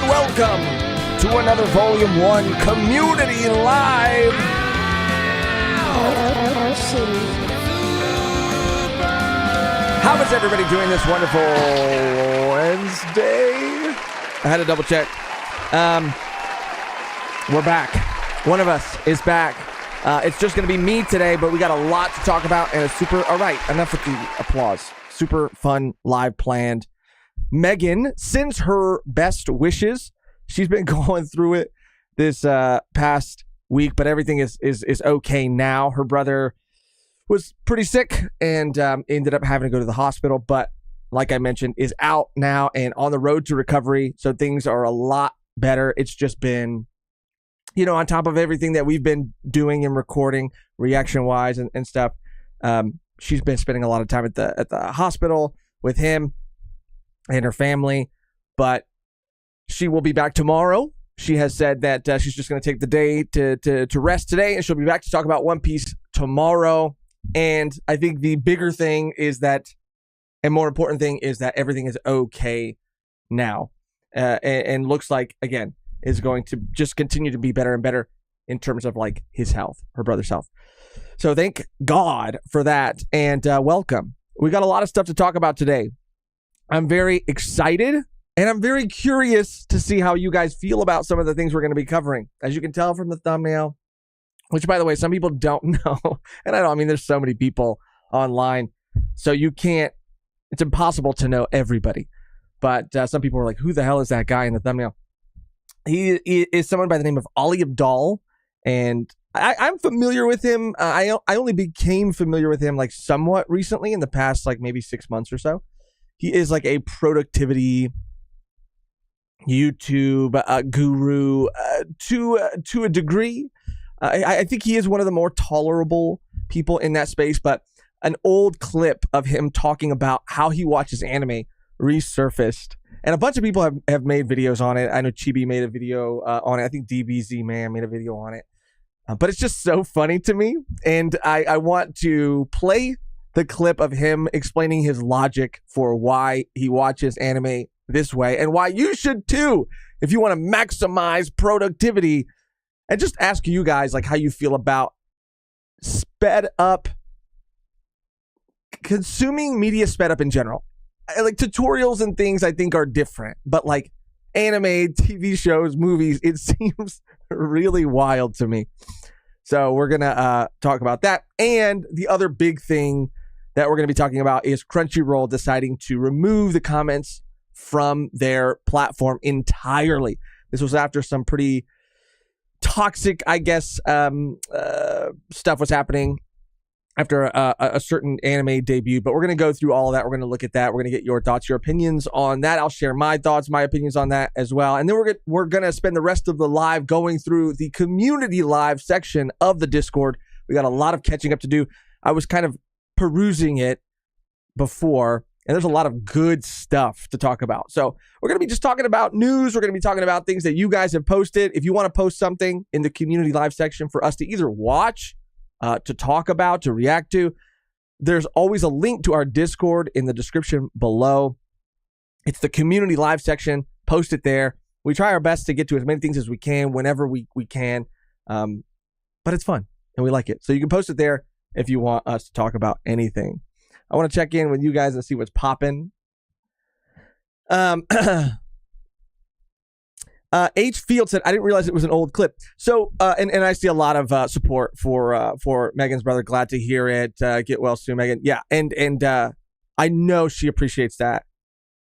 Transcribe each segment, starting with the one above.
and welcome to another Volume 1 Community Live. How is everybody doing this wonderful Wednesday? I had to double check. We're back. One of us is back. It's just going to be me today, but we got a lot to talk about and a super... All right, enough with the applause. Super fun live planned. Megan sends her best wishes. She's been going through it this past week, but everything is okay now. Her brother was pretty sick and ended up having to go to the hospital, but like I mentioned, is out now and on the road to recovery. So things are a lot better. It's just been, you know, on top of everything that we've been doing and recording reaction wise and stuff. She's been spending a lot of time at the hospital with him and her family, but she will be back tomorrow. She has said that she's just going to take the day to rest today, and she'll be back to talk about One Piece tomorrow. And I think the bigger thing is that, and more important thing is that everything is okay now, and looks like, again, is going to just continue to be better and better in terms of like his health, her brother's health. So thank God for that, and welcome. We got a lot of stuff to talk about today. I'm very excited, and I'm very curious to see how you guys feel about some of the things we're going to be covering. As you can tell from the thumbnail, which, by the way, some people don't know, and I mean, there's so many people online, so you can't, it's impossible to know everybody, but some people are like, who the hell is that guy in the thumbnail? He is someone by the name of Ali Abdall, and I'm familiar with him. I only became familiar with him like somewhat recently in the past, like maybe 6 months or so. He is like a productivity YouTube guru to a degree. I think he is one of the more tolerable people in that space, but an old clip of him talking about how he watches anime resurfaced. And a bunch of people have made videos on it. I know Chibi made a video on it. I think DBZ Man made a video on it. But it's just so funny to me. And I want to play the clip of him explaining his logic for why he watches anime this way and why you should too, if you want to maximize productivity. And just ask you guys like how you feel about sped up, consuming media sped up in general. Like tutorials and things I think are different, but like anime, TV shows, movies, it seems really wild to me. So we're going to talk about that. And the other big thing that we're going to be talking about is Crunchyroll deciding to remove the comments from their platform entirely. This was after some pretty toxic, I guess, stuff was happening after a certain anime debut. But we're going to go through all of that. We're going to look at that. We're going to get your thoughts, your opinions on that. I'll share my thoughts, my opinions on that as well. And then we're going to spend the rest of the live going through the community live section of the Discord. We got a lot of catching up to do. I was kind of perusing it before, and there's a lot of good stuff to talk about. So we're going to be just talking about news. We're going to be talking about things that you guys have posted. If you want to post something in the community live section for us to either watch, to talk about, to react to, there's always a link to our Discord in the description below. It's the community live section. Post it there. We try our best to get to as many things as we can whenever we can. But it's fun and we like it. So you can post it there if you want us to talk about anything. I want to check in with you guys and see what's popping. H Field said, I didn't realize it was an old clip. So, and I see a lot of support for Megan's brother. Glad to hear it. Get well soon, Megan. Yeah. And I know she appreciates that.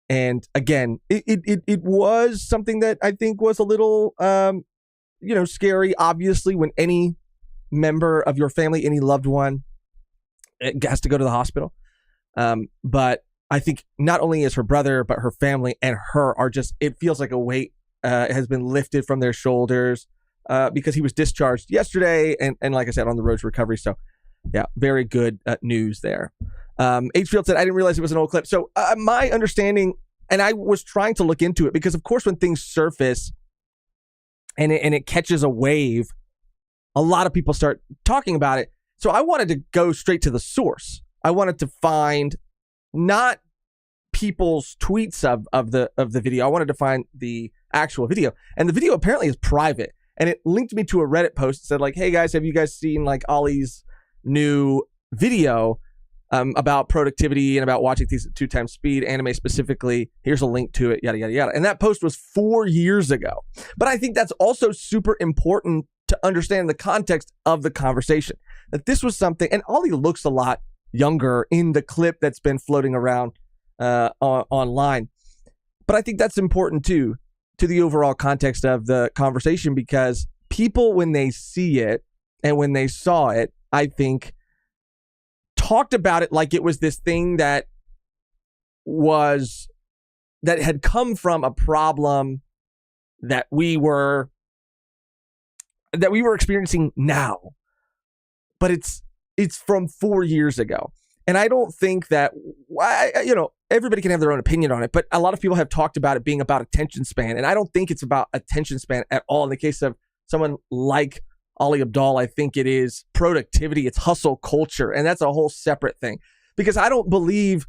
And again, it was something that I think was a little, scary, obviously, when any member of your family, any loved one has to go to the hospital. But I think not only is her brother, but her family and her are just, it feels like a weight has been lifted from their shoulders because he was discharged yesterday. And like I said, on the road to recovery. So yeah, very good news there. H Field said, I didn't realize it was an old clip. So my understanding, and I was trying to look into it because of course, when things surface and it catches a wave, a lot of people start talking about it. So I wanted to go straight to the source. I wanted to find not people's tweets of the video. I wanted to find the actual video. And the video apparently is private. And it linked me to a Reddit post that said like, hey guys, have you guys seen like Ali's new video about productivity and about watching things at 2 times speed, anime specifically? Here's a link to it, yada, yada, yada. And that post was 4 years ago. But I think that's also super important to understand the context of the conversation. That this was something, and Ali looks a lot younger in the clip that's been floating around online. But I think that's important too, to the overall context of the conversation, because people, when they see it and when they saw it, I think talked about it like it was this thing that had come from a problem that we were experiencing now. But it's from 4 years ago. And I don't think that, everybody can have their own opinion on it, but a lot of people have talked about it being about attention span. And I don't think it's about attention span at all. In the case of someone like Ali Abdall, I think it is productivity. It's hustle culture. And that's a whole separate thing. Because I don't believe,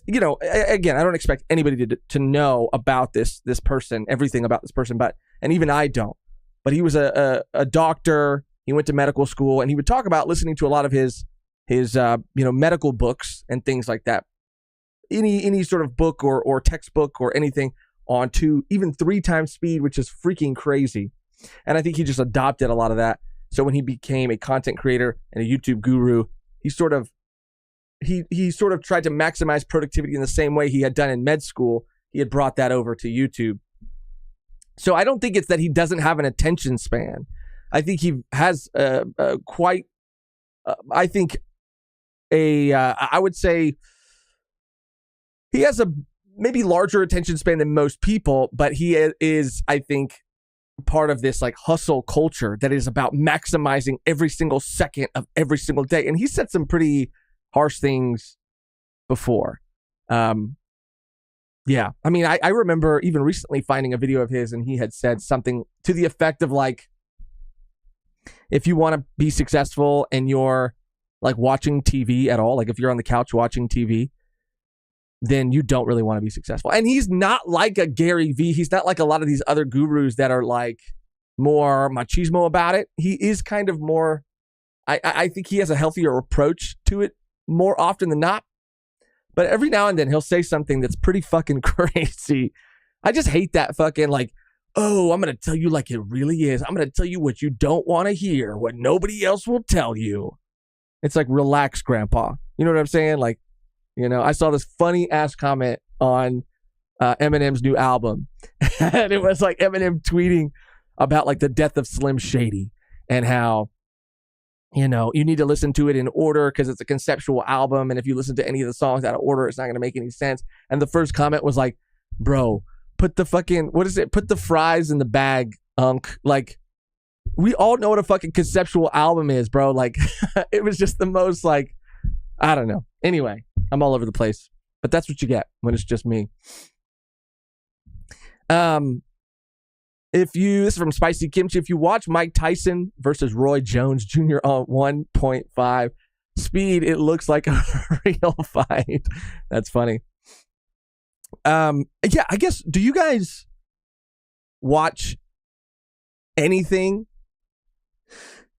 again, I don't expect anybody to know about this person, everything about this person, and even I don't. But he was a doctor. He went to medical school, and he would talk about listening to a lot of his medical books and things like that. Any sort of book or textbook or anything on 2, even 3 times speed, which is freaking crazy. And I think he just adopted a lot of that. So when he became a content creator and a YouTube guru, he sort of tried to maximize productivity in the same way he had done in med school. He had brought that over to YouTube. So I don't think it's that he doesn't have an attention span. I think he has I would say he has a maybe larger attention span than most people, but he is, I think, part of this like hustle culture that is about maximizing every single second of every single day. And he said some pretty harsh things before. Yeah. I mean, I remember even recently finding a video of his, and he had said something to the effect of like, if you want to be successful and you're like watching TV at all, like if you're on the couch watching TV, then you don't really want to be successful. And he's not like a Gary Vee. He's not like a lot of these other gurus that are like more machismo about it. He is kind of more, I think he has a healthier approach to it more often than not. But every now and then he'll say something that's pretty fucking crazy. I just hate that fucking like, oh, I'm going to tell you like it really is. I'm going to tell you what you don't want to hear, what nobody else will tell you. It's like, relax, grandpa. You know what I'm saying? Like, I saw this funny ass comment on Eminem's new album. And it was like Eminem tweeting about like the death of Slim Shady and how, you need to listen to it in order because it's a conceptual album. And if you listen to any of the songs out of order, it's not going to make any sense. And the first comment was like, bro, put the fucking, what is it? Put the fries in the bag, unk. Like, we all know what a fucking conceptual album is, bro. Like, it was just the most like, I don't know. Anyway, I'm all over the place, but that's what you get when it's just me. This is from Spicy Kimchi. If you watch Mike Tyson versus Roy Jones Jr. on 1.5 speed, it looks like a real fight. That's funny. Yeah, I guess, do you guys watch anything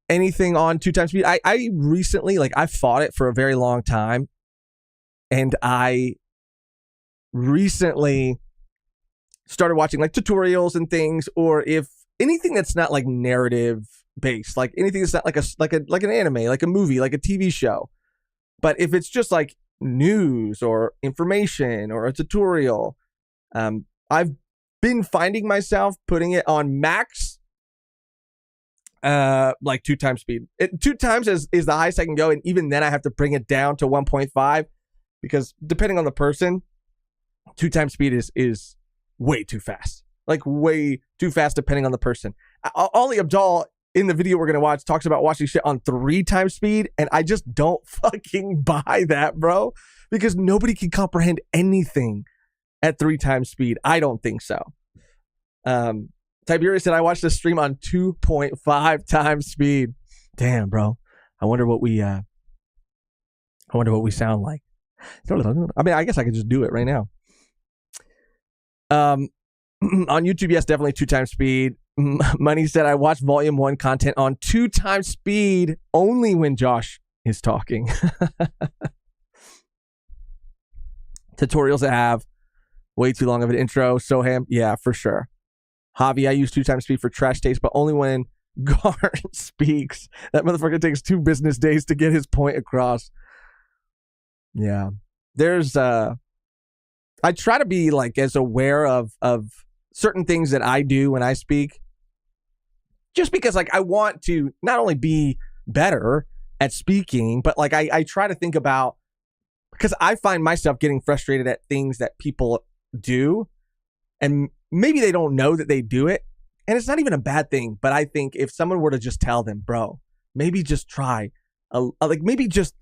on 2 times speed? I recently, like, I fought it for a very long time, and I recently started watching like tutorials and things, or if anything that's not like narrative based, like anything that's not like an anime, like a movie, like a TV show. But if it's just like news or information or a tutorial, I've been finding myself putting it on max, like 2 times speed. 2 times is the highest I can go, and even then I have to bring it down to 1.5 because depending on the person, 2 times speed is way too fast, like way too fast depending on the person. Ali Abdall in the video we're going to watch talks about watching shit on 3 times speed, and I just don't fucking buy that, bro, because nobody can comprehend anything at 3 times speed. I don't think so. Tiberius said, I watched the stream on 2.5 times speed. Damn, bro. I wonder what we sound like. I mean, I guess I could just do it right now. On YouTube, yes, definitely 2x speed. Money said I watch volume 1 content on 2x speed only when Josh is talking. Tutorials that have way too long of an intro. Soham, yeah, for sure. Javi, I use 2x speed for trash taste, but only when Garn speaks. That motherfucker takes 2 business days to get his point across. Yeah. There's I try to be like as aware of certain things that I do when I speak. Just because like I want to not only be better at speaking, but like I try to think about, because I find myself getting frustrated at things that people do, and maybe they don't know that they do it, and it's not even a bad thing. But I think if someone were to just tell them, bro, maybe just try, like maybe just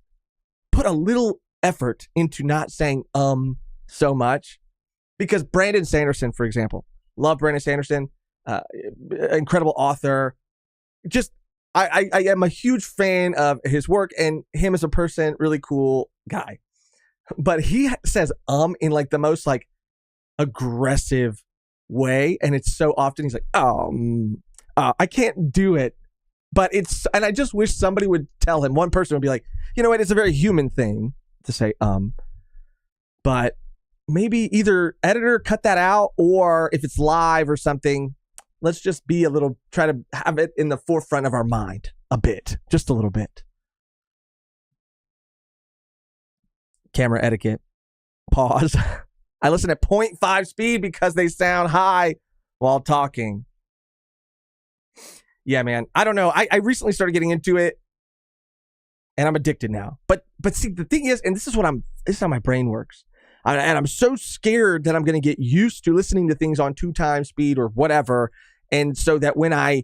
put a little effort into not saying so much, because Brandon Sanderson, for example, love Brandon Sanderson, incredible author. Just I am a huge fan of his work and him as a person, really cool guy. But he says in like the most like aggressive way, and it's so often he's like, I can't do it. But it's, and I just wish somebody would tell him, one person would be like, you know what, it's a very human thing to say but maybe either editor cut that out, or if it's live or something, let's just be a little, try to have it in the forefront of our mind a bit, just a little bit. Camera etiquette. Pause. I listen at 0.5 speed because they sound high while talking. Yeah, man. I don't know. I recently started getting into it, and I'm addicted now. But see, the thing is, and this is how my brain works. And I'm so scared that I'm going to get used to listening to things on 2x speed or whatever. And so that when I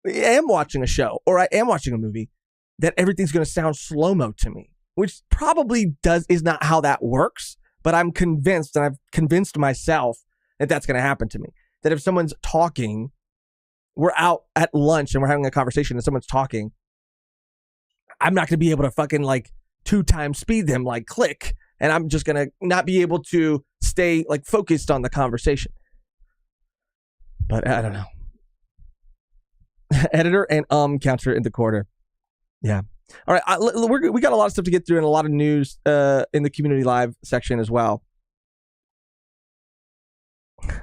am watching a show or I am watching a movie, that everything's going to sound slow-mo to me, which probably is not how that works. But I'm convinced, and I've convinced myself that that's going to happen to me. That if someone's talking, we're out at lunch and we're having a conversation and someone's talking, I'm not going to be able to fucking like 2x speed them, like click. And I'm just going to not be able to stay like focused on the conversation. But I don't know. Editor and counter in the corner. Yeah. All right. We got a lot of stuff to get through and a lot of news in the community live section as well.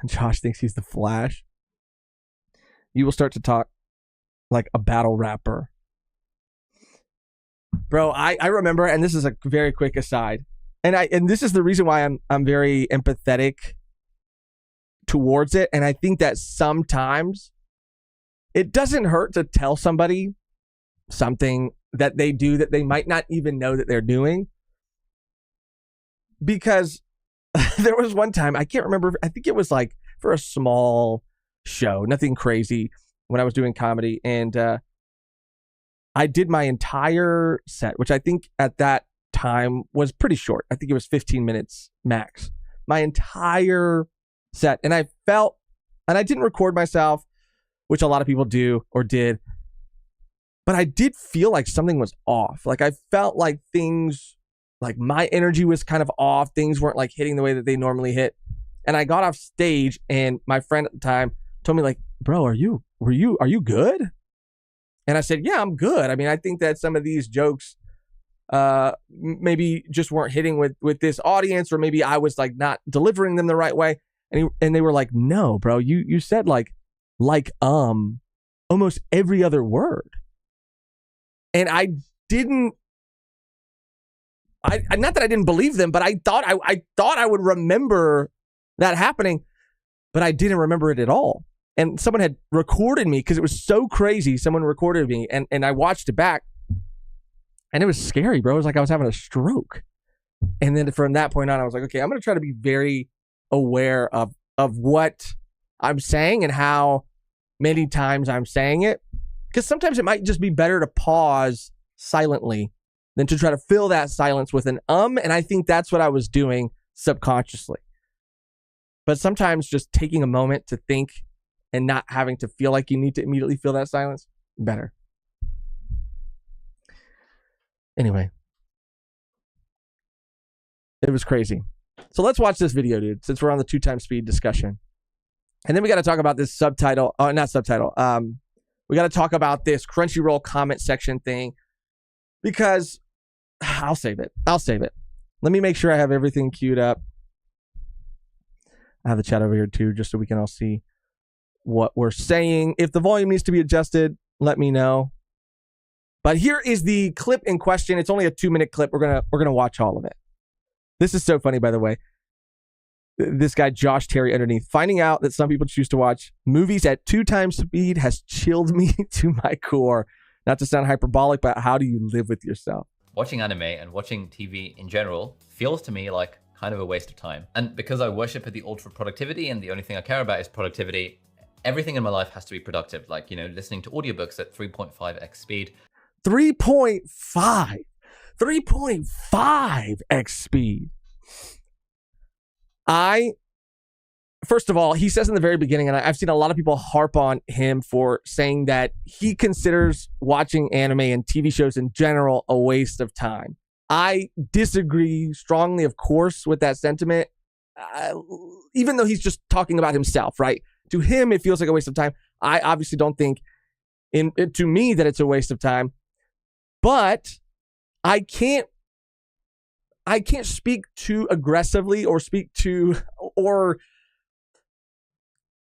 Josh thinks he's the Flash. You will start to talk like a battle rapper. Bro, I remember, and this is a very quick aside, and this is the reason why I'm very empathetic towards it. And I think that sometimes it doesn't hurt to tell somebody something that they do that they might not even know that they're doing. Because there was one time, I can't remember, I think it was like for a small show, nothing crazy, when I was doing comedy, and I did my entire set, which I think at that time was pretty short. I think it was 15 minutes max. My entire set. And I felt, and I didn't record myself, which a lot of people do or did, but I did feel like something was off. Like I felt like things, like my energy was kind of off. Things weren't like hitting the way that they normally hit. And I got off stage, and my friend at the time told me like, bro, are you good? And I said, yeah, I'm good. I mean, I think that some of these jokes maybe just weren't hitting with this audience, or maybe I was like not delivering them the right way. And they were like, no, bro, you said like almost every other word. And I didn't, not that I didn't believe them, but I thought I would remember that happening, but I didn't remember it at all. And someone had recorded me because it was so crazy. Someone recorded me, and I watched it back, and it was scary, bro. It was like I was having a stroke. And then from that point on, I was like, okay, I'm going to try to be very aware of what I'm saying and how many times I'm saying it. Because sometimes it might just be better to pause silently than to try to fill that silence with an and I think that's what I was doing subconsciously. But sometimes just taking a moment to think and not having to feel like you need to immediately fill that silence, better. Anyway, it was crazy. So let's watch this video, dude, since we're on the 2x speed discussion. And then we got to talk about this subtitle. Oh, not subtitle. We got to talk about this Crunchyroll comment section thing because I'll save it. Let me make sure I have everything queued up. I have the chat over here too, just so we can all see what we're saying. If the volume needs to be adjusted, let me know. But here is the clip in question. It's only a 2-minute clip. We're gonna watch all of it. This is so funny, by the way. This guy, Josh Terry, underneath. Finding out that some people choose to watch movies at 2x speed has chilled me to my core. Not to sound hyperbolic, but how do you live with yourself? Watching anime and watching TV in general feels to me like kind of a waste of time. And because I worship at the altar of productivity and the only thing I care about is productivity, everything in my life has to be productive. Like, you know, listening to audiobooks at 3.5x speed. 3.5x speed. First of all, he says in the very beginning, and I've seen a lot of people harp on him for saying that he considers watching anime and TV shows in general a waste of time. I disagree strongly, of course, with that sentiment, even though he's just talking about himself, right? To him, it feels like a waste of time. I obviously don't think to me that it's a waste of time, but I can't speak too aggressively or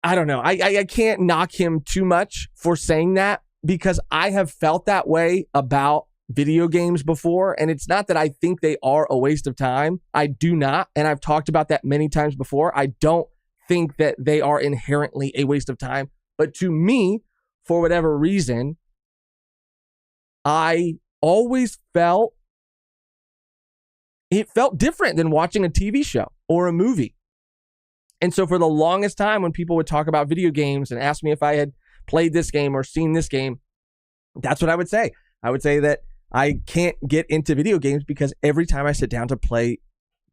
I don't know. I can't knock him too much for saying that because I have felt that way about video games before. And it's not that I think they are a waste of time. I do not. And I've talked about that many times before. I don't think that they are inherently a waste of time. But to me, for whatever reason, I always felt it felt different than watching a TV show or a movie. And so for the longest time, when people would talk about video games and ask me if I had played this game or seen this game, that's what I would say. I would say that I can't get into video games because every time I sit down to play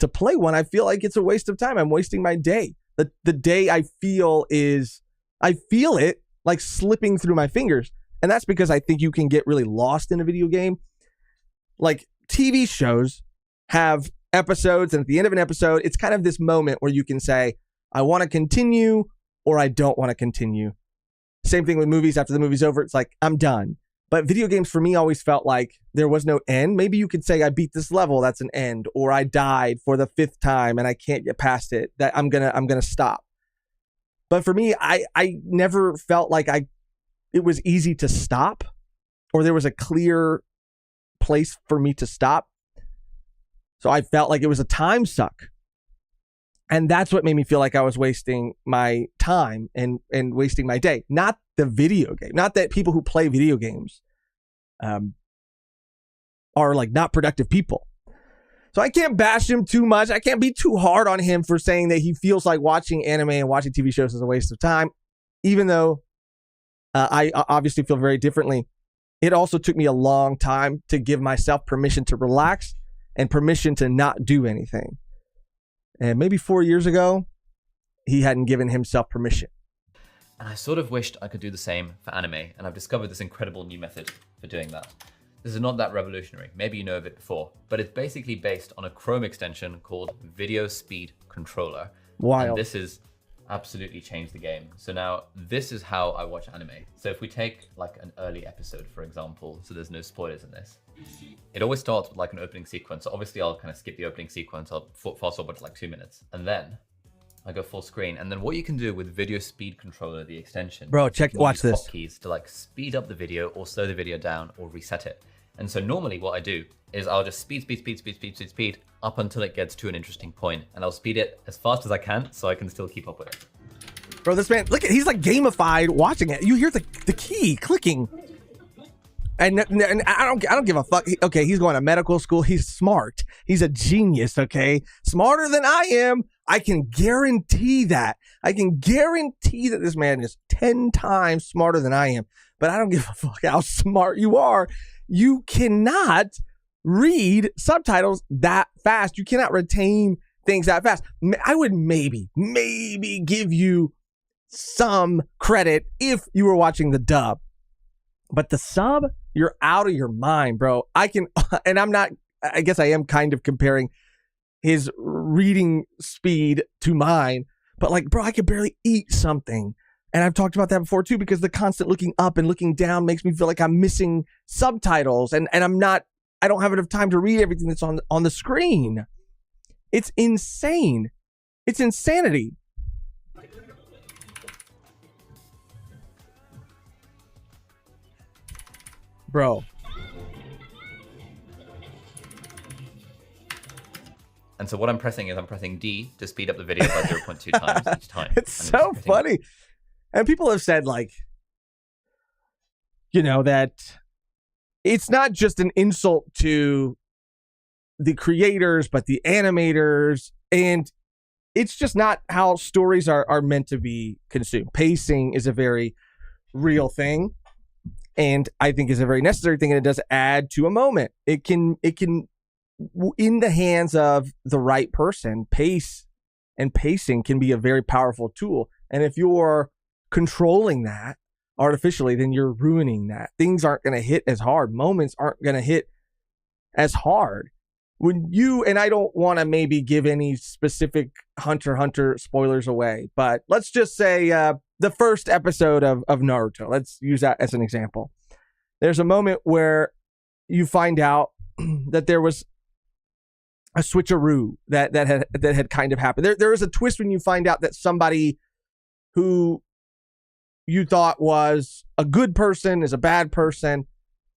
one, I feel like it's a waste of time. I'm wasting my day. The day I feel it like slipping through my fingers. And that's because I think you can get really lost in a video game. Like TV shows have episodes, and at the end of an episode, it's kind of this moment where you can say, I want to continue or I don't want to continue. Same thing with movies. After the movie's over, it's like, I'm done. But video games for me always felt like there was no end. Maybe you could say I beat this level, that's an end, or I died for the 5th time and I can't get past it, that I'm gonna stop. But for me, I never felt like it was easy to stop or there was a clear place for me to stop. So I felt like it was a time suck. And that's what made me feel like I was wasting my time and wasting my day. Not the video game. Not that people who play video games are like not productive people. So I can't bash him too much. I can't be too hard on him for saying that he feels like watching anime and watching TV shows is a waste of time. Even though I obviously feel very differently. It also took me a long time to give myself permission to relax and permission to not do anything. And maybe 4 years ago, he hadn't given himself permission. And I sort of wished I could do the same for anime, and I've discovered this incredible new method for doing that. This is not that revolutionary, maybe you know of it before, but it's basically based on a Chrome extension called Video Speed Controller. Wild. And this has absolutely changed the game. So now this is how I watch anime. So if we take like an early episode, for example, so there's no spoilers in this, it always starts with like an opening sequence. So obviously I'll kind of skip the opening sequence. I'll fast forward to like 2 minutes and then I go full screen. And then what you can do with Video Speed Controller, the extension, bro, watch this. Hotkeys to like speed up the video or slow the video down or reset it. And so normally what I do is I'll just speed up until it gets to an interesting point, and I'll speed it as fast as I can so I can still keep up with it. Bro, this man, look at, he's like gamified watching it. You hear the key clicking. And I don't give a fuck. Okay, he's going to medical school. He's smart. He's a genius, okay? Smarter than I am. I can guarantee that. I can guarantee that this man is 10 times smarter than I am. But I don't give a fuck how smart you are. You cannot read subtitles that fast. You cannot retain things that fast. I would maybe give you some credit if you were watching the dub. But the sub, you're out of your mind, bro. I guess I am kind of comparing his reading speed to mine. But like, bro, I could barely eat something. And I've talked about that before too, because the constant looking up and looking down makes me feel like I'm missing subtitles, and I don't have enough time to read everything that's on the screen. It's insane. It's insanity. Bro. And so what I'm pressing is I'm pressing D to speed up the video by 0.2 times each time. It's so funny. And people have said, like, you know, that it's not just an insult to the creators, but the animators. And it's just not how stories are meant to be consumed. Pacing is a very real thing. And I think is a very necessary thing. And it does add to a moment. It can, in the hands of the right person, pacing can be a very powerful tool. And if you're controlling that artificially, then you're ruining that. Things aren't going to hit as hard. Moments aren't going to hit as hard. When you, and I don't want to maybe give any specific Hunter x Hunter spoilers away, but let's just say the first episode of Naruto, let's use that as an example. There's a moment where you find out that there was a switcheroo that had kind of happened. There is a twist when you find out that somebody who you thought was a good person is a bad person.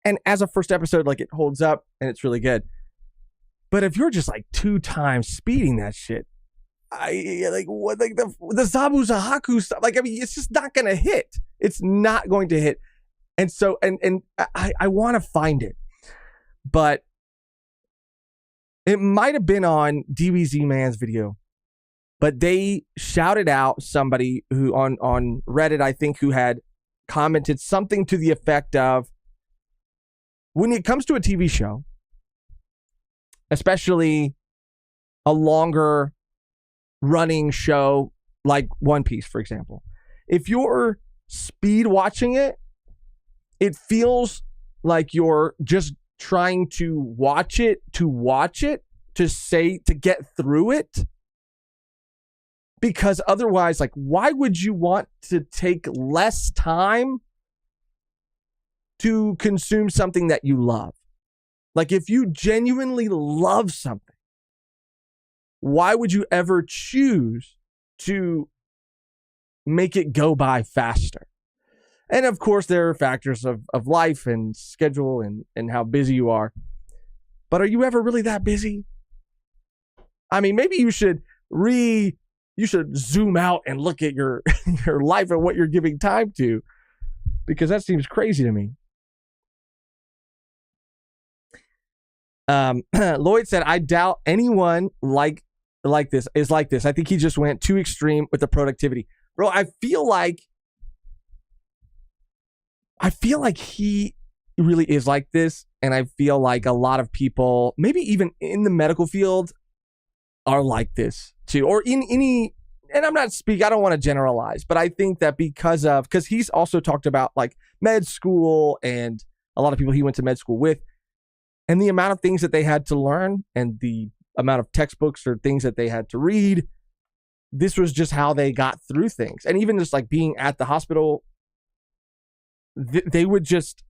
And as a first episode, like, it holds up and it's really good. But if you're just like 2 times speeding that shit, the Zabu Zahaku stuff, like, I mean, it's just not going to hit. It's not going to hit. And so, and I want to find it, but it might have been on DBZ Man's video, but they shouted out somebody who on Reddit, I think, who had commented something to the effect of, when it comes to a TV show, especially a longer running show like One Piece, for example, if you're speed watching it, it feels like you're just trying to watch it, to get through it. Because otherwise, like, why would you want to take less time to consume something that you love? Like, if you genuinely love something, why would you ever choose to make it go by faster? And of course, there are factors of life and schedule and how busy you are. But are you ever really that busy? I mean, maybe you should zoom out and look at your your life and what you're giving time to, because that seems crazy to me. Lloyd said, I doubt anyone like this is like this. I think he just went too extreme with the productivity. Bro, I feel like he really is like this. And I feel like a lot of people, maybe even in the medical field, are like this too. Or in any, and I don't want to generalize, but I think that because he's also talked about like med school and a lot of people he went to med school with, and the amount of things that they had to learn and the amount of textbooks or things that they had to read, this was just how they got through things. And even just like being at the hospital, they would just,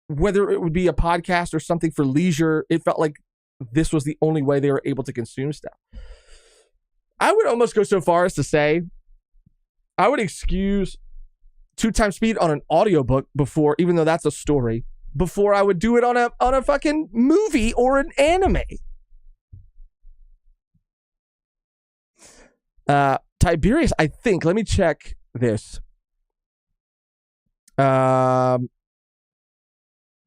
whether it would be a podcast or something for leisure, it felt like this was the only way they were able to consume stuff. I would almost go so far as to say I would excuse 2 times speed on an audiobook before, even though that's a story, before I would do it on a fucking movie or an anime. Tiberius, I think, let me check this.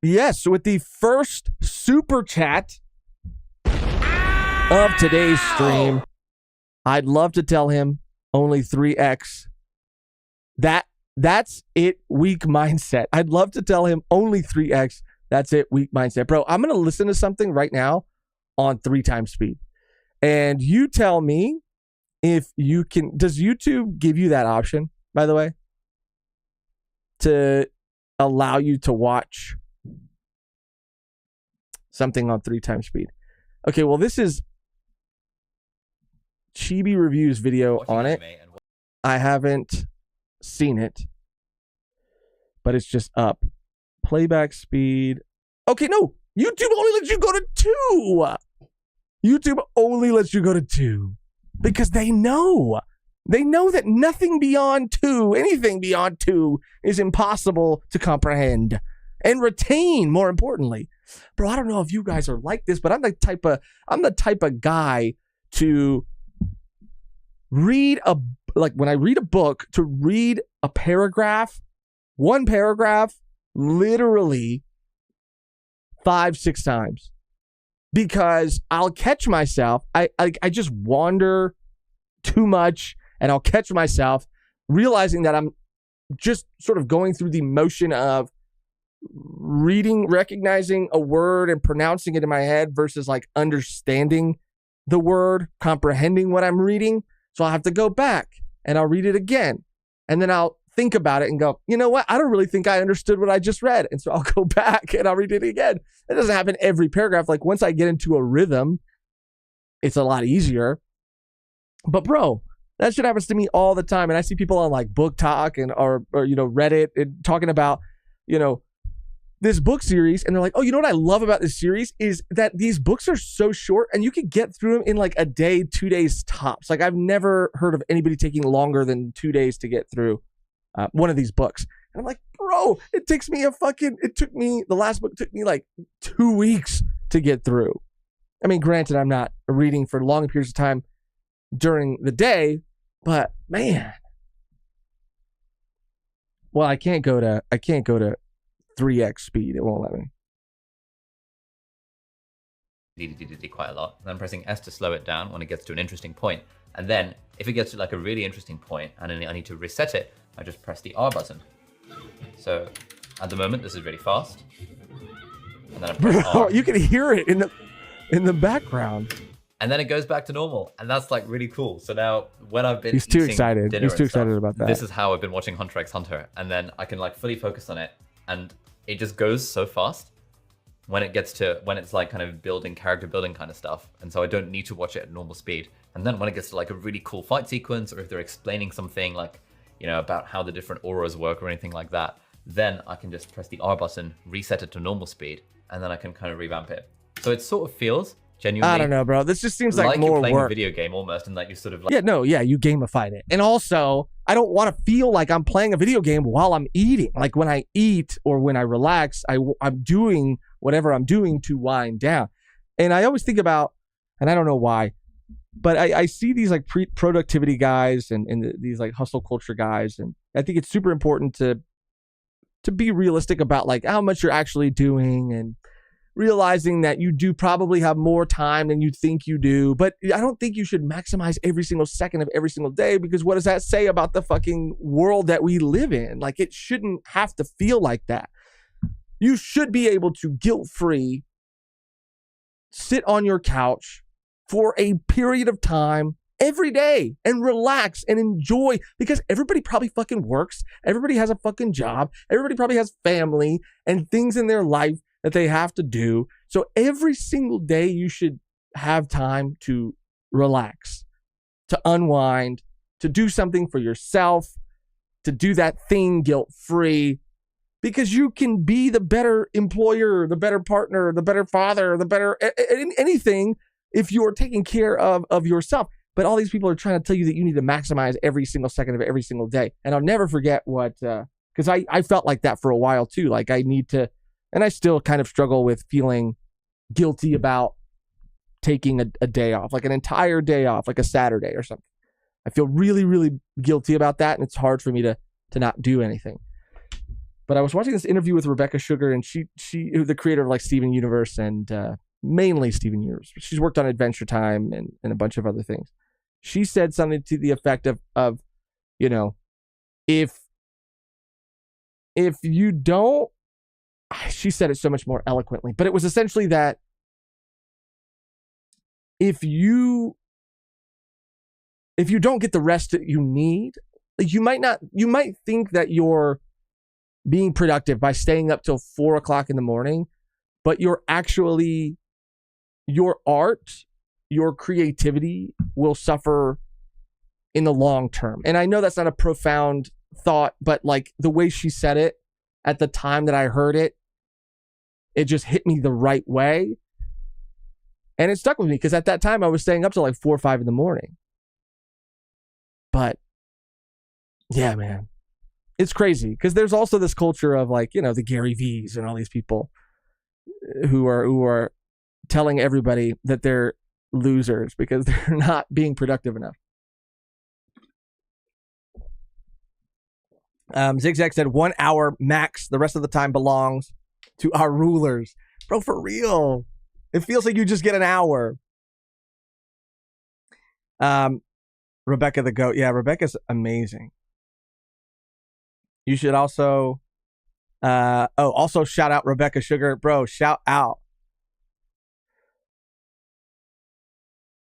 Yes, with the first super chat of today's stream, I'd love to tell him only 3x. That's it, weak mindset. I'd love to tell him only 3x. That's it, weak mindset. Bro, I'm going to listen to something right now on 3 times speed. And you tell me if you can. Does YouTube give you that option, by the way, to allow you to watch something on 3 times speed? Okay, well, this is Chibi Reviews video watching on it. anime and I haven't seen it, but it's just up. Playback speed. Okay, no. YouTube only lets you go to 2. YouTube only lets you go to 2 because they know. They know that nothing beyond 2, anything beyond 2 is impossible to comprehend and retain, more importantly. Bro, I don't know if you guys are like this, but I'm the type of guy to read when I read a book, to read a paragraph, one paragraph, literally 5-6 times, because I'll catch myself. I just wander too much, and I'll catch myself realizing that I'm just sort of going through the motion of reading, recognizing a word and pronouncing it in my head versus like understanding the word, comprehending what I'm reading. So I'll have to go back and I'll read it again. And then I'll think about it and go, you know what? I don't really think I understood what I just read. And so I'll go back and I'll read it again. It doesn't happen every paragraph. Like once I get into a rhythm, it's a lot easier. But bro, that shit happens to me all the time. And I see people on like Book Talk and or Reddit and talking about, this book series, and they're like, oh, you know what I love about this series is that these books are so short and you can get through them in like a day, 2 days tops. Like I've never heard of anybody taking longer than 2 days to get through one of these books. And I'm like, bro, the last book took me like 2 weeks to get through. I mean, granted, I'm not reading for long periods of time during the day, but man, well, I can't go to 3x speed. It won't let me. quite a lot. And I'm pressing S to slow it down when it gets to an interesting point. And then if it gets to like a really interesting point and then I need to reset it, I just press the R button. So at the moment, this is really fast. And then I press R. You can hear it in the background. And then it goes back to normal. And that's like really cool. So now when I've been He's too excited. He's too excited about that. This is how I've been watching Hunter x Hunter. And then I can like fully focus on it. And it just goes so fast when it's like kind of character building kind of stuff. And so I don't need to watch it at normal speed. And then when it gets to like a really cool fight sequence, or if they're explaining something like, about how the different auras work or anything like that, then I can just press the R button, reset it to normal speed, and then I can kind of revamp it. So it sort of feels genuinely, I don't know, bro. This just seems like more you're playing work. a video game almost, and like you sort of like... you gamified it. And also, I don't want to feel like I'm playing a video game while I'm eating. Like when I eat or when I relax, I'm doing whatever I'm doing to wind down. And I always think about, and I don't know why, but I see these like productivity guys and these like hustle culture guys. And I think it's super important to be realistic about like how much you're actually doing, and realizing that you do probably have more time than you think you do. But I don't think you should maximize every single second of every single day, because what does that say about the fucking world that we live in? Like, it shouldn't have to feel like that. You should be able to guilt-free sit on your couch for a period of time every day and relax and enjoy, because everybody probably fucking works. Everybody has a fucking job. Everybody probably has family and things in their life that they have to do. So every single day you should have time to relax, to unwind, to do something for yourself, to do that thing guilt-free, because you can be the better employer, the better partner, the better father, the better anything if you're taking care of yourself. But all these people are trying to tell you that you need to maximize every single second of every single day. And I'll never forget what, because I felt like that for a while too. Like I need to, and I still kind of struggle with feeling guilty about taking a day off, like an entire day off, like a Saturday or something. I feel really, really guilty about that. And it's hard for me to not do anything. But I was watching this interview with Rebecca Sugar, and she the creator of like Steven Universe and mainly Steven Universe. She's worked on Adventure Time and a bunch of other things. She said something to the effect of if you don't, she said it so much more eloquently, but it was essentially that if you don't get the rest that you need, like you might think that you're being productive by staying up till 4 o'clock in the morning, but you're actually, your art, your creativity, will suffer in the long term. And I know that's not a profound thought, but like the way she said it at the time that I heard it, it just hit me the right way. And it stuck with me because at that time I was staying up till like 4 or 5 in the morning. But yeah, man, it's crazy because there's also this culture of like, you know, the Gary V's and all these people who are telling everybody that they're losers because they're not being productive enough. Zigzag said 1 hour max. The rest of the time belongs to our rulers. Bro, for real. It feels like you just get an hour. Rebecca the Goat. Yeah, Rebecca's amazing. You should also also shout out Rebecca Sugar. Bro, shout out.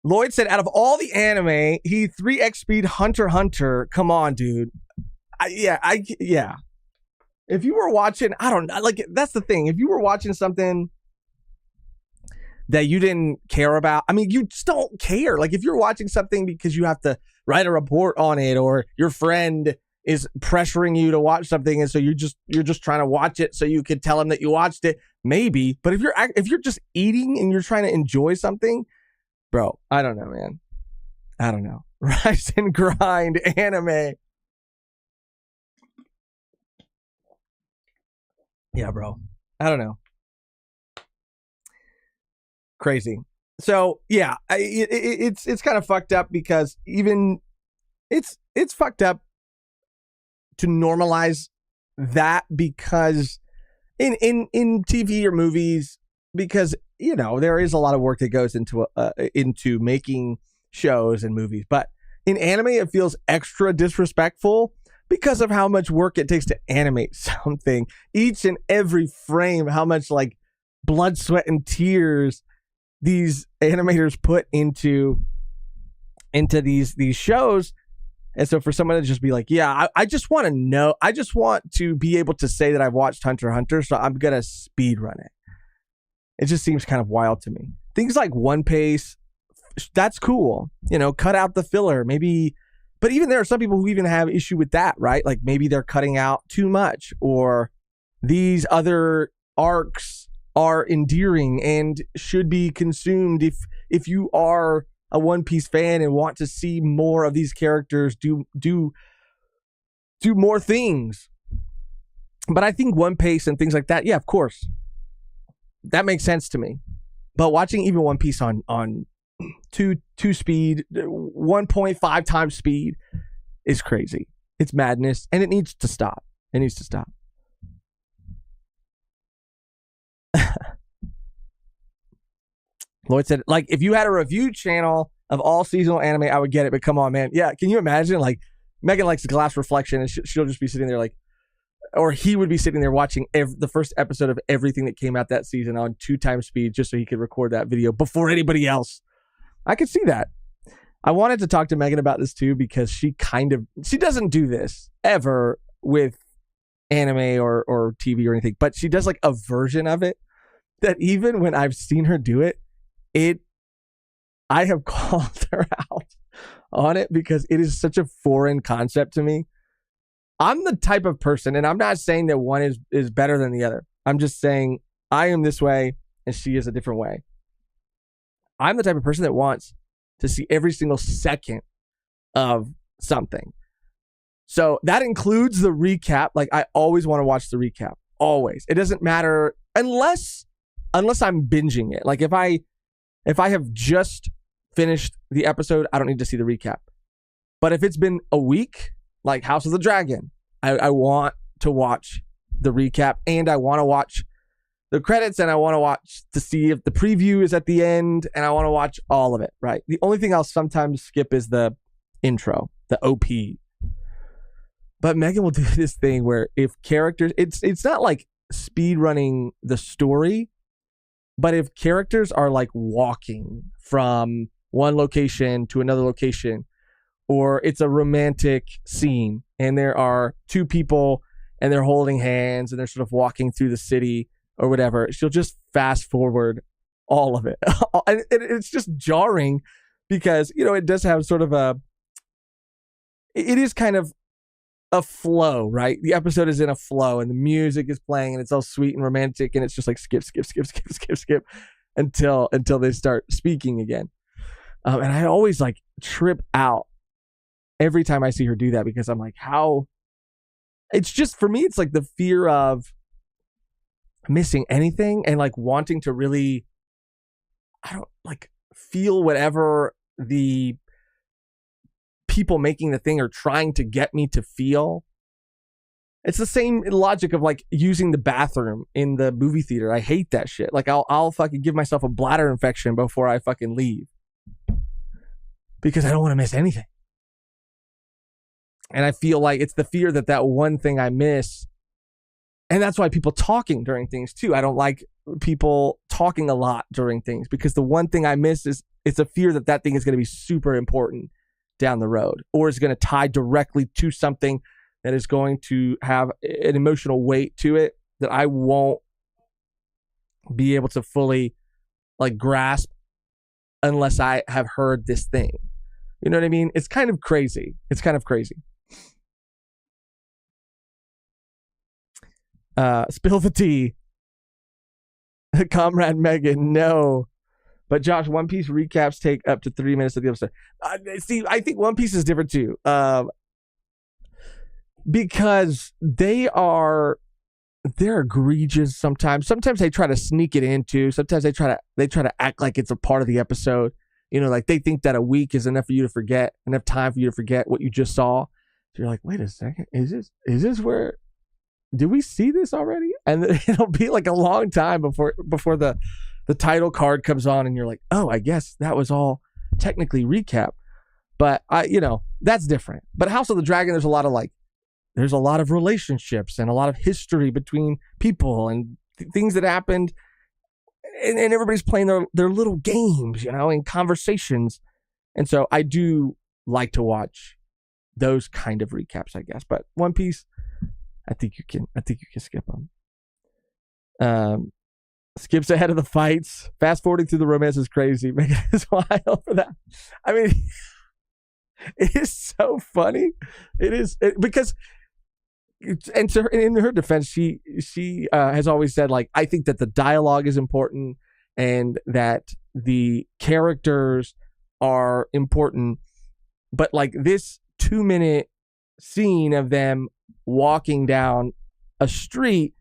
Lloyd said, out of all the anime, he 3x speed Hunter x Hunter. Come on, dude. Yeah. If you were watching, I don't know, like, that's the thing. If you were watching something that you didn't care about, I mean, you just don't care. Like, if you're watching something because you have to write a report on it, or your friend is pressuring you to watch something, and so you're just trying to watch it so you could tell them that you watched it, maybe. But if you're just eating and you're trying to enjoy something, bro, I don't know, man. I don't know. Rise and grind anime. Yeah, bro. I don't know. Crazy. So yeah, it's kind of fucked up because even it's fucked up to normalize that, because in TV or movies, because you know there is a lot of work that goes into making shows and movies, but in anime it feels extra disrespectful because of how much work it takes to animate something. Each and every frame, how much like blood, sweat, and tears these animators put into these shows. And so for someone to just be like, yeah, I just want to know, I just want to be able to say that I've watched Hunter x Hunter, so I'm going to speed run it. It just seems kind of wild to me. Things like One Piece, that's cool. You know, cut out the filler, maybe. But even there are some people who even have issue with that, right? Like maybe they're cutting out too much, or these other arcs are endearing and should be consumed if you are a One Piece fan and want to see more of these characters do more things. But I think One Piece and things like that, yeah, of course, that makes sense to me. But watching even One Piece on two speed, 1.5 times speed is crazy. It's madness, and it needs to stop. It needs to stop. Lloyd said, like, if you had a review channel of all seasonal anime, I would get it. But come on, man. Yeah, can you imagine? Like, Megan likes Glass Reflection, and she'll just be sitting there like, or he would be sitting there watching the first episode of everything that came out that season on 2 times speed just so he could record that video before anybody else. I could see that. I wanted to talk to Megan about this too, because she doesn't do this ever with anime or TV or anything, but she does like a version of it that even when I've seen her do it, I have called her out on it because it is such a foreign concept to me. I'm the type of person, and I'm not saying that one is better than the other. I'm just saying I am this way and she is a different way. I'm the type of person that wants to see every single second of something. So that includes the recap. Like, I always want to watch the recap. Always. It doesn't matter unless I'm binging it. Like, if I have just finished the episode, I don't need to see the recap. But if it's been a week, like House of the Dragon, I want to watch the recap, and I want to watch the credits, and I want to watch to see if the preview is at the end, and I want to watch all of it, right? The only thing I'll sometimes skip is the intro, the OP. But Megan will do this thing where if characters, it's not like speed running the story, but if characters are like walking from one location to another location, or it's a romantic scene and there are 2 people and they're holding hands and they're sort of walking through the city or whatever, she'll just fast forward all of it. And it's just jarring because, it does have sort of it is kind of a flow, right? The episode is in a flow and the music is playing and it's all sweet and romantic and it's just like skip, skip, skip, skip, skip, skip until they start speaking again. And I always like trip out every time I see her do that because I'm like, how? It's just, for me, it's like the fear of missing anything and like wanting to really, I don't like feel whatever the people making the thing are trying to get me to feel. It's the same logic of like using the bathroom in the movie theater. I hate that shit. Like I'll fucking give myself a bladder infection before I fucking leave because I don't want to miss anything. And I feel like it's the fear that one thing I miss. And that's why people talking during things too. I don't like people talking a lot during things because the one thing I miss is it's a fear that thing is going to be super important down the road or is going to tie directly to something that is going to have an emotional weight to it that I won't be able to fully like grasp unless I have heard this thing. You know what I mean? It's kind of crazy. Spill the tea. Comrade Megan, no. But Josh, One Piece recaps take up to 3 minutes of the episode. See, I think One Piece is different too, because they're egregious sometimes. Sometimes they try to sneak it into. Sometimes they try to act like it's a part of the episode. Like they think that a week is enough for you to forget, enough time for you to forget what you just saw. So you're like, wait a second, is this where? Did we see this already? And it'll be like a long time before the title card comes on and you're like, oh, I guess that was all technically recap. But that's different. But House of the Dragon, there's a lot of relationships and a lot of history between people and things that happened. And everybody's playing their little games, and conversations. And so I do like to watch those kind of recaps, I guess. But One Piece, I think you can skip them. Skips ahead of the fights. Fast forwarding through the romance is crazy. Megan is wild for that. I mean, it is so funny. Because, and in her defense, she has always said, like, I think that the dialogue is important and that the characters are important. But like this 2-minute scene of them walking down a street,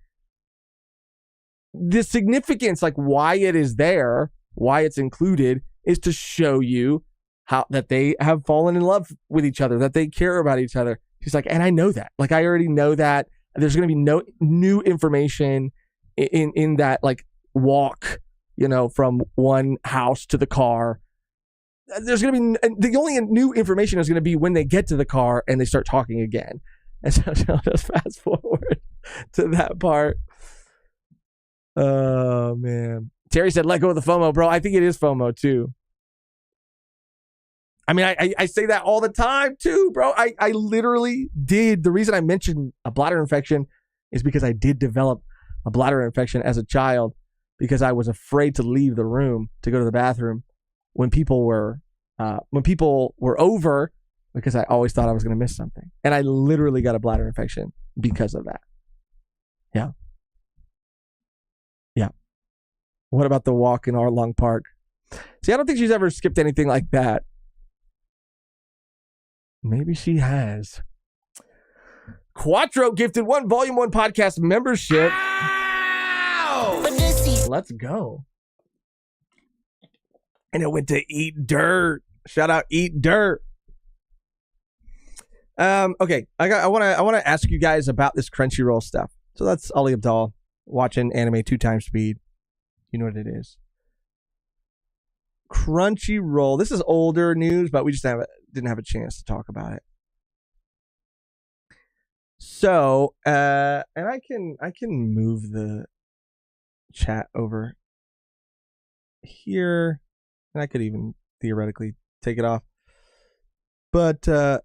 the significance, like why it is there, why it's included, is to show you how that they have fallen in love with each other, that they care about each other. She's like, and I know that. Like, I already know that. There's going to be no new information in that like walk, from one house to the car. There's going to be the only new information is going to be when they get to the car and they start talking again. And so I'll just fast forward to that part. Oh, man. Terry said, let go of the FOMO, bro. I think it is FOMO, too. I mean, I say that all the time, too, bro. I literally did. The reason I mentioned a bladder infection is because I did develop a bladder infection as a child because I was afraid to leave the room to go to the bathroom when people were over, because I always thought I was going to miss something. And I literally got a bladder infection because of that. Yeah. Yeah. What about the walk in Arlong Park? See, I don't think she's ever skipped anything like that. Maybe she has. Quattro gifted 1 Volume 1 podcast membership. Ow! Let's go. And it went to Eat Dirt. Shout out Eat Dirt. Okay, I want to ask you guys about this Crunchyroll stuff. So that's Ali Abdall watching anime 2 times speed. You know what it is. Crunchyroll. This is older news, but we just didn't have a chance to talk about it. So, and I can move the chat over here, and I could even theoretically take it off. But give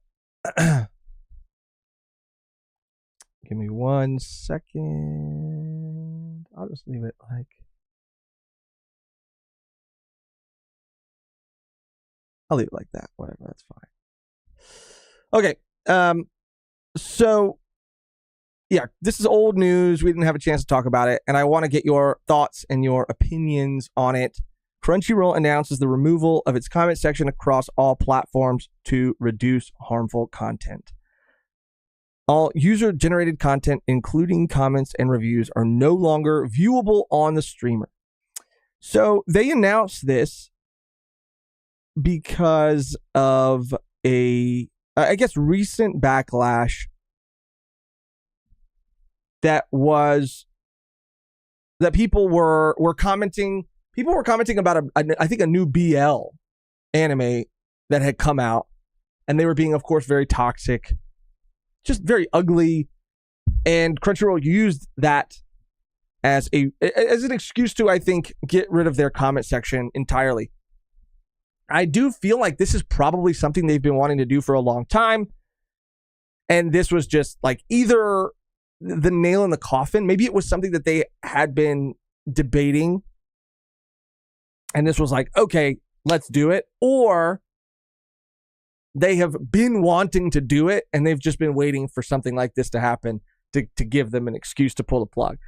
me 1 second. I'll just leave it like I'll leave it like that. Whatever, that's fine. Okay. So yeah, this is old news. We didn't have a chance to talk about it, and I want to get your thoughts and your opinions on it. Crunchyroll announces the removal of its comment section across all platforms to reduce harmful content. All user-generated content, including comments and reviews, are no longer viewable on the streamer. So they announced this because of a, I guess, recent backlash that people were commenting. People were commenting about I think a new BL anime that had come out, and they were being, of course, very toxic, just very ugly, and Crunchyroll used that as an excuse to, I think, get rid of their comment section entirely. I do feel like this is probably something they've been wanting to do for a long time, and this was just like either the nail in the coffin. Maybe it was something that they had been debating, and this was like, okay, let's do it. Or they have been wanting to do it, and they've just been waiting for something like this to happen to give them an excuse to pull the plug.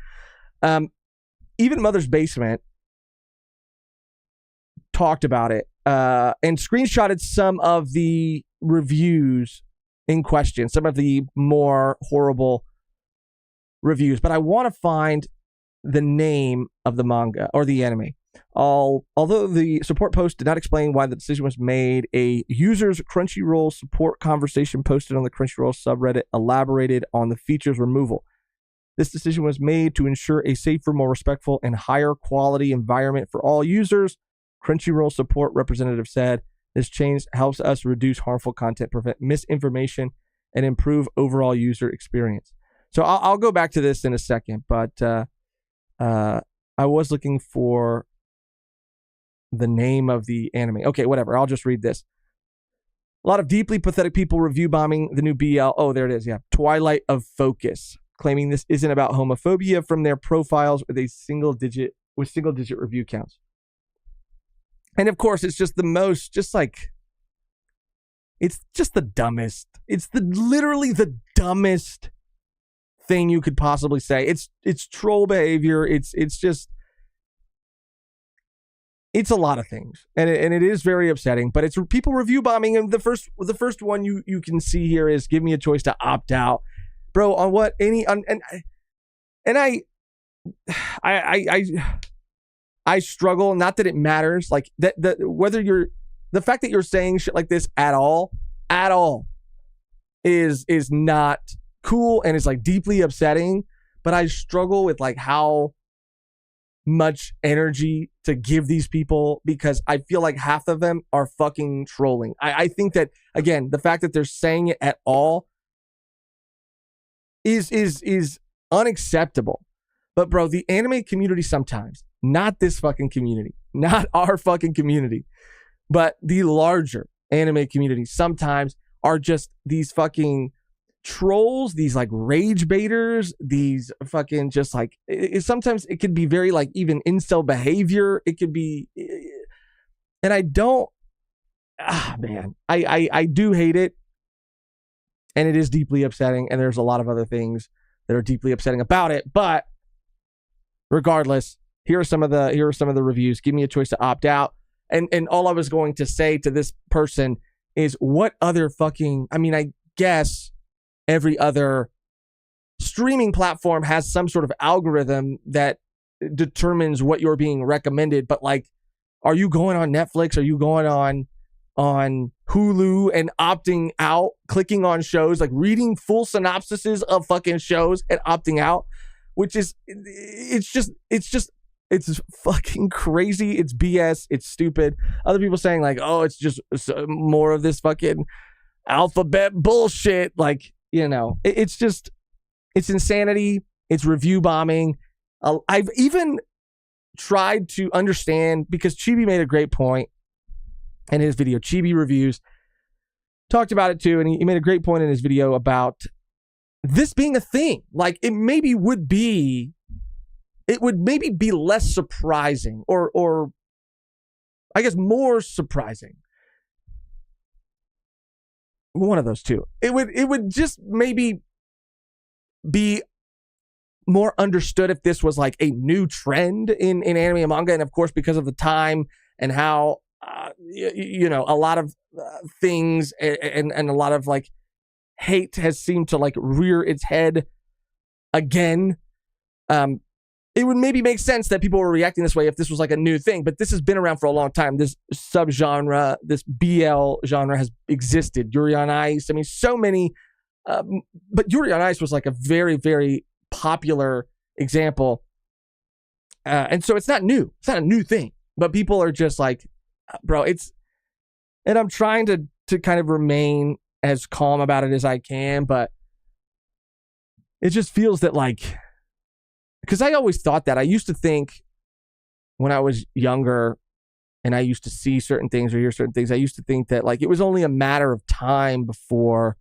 Even Mother's Basement talked about it and screenshotted some of the reviews in question, some of the more horrible reviews. But I want to find the name of the manga or the anime. Although the support post did not explain why the decision was made, a user's Crunchyroll support conversation posted on the Crunchyroll subreddit elaborated on the feature's removal. This decision was made to ensure a safer, more respectful, and higher quality environment for all users. Crunchyroll support representative said, this change helps us reduce harmful content, prevent misinformation, and improve overall user experience. So I'll go back to this in a second, but I was looking for the name of the anime. Okay, whatever. I'll just read this. A lot of deeply pathetic people review bombing the new BL. Oh, there it is. Yeah. Twilight of Focus, claiming this isn't about homophobia from their profiles with single digit review counts. And of course, it's just the most, it's just the dumbest. It's literally the dumbest thing you could possibly say. It's troll behavior. It's a lot of things, and it is very upsetting. But it's people review bombing, and the first one you can see here is give me a choice to opt out, bro. On what I struggle. Not that it matters, like that whether the fact that you're saying shit like this at all is not cool, and it's like deeply upsetting. But I struggle with like how much energy to give these people, because I feel like half of them are fucking trolling. I think that, again, the fact that they're saying it at all is unacceptable. But bro, the anime community sometimes, not this fucking community, not our fucking community, but the larger anime community sometimes are just these fucking trolls, these like rage baiters, these fucking just like sometimes it could be very like even incel behavior. It could be, and I don't, man, I do hate it, and it is deeply upsetting, and there's a lot of other things that are deeply upsetting about it. But regardless, here are some of the reviews. Give me a choice to opt out, and all I was going to say to this person is, what other fucking, I mean, I guess every other streaming platform has some sort of algorithm that determines what you're being recommended. But like, are you going on Netflix? Are you going on Hulu and opting out, clicking on shows, like reading full synopsises of fucking shows and opting out, which is, it's fucking crazy. It's BS. It's stupid. Other people saying like, oh, it's just more of this fucking alphabet bullshit. Like, you know, it's insanity. It's review bombing. I've even tried to understand, because Chibi made a great point in his video. Chibi Reviews talked about it too, and he made a great point in his video about this being a thing. Like, it would maybe be less surprising, or I guess more surprising, One of those two. It would just maybe be more understood if this was like a new trend in anime and manga. And of course, because of the time and how, a lot of things and a lot of like hate has seemed to like rear its head again. It would maybe make sense that people were reacting this way if this was like a new thing, but this has been around for a long time. This subgenre, this BL genre has existed. Yuri on Ice. I mean, so many, but Yuri on Ice was like a very, very popular example. And so it's not new. It's not a new thing, but people are just like, bro, and I'm trying to kind of remain as calm about it as I can, but it just feels that like, because I always thought that. I used to think when I was younger and I used to see certain things or hear certain things, I used to think that like it was only a matter of time before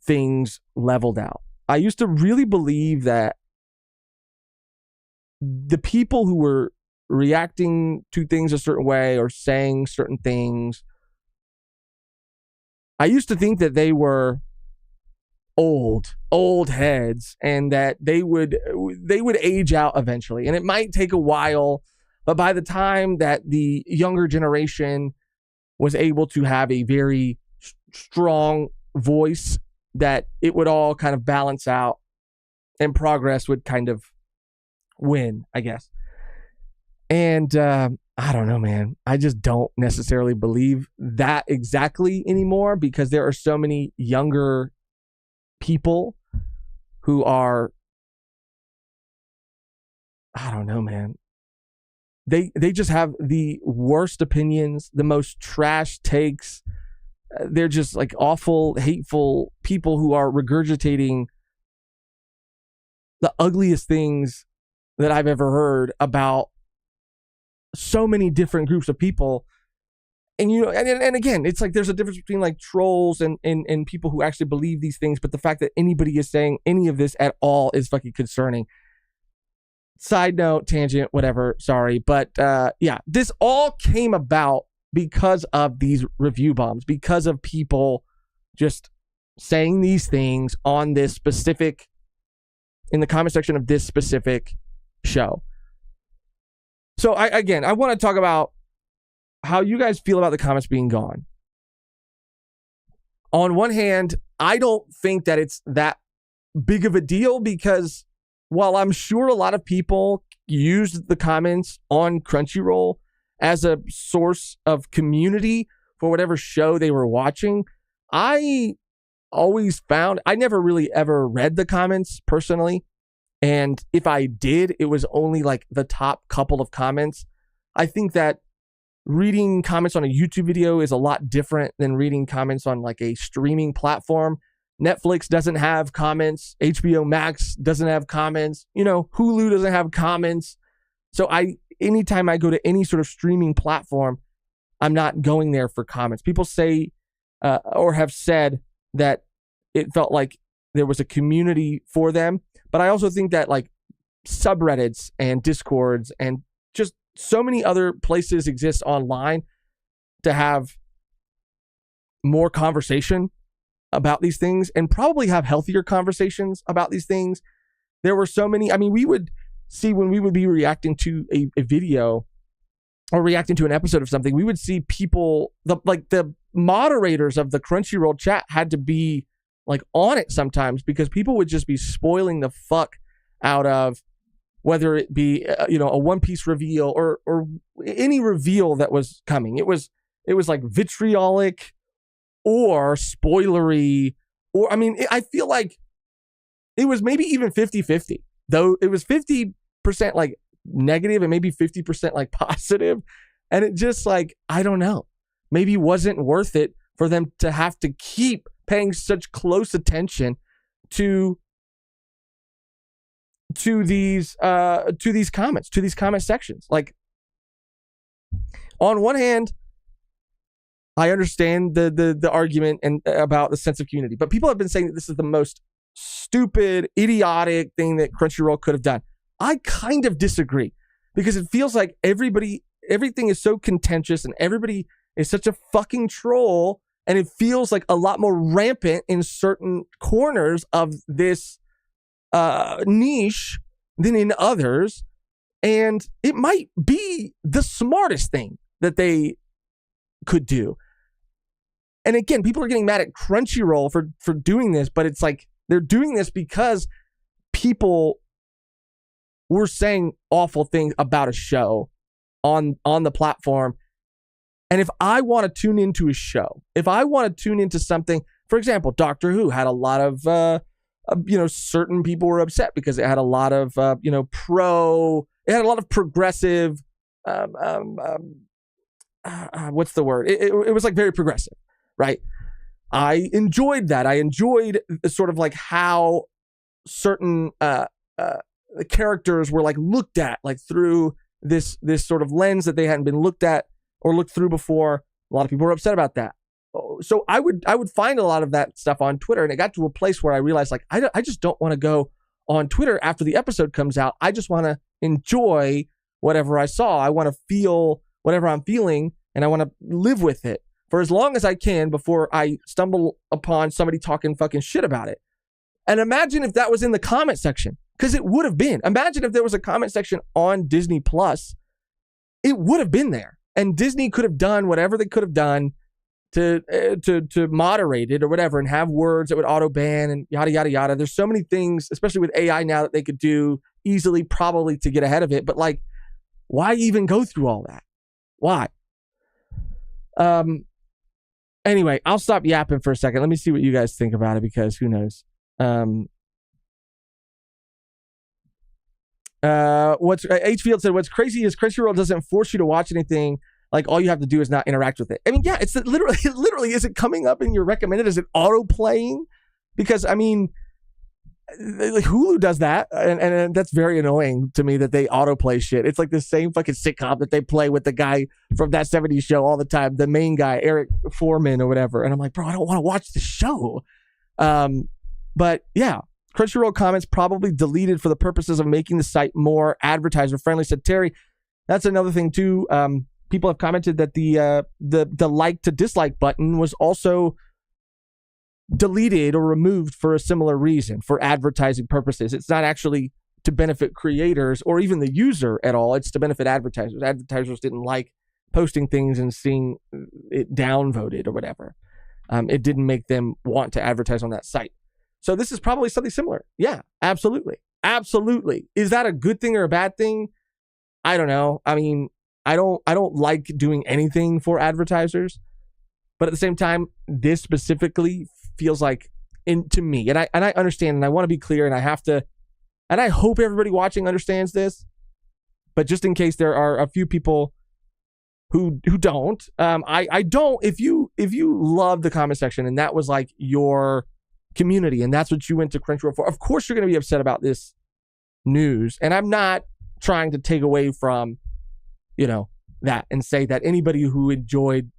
things leveled out. I used to really believe that the people who were reacting to things a certain way or saying certain things, I used to think that they were old heads and that they would age out eventually. And it might take a while, but by the time that the younger generation was able to have a very strong voice, that it would all kind of balance out and progress would kind of win, I guess. And I don't know, man. I just don't necessarily believe that exactly anymore because there are so many younger people who are, I don't know, man. They just have the worst opinions, the most trash takes. They're just like awful, hateful people who are regurgitating the ugliest things that I've ever heard about so many different groups of people. And, and again, it's like there's a difference between like trolls and people who actually believe these things. But the fact that anybody is saying any of this at all is fucking concerning. Side note, tangent, whatever. Sorry. But yeah, this all came about because of these review bombs, because of people just saying these things on this specific, in the comment section of this specific show. So I want to talk about how you guys feel about the comments being gone. On one hand, I don't think that it's that big of a deal because while I'm sure a lot of people used the comments on Crunchyroll as a source of community for whatever show they were watching, I always found I never really ever read the comments personally. And if I did, it was only like the top couple of comments. I think that reading comments on a YouTube video is a lot different than reading comments on like a streaming platform. Netflix doesn't have comments. HBO Max doesn't have comments. Hulu doesn't have comments. So anytime I go to any sort of streaming platform, I'm not going there for comments. People say or have said that it felt like there was a community for them. But I also think that like subreddits and Discords and just so many other places exist online to have more conversation about these things and probably have healthier conversations about these things. There were so many, we would see when we would be reacting to a video or reacting to an episode of something, we would see people, the moderators of the Crunchyroll chat had to be like on it sometimes because people would just be spoiling the fuck out of whether it be a One Piece reveal or any reveal that was coming. It was like vitriolic or spoilery, or I feel like it was maybe even 50-50, though it was 50% like negative and maybe 50% like positive. And it just like, I don't know, maybe wasn't worth it for them to have to keep paying such close attention to these comments, to these comment sections. Like, on one hand, I understand the argument and about the sense of community, but people have been saying that this is the most stupid, idiotic thing that Crunchyroll could have done. I kind of disagree because it feels like everything is so contentious and everybody is such a fucking troll And it feels like a lot more rampant in certain corners of this niche than in others. And it might be the smartest thing that they could do. And again, people are getting mad at Crunchyroll for doing this, but it's like they're doing this because people were saying awful things about a show on the platform. And if I want to tune into a show, if I want to tune into something, for example, Doctor Who had a lot of, certain people were upset because it had a lot of, it had a lot of progressive, what's the word? It was like very progressive, right? I enjoyed that. I enjoyed sort of like how certain the characters were like looked at like through this sort of lens that they hadn't been looked at or looked through before. A lot of people were upset about that. So I would find a lot of that stuff on Twitter, and it got to a place where I realized like I just don't want to go on Twitter after the episode comes out. I just want to enjoy whatever I saw. I want to feel whatever I'm feeling, and I want to live with it for as long as I can before I stumble upon somebody talking fucking shit about it. And imagine if that was in the comment section, because it would have been. Imagine if there was a comment section on Disney Plus, it would have been there. And Disney could have done whatever they could have done to moderate it or whatever, and have words that would auto ban and yada, yada, yada. There's so many things, especially with AI now, that they could do easily, probably to get ahead of it. But like, why even go through all that? Why? Anyway, I'll stop yapping for a second. Let me see what you guys think about it, because who knows? H Field said, what's crazy is Crunchyroll doesn't force you to watch anything. Like, all you have to do is not interact with it. I mean, yeah, it's literally, is it coming up in your recommended? Is it auto playing? Because I mean, like Hulu does that, and that's very annoying to me that they autoplay shit. It's like the same fucking sitcom that they play with the guy from That 70s Show all the time, the main guy, Eric Foreman or whatever. And I'm like, bro, I don't want to watch the show. But yeah, Crunchyroll comments probably deleted for the purposes of making the site more advertiser friendly, said Terry. That's another thing too. People have commented that the like to dislike button was also deleted or removed for a similar reason, for advertising purposes. It's not actually to benefit creators or even the user at all. It's to benefit advertisers. Advertisers didn't like posting things and seeing it downvoted or whatever. It didn't make them want to advertise on that site. So this is probably something similar. Yeah, absolutely. Absolutely. Is that a good thing or a bad thing? I don't know. I mean, I don't like doing anything for advertisers, but at the same time, this specifically feels like to me, and I understand, and I want to be clear, and I have to, and I hope everybody watching understands this, but just in case there are a few people who don't, I don't, if you love the comment section and that was like your community and that's what you went to Crunchyroll for, of course you're going to be upset about this news. And I'm not trying to take away from, that and say that anybody who enjoyed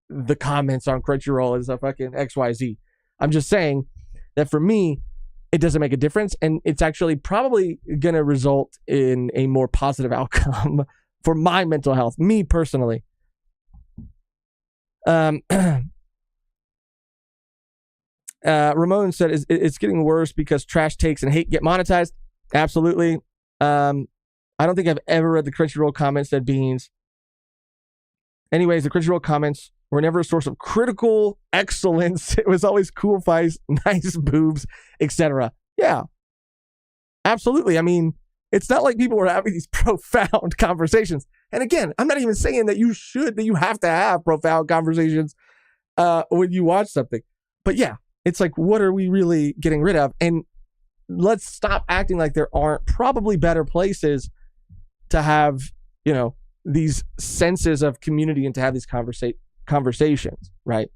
the comments on Crunchyroll is a fucking XYZ. I'm just saying that for me, it doesn't make a difference. And it's actually probably going to result in a more positive outcome for my mental health, me personally. Ramon said, it's getting worse because trash takes and hate get monetized. Absolutely. I don't think I've ever read the Crunchyroll comments, said Beans. Anyways, the Crunchyroll comments were never a source of critical excellence. It was always cool fights, nice boobs, etc. Yeah, absolutely. I mean, it's not like people were having these profound conversations. And again, I'm not even saying that you have to have profound conversations when you watch something. But yeah, it's like, what are we really getting rid of? And let's stop acting like there aren't probably better places to have, these senses of community and to have these conversations, right?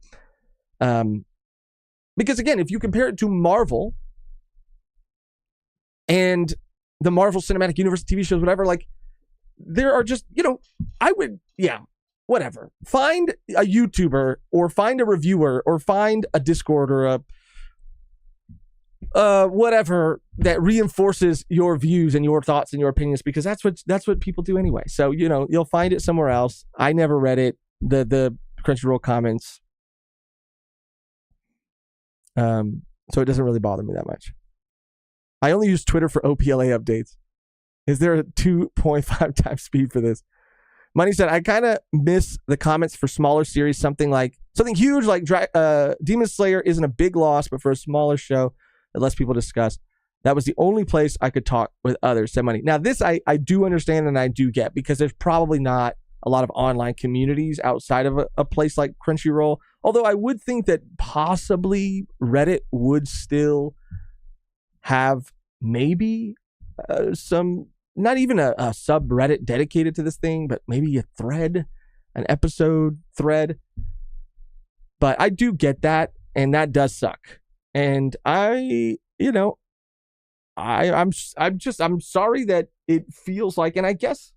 Because again, if you compare it to Marvel and the Marvel Cinematic Universe TV shows, whatever, like there are just, whatever. Find a YouTuber or find a reviewer or find a Discord or a whatever that reinforces your views and your thoughts and your opinions, because that's what people do anyway. So, you'll find it somewhere else. I never read it. The Crunchyroll comments So it doesn't really bother me that much. I only use Twitter for OPLA updates. Is there a 2.5 times speed for this? Money said, I kind of miss the comments for smaller series, something huge like Demon Slayer isn't a big loss, but for a smaller show that less people discuss, that was the only place I could talk with others, said Money. Now, this I do understand and I do get, because there's probably not a lot of online communities outside of a place like Crunchyroll, although I would think that possibly Reddit would still have maybe some, not even a subreddit dedicated to this thing, but maybe a thread, an episode thread. But I do get that, and that does suck. And I'm sorry that it feels like, and I guess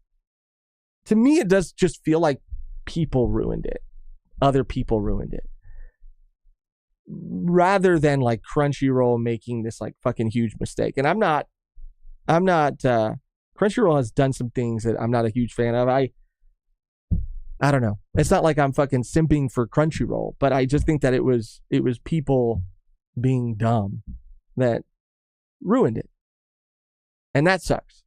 to me it does just feel like people ruined it. Other people ruined it. Rather than like Crunchyroll making this like fucking huge mistake. And I'm not Crunchyroll has done some things that I'm not a huge fan of. I don't know. It's not like I'm fucking simping for Crunchyroll, but I just think that it was people being dumb that ruined it. And that sucks.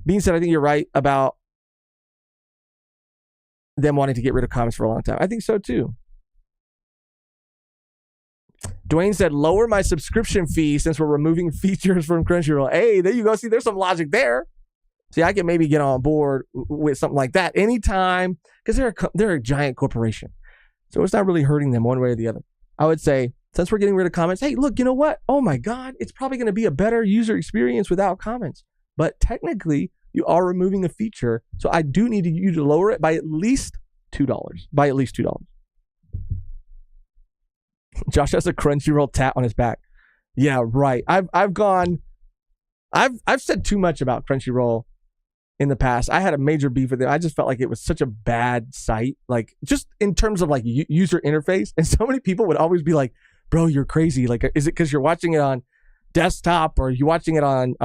Bean said, I think you're right about them wanting to get rid of comments for a long time. I think so too. Dwayne said, lower my subscription fee since we're removing features from Crunchyroll. Hey, there you go. See, there's some logic there. See, I can maybe get on board with something like that anytime, because they're a giant corporation. So it's not really hurting them one way or the other. I would say, since we're getting rid of comments, hey, look, you know what? Oh my God, it's probably going to be a better user experience without comments. But technically, you are removing a feature. So I do need you to lower it by at least $2. By at least $2. Josh has a Crunchyroll tat on his back. Yeah, right. I've said too much about Crunchyroll in the past. I had a major beef with it. I just felt like it was such a bad site, like just in terms of like user interface. And so many people would always be like, bro, you're crazy. Like, is it because you're watching it on desktop, or you watching it on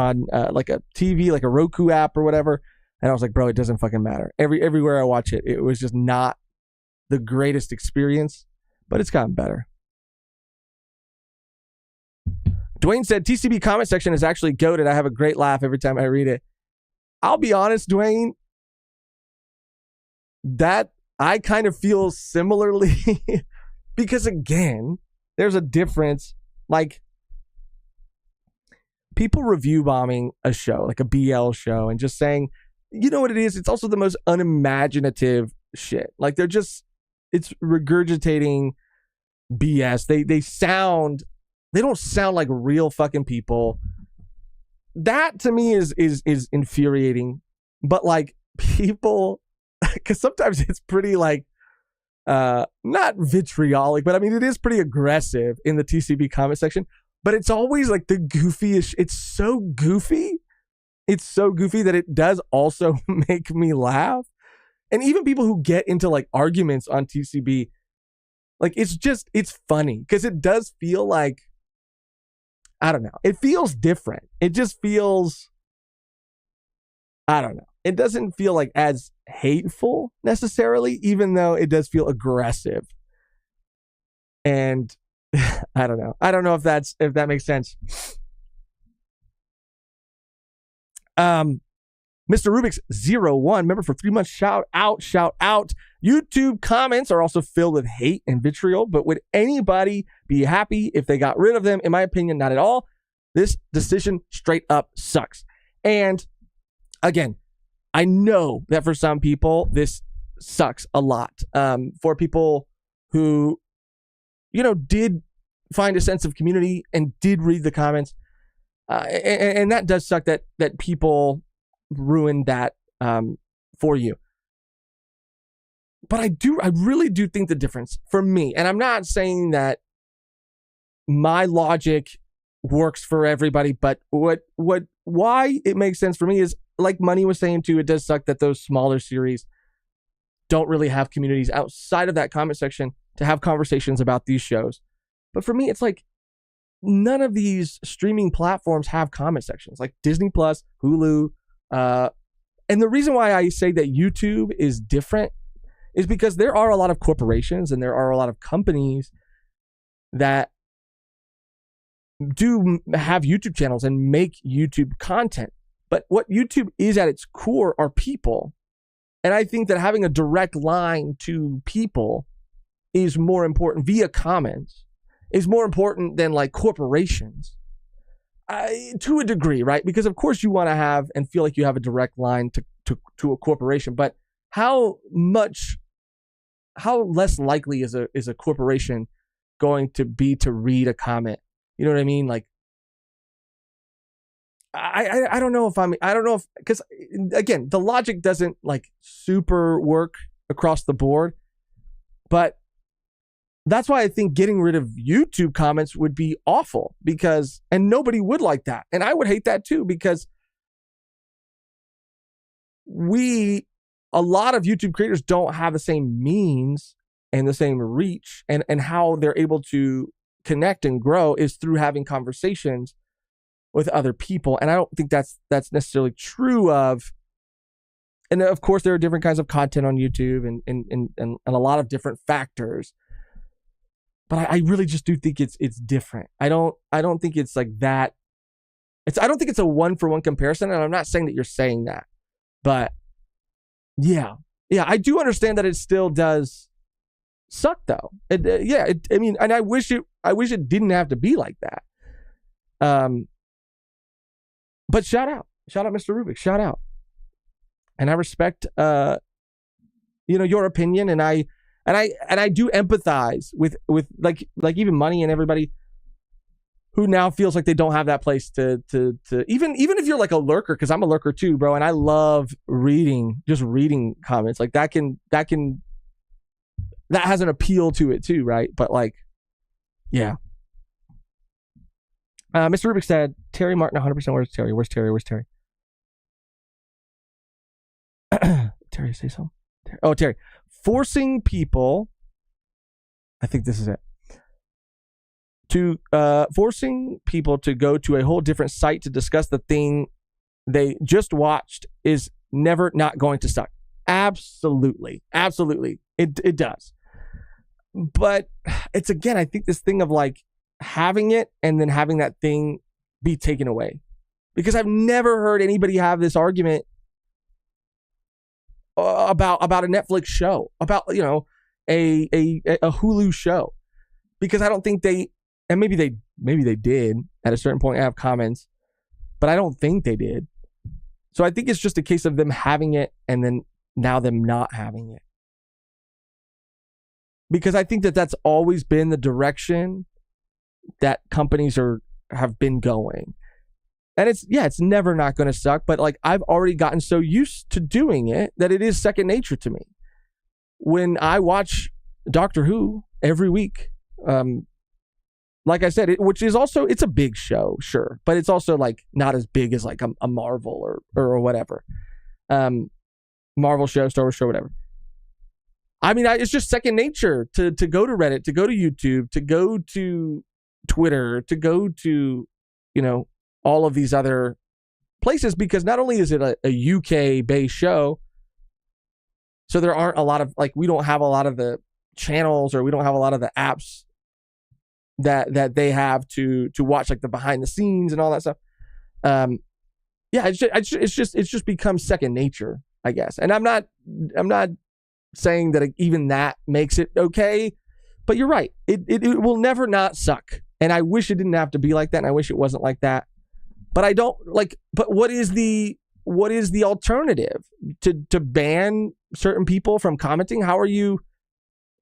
like a TV, like a Roku app or whatever? And I was like, bro, it doesn't fucking matter. Everywhere I watch it, it was just not the greatest experience, but it's gotten better. Dwayne said, TCB comment section is actually goated. I have a great laugh every time I read it. I'll be honest, Dwayne, that I kind of feel similarly because, again, there's a difference. Like, people review bombing a show, like a BL show, and just saying, you know what it is? It's also the most unimaginative shit. Like, it's regurgitating BS. They don't sound like real fucking people. That to me is infuriating. But like, people, because sometimes it's pretty like not vitriolic, but I mean it is pretty aggressive in the TCB comment section. But it's always like the goofiest. It's so goofy. It's so goofy that it does also make me laugh. And even people who get into like arguments on TCB, like it's funny because it does feel like, I don't know. It feels different. It just feels, I don't know. It doesn't feel like as hateful necessarily, even though it does feel aggressive. And I don't know. I don't know if that makes sense. Mr. Rubik's 01, member for 3 months. Shout out. YouTube comments are also filled with hate and vitriol, but would anybody be happy if they got rid of them? In my opinion, not at all. This decision straight up sucks. And again, I know that for some people, this sucks a lot. For people who, did find a sense of community and did read the comments, and that does suck that people ruined that for you. But I really do think the difference for me, and I'm not saying that my logic works for everybody, but why it makes sense for me is, like Money was saying too, it does suck that those smaller series don't really have communities outside of that comment section to have conversations about these shows. But for me, it's like none of these streaming platforms have comment sections, like Disney Plus, Hulu. And the reason why I say that YouTube is different is because there are a lot of corporations and there are a lot of companies that do have YouTube channels and make YouTube content. But what YouTube is at its core are people. And I think that having a direct line to people is more important via comments, is more important than like corporations. To a degree, right? Because of course you want to have and feel like you have a direct line to a corporation, but how less likely is a corporation going to be to read a comment? You know what I mean? Like, I don't know if because again, the logic doesn't like super work across the board, but that's why I think getting rid of YouTube comments would be awful and nobody would like that. And I would hate that too, because a lot of YouTube creators don't have the same means and the same reach, and how they're able to connect and grow is through having conversations with other people. And I don't think that's necessarily true of, and of course there are different kinds of content on YouTube and a lot of different factors. But I really just do think it's different. I don't think it's like that. I don't think it's a 1-for-1 comparison, and I'm not saying that you're saying that. But yeah, I do understand that it still does suck though. And I wish it didn't have to be like that. But shout out Mr. Rubik, shout out. And I respect your opinion, and I do empathize with like even Money and everybody who now feels like they don't have that place to even if you're like a lurker, because I'm a lurker too, bro, and I love reading comments. Like that has an appeal to it too, right? But like, yeah. Mr. Rubik said, Terry Martin 100%. Where's Terry? Where's Terry? Terry, say something. Oh, Terry. Forcing people, I think this is it, forcing people to go to a whole different site to discuss the thing they just watched is never not going to suck. Absolutely. It does. But it's, again, I think this thing of like having it and then having that thing be taken away. Because I've never heard anybody have this argument about a Netflix show, about, a Hulu show, because I don't think and maybe they did at a certain point have comments, but I don't think they did. So I think it's just a case of them having it and then now them not having it, because I think that that's always been the direction that companies have been going. And it's never not going to suck, but like I've already gotten so used to doing it that it is second nature to me. When I watch Doctor Who every week, like I said, which is also, it's a big show, sure, but it's also like not as big as like a Marvel or whatever. Marvel show, Star Wars show, whatever. I mean, it's just second nature to go to Reddit, to go to YouTube, to go to Twitter, to go to, all of these other places, because not only is it a UK based show, so there aren't a lot of, like, we don't have a lot of the channels, or we don't have a lot of the apps that they have to watch, like the behind the scenes and all that stuff. It's just become second nature, I guess. And I'm not saying that even that makes it okay, but you're right. It will never not suck. And I wish it didn't have to be like that, and I wish it wasn't like that. But I don't like. But what is the alternative to ban certain people from commenting? How are you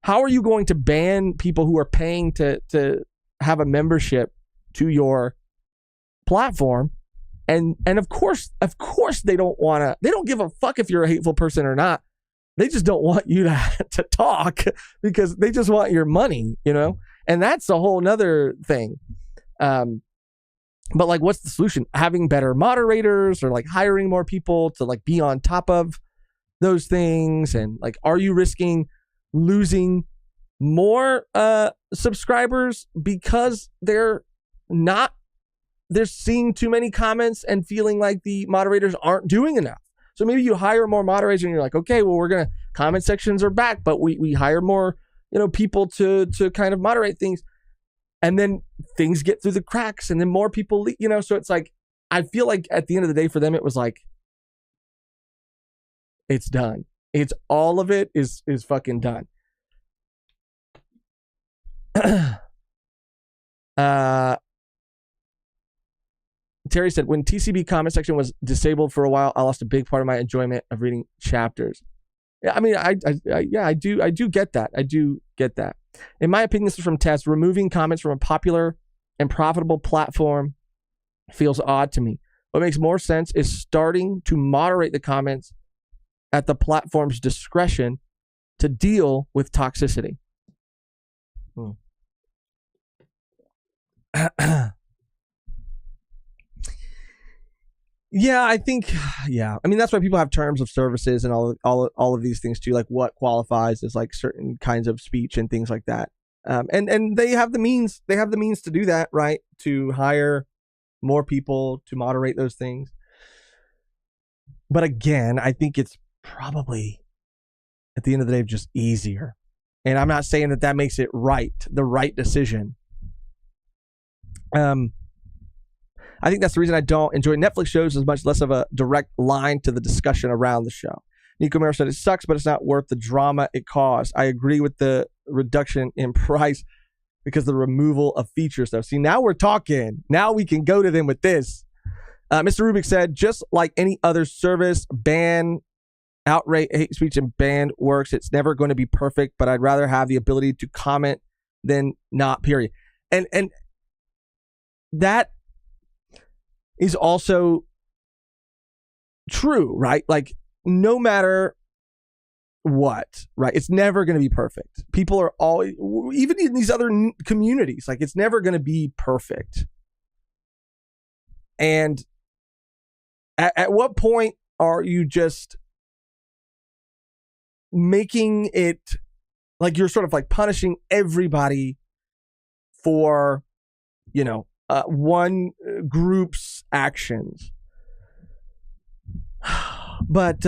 going to ban people who are paying to have a membership to your platform? And of course they don't give a fuck if you're a hateful person or not. They just don't want you to talk, because they just want your money, and that's a whole nother thing. But like, what's the solution? Having better moderators, or like hiring more people to like be on top of those things? And like, are you risking losing more subscribers because they're seeing too many comments and feeling like the moderators aren't doing enough? So maybe you hire more moderators and you're like, okay, well, comment sections are back, but we hire more, people to kind of moderate things. And then things get through the cracks and then more people, so it's like, I feel like at the end of the day for them, it was like, it's done. It's all of it is fucking done. Terry said, when TCB comment section was disabled for a while, I lost a big part of my enjoyment of reading chapters. Yeah, I mean, I do get that. I do get that. In my opinion, this is from Tess, removing comments from a popular and profitable platform feels odd to me. What makes more sense is starting to moderate the comments at the platform's discretion to deal with toxicity. Yeah, I think, I mean, that's why people have terms of services and all of these things too, like what qualifies as like certain kinds of speech and things like that. And they have the means to do that, right? To hire more people to moderate those things. But again, I think it's probably at the end of the day just easier. And I'm not saying that makes it the right decision. I think that's the reason I don't enjoy Netflix shows as much, less of a direct line to the discussion around the show. Nico Mero said, it sucks, but it's not worth the drama it caused. I agree with the reduction in price because the removal of features, though. See, now we're talking. Now we can go to them with this. Mr. Rubik said, just like any other service, ban, outright hate speech and ban works. It's never going to be perfect, but I'd rather have the ability to comment than not, period. And that is also true, right? Like, no matter what, right? It's never going to be perfect. People are always, even in these other communities, like, it's never going to be perfect. And at what point are you just making it like you're sort of like punishing everybody for, one group's actions? But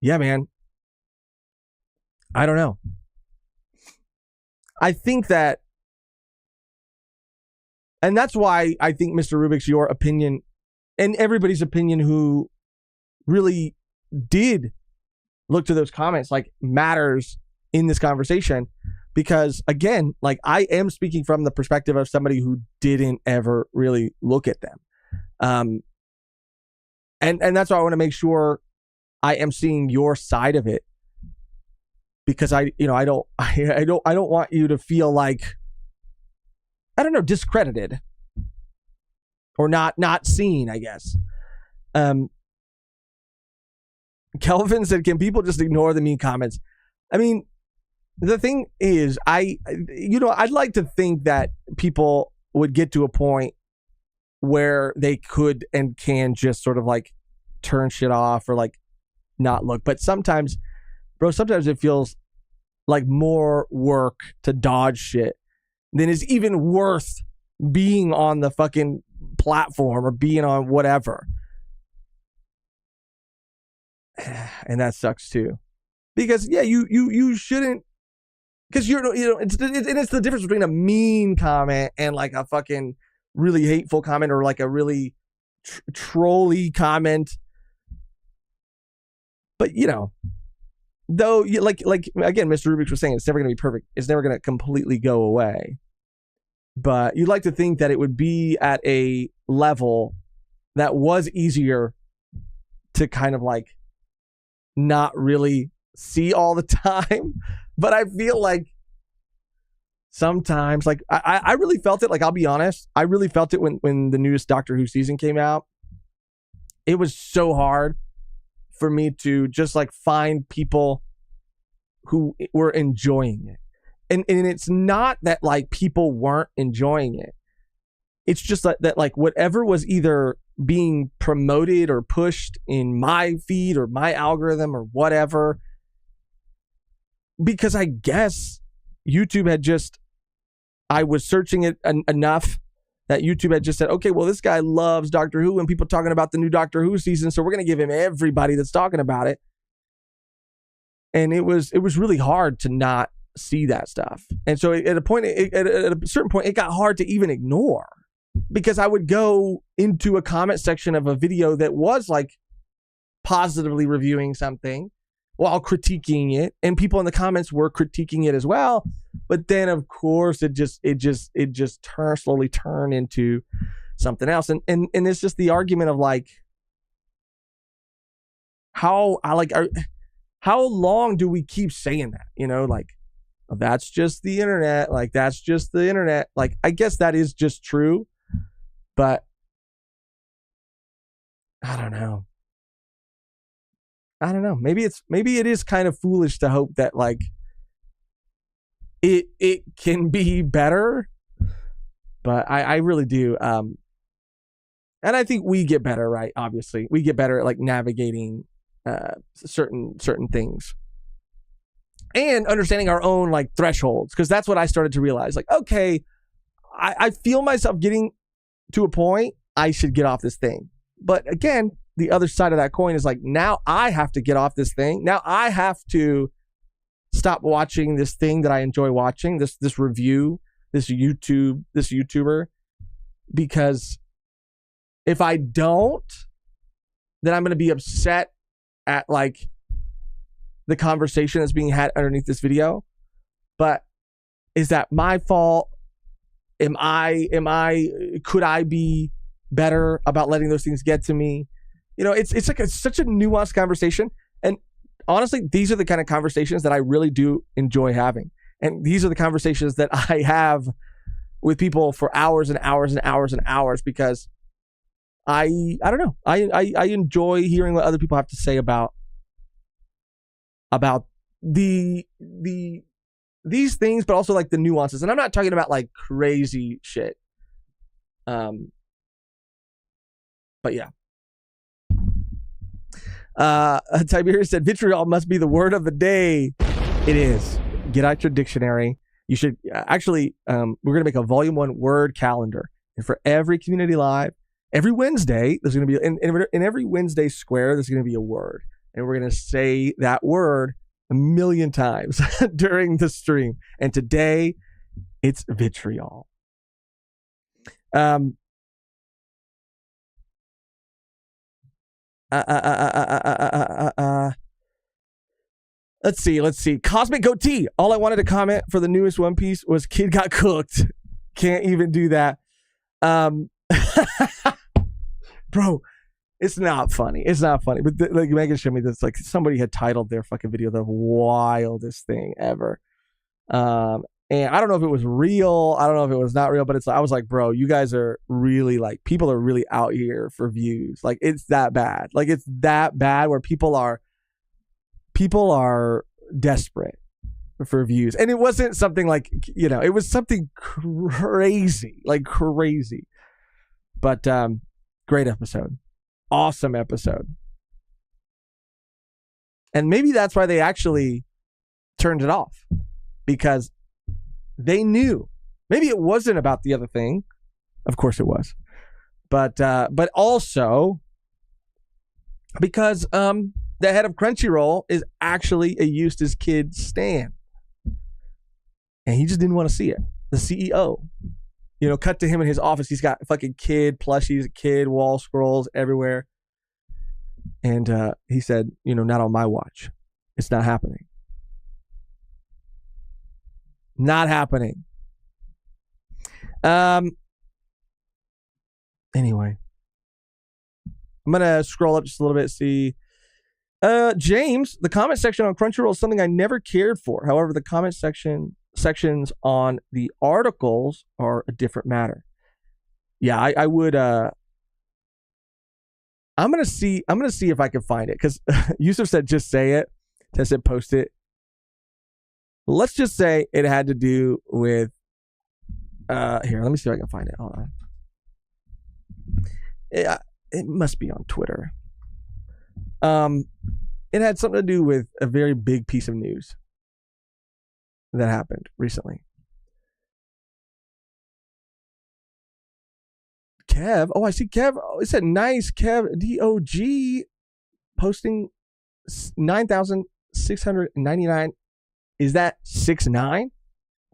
yeah, man, I don't know. I think that, and that's why I think, Mr. Rubik's, your opinion and everybody's opinion who really did look to those comments, like, matters in this conversation. Because again, like, I am speaking from the perspective of somebody who didn't ever really look at them. And that's why I want to make sure I am seeing your side of it, because I don't want you to feel like, I don't know, discredited or not seen, I guess. Kelvin said, can people just ignore the mean comments? I mean, the thing is, I'd like to think that people would get to a point where they could and can just sort of like turn shit off or like not look. But sometimes it feels like more work to dodge shit than is even worth being on the fucking platform or being on whatever. And that sucks too. Because yeah, you shouldn't, because it's the difference between a mean comment and like a fucking really hateful comment or like a really trolly comment. But though, like again, Mr. Rubik was saying, it's never going to be perfect. It's never going to completely go away. But you'd like to think that it would be at a level that was easier to kind of like not really see all the time. But I feel like sometimes, like, I really felt it. Like, I'll be honest, I really felt it when the newest Doctor Who season came out. It was so hard for me to just like find people who were enjoying it. And it's not that like people weren't enjoying it. It's just that like whatever was either being promoted or pushed in my feed or my algorithm or whatever, because I guess YouTube had I was searching it enough that YouTube had just said, okay, well, this guy loves Doctor Who and people talking about the new Doctor Who season, so we're going to give him everybody that's talking about it. And it was really hard to not see that stuff. And so at a certain point, it got hard to even ignore, because I would go into a comment section of a video that was like positively reviewing something while critiquing it, and people in the comments were critiquing it as well. But then, of course, it just slowly turned into something else, and it's just the argument of like how long do we keep saying that? You know, like, oh, that's just the internet. Like, that's just the internet. Like, I guess that is just true, but I don't know. Maybe it is kind of foolish to hope that like it can be better, but I really do. And I think we get better, right? Obviously, we get better at like navigating certain things and understanding our own like thresholds, because that's what I started to realize. Like, okay, I feel myself getting to a point I should get off this thing, but again, the other side of that coin is like, now I have to get off this thing. Now I have to stop watching this thing that I enjoy watching, this review, this YouTuber, because if I don't, then I'm going to be upset at like the conversation that's being had underneath this video. But is that my fault? Could I be better about letting those things get to me? You know, it's like such a nuanced conversation. And honestly, these are the kind of conversations that I really do enjoy having. And these are the conversations that I have with people for hours and hours and hours and hours, because I don't know. I enjoy hearing what other people have to say about these things, but also like the nuances. And I'm not talking about like crazy shit. But yeah. Tiberius said vitriol must be the word of the day. It is. Get out your dictionary. You should actually, we're going to make a volume 1 word calendar. And for every community live, every Wednesday, there's going to be, in every Wednesday square, there's going to be a word. And we're going to say that word 1,000,000 times during the stream. And today, it's vitriol. Let's see. Cosmic Goatee. All I wanted to comment for the newest One Piece was kid got cooked. Can't even do that. Bro, it's not funny. But like Megan showed me this, like somebody had titled their fucking video the wildest thing ever. And I don't know if it was real. I don't know if it was not real, but I was like, bro, you guys are really like, people are really out here for views. Like, it's that bad. Like, it's that bad where people are desperate for views. And it wasn't something like, you know, it was something crazy, like crazy. But great episode. Awesome episode. And maybe that's why they actually turned it off, because they knew. Maybe it wasn't about the other thing. Of course it was. But also because the head of Crunchyroll is actually a Eustace Kid stan. And he just didn't want to see it. The CEO. You know, cut to him in his office. He's got fucking kid plushies, kid wall scrolls everywhere. And he said, you know, not on my watch. It's not happening. Not happening. Anyway, I'm gonna scroll up just a little bit. See, James, the comment section on Crunchyroll is something I never cared for. However, the comment sections on the articles are a different matter. Yeah, I would. I'm gonna see if I can find it, because Yusuf said just say it. Tess said post it. Let's just say it had to do with here, let me see if I can find it. Hold on. It must be on Twitter. It had something to do with a very big piece of news that happened recently. Kev. Oh, I see Kev. Oh, it said nice Kev DOG posting 9,699. Is that 6'9"?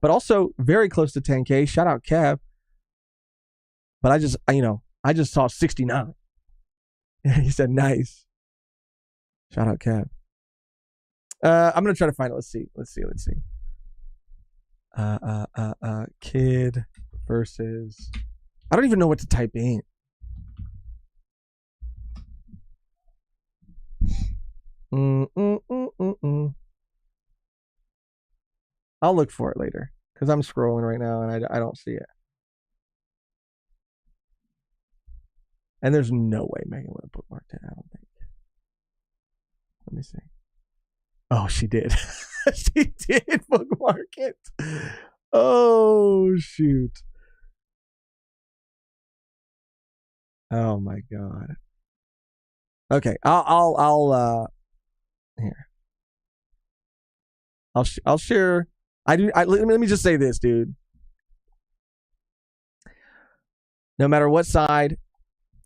But also very close to 10K. Shout out Kev. But I just saw 69. He said nice. Shout out Kev. I'm gonna try to find it. Let's see. Kid versus. I don't even know what to type in. I'll look for it later because I'm scrolling right now and I don't see it. And there's no way Megan would have bookmarked it. I don't think. Let me see. Oh, she did. She did bookmark it. Oh shoot. Oh my god. Okay, I'll here. I'll share. Let me just say this, dude. No matter what side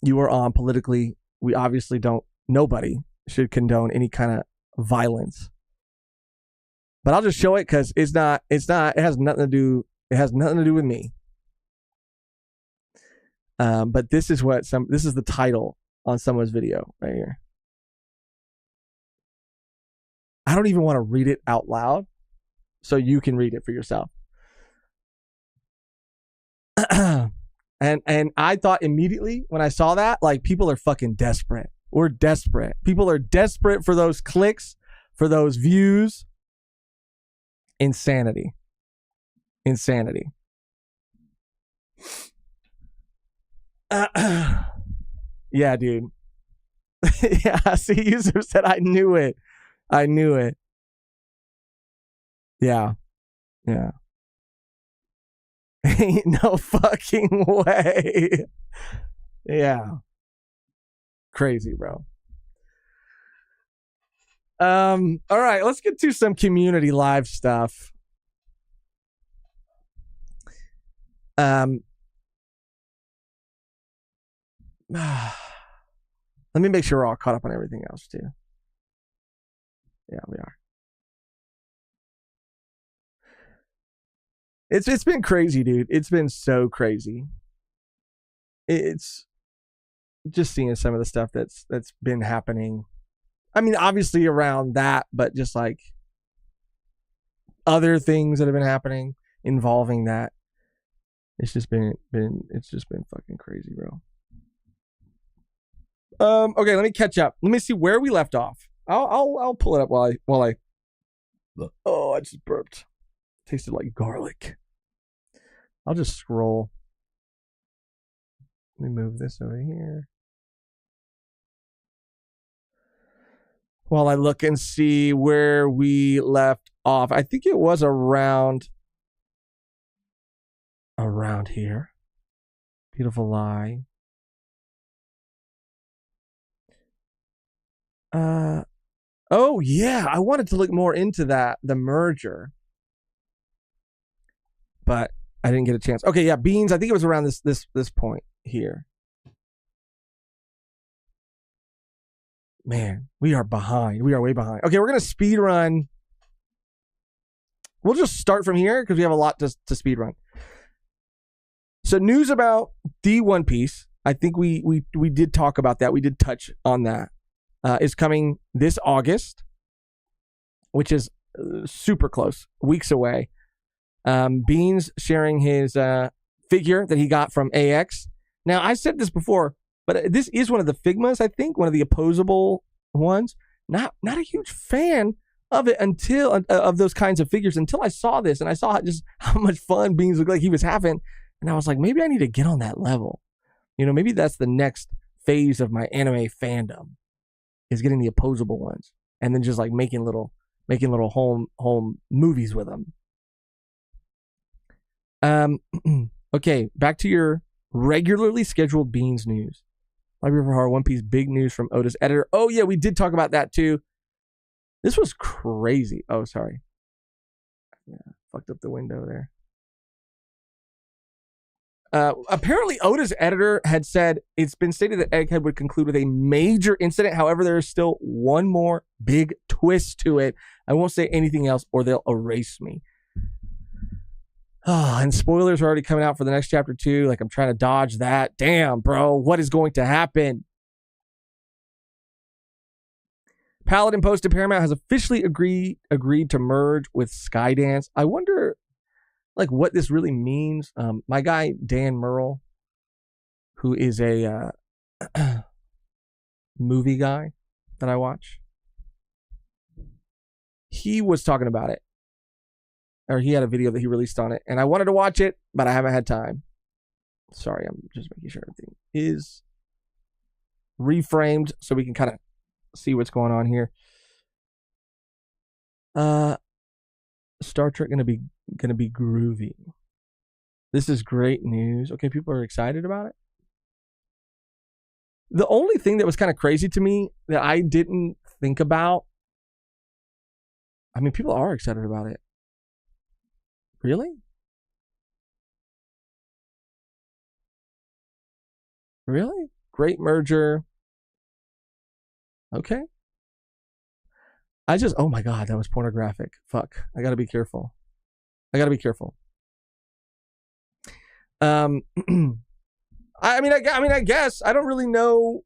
you are on politically, we obviously don't. Nobody should condone any kind of violence. But I'll just show it because it has nothing to do with me. But this is the title on someone's video right here. I don't even want to read it out loud so you can read it for yourself. And I thought immediately when I saw that, like, people are fucking desperate. We're desperate. People are desperate for those clicks, for those views. Insanity. Yeah, dude. Yeah, see, user said, I knew it. Yeah. Ain't no fucking way. Yeah. Crazy, bro. All right, let's get to some community live stuff. Let me make sure we're all caught up on everything else too. Yeah, we are. It's been crazy, dude. It's been so crazy. It's just seeing some of the stuff that's been happening. I mean, obviously around that, but just like other things that have been happening involving that. It's just been fucking crazy, bro. Okay, let me catch up. Let me see where we left off. I'll pull it up while I oh, I just burped. Tasted like garlic. I'll just scroll. Let me move this over here. While I look and see where we left off. I think it was around here. Beautiful lie. Oh yeah, I wanted to look more into the merger. But I didn't get a chance. Okay, yeah, Beans, I think it was around this point here. Man, we are behind. We are way behind. Okay, we're going to speed run. We'll just start from here because we have a lot to speed run. So news about the One Piece. I think we did talk about that. We did touch on that. Is coming this August, which is super close, weeks away. Beans sharing his figure that he got from AX. Now, I said this before, but this is one of the Figmas, I think, one of the opposable ones. Not a huge fan of it until of those kinds of figures until I saw this and I saw just how much fun Beans looked like he was having, and I was like, maybe I need to get on that level. You know, maybe that's the next phase of my anime fandom, is getting the opposable ones and then just like making little home movies with them. Okay, back to your regularly scheduled Beans news. Library of Horror One Piece big news from Oda's editor. Oh yeah, we did talk about that too. This was crazy. Oh, sorry. Yeah, fucked up the window there. Apparently, Oda's editor had said it's been stated that Egghead would conclude with a major incident. However, there is still one more big twist to it. I won't say anything else or they'll erase me. Oh, and spoilers are already coming out for the next chapter too. Like, I'm trying to dodge that. Damn, bro. What is going to happen? Paladin posted Paramount has officially agreed to merge with Skydance. I wonder, like, what this really means. My guy, Dan Merle, who is a movie guy that I watch, he was talking about it. Or he had a video that he released on it, and I wanted to watch it, but I haven't had time. Sorry, I'm just making sure everything is reframed so we can kind of see what's going on here. Star Trek gonna be groovy. This is great news. Okay, people are excited about it. The only thing that was kind of crazy to me that I didn't think about, I mean, people are excited about it. Really? Really? Great merger. Okay. Oh my God, that was pornographic. Fuck. I gotta be careful. I mean, I guess I don't really know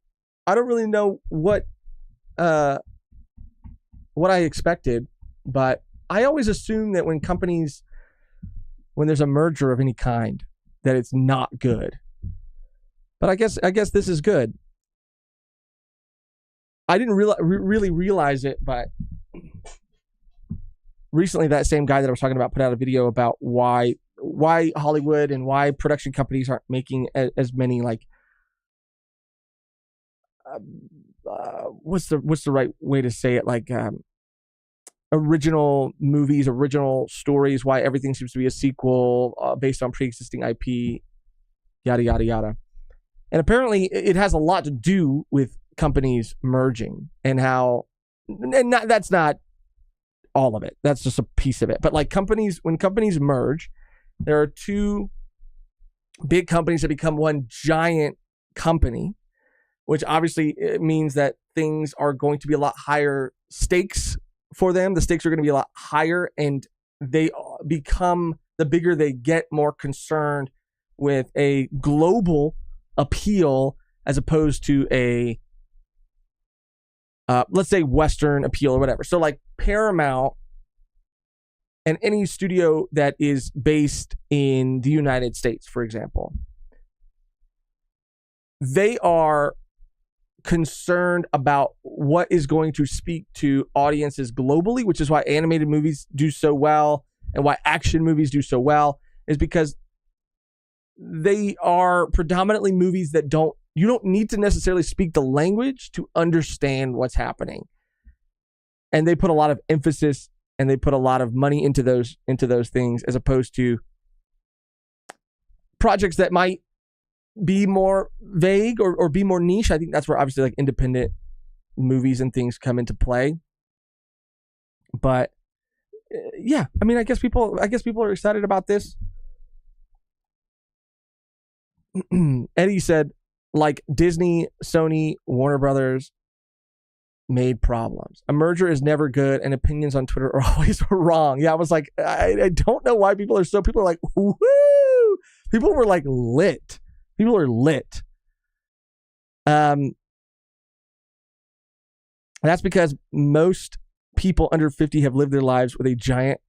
what I expected, but I always assume that when there's a merger of any kind, that it's not good. But I guess this is good. I didn't really realize it, but recently that same guy that I was talking about put out a video about why Hollywood and why production companies aren't making as many, like, what's the right way to say it, like, original movies, original stories, why everything seems to be a sequel based on pre-existing IP, yada, yada, yada. And apparently it has a lot to do with companies merging and that's not all of it. That's just a piece of it. But like when companies merge, there are two big companies that become one giant company, which obviously means that things are going to be a lot higher stakes for them. The stakes are going to be a lot higher, and they become, the bigger they get, more concerned with a global appeal as opposed to a let's say Western appeal or whatever. So like Paramount and any studio that is based in the United States, for example, they are concerned about what is going to speak to audiences globally, which is why animated movies do so well and why action movies do so well, is because they are predominantly movies that you don't need to necessarily speak the language to understand what's happening. And they put a lot of emphasis and they put a lot of money into those things, as opposed to projects that might be more vague or be more niche. I think that's where obviously like independent movies and things come into play. But yeah, I mean, I guess people are excited about this. Eddie said, like Disney, Sony, Warner Brothers made problems. A merger is never good, and opinions on Twitter are always wrong. Yeah, I was like, I don't know why people are like, woo! People were like lit. People are lit. That's because most people under 50 have lived their lives with a giant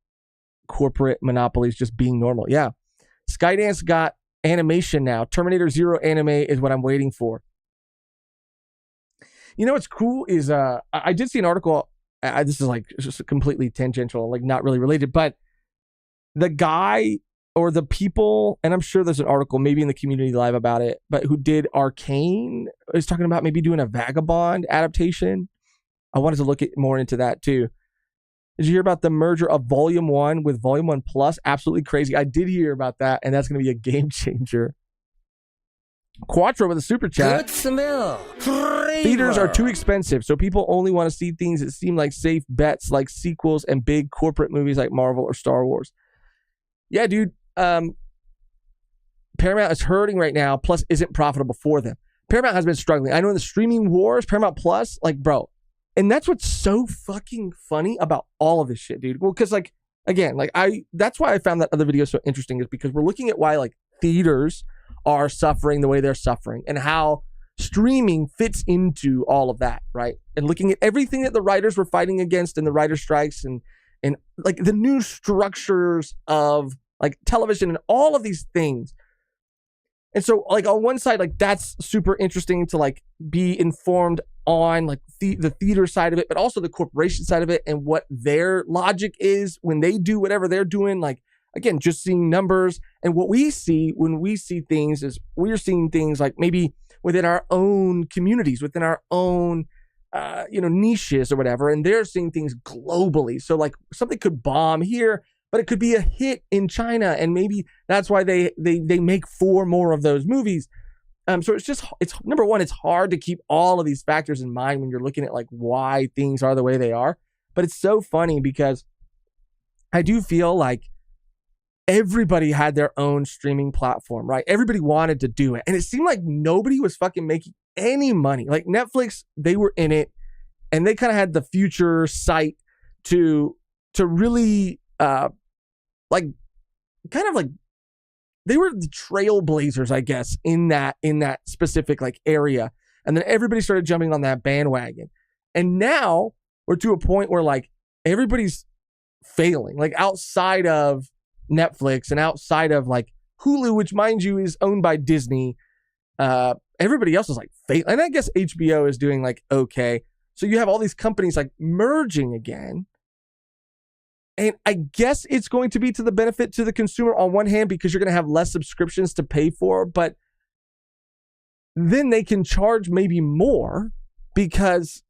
corporate monopolies just being normal. Yeah. Skydance got animation now. Terminator Zero anime is what I'm waiting for. You know what's cool is I did see an article. This is like just completely tangential, like not really related, but the guy or the people, and I'm sure there's an article maybe in the community live about it, but who did Arcane is talking about maybe doing a Vagabond adaptation. I wanted to look more into that too. Did you hear about the merger of Volume 1 with Volume 1 Plus? Absolutely crazy. I did hear about that, and that's going to be a game changer. Quattro with a super chat. Theaters are too expensive, so people only want to see things that seem like safe bets, like sequels and big corporate movies like Marvel or Star Wars. Yeah, dude. Paramount is hurting right now, plus isn't profitable for them. Paramount has been struggling. I know in the streaming wars, Paramount Plus, like, bro, and that's what's so fucking funny about all of this shit, dude. Well, because, like, again, like, that's why I found that other video so interesting, is because we're looking at why, like, theaters are suffering the way they're suffering and how streaming fits into all of that, right? And looking at everything that the writers were fighting against and the writer strikes and like the new structures of like television and all of these things. And so, like, on one side, like, that's super interesting to like be informed on like the theater side of it, but also the corporation side of it and what their logic is when they do whatever they're doing. Like, again, just seeing numbers. And what we see when we see things is we're seeing things like maybe within our own communities, within our own, niches or whatever. And they're seeing things globally. So like something could bomb here, but it could be a hit in China. And maybe that's why they make 4 more of those movies. So it's number one, it's hard to keep all of these factors in mind when you're looking at like why things are the way they are. But it's so funny because I do feel like everybody had their own streaming platform, right? Everybody wanted to do it. And it seemed like nobody was fucking making any money. Like Netflix, they were in it and they kind of had the future sight to really they were the trailblazers, I guess, in that specific like area. And then everybody started jumping on that bandwagon. And now we're to a point where like everybody's failing, like outside of Netflix and outside of like Hulu, which mind you is owned by Disney. Everybody else is like failing. And I guess HBO is doing like okay. So you have all these companies like merging again. And I guess it's going to be to the benefit to the consumer on one hand, because you're going to have less subscriptions to pay for, but then they can charge maybe more because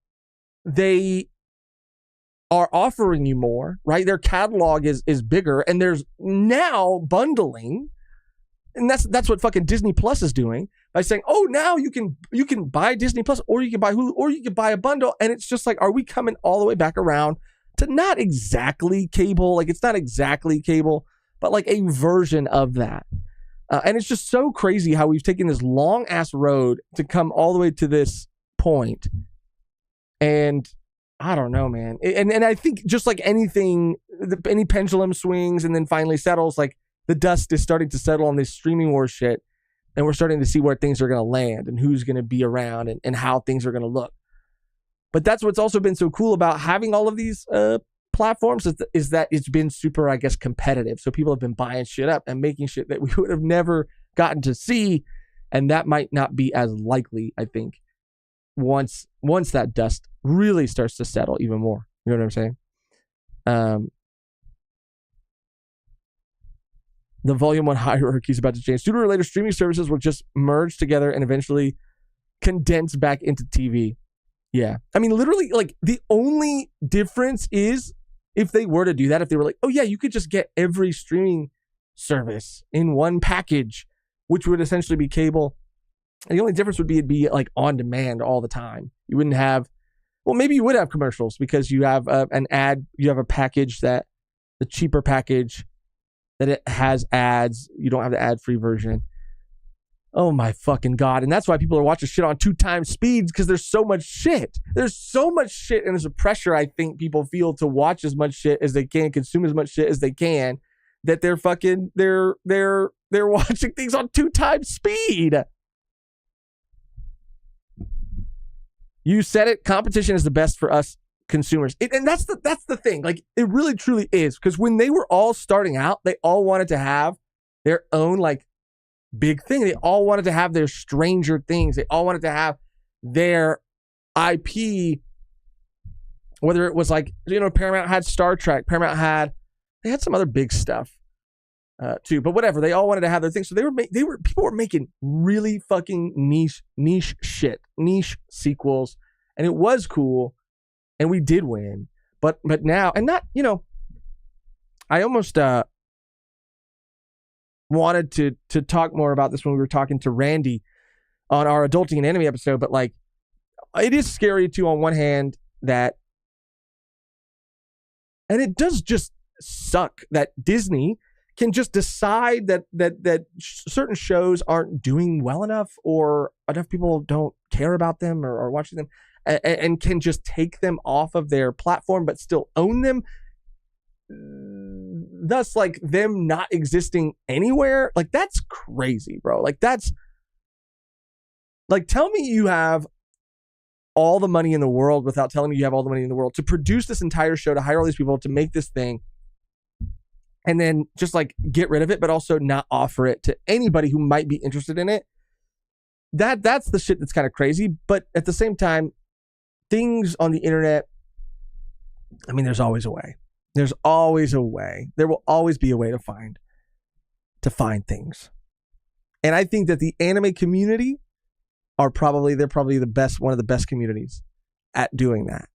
they are offering you more, right? Their catalog is bigger, and there's now bundling. And that's what fucking Disney Plus is doing by saying, oh, now you can buy Disney Plus, or you can buy Hulu, or you can buy a bundle. And it's just like, are we coming all the way back around to not exactly cable? Like, it's not exactly cable, but like a version of that. And it's just so crazy how we've taken this long ass road to come all the way to this point. And I don't know, man. And I think just like anything, any pendulum swings and then finally settles, like the dust is starting to settle on this streaming war shit. And we're starting to see where things are going to land and who's going to be around and how things are going to look. But that's what's also been so cool about having all of these platforms is that it's been super, I guess, competitive. So people have been buying shit up and making shit that we would have never gotten to see. And that might not be as likely, I think, once that dust really starts to settle even more. You know what I'm saying? The volume 1 hierarchy is about to change. Sooner or later, streaming services will just merge together and eventually condense back into TV. Yeah. I mean, literally, like, the only difference is if they were to do that, if they were like, oh, yeah, you could just get every streaming service in one package, which would essentially be cable. And the only difference would be it'd be like on demand all the time. You wouldn't have, well, maybe you would have commercials because you have an ad, you have a package the cheaper package that it has ads. You don't have the ad-free version. Oh my fucking God. And that's why people are watching shit on 2 times speeds, because there's so much shit. There's so much shit, and there's a pressure I think people feel to watch as much shit as they can, consume as much shit as they can, that they're watching things on 2 times speed. You said it, competition is the best for us consumers. And that's the thing. Like, it really truly is, because when they were all starting out, they all wanted to have their own like big thing. They all wanted to have their Stranger Things. They all wanted to have their IP, whether it was like, Paramount had Star Trek, they had some other big stuff too, but whatever, they all wanted to have their thing. So people were making really fucking niche shit, niche sequels, and it was cool, and we did win. But now, and not, I almost wanted to talk more about this when we were talking to Randy on our adulting and anime episode, but like, it is scary too on one hand that, and it does just suck that Disney can just decide that certain shows aren't doing well enough, or enough people don't care about them or watching them, and can just take them off of their platform but still own them, thus like them not existing anywhere. Like, that's crazy, bro. Like, that's like, tell me you have all the money in the world without telling me you have all the money in the world to produce this entire show, to hire all these people to make this thing, and then just like get rid of it, but also not offer it to anybody who might be interested in it. That's the shit that's kind of crazy. But at the same time, things on the internet, I mean, there's always a way. There's always a way. There will always be a way to find things. And I think that the anime community they're probably the best, one of the best communities at doing that,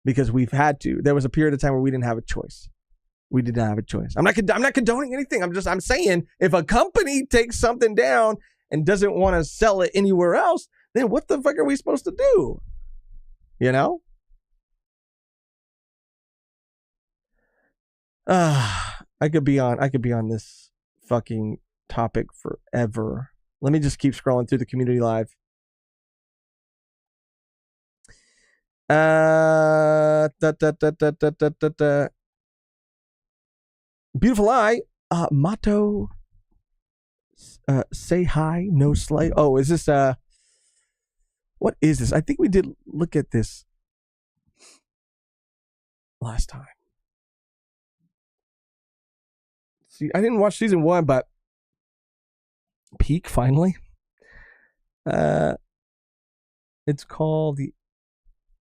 because we've had to. There was a period of time where we didn't have a choice. We did not have a choice. I'm not condoning anything. I'm saying, if a company takes something down and doesn't want to sell it anywhere else, then what the fuck are we supposed to do? You know? I could be on this fucking topic forever. Let me just keep scrolling through the community live. Beautiful eye. Mato. Say hi. No slay. Oh, is this what is this? I think we did look at this last time. See, I didn't watch season 1, but peak finally. It's called the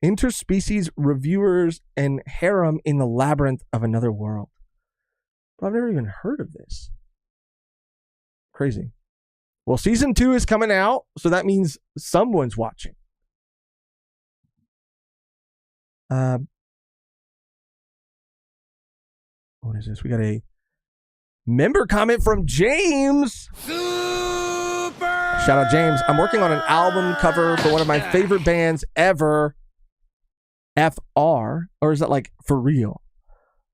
Interspecies Reviewers and Harem in the Labyrinth of Another World. But I've never even heard of this. Crazy. Well, season 2 is coming out, so that means someone's watching. What is this? We got a member comment from James. Super! Shout out James. I'm working on an album cover for one of my favorite bands ever. FR? Or is that like for real?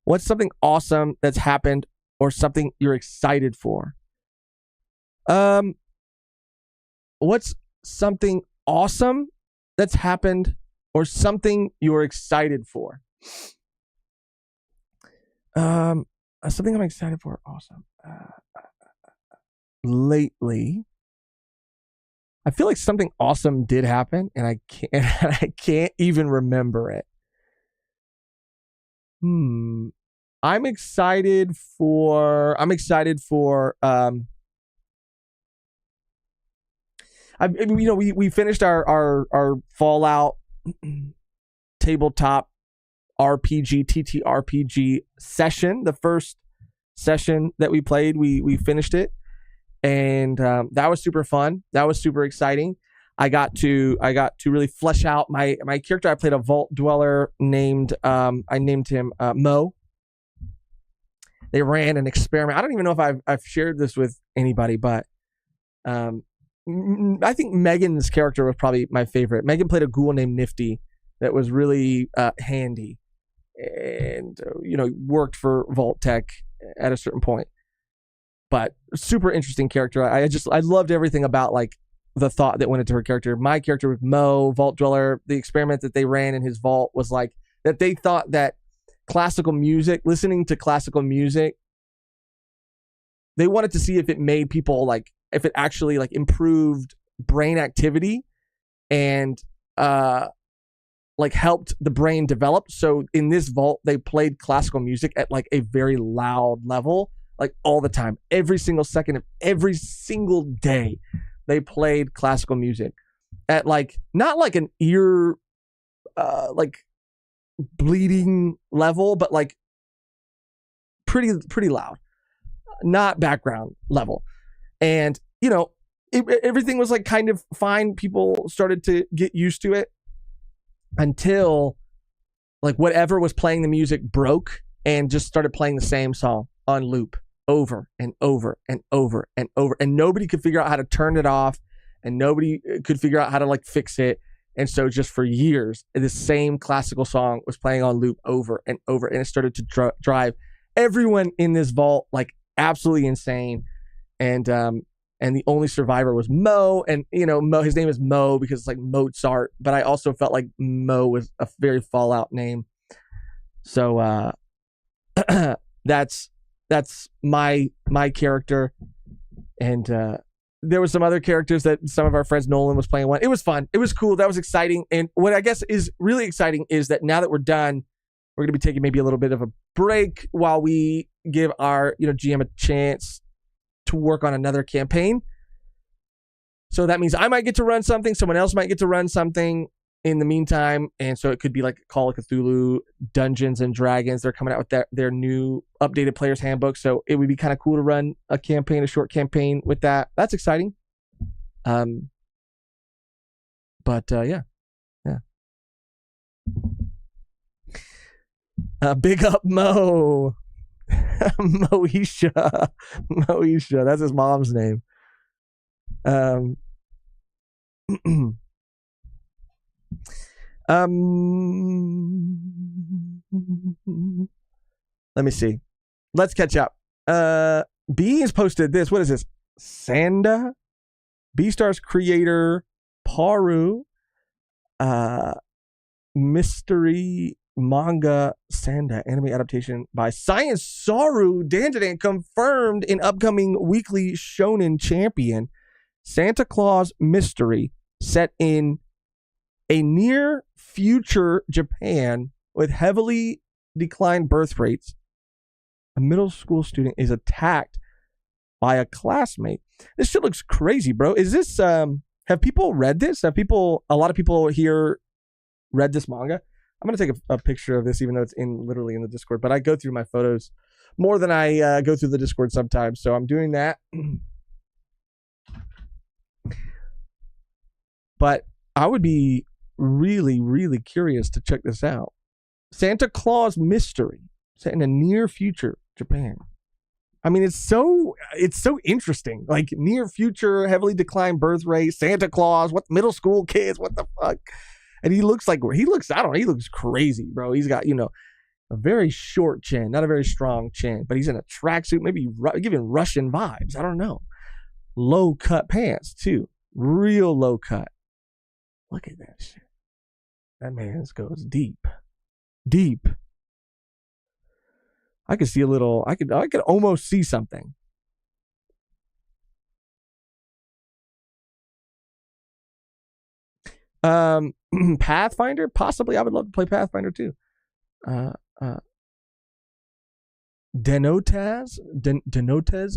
What's something awesome that's happened or something you're excited for? What's something awesome that's happened or something you're excited for? Something I'm excited for. Awesome. Lately, I feel like something awesome did happen, and I can't even remember it. I'm excited for. We finished our Fallout tabletop RPG TTRPG session. The first session that we played, we finished it, and that was super fun. That was super exciting. I got to really flesh out my character. I played a vault dweller named I named him Mo. They ran an experiment. I don't even know if I've shared this with anybody, but I think Megan's character was probably my favorite. Megan played a ghoul named Nifty that was really handy, and worked for Vault Tech at a certain point. But super interesting character. I loved everything about like the thought that went into her character. My character was Mo, Vault Dweller. The experiment that they ran in his vault was like that they thought that listening to classical music, they wanted to see if it made people like, if it actually like improved brain activity and like helped the brain develop. So in this vault, they played classical music at like a very loud level, like all the time, every single second of every single day. They played classical music at like, not like an ear, like bleeding level, but like pretty loud, not background level. And, everything was like kind of fine. People started to get used to it until like whatever was playing the music broke and just started playing the same song on loop over and over and over and over. And nobody could figure out how to turn it off, and nobody could figure out how to like fix it. And so just for years, the same classical song was playing on loop over and over. And it started to drive everyone in this vault like absolutely insane. And the only survivor was Mo, and Mo, his name is Mo because it's like Mozart, but I also felt like Mo was a very Fallout name. So that's my character. And there was some other characters that some of our friends Nolan was playing one. It was fun. It was cool. That was exciting. And what I guess is really exciting is that now that we're done, we're going to be taking maybe a little bit of a break while we give our GM a chance to work on another campaign. So that means I might get to run something, someone else might get to run something in the meantime, and so it could be like Call of Cthulhu, Dungeons and Dragons. They're coming out with their new updated player's handbook, so it would be kind of cool to run a campaign, a short campaign with that. That's exciting. But yeah. Big up Mo. Moesha. That's his mom's name. Let me see. Let's catch up. B has posted this. What is this? Sanda? Beastars creator Paru. Mystery manga Sanda anime adaptation by Science Saru Dandadan confirmed in upcoming weekly Shonen Champion. Santa Claus mystery set in a near future Japan with heavily declined birth rates. A middle school student is attacked by a classmate. This shit looks crazy, bro. Is this have people read this? A lot of people here read this manga? I'm going to take a picture of this, even though it's literally in the Discord, but I go through my photos more than I go through the Discord sometimes. So I'm doing that. But I would be really, really curious to check this out. Santa Claus mystery set in a near future Japan. I mean, it's so interesting. Like near future, heavily declined birth rate, Santa Claus, what middle school kids, what the fuck? And he looks crazy, bro. He's got, a very short chin, not a very strong chin, but he's in a tracksuit, maybe giving Russian vibes. I don't know. Low cut pants too. Real low cut. Look at that shit. That man goes deep. Deep. I could see I could almost see something. Pathfinder, possibly. I would love to play Pathfinder too. Denotes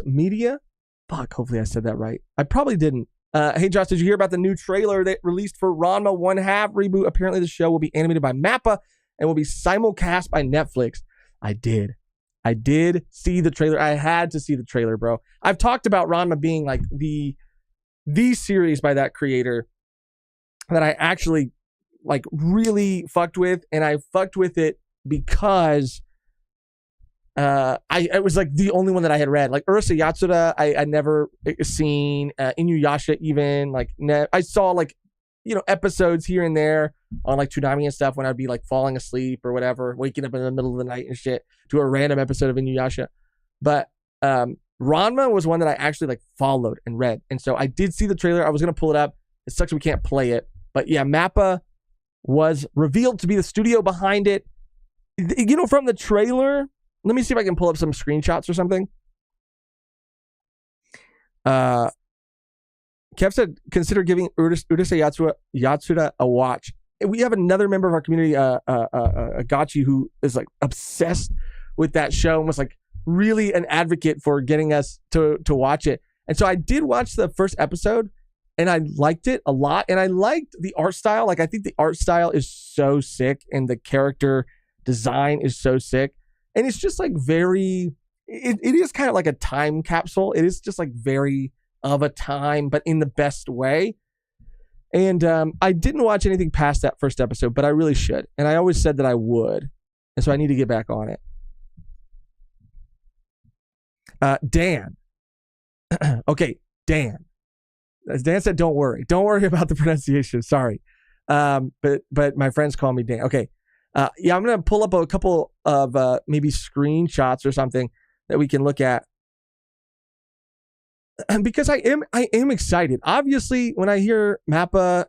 Media. Fuck, hopefully I said that right. I probably didn't. Hey Josh, did you hear about the new trailer that released for Ranma 1/2 reboot? Apparently the show will be animated by Mappa and will be simulcast by Netflix. I did see the trailer. I had to see the trailer, bro. I've talked about Ranma being like the series by that creator that I actually like really fucked with, and I fucked with it because it was like the only one that I had read. Like Urusei Yatsura, I never seen. Inuyasha even, like I saw like episodes here and there on like Toonami and stuff when I'd be like falling asleep or whatever, waking up in the middle of the night and shit to a random episode of Inuyasha. But Ranma was one that I actually like followed and read, and so I did see the trailer. I was gonna pull it up. It sucks we can't play it, but yeah, Mappa was revealed to be the studio behind it. From the trailer. Let me see if I can pull up some screenshots or something. Kev said, consider giving Urusei Yatsura a watch. We have another member of our community, Agachi, who is like obsessed with that show and was like really an advocate for getting us to watch it. And so I did watch the first episode and I liked it a lot. And I liked the art style. Like I think the art style is so sick and the character design is so sick. And it's just like very, it is kind of like a time capsule. It is just like very of a time, but in the best way. And I didn't watch anything past that first episode, but I really should. And I always said that I would. And so I need to get back on it. Dan. Okay, Dan. As Dan said, don't worry. Don't worry about the pronunciation. Sorry. But my friends call me Dan. Okay. Yeah, I'm going to pull up a couple of maybe screenshots or something that we can look at because I am excited. Obviously, when I hear Mappa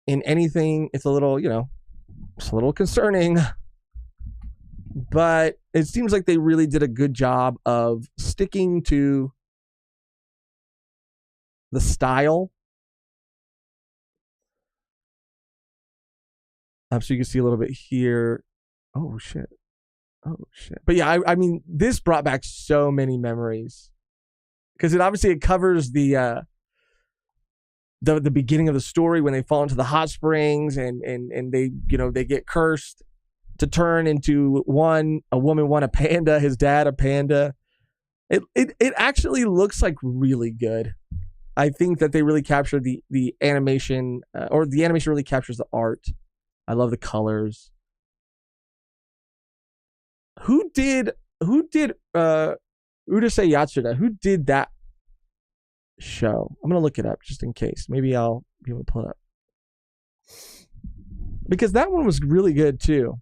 in anything, it's a little, it's a little concerning. But it seems like they really did a good job of sticking to the style. So you can see a little bit here. Oh shit. But yeah, I mean, this brought back so many memories because it covers the beginning of the story when they fall into the hot springs and they they get cursed to turn into a woman, a panda, his dad a panda. It actually looks like really good. I think that they really captured the animation, or the animation really captures the art. I love the colors. Who did Urusei Yatsuda? Who did that show? I'm gonna look it up just in case. Maybe I'll be able to pull it up. Because that one was really good too.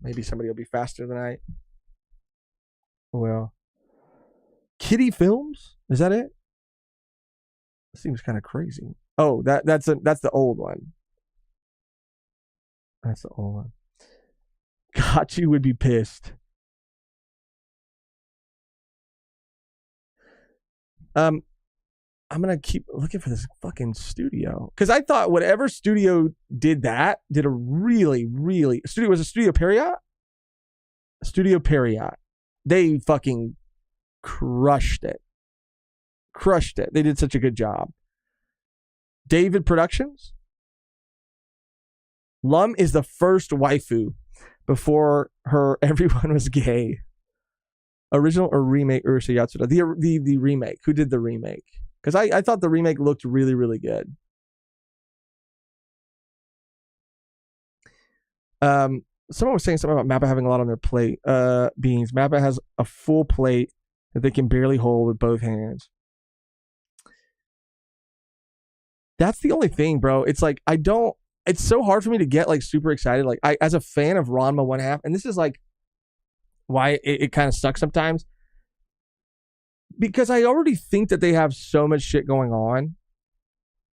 Maybe somebody will be faster than I. Well, Kitty Films? Is that it? It seems kind of crazy. Oh, that's the old one. That's the old one. Gotchi would be pissed. I'm gonna keep looking for this fucking studio because I thought whatever studio did a really, really studio was a Studio Period. Studio Period. They fucking crushed it. They did such a good job. David Productions. Lum is the first waifu. Before her, everyone was gay. Original or remake Urusei Yatsuda? The remake. Who did the remake? Because I thought the remake looked really, really good. Someone was saying something about Mappa having a lot on their plate. Beans. Mappa has a full plate that they can barely hold with both hands. That's the only thing, bro. It's like it's so hard for me to get like super excited. Like as a fan of Ranma 1/2, and this is like why it kind of sucks sometimes. Because I already think that they have so much shit going on.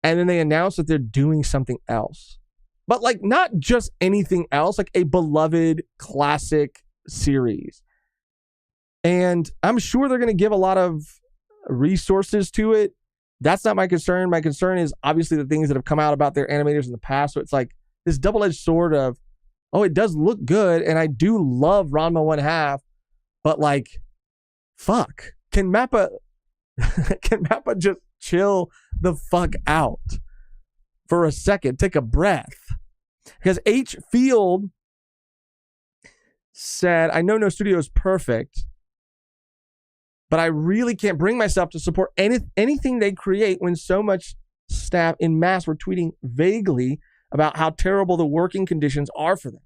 And then they announce that they're doing something else. But like not just anything else, like a beloved classic series. And I'm sure they're going to give a lot of resources to it. That's not my concern. My concern is obviously the things that have come out about their animators in the past. So it's like this double-edged sword of, oh, it does look good. And I do love Ranma 1/2. But like, fuck. Can Mappa just chill the fuck out for a second? Take a breath. Because H. Field said, I know no studio is perfect, but I really can't bring myself to support anything they create when so much staff in mass were tweeting vaguely about how terrible the working conditions are for them.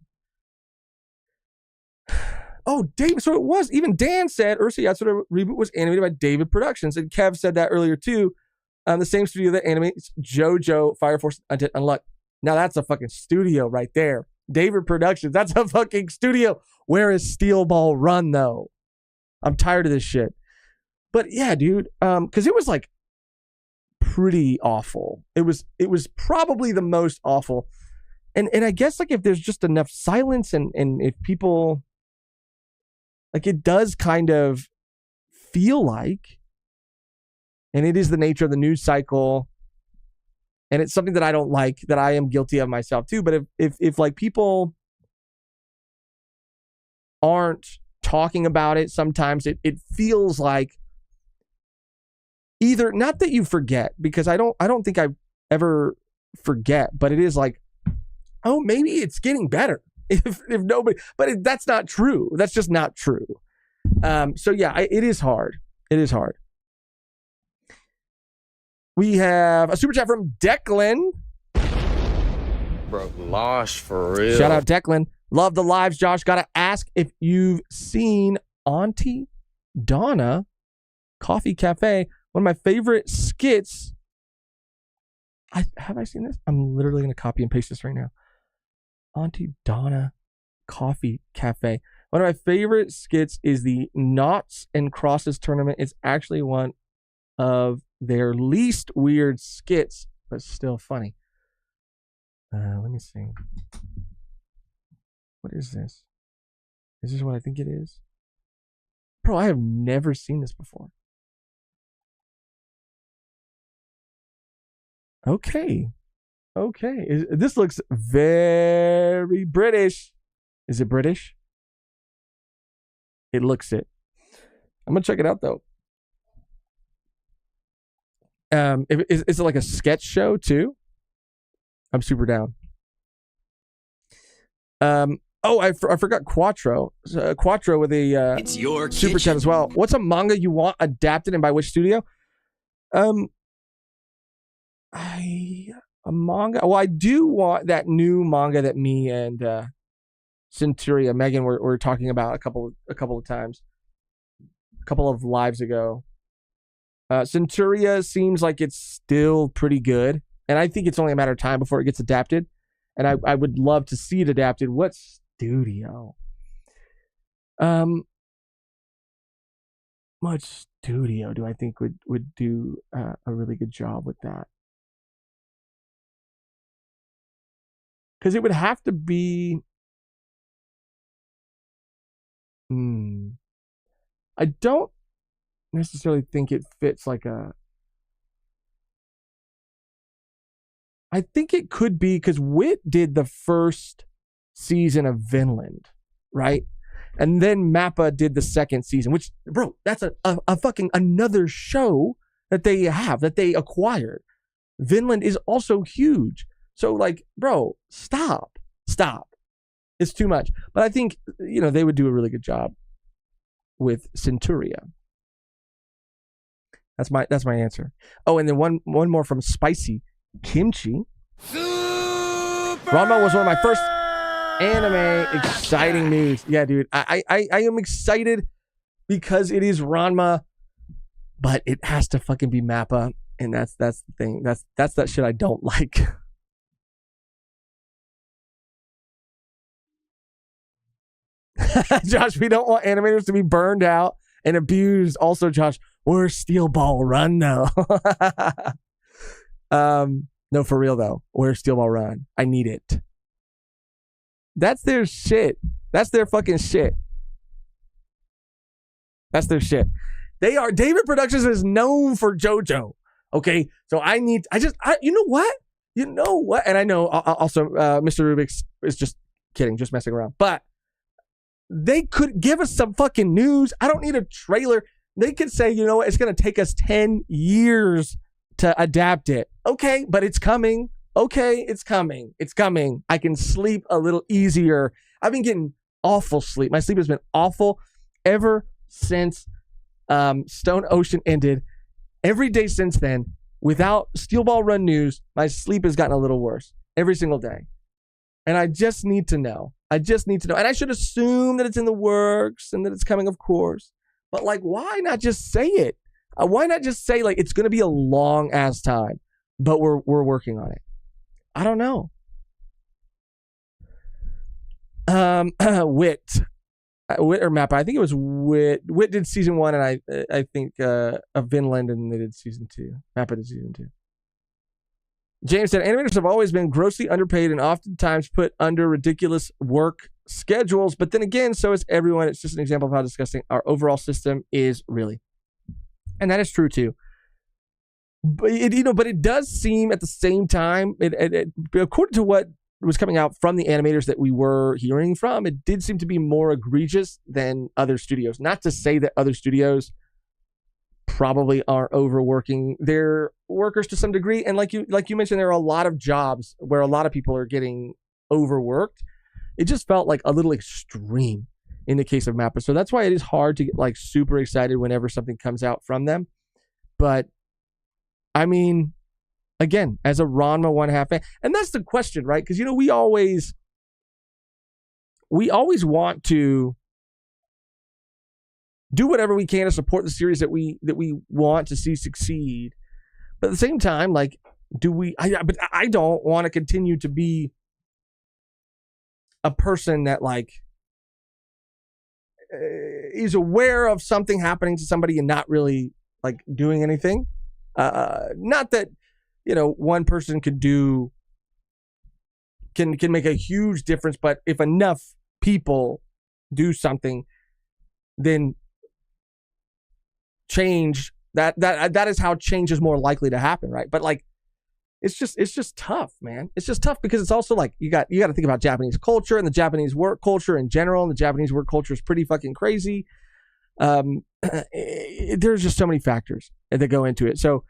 Oh, David. So it was. Even Dan said Urusei Yatsuda reboot was animated by David Productions. And Kev said that earlier too. The same studio that animates JoJo, Fire Force, Undead Unluck. Now that's a fucking studio right there. David Productions. That's a fucking studio. Where is Steel Ball Run though? I'm tired of this shit. But yeah, dude. Because it was like pretty awful. It was probably the most awful. And I guess like if there's just enough silence and if people. Like it does kind of feel like, and it is the nature of the news cycle, and it's something that I don't like, that I am guilty of myself too. But if like people aren't talking about it, sometimes it feels like either, not that you forget, because I don't think I ever forget, but it is like, oh, maybe it's getting better. If nobody, but that's not true. That's just not true. So yeah, it is hard. It is hard. We have a super chat from Declan. Bro, Losh for real. Shout out Declan. Love the lives, Josh. Gotta ask if you've seen Auntie Donna Coffee Cafe. One of my favorite skits. Have I seen this? I'm literally gonna copy and paste this right now. Auntie Donna Coffee Cafe. One of my favorite skits is the Knots and Crosses tournament. It's actually one of their least weird skits, but still funny. Let me see. What is this? Is this what I think it is? Bro, I have never seen this before. Okay. This looks very British. Is it British? It looks it. I'm gonna check it out though. Is it like a sketch show too? I'm super down. I forgot Quattro. Quattro with a It's your super chat as well. What's a manga you want adapted and by which studio? A manga. Well, I do want that new manga that me and Centuria, Megan, were talking about a couple of times, a couple of lives ago. Centuria seems like it's still pretty good, and I think it's only a matter of time before it gets adapted. And I would love to see it adapted. What studio? What studio do I think would do a really good job with that? Because it would have to be. I don't necessarily think it fits like a. I think it could be because Wit did the first season of Vinland, right? And then Mappa did the second season, which, bro, that's a fucking another show that they acquired. Vinland is also huge. So, like, bro, stop. It's too much. But I think, they would do a really good job with Centuria. That's my answer. Oh, and then one more from Spicy. Kimchi. Ranma was one of my first anime exciting news. Yeah, dude. I am excited because it is Ranma, but it has to fucking be Mappa. And that's the thing. That's that shit I don't like. Josh, we don't want animators to be burned out and abused. Also, Josh, where's Steel Ball Run though? No, for real though. Where's Steel Ball Run? I need it. That's their shit. That's their fucking shit. That's their shit. David Productions is known for JoJo. Okay, so you know what? And I know also Mr. Rubik's is just kidding, just messing around. But they could give us some fucking news. I don't need a trailer. They could say, you know what, it's going to take us 10 years to adapt it. Okay, but it's coming. Okay, it's coming. It's coming. I can sleep a little easier. I've been getting awful sleep. My sleep has been awful ever since Stone Ocean ended. Every day since then, without Steel Ball Run news, my sleep has gotten a little worse every single day. And I just need to know. And I should assume that it's in the works and that it's coming, of course. But like, why not just say it? Why not just say, like, it's going to be a long ass time, but we're working on it? I don't know. Wit or Mappa. I think it was Wit. Wit did season 1, and I think of Vinland, and they did season 2. Mappa did season 2. James said, animators have always been grossly underpaid and oftentimes put under ridiculous work schedules. But then again, so is everyone. It's just an example of how disgusting our overall system is, really. And that is true too. But it does seem at the same time, according to what was coming out from the animators that we were hearing from, it did seem to be more egregious than other studios. Not to say that other studios probably are overworking their workers to some degree. And like you mentioned, there are a lot of jobs where a lot of people are getting overworked. It just felt like a little extreme in the case of Mappa. So that's why it is hard to get like super excited whenever something comes out from them. But I mean, again, as a Ranma 1/2 fan, and that's the question, right? Because we always want to do whatever we can to support the series that we want to see succeed. But at the same time, like, but I don't want to continue to be a person that like is aware of something happening to somebody and not really like doing anything. Not that, one person can make a huge difference, but if enough people do something, then change that is how change is more likely to happen, right? But like, it's just tough, man. It's just tough because it's also like you got to think about Japanese culture and the Japanese work culture in general, and the Japanese work culture is pretty fucking crazy. There's just so many factors that go into it. So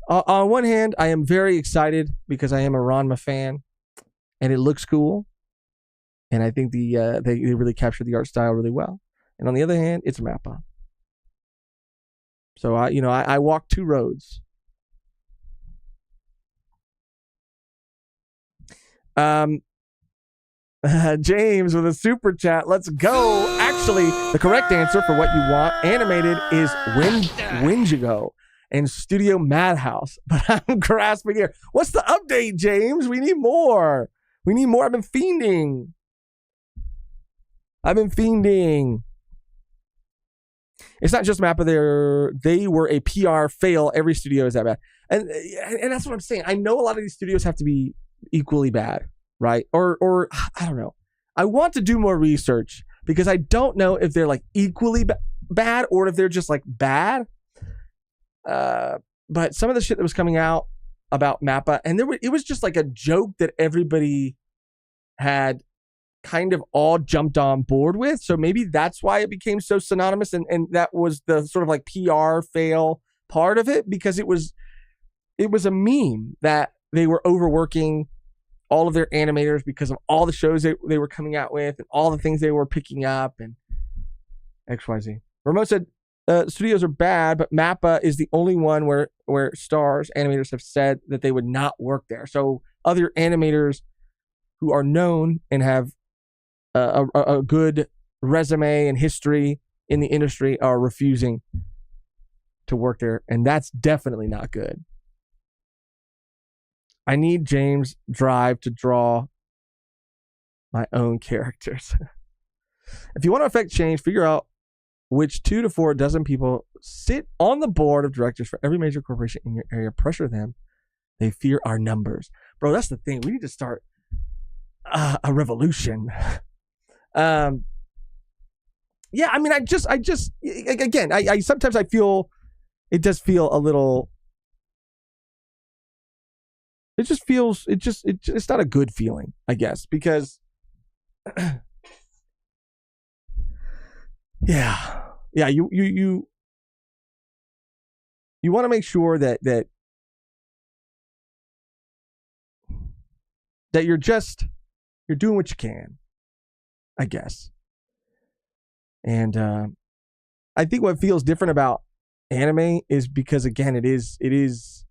on one hand, I am very excited because I am a Ranma fan, and it looks cool, and I think they really captured the art style really well. And on the other hand, it's Mappa. So I walk two roads. James with a super chat. Let's go. Actually, the correct answer for what you want animated is Winjigo and Studio Madhouse. But I'm grasping here. What's the update, James? We need more. I've been fiending. It's not just Mappa. They were a PR fail. Every studio is that bad. And that's what I'm saying. I know a lot of these studios have to be equally bad, right? Or I don't know. I want to do more research because I don't know if they're like equally bad or if they're just like bad. But some of the shit that was coming out about Mappa, and it was just like a joke that everybody had kind of all jumped on board with. So maybe that's why it became so synonymous, and that was the sort of like PR fail part of it, because it was a meme that they were overworking all of their animators because of all the shows they were coming out with and all the things they were picking up and XYZ. Ramon said, studios are bad, but Mappa is the only one where animators have said that they would not work there. So other animators who are known and have a good resume and history in the industry are refusing to work there, and that's definitely not good. I need James Drive to draw my own characters. If you want to affect change, figure out which 2 to 4 dozen people sit on the board of directors for every major corporation in your area. Pressure them. They fear our numbers. Bro, that's the thing. We need to start a revolution. Yeah, I mean, I sometimes I feel, it does feel a little, it's not a good feeling, I guess, because yeah, you want to make sure that you're doing what you can, I guess. And I think what feels different about anime is because, again, it is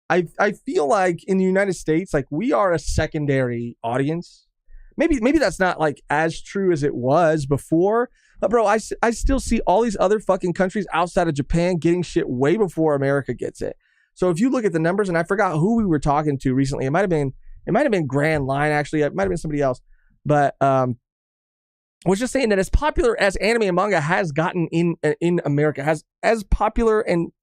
I feel like in the United States, like, we are a secondary audience. Maybe that's not like as true as it was before, but bro, I still see all these other fucking countries outside of Japan getting shit way before America gets it. So if you look at the numbers, and I forgot who we were talking to recently, it might have been Grand Line, actually. It might have been somebody else, but I was just saying that as popular as anime and manga has gotten in America, as popular and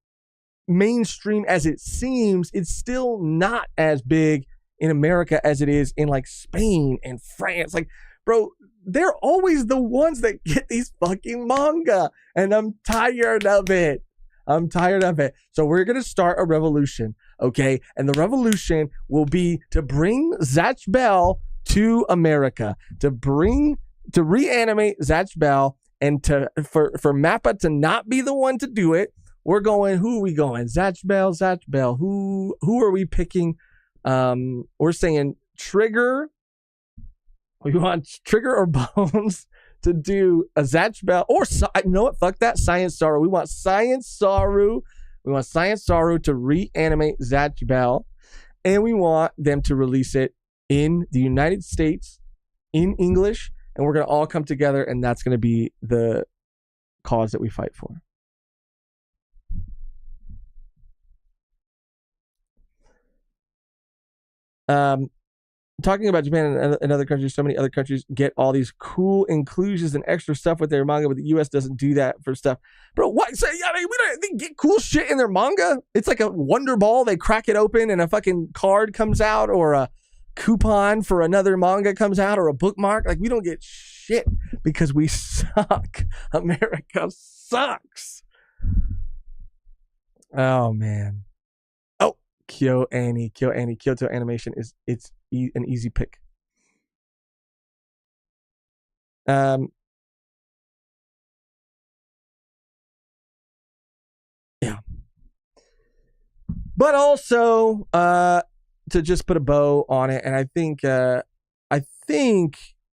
mainstream as it seems, it's still not as big in America as it is in like Spain and France. Like, bro, they're always the ones that get these fucking manga, and I'm tired of it. So we're going to start a revolution, okay? And the revolution will be to bring Zatch Bell to America, to reanimate Zatch Bell, and for Mappa to not be the one to do it. Who are we going? Zatch Bell. Who are we picking? We're saying Trigger. We want Trigger or Bones to do a Zatch Bell, or you know what? Fuck that. Science Saru. We want Science Saru. To reanimate Zatch Bell, and we want them to release it in the United States in English, and we're gonna all come together, and that's gonna be the cause that we fight for. talking about Japan and other countries, so many other countries get all these cool inclusions and extra stuff with their manga, but the US doesn't do that for stuff. Bro, what? So, I mean, they get cool shit in their manga. It's like a Wonder Ball. They crack it open and a fucking card comes out, or a coupon for another manga comes out, or a bookmark. Like, we don't get shit because we suck. America sucks. Oh, man. Oh, Kyoto Animation it's an easy pick. Yeah. But also, to just put a bow on it, and I think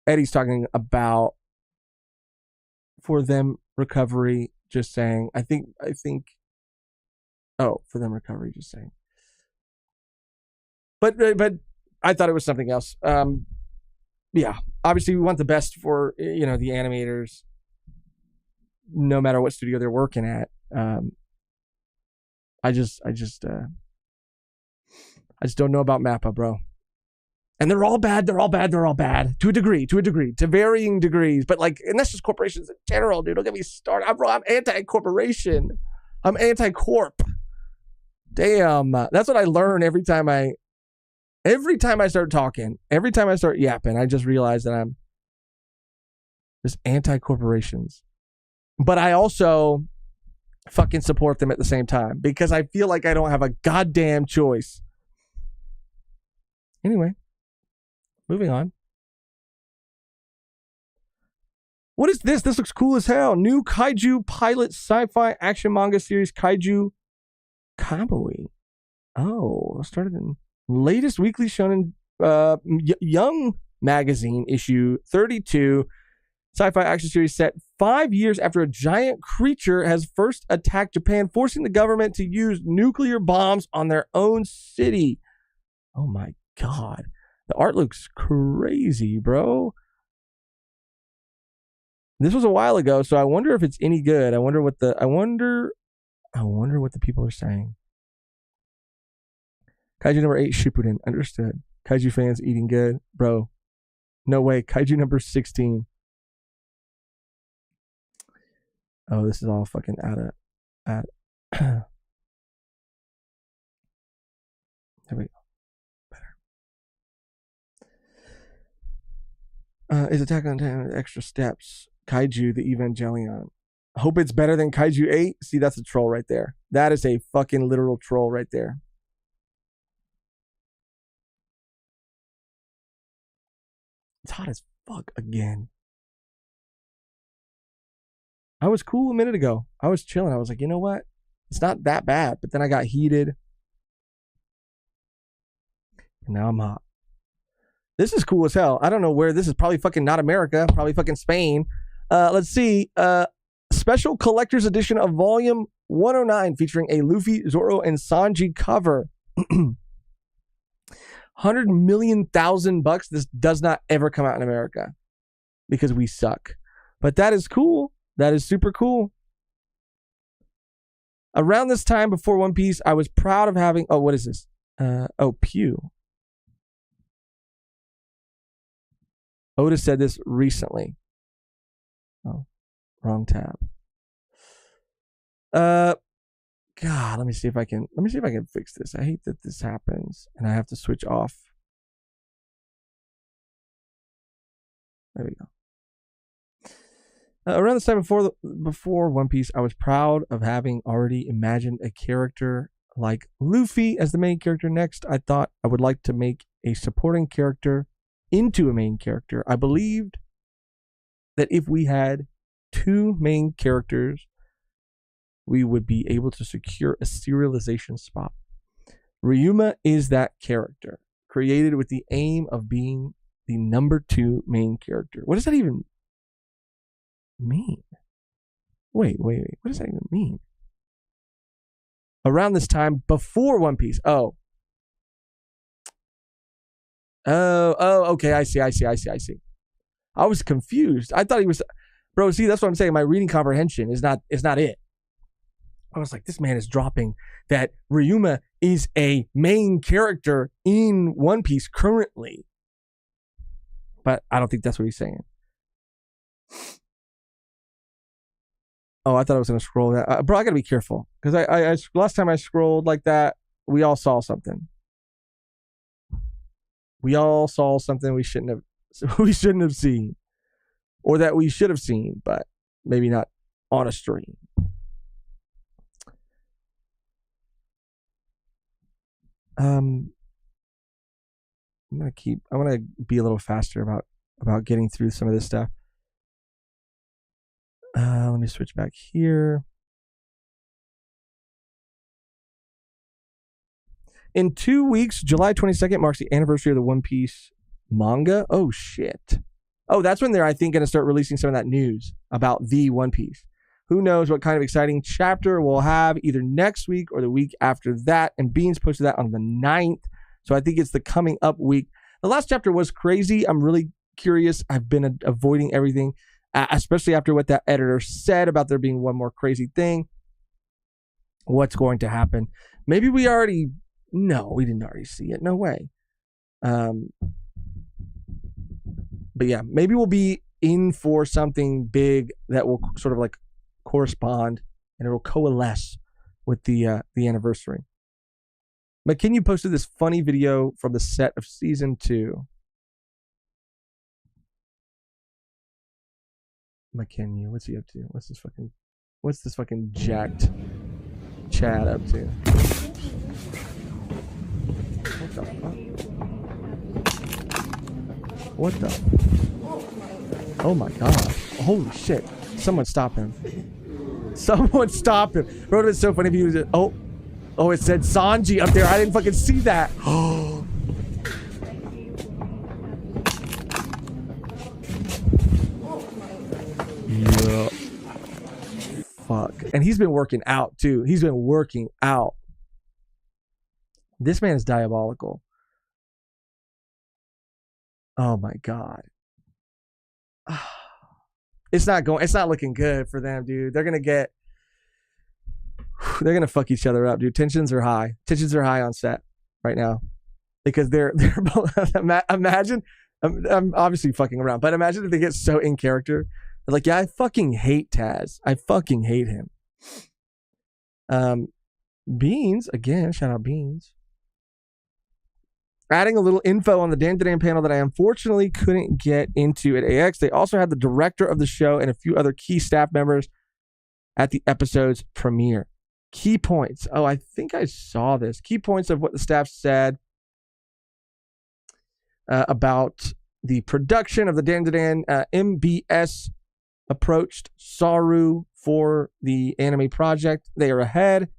Eddie's talking about For Them Recovery, just saying. I think oh, For Them Recovery, just saying. But I thought it was something else. Yeah, obviously we want the best for, the animators, no matter what studio they're working at. I just don't know about Mappa, bro. And they're all bad to a degree, to varying degrees. But and that's just corporations in general, dude. Don't get me started. I'm anti-corporation. I'm anti-corp. Damn, that's what I learn every time I start talking, every time I start yapping. I just realize that I'm just anti-corporations. But I also fucking support them at the same time because I feel like I don't have a goddamn choice. Anyway, moving on. What is this? This looks cool as hell. New kaiju pilot sci-fi action manga series, Kaiju Kamui. Oh, started in latest weekly shonen Young magazine issue 32. Sci-fi action series set 5 years after a giant creature has first attacked Japan, forcing the government to use nuclear bombs on their own city. Oh my God. The art looks crazy, bro. This was a while ago, so I wonder if it's any good. I wonder what the people are saying. Kaiju number 8, Shippuden. Understood. Kaiju fans eating good. Bro. No way. Kaiju number 16. Oh, this is all fucking out of... There we go. Better. Is Attack on Titan with extra steps? Kaiju, the Evangelion. Hope it's better than Kaiju 8. See, that's a troll right there. That is a fucking literal troll right there. It's hot as fuck again. I was cool a minute ago. I was chilling. I was like, you know what? It's not that bad. But then I got heated. And now I'm hot. This is cool as hell. I don't know where this is. Probably fucking not America. Probably fucking Spain. Let's see. Special collector's edition of volume 109 featuring a Luffy, Zoro, and Sanji cover. 100 million thousand bucks. This does not ever come out in America because we suck. But that is cool. That is super cool. Around this time before One Piece, I was proud of having... Oh, what is this? Pew. Otis said this recently. Oh, wrong tab. God, let me see if I can fix this. I hate that this happens and I have to switch off. There we go. Around this time before One Piece, I was proud of having already imagined a character like Luffy as the main character. Next, I thought I would like to make a supporting character into a main character. I believed that if we had 2 main characters, we would be able to secure a serialization spot. Ryuma is that character, created with the aim of being the number 2 main character. What does that even mean? Wait. What does that even mean? Around this time before One Piece. Oh, okay. I see. I was confused. I thought he was, bro. See, that's what I'm saying. My reading comprehension is not it. I was like, this man is dropping that Ryuma is a main character in One Piece currently. but I don't think that's what he's saying. Oh, I thought I was going to scroll that. Bro, I got to be careful because I last time I scrolled like that, we all saw something. We all saw something we shouldn't have seen, or that we should have seen, but maybe not on a stream. I'm gonna be a little faster about getting through some of this stuff. Let me switch back here. In 2 weeks, July 22nd marks the anniversary of the One Piece manga. Oh shit. Oh, that's when they're, I think, going to start releasing some of that news about the One Piece. Who knows what kind of exciting chapter we'll have either next week or the week after that. And Beans posted that on the 9th. So I think it's the coming up week. The last chapter was crazy. I'm really curious. I've been avoiding everything, especially after what that editor said about there being one more crazy thing. What's going to happen? Maybe we already... No, we didn't already see it. No way. But yeah, maybe we'll be in for something big that will sort of like correspond and it will coalesce with the anniversary. McKinney posted this funny video from the set of season 2. McKinney, what's he up to? What's this fucking jacked Chad up to? What the fuck? What the? Oh my god. Holy shit. Someone stop him. Someone stop him. Bro, it was so funny if he was... Oh, it said Sanji up there. I didn't fucking see that. Oh. Yeah. Fuck. And he's been working out too. He's been working out. This man is diabolical. Oh my god. It's not looking good for them, dude. They're gonna fuck each other up, dude. Tensions are high on set right now because they're both. Imagine, I'm obviously fucking around, but imagine if they get so in character. They're like, yeah, I fucking hate Taz. I fucking hate him. Beans again. Shout out Beans. Adding a little info on the Dan panel that I unfortunately couldn't get into at AX. They also had the director of the show and a few other key staff members at the episode's premiere. Key points. Oh, I think I saw this. Key points of what the staff said about the production of the Dan MBS approached Saru for the anime project. They are ahead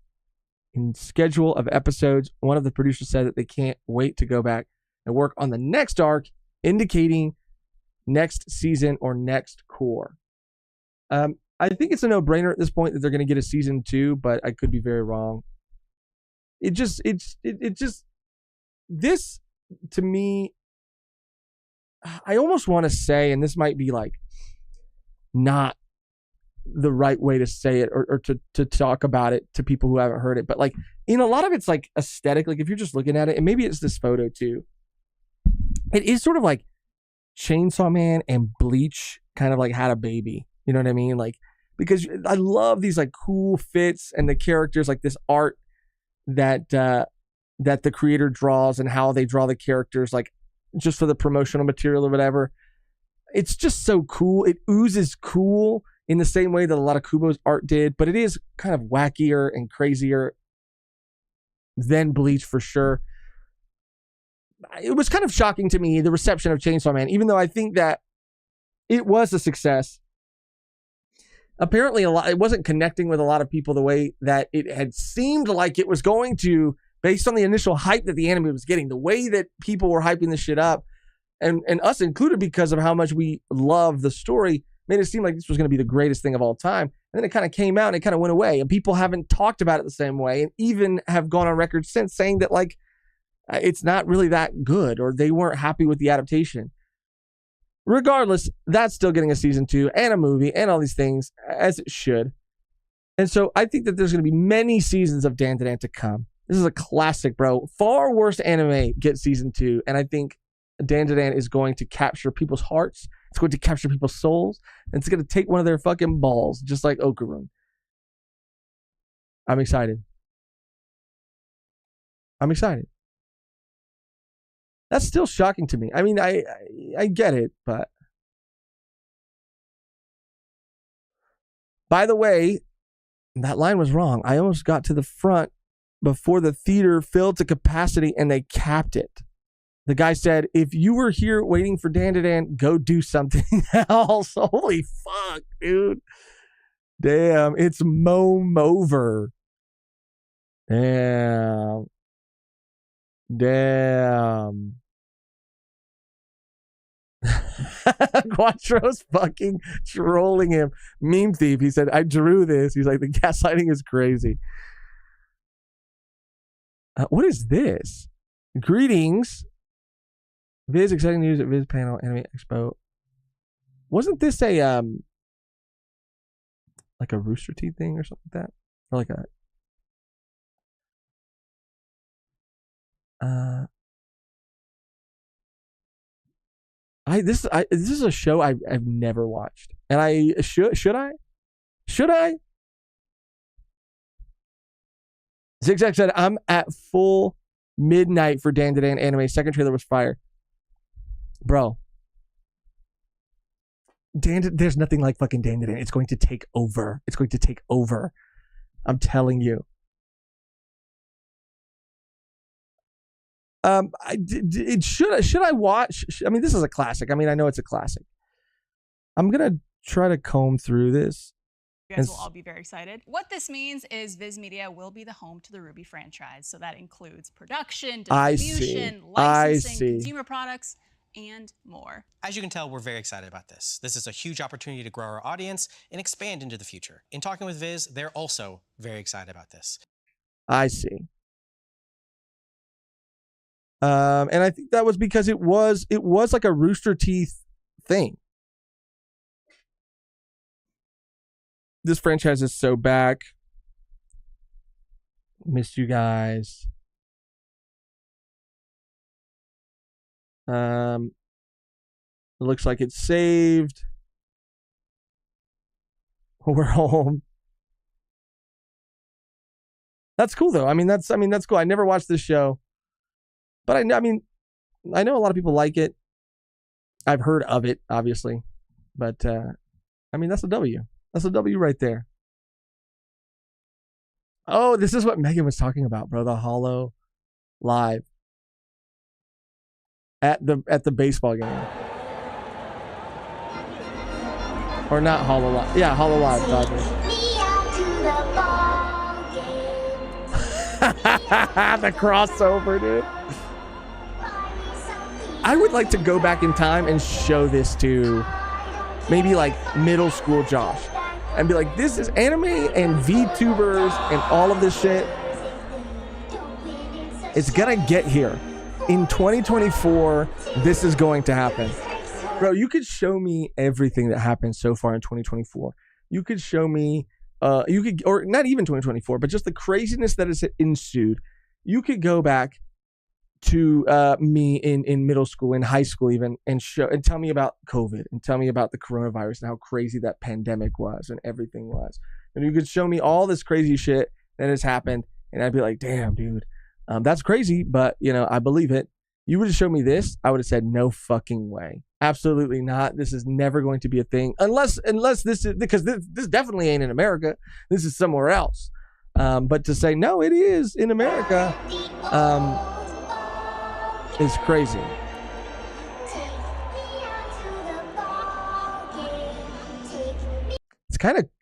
in schedule of episodes. One of the producers said that they can't wait to go back and work on the next arc, indicating next season or next core. I think it's a no-brainer at this point that they're going to get a season 2, but I could be very wrong. This to me, I almost want to say, and this might be like not the right way to say it or to talk about it to people who haven't heard it, but like in a lot of it's like aesthetic. Like if you're just looking at it, and maybe it's this photo too, it is sort of like Chainsaw Man and Bleach kind of like had a baby. You know what I mean? Like, because I love these like cool fits and the characters, like this art that the creator draws and how they draw the characters, like just for the promotional material or whatever. It's just so cool. It oozes cool in the same way that a lot of Kubo's art did, but it is kind of wackier and crazier than Bleach for sure. It was kind of shocking to me, the reception of Chainsaw Man, even though I think that it was a success. Apparently, it wasn't connecting with a lot of people the way that it had seemed like it was going to, based on the initial hype that the anime was getting, the way that people were hyping this shit up, and us included because of how much we love the story, made it seem like this was going to be the greatest thing of all time. And then it kind of came out and it kind of went away, and people haven't talked about it the same way, and even have gone on record since saying that like it's not really that good, or they weren't happy with the adaptation. Regardless, that's still getting a season 2 and a movie and all these things, as it should. And so I think that there's going to be many seasons of Dan to come. This is a classic, bro. Far worse anime gets season 2, and I think Dandadan is going to capture people's hearts. It's going to capture people's souls. And it's going to take one of their fucking balls, just like Okarun. I'm excited. I'm excited. That's still shocking to me. I mean, I get it, but... By the way, that line was wrong. I almost got to the front before the theater filled to capacity and they capped it. The guy said, if you were here waiting for Dandadan, go do something else. Holy fuck, dude. Damn, it's over. Damn. Quattro's fucking trolling him. Meme thief. He said, I drew this. He's like, the gaslighting is crazy. What is this? Greetings. Viz, exciting news at Viz panel, Anime Expo. Wasn't this a like a Rooster Teeth thing or something like that? Or like a this is a show I've never watched. And I should I? Zigzag said, I'm at full midnight for Dandadan anime. Second trailer was fire. Bro. There's nothing like fucking Dandadan. It's going to take over. It's going to take over. I'm telling you. Should I watch? I mean, this is a classic. I mean, I know it's a classic. I'm going to try to comb through this. You guys will all be very excited. What this means is Viz Media will be the home to the RWBY franchise. So that includes production, distribution, licensing, consumer products, and more. As you can tell, we're very excited about this. This is a huge opportunity to grow our audience and expand into the future. In talking with Viz, they're also very excited about this. I see. And I think that was because it was like a Rooster Teeth thing. This franchise is so back. Missed you guys. It looks like it's saved. We're home. That's cool though. I mean that's cool. I never watched this show. But I mean, I know a lot of people like it. I've heard of it, obviously. But, I mean, that's a W. That's a W right there. Oh, this is what Megan was talking about, bro. The Hollow Live. At the baseball game. Or not Hollow Live. Yeah, Hollow Live. The crossover, dude. I would like to go back in time and show this to maybe like middle school Josh and be like, this is anime and VTubers and all of this shit. It's gonna get here. In 2024, this is going to happen. Bro, you could show me everything that happened so far in 2024. You could show me, or not even 2024, but just the craziness that has ensued. You could go back to me in middle school, in high school even, and tell me about COVID and tell me about the coronavirus and how crazy that pandemic was and everything was. And you could show me all this crazy shit that has happened, and I'd be like, damn, dude, that's crazy, but you know, I believe it. You would have shown me this, I would have said, no fucking way. Absolutely not. This is never going to be a thing unless this is, because this definitely ain't in America. This is somewhere else. But to say, no, it is in America, is crazy.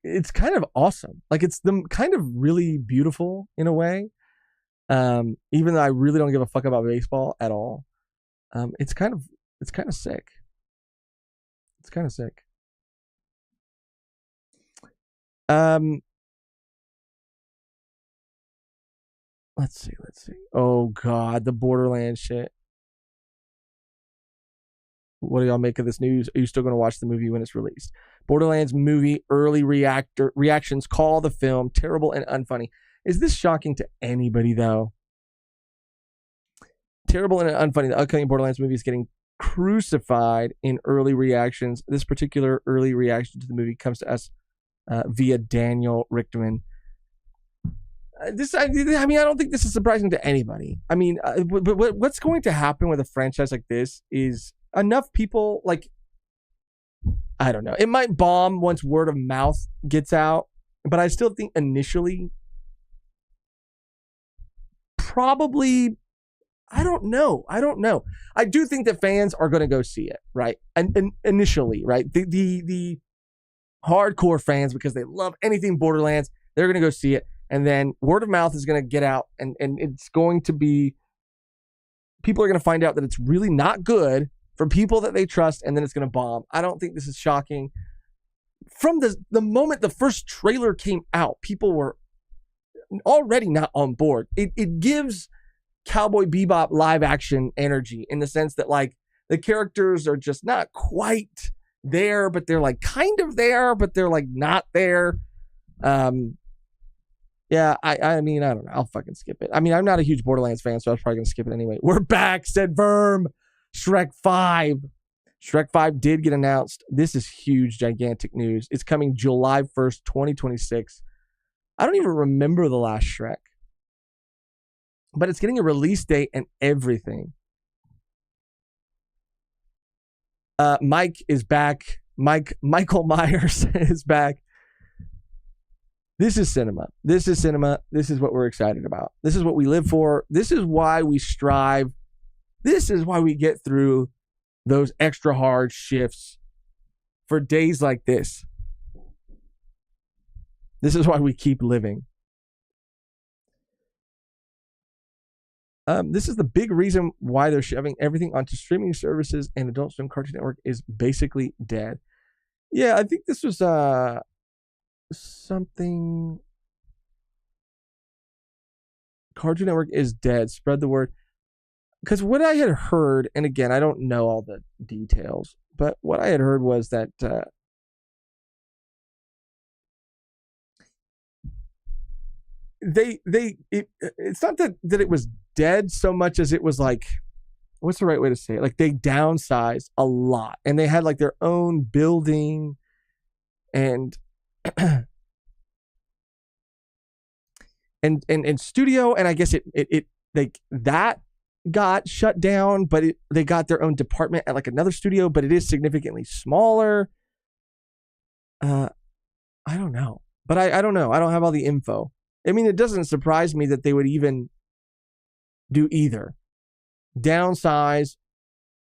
It's kind of awesome. Like it's kind of really beautiful in a way. Even though I really don't give a fuck about baseball at all. It's kind of sick. It's kind of sick. Let's see. Oh god, the Borderlands shit. What do y'all make of this news? Are you still going to watch the movie when it's released? Borderlands movie early reactions call the film terrible and unfunny. Is this shocking to anybody though? Terrible and unfunny. The upcoming Borderlands movie is getting crucified in early reactions. This particular early reaction to the movie comes to us via Daniel Richtman. I don't think this is surprising to anybody. I mean, but what's going to happen with a franchise like this is enough people, like, I don't know. It might bomb once word of mouth gets out, but I still think initially, probably, I don't know. I do think that fans are going to go see it, right? And initially, right? The hardcore fans, because they love anything Borderlands, they're going to go see it. And then word of mouth is going to get out, and it's going to be, people are going to find out that it's really not good for people that they trust, and then it's going to bomb. I don't think this is shocking. From the moment the first trailer came out, people were already not on board. It gives Cowboy Bebop live action energy in the sense that, like, the characters are just not quite there, but they're like kind of there, but they're like not there. Yeah, I mean, I don't know. I'll fucking skip it. I mean, I'm not a huge Borderlands fan, so I was probably going to skip it anyway. We're back, said Verm. Shrek 5. Shrek 5 did get announced. This is huge, gigantic news. It's coming July 1st, 2026. I don't even remember the last Shrek. But it's getting a release date and everything. Mike is back. Michael Myers is back. This is cinema. This is cinema. This is what we're excited about. This is what we live for. This is why we strive. This is why we get through those extra hard shifts for days like this. This is why we keep living. This is the big reason why they're shoving everything onto streaming services, and Adult Swim Cartoon Network is basically dead. Yeah, I think this was something. Cartoon Network is dead. Spread the word. Because what I had heard, and again, I don't know all the details, but what I had heard was that it's not that it was dead so much as it was like, what's the right way to say it? Like, they downsized a lot, and they had like their own building and and studio, and I guess it like that got shut down, but they got their own department at like another studio, but it is significantly smaller. I don't know, but I don't know. I don't have all the info. I mean, it doesn't surprise me that they would even do either downsize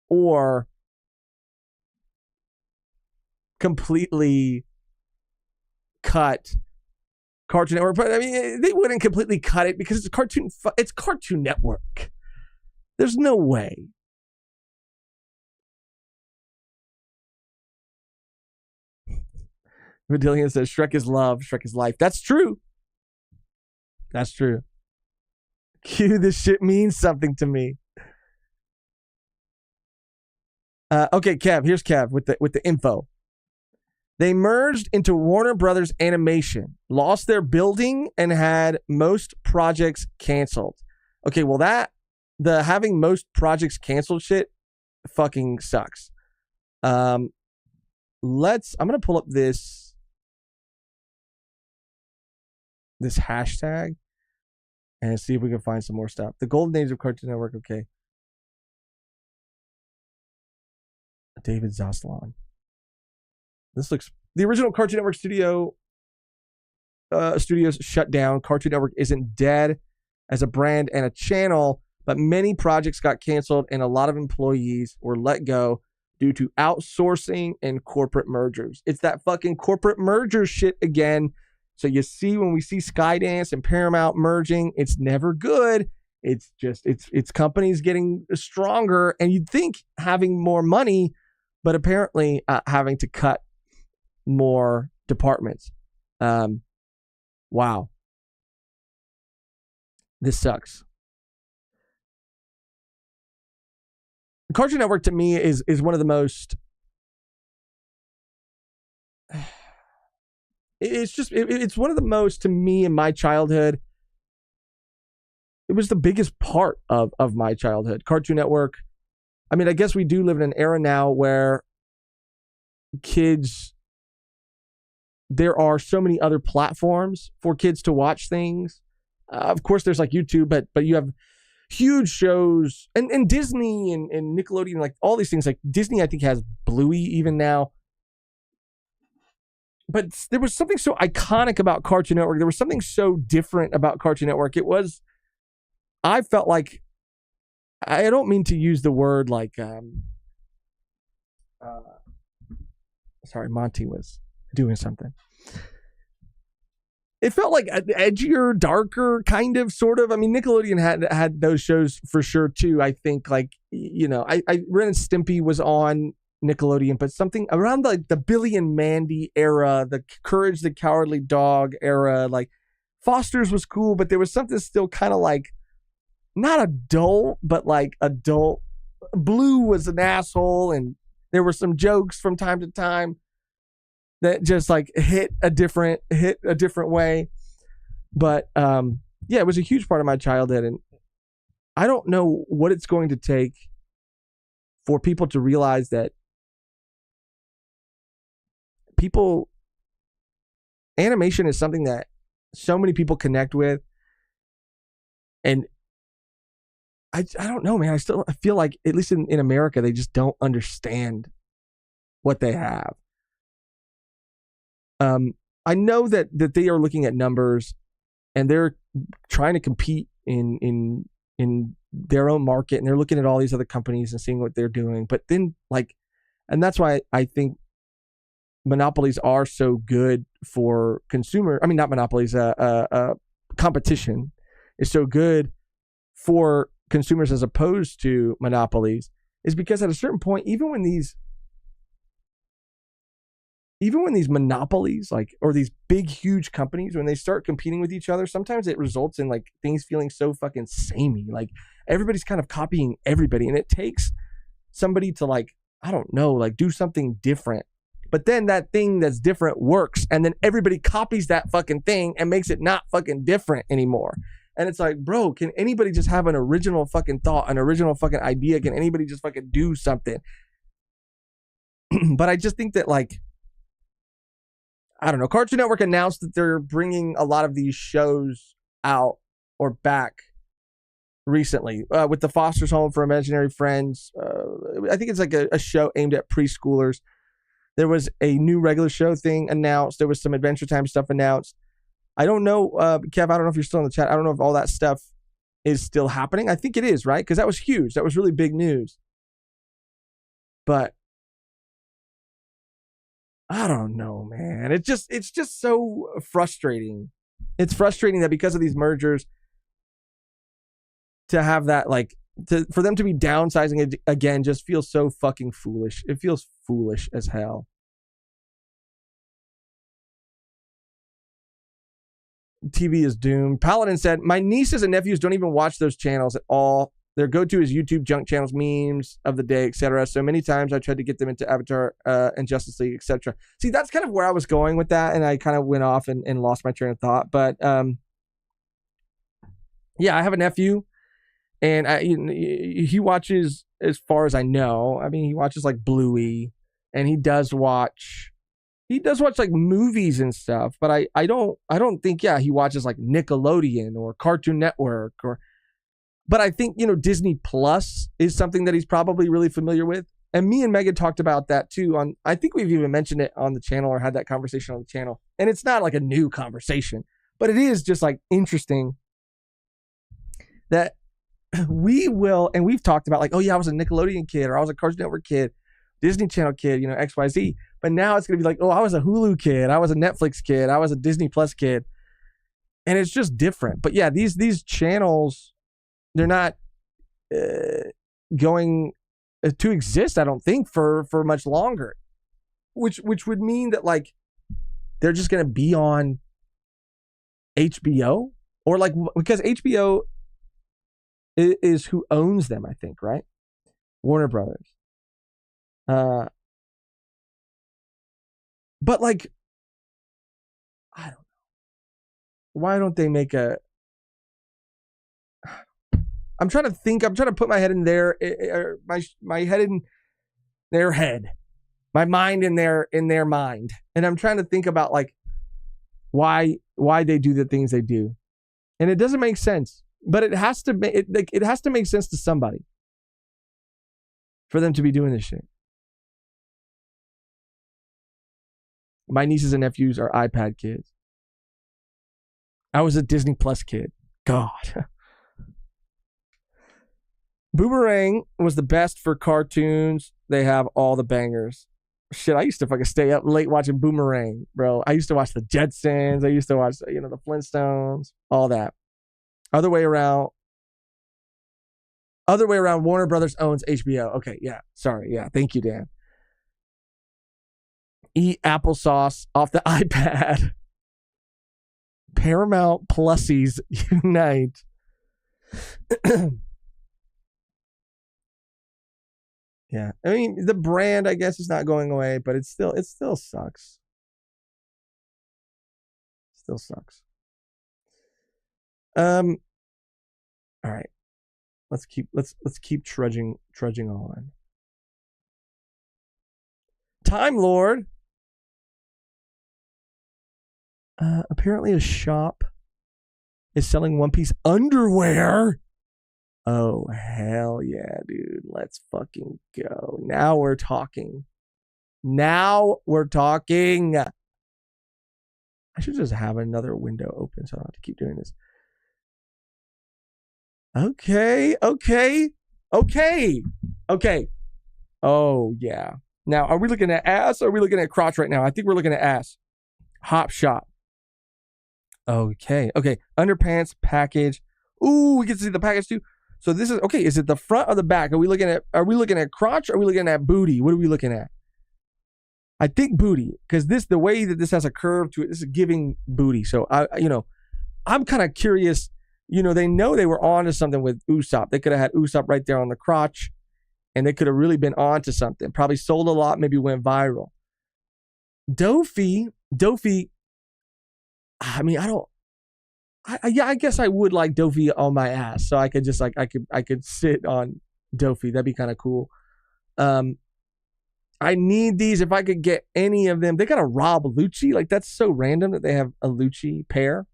or completely cut Cartoon Network. But I mean, they wouldn't completely cut it because it's Cartoon Network. There's no way. Vidillion says Shrek is love, Shrek is life. That's true. That's true. Q, this shit means something to me. Okay, Kev. Here's Kev with the info. They merged into Warner Brothers Animation, lost their building, and had most projects canceled. Okay, well the having most projects canceled shit fucking sucks. I'm gonna pull up this hashtag and see if we can find some more stuff. The golden age of Cartoon Network. Okay. David Zaslav. This looks, the original Cartoon Network studios shut down. Cartoon Network isn't dead as a brand and a channel, but many projects got canceled and a lot of employees were let go due to outsourcing and corporate mergers. It's that fucking corporate merger shit again. So you see, when we see Skydance and Paramount merging, it's never good. It's just, it's companies getting stronger, and you'd think having more money, but apparently having to cut more departments. Wow. This sucks. Cartoon Network to me is one of the most, it's one of the most, to me, in my childhood, it was the biggest part of my childhood. Cartoon Network, I mean, I guess we do live in an era now where kids, there are so many other platforms for kids to watch things. Of course, there's like YouTube, but you have huge shows and Disney and Nickelodeon, like all these things. Like Disney, I think, has Bluey even now. But there was something so iconic about Cartoon Network. There was something so different about Cartoon Network. I felt like, I don't mean to use the word like, sorry, Monty was doing something. It felt like edgier, darker, kind of, sort of. I mean, Nickelodeon had those shows for sure too. I think, like, you know, I Ren and Stimpy was on Nickelodeon, but something around like the Billy and Mandy era, the Courage the Cowardly Dog era, like Foster's was cool, but there was something still kind of like not adult, but like adult. Blue was an asshole, and there were some jokes from time to time that just like hit a different way. But yeah, it was a huge part of my childhood, and I don't know what it's going to take for people to realize that animation is something that so many people connect with. And I don't know, man. I feel like, at least in America, they just don't understand what they have. I know that they are looking at numbers and they're trying to compete in their own market, and they're looking at all these other companies and seeing what they're doing. But then, like, and that's why I think monopolies are so good for consumer. I mean, not monopolies. Competition is so good for consumers as opposed to monopolies, is because at a certain point, even when these monopolies, like, or these big, huge companies, when they start competing with each other, sometimes it results in like things feeling so fucking samey. Like everybody's kind of copying everybody, and it takes somebody to, like, I don't know, like do something different. But then that thing that's different works, and then everybody copies that fucking thing and makes it not fucking different anymore. And it's like, bro, can anybody just have an original fucking thought, an original fucking idea? Can anybody just fucking do something? But I just think that, like, I don't know. Cartoon Network announced that they're bringing a lot of these shows out or back recently, with the Foster's Home for Imaginary Friends. I think it's like a show aimed at preschoolers. There was a new regular show thing announced. There was some Adventure Time stuff announced. I don't know, Kev, I don't know if you're still in the chat. I don't know if all that stuff is still happening. I think it is, right? Because that was huge. That was really big news. But I don't know, man. It's just so frustrating. It's frustrating that because of these mergers, to have that, like, for them to be downsizing it again just feels so fucking foolish. It feels foolish as hell. TV is doomed. Paladin said, my nieces and nephews don't even watch those channels at all. Their go-to is YouTube junk channels, memes of the day, etc. So many times I tried to get them into Avatar and Justice League, etc. See, that's kind of where I was going with that, and I kind of went off and lost my train of thought. But yeah, I have a nephew, and he watches, as far as I know, I mean, he watches like Bluey, and he does watch like movies and stuff, but I don't think, yeah, he watches like Nickelodeon or Cartoon Network, but I think, you know, Disney Plus is something that he's probably really familiar with. And me and Megan talked about that too. I think we've even mentioned it on the channel or had that conversation on the channel. And it's not like a new conversation, but it is just like interesting that we've talked about, like, oh yeah, I was a Nickelodeon kid, or I was a Cartoon Network kid, Disney Channel kid, you know, XYZ. But now it's going to be like, oh, I was a Hulu kid, I was a Netflix kid, I was a Disney Plus kid. And it's just different. But yeah, these channels, they're not going to exist, I don't think, for much longer. Which would mean that, like, they're just going to be on HBO, or like, because HBO is who owns them, I think, right? Warner Brothers. But like, I don't know. Why don't they make a... I'm trying to think. I'm trying to put my head in my head in their head, my mind in their mind, and I'm trying to think about like why they do the things they do, and it doesn't make sense. But it has to it has to make sense to somebody for them to be doing this shit. My nieces and nephews are iPad kids. I was a Disney Plus kid. God. Boomerang was the best for cartoons. They have all the bangers. Shit, I used to fucking stay up late watching Boomerang, bro. I used to watch the Jetsons. I used to watch, the Flintstones, all that. Other way around, Warner Brothers owns HBO. Okay, yeah. Sorry. Yeah, thank you, Dan. Eat applesauce off the iPad. Paramount Plusies unite. Yeah, I mean the brand, I guess, is not going away, but it still sucks. Still sucks. All right, let's keep trudging on. Time Lord. Apparently a shop is selling One Piece underwear. Oh, hell yeah, dude. Let's fucking go. Now we're talking. I should just have another window open so I don't have to keep doing this. Okay. Oh, yeah. Now, are we looking at ass or are we looking at crotch right now? I think we're looking at ass. Hop shop. Okay. Underpants package. Ooh, we can see the package too. So this is okay. Is it the front or the back? Are we looking at crotch? Or are we looking at booty? What are we looking at? I think booty, because the way that this has a curve to it, this is giving booty. So I'm kind of curious. They know they were onto something with Usopp. They could have had Usopp right there on the crotch, and they could have really been onto something. Probably sold a lot, maybe went viral. Dofi. I mean, I guess I would like Dofi on my ass, so I could just I could sit on Dofi. That'd be kind of cool. I need these if I could get any of them. They got a Rob Lucci. Like, that's so random that they have a Lucci pair.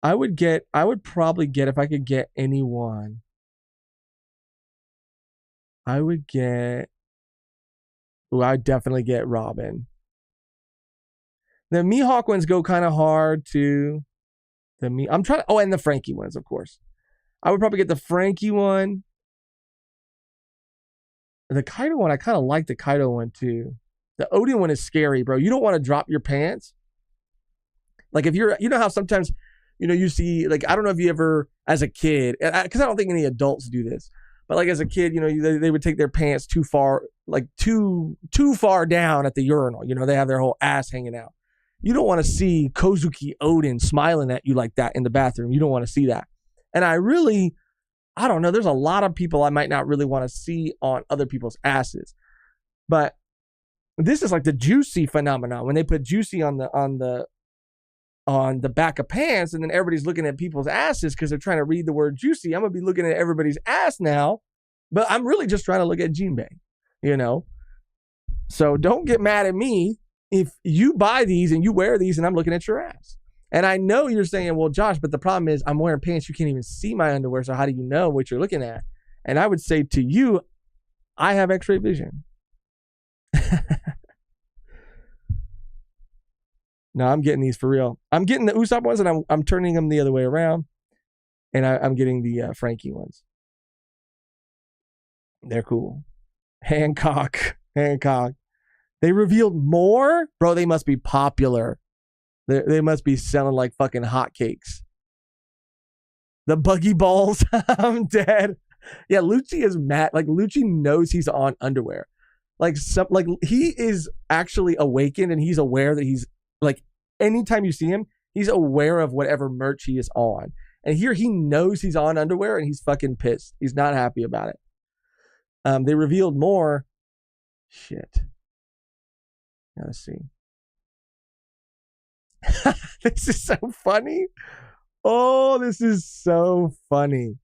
I would probably get, if I could get anyone, I'd definitely get Robin. The Mihawk ones go kind of hard too. And the Frankie ones, of course. I would probably get the Frankie one. The Kaido one, I kind of like the Kaido one too. The Odin one is scary, bro. You don't want to drop your pants. Like if you know how sometimes, you see, like, I don't know if you ever, as a kid, because I don't think any adults do this, but like as a kid, they would take their pants too far, like too far down at the urinal. They have their whole ass hanging out. You don't want to see Kozuki Odin smiling at you like that in the bathroom. You don't want to see that. And I don't know. There's a lot of people I might not really want to see on other people's asses. But this is like the Juicy phenomenon. When they put Juicy on the back of pants, and then everybody's looking at people's asses because they're trying to read the word juicy. I'm going to be looking at everybody's ass now, but I'm really just trying to look at Jinbei, So don't get mad at me if you buy these and you wear these and I'm looking at your ass. And I know you're saying, well, Josh, but the problem is I'm wearing pants. You can't even see my underwear. So how do you know what you're looking at? And I would say to you, I have x-ray vision. No, I'm getting these for real. I'm getting the Usopp ones, and I'm turning them the other way around, and I'm getting the Frankie ones. They're cool. Hancock. They revealed more? Bro, they must be popular. They must be selling like fucking hotcakes. The buggy balls. I'm dead. Yeah, Lucci is mad. Like, Lucci knows he's on underwear. Like he is actually awakened, and he's aware that he's, like, anytime you see him, he's aware of whatever merch he is on. And here he knows he's on underwear, and he's fucking pissed. He's not happy about it. They revealed more. Shit. Let's see. This is so funny. Oh, this is so funny.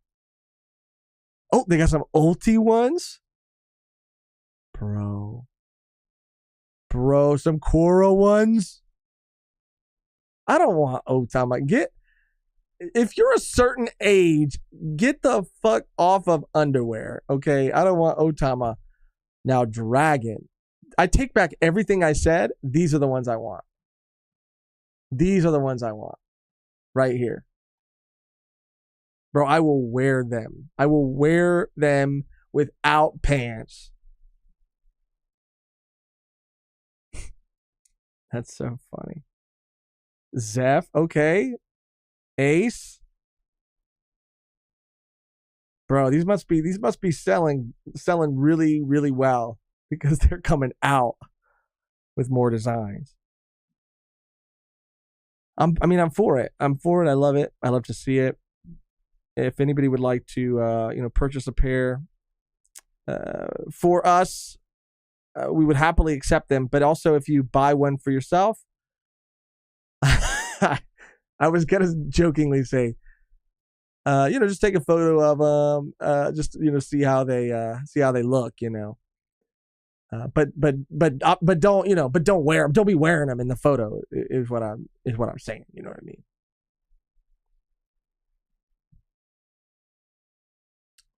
Oh, they got some ulti ones? Bro, some Korra ones? I don't want Otama. If you're a certain age, get the fuck off of underwear, okay? I don't want Otama. Now, Dragon. I take back everything I said. These are the ones I want. These are the ones I want. Right here. Bro, I will wear them. I will wear them without pants. That's so funny. Zeph, okay. Ace. Bro, these must be selling really, really well because they're coming out with more designs. I'm for it. I'm for it. I love it. I love to see it. If anybody would like to purchase a pair for us, we would happily accept them. But also, if you buy one for yourself, I was gonna jokingly say, just take a photo of them, just see how they look, but don't wear them. Don't be wearing them in the photo. Is what I'm saying. You know what I mean?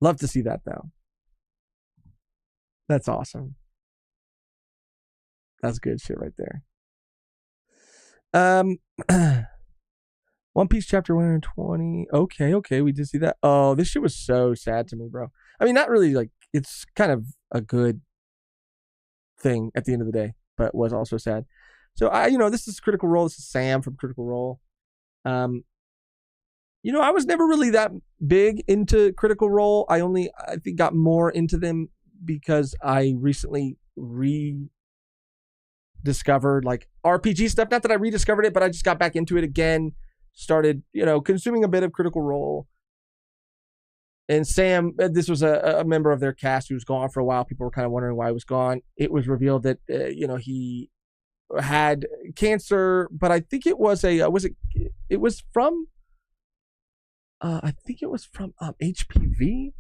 Love to see that though. That's awesome. That's good shit right there. One Piece chapter 120. Okay, we did see that. Oh, this shit was so sad to me, bro. I mean, not really, like, it's kind of a good thing at the end of the day, but was also sad. So this is Critical Role. This is Sam from Critical Role. I was never really that big into Critical Role. I think got more into them because I recently rediscovered like RPG stuff. Not that I rediscovered it, but I just got back into it again. Started, consuming a bit of Critical Role. And Sam, this was a member of their cast who was gone for a while. People were kind of wondering why he was gone. It was revealed that, he had cancer, but I think it was from HPV,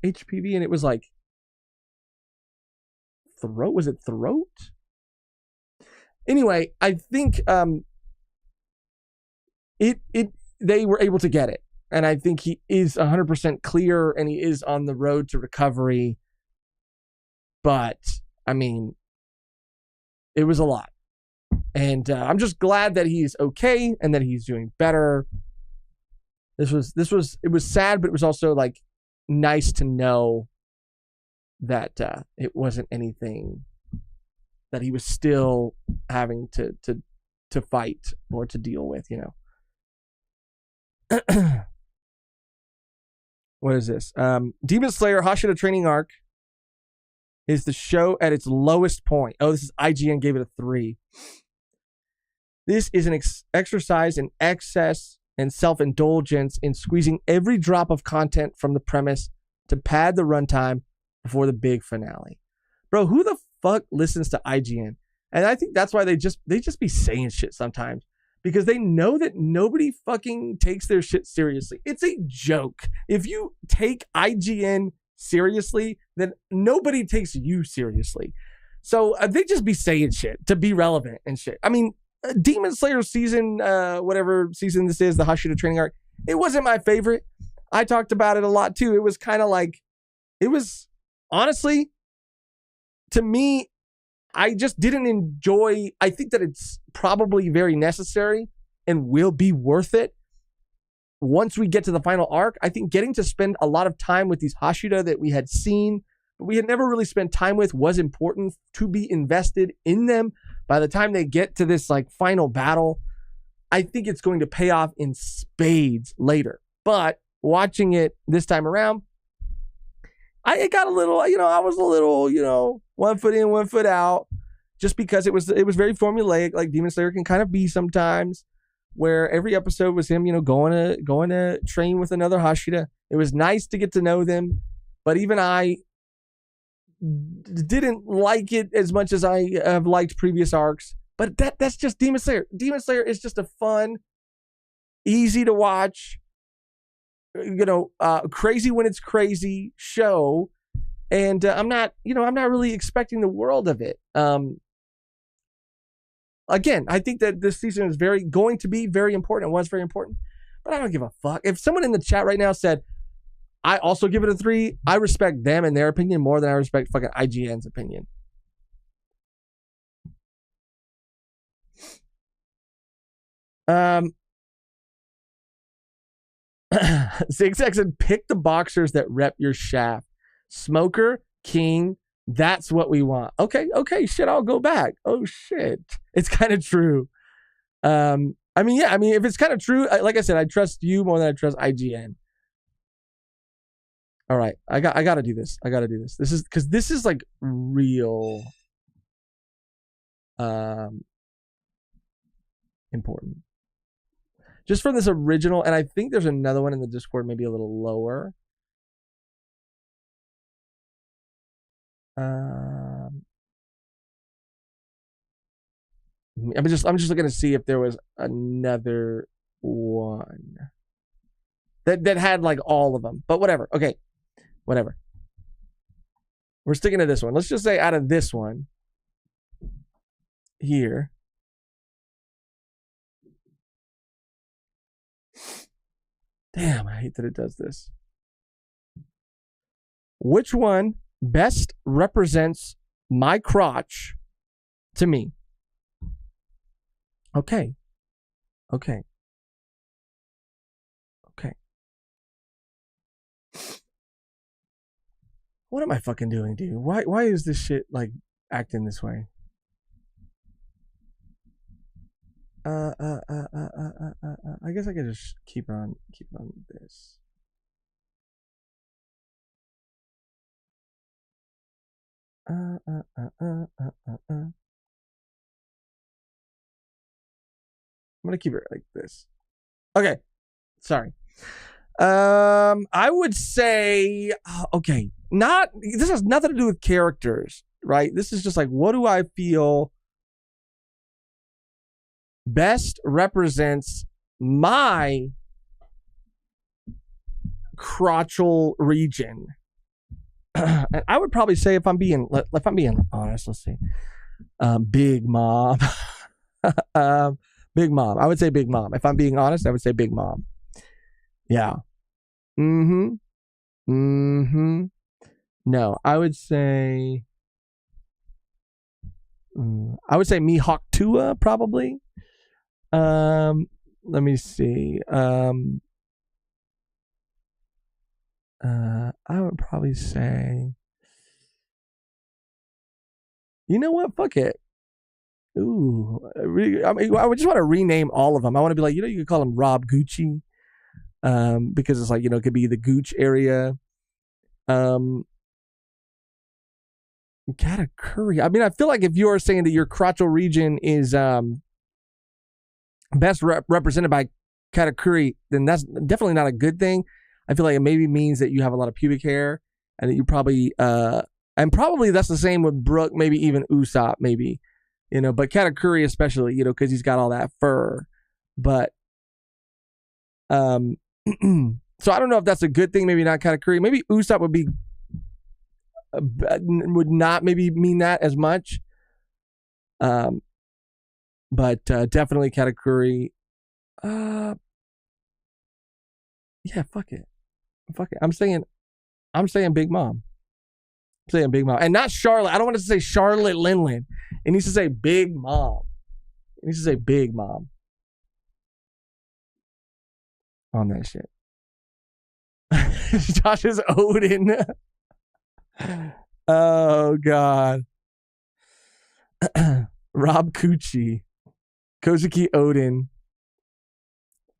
and it was like throat. Was it throat? Anyway, I think, they were able to get it. And I think he is 100% clear and he is on the road to recovery. But, I mean, it was a lot. And I'm just glad that he's okay and that he's doing better. It was sad, but it was also like nice to know that it wasn't anything that he was still having to fight or to deal with, What is this? Demon Slayer Hashira Training Arc is the show at its lowest point. Oh, this is IGN gave it a 3. This is an exercise in excess and self-indulgence in squeezing every drop of content from the premise to pad the runtime before the big finale. Bro, who the fuck listens to IGN? And I think that's why they just be saying shit sometimes. Because they know that nobody fucking takes their shit seriously. It's a joke. If you take IGN seriously, then nobody takes you seriously. So they just be saying shit to be relevant and shit. I mean, Demon Slayer season, whatever season this is, the Hashira Training Arc, it wasn't my favorite. I talked about it a lot too. It was kind of like, it was honestly, to me, I just didn't enjoy. I think that it's probably very necessary and will be worth it once we get to the final arc. I think getting to spend a lot of time with these Hashira that we had seen, but we had never really spent time with, was important to be invested in them. By the time they get to this like final battle, I think it's going to pay off in spades later. But watching it this time around, I got a little, I was a little, 1 foot in, 1 foot out, just because it was very formulaic, like Demon Slayer can kind of be sometimes, where every episode was him, going to train with another Hashira. It was nice to get to know them, but even I didn't like it as much as I have liked previous arcs. But that's just Demon Slayer. Demon Slayer is just a fun easy to watch, crazy when it's crazy show. And I'm not really expecting the world of it. Again, I think that this season is going to be very important. It was very important, but I don't give a fuck. If someone in the chat right now said, I also give it a 3, I respect them and their opinion more than I respect fucking IGN's opinion. Zigzag said, pick the boxers that rep your shaft. Smoker, King, that's what we want. Okay, shit, I'll go back. Oh, shit. It's kind of true. If it's kind of true, like I said, I trust you more than I trust IGN. All right, I got to do this. This is because this is like real important. Just from this original, and I think there's another one in the Discord, maybe a little lower. I'm just looking to see if there was another one that had like all of them, but whatever. Okay, whatever. We're sticking to this one. Let's just say out of this one here, damn, I hate that it does this. Which one best represents my crotch to me? Okay. What am I fucking doing, dude? Why is this shit like acting this way? I guess I could just keep on this. I'm gonna keep it like this. Okay, sorry. I would say, okay, this has nothing to do with characters, right? This is just like, what do I feel best represents my crotchal region? And I would probably say, if I'm being honest, let's see, Big Mom. Big Mom. I would say Big Mom. If I'm being honest, I would say Big Mom. Yeah. No, I would say Mihawk Tua, probably. Let me see. I would probably say, you know what? Fuck it. Ooh, I would just want to rename all of them. I want to be like, you could call him Rob Gucci, because it's like, it could be the Gooch area. Katakuri. I mean, I feel like if you are saying that your crotchal region is best represented by Katakuri, then that's definitely not a good thing. I feel like it maybe means that you have a lot of pubic hair, and that you probably and probably that's the same with Brook, maybe even Usopp, maybe, but Katakuri especially, because he's got all that fur. But so I don't know if that's a good thing. Maybe not Katakuri. Maybe Usopp would not maybe mean that as much. But definitely Katakuri. Yeah, fuck it. I'm saying Big Mom. I'm saying Big Mom, and not Charlotte. I don't want to say Charlotte Linlin. It needs to say Big Mom. It needs to say Big Mom on that shit. Josh's Odin. Oh God. Rob Cucci. Kozuki Odin.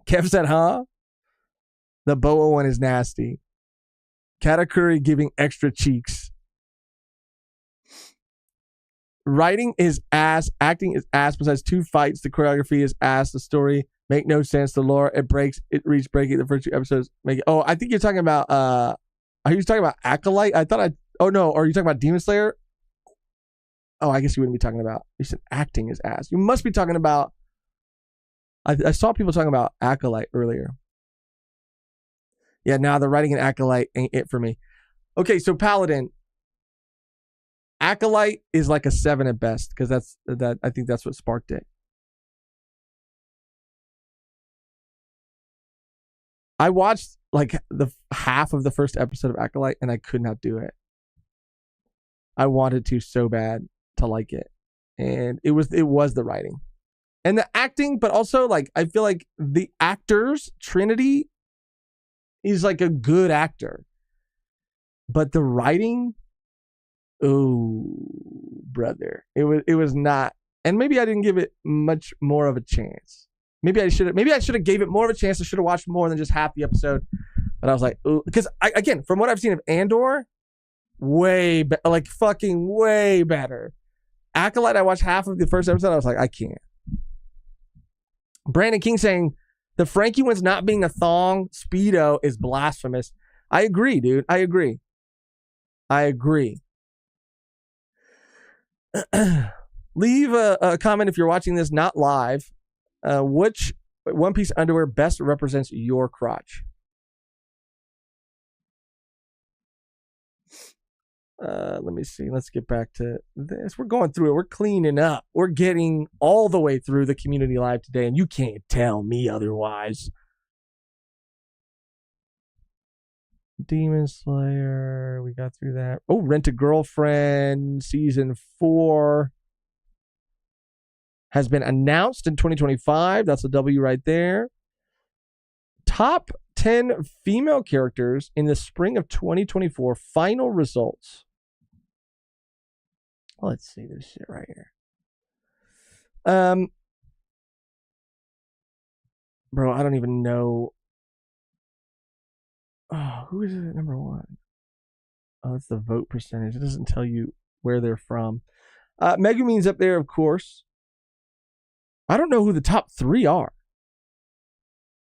Kev said, huh? The Boa one is nasty. Katakuri giving extra cheeks. Writing is ass. Acting is ass. Besides 2 fights, the choreography is ass. The story make no sense. The lore, it reached breaking. The first 2 episodes make it. Oh, I think you're talking about, are you talking about Acolyte? Oh no, or are you talking about Demon Slayer? Oh, I guess you wouldn't be talking about, you said acting is ass. You must be talking about I saw people talking about Acolyte earlier. Yeah, now the writing in Acolyte ain't it for me. Okay, so Paladin. Acolyte is like a 7 at best because I think that's what sparked it. I watched like the half of the first episode of Acolyte and I could not do it. I wanted to so bad to like it. And it was the writing. And the acting, but also like I feel like the actors, Trinity is like a good actor. But the writing, oh brother. It was not, and maybe I didn't give it much more of a chance. Maybe I should have gave it more of a chance. I should have watched more than just half the episode. But I was like, because again, from what I've seen of Andor, fucking way better. Acolyte, I watched half of the first episode. I was like, I can't. Brandon King saying the Frankie one's not being a thong Speedo is blasphemous. I agree, dude. I agree. Leave a comment if you're watching this not live. Which One Piece underwear best represents your crotch? Let me see. Let's get back to this. We're going through it. We're cleaning up. We're getting all the way through the community live today, and you can't tell me otherwise. Demon Slayer. We got through that. Oh, Rent a Girlfriend season 4 has been announced in 2025. That's a W right there. Top 10 female characters in the spring of 2024. Final results. Let's see this shit right here. Bro, I don't even know. Oh, who is it at number 1? Oh, it's the vote percentage. It doesn't tell you where they're from. Megumin's up there, of course. I don't know who the top 3 are.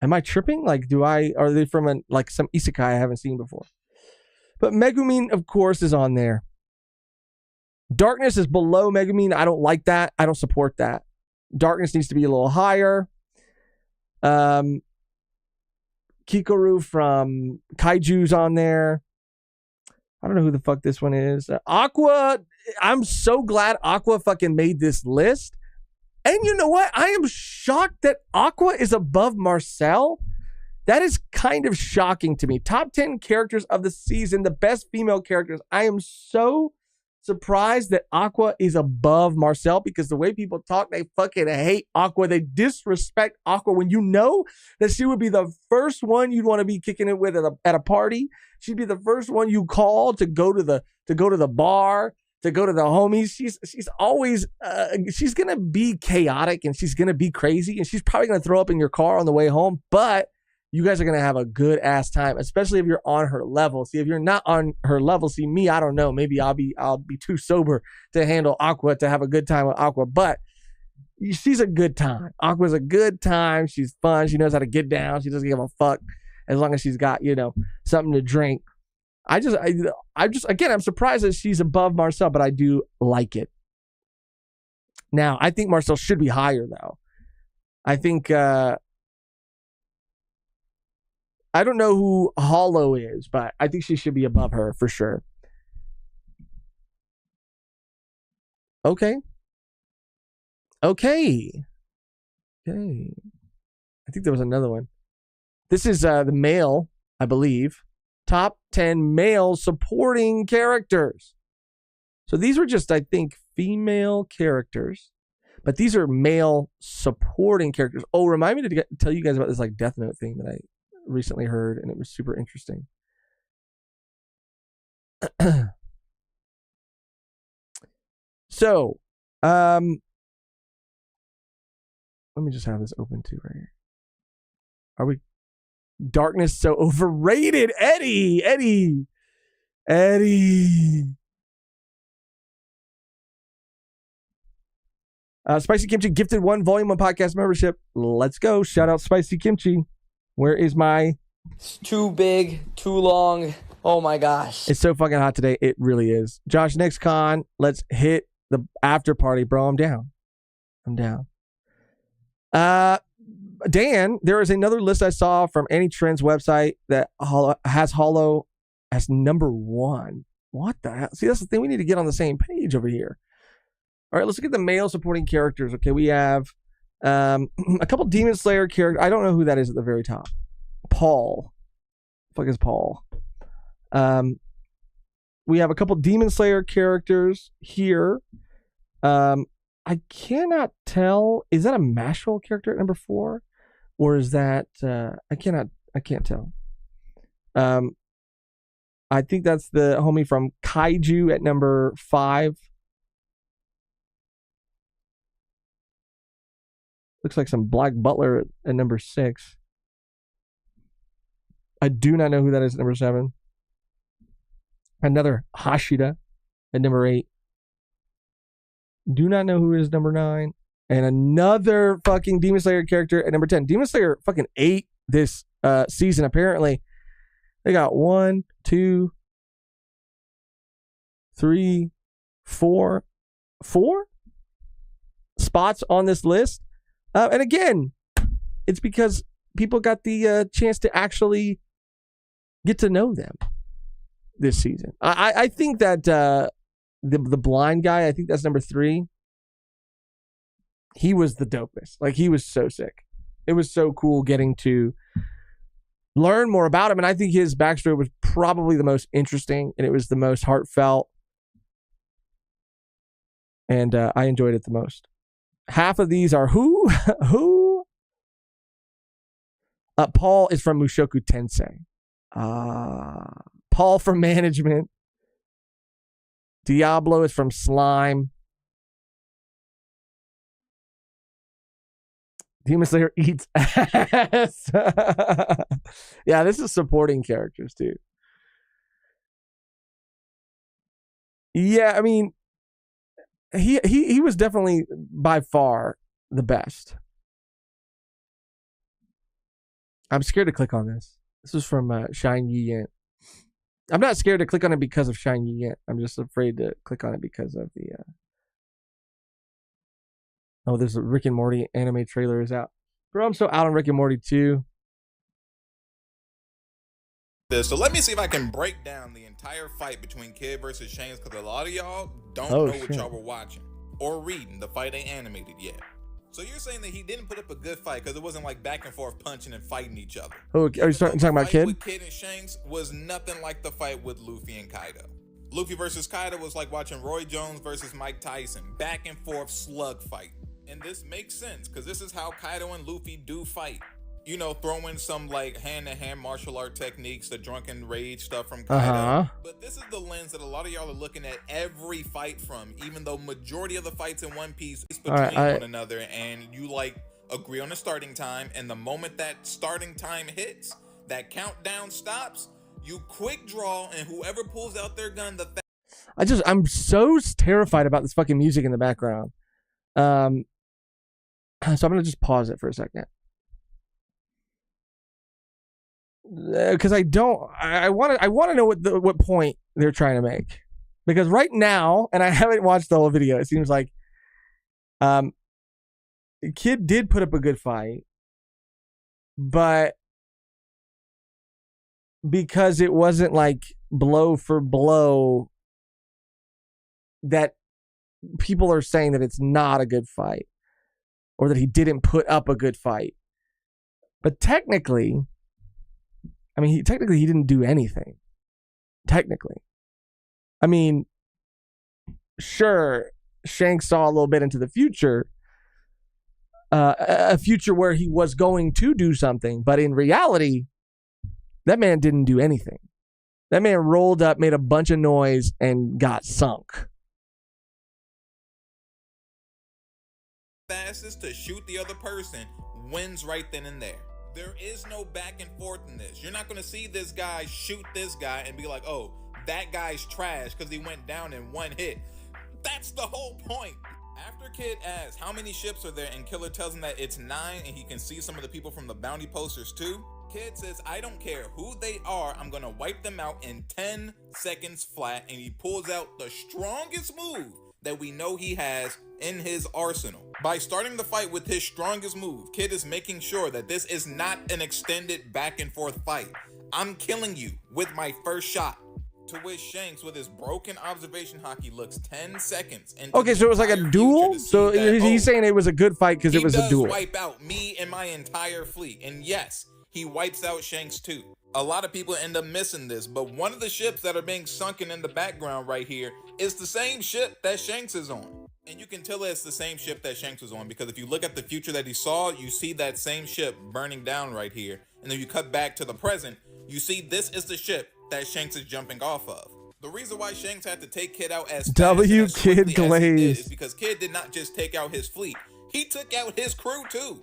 Am I tripping? Like, are they from some isekai I haven't seen before? But Megumin, of course, is on there. Darkness is below Megumin. I don't like that. I don't support that. Darkness needs to be a little higher. Kikoru from Kaiju's on there. I don't know who the fuck this one is. Aqua. I'm so glad Aqua fucking made this list. And you know what? I am shocked that Aqua is above Marcel. That is kind of shocking to me. Top 10 characters of the season, the best female characters. I am so surprised that Aqua is above Marcel because the way people talk, they fucking hate Aqua. They disrespect Aqua when you know that she would be the first one you'd want to be kicking it with at a party. She'd be the first one you call to go to the bar, to go to the homies. She's always she's gonna be chaotic and she's gonna be crazy and she's probably gonna throw up in your car on the way home, but you guys are gonna have a good ass time, especially if you're on her level. See, if you're not on her level, see me, I don't know. Maybe I'll be too sober to handle Aqua, to have a good time with Aqua, but she's a good time. Aqua's a good time. She's fun. She knows how to get down. She doesn't give a fuck as long as she's got, something to drink. I'm surprised that she's above Marcel, but I do like it. Now, I think Marcel should be higher, though. I think, I don't know who Hollow is, but I think she should be above her for sure. Okay. I think there was another one. This is the male, I believe. Top 10 male supporting characters. So these were just, I think, female characters. But these are male supporting characters. Oh, remind me to tell you guys about this Death Note thing that I recently heard, and it was super interesting. So, let me just have this open too right here. Are we Darkness so overrated? Eddie. Spicy Kimchi gifted 1 volume of podcast membership. Let's go. Shout out Spicy Kimchi. Where is my... It's too big, too long. Oh my gosh. It's so fucking hot today. It really is. Josh, next con, let's hit the after party, bro. I'm down. Dan, there is another list I saw from Any Trends website that has Hollow as number 1. What the hell? See, that's the thing. We need to get on the same page over here. All right, let's look at the male supporting characters. Okay, we have a couple Demon Slayer characters. I don't know who that is at the very top. Paul. What the fuck is Paul? We have a couple Demon Slayer characters here. I cannot tell. Is that a Mashal character at number 4? Or is that I can't tell. I think that's the homie from Kaiju at number 5. Looks like some Black Butler at number 6. I do not know who that is at number 7. Another Hashida at number 8. Do not know who is number 9. And another fucking Demon Slayer character at number 10. Demon Slayer fucking ate this season, apparently. They got 1, 2, 3, 4 spots on this list. And again, it's because people got the chance to actually get to know them this season. I think that the blind guy, I think that's number 3. He was the dopest. Like, he was so sick. It was so cool getting to learn more about him. And I think his backstory was probably the most interesting, and it was the most heartfelt. And I enjoyed it the most. Half of these are who? Who? Paul is from Mushoku Tensei. Paul from Management. Diablo is from Slime. Demon Slayer eats ass. Yeah, this is supporting characters too. Yeah, I mean, he was definitely by far the best. I'm scared to click on this. This is from Shine Yi Yent. I'm not scared to click on it because of Shine Yi Yent. I'm just afraid to click on it because of the oh, there's a Rick and Morty anime trailer is out. Bro, I'm so out on Rick and Morty too. So let me see if I can break down the entire fight between Kid versus Shanks, because a lot of y'all don't know what y'all were watching or reading. The fight ain't animated yet. So you're saying that he didn't put up a good fight because it wasn't like back and forth punching and fighting each other. Oh, are you talking about Kid? With Kid and Shanks was nothing like the fight with Luffy and Kaido. Luffy versus Kaido was like watching Roy Jones versus Mike Tyson. Back and forth slug fight. And this makes sense because this is how Kaido and Luffy do fight. You know, throw in some like hand-to-hand martial art techniques, the drunken rage stuff from Kaido. But this is the lens that a lot of y'all are looking at every fight from, even though majority of the fights in One Piece is between one another, and you like agree on the starting time, and the moment that starting time hits, that countdown stops, you quick draw, and whoever pulls out their gun, I'm so terrified about this fucking music in the background. So I'm gonna just pause it for a second. Because I want to know what point they're trying to make, because right now, and I haven't watched the whole video, it seems like Kid did put up a good fight, but because it wasn't like blow for blow, that people are saying that it's not a good fight, or that he didn't put up a good fight. But technically, I mean, he didn't do anything. Technically. I mean, sure, Shanks saw a little bit into the future. A future where he was going to do something. But in reality, that man didn't do anything. That man rolled up, made a bunch of noise, and got sunk. Fastest to shoot the other person wins right then and there. There is no back and forth in this. You're not going to see this guy shoot this guy and be like, oh, that guy's trash because he went down in one hit. That's the whole point. After Kid asks how many ships are there and Killer tells him that it's 9 and he can see some of the people from the bounty posters too, Kid says, I don't care who they are, I'm going to wipe them out in 10 seconds flat, and he pulls out the strongest move that we know he has in his arsenal. By starting the fight with his strongest move, Kid is making sure that this is not an extended back and forth fight. I'm killing you with my first shot. To which Shanks, with his broken observation hockey, looks 10 seconds into Okay, so it was like a duel? So he's saying it was a good fight because it was a duel. He does wipe out me and my entire fleet. And yes, he wipes out Shanks too. A lot of people end up missing this, but one of the ships that are being sunken in the background right here is the same ship that Shanks is on. And you can tell it's the same ship that Shanks was on because if you look at the future that he saw, you see that same ship burning down right here. And then you cut back to the present, you see this is the ship that Shanks is jumping off of. The reason why Shanks had to take Kid out as W Kid Glaze is because Kid did not just take out his fleet, he took out his crew too.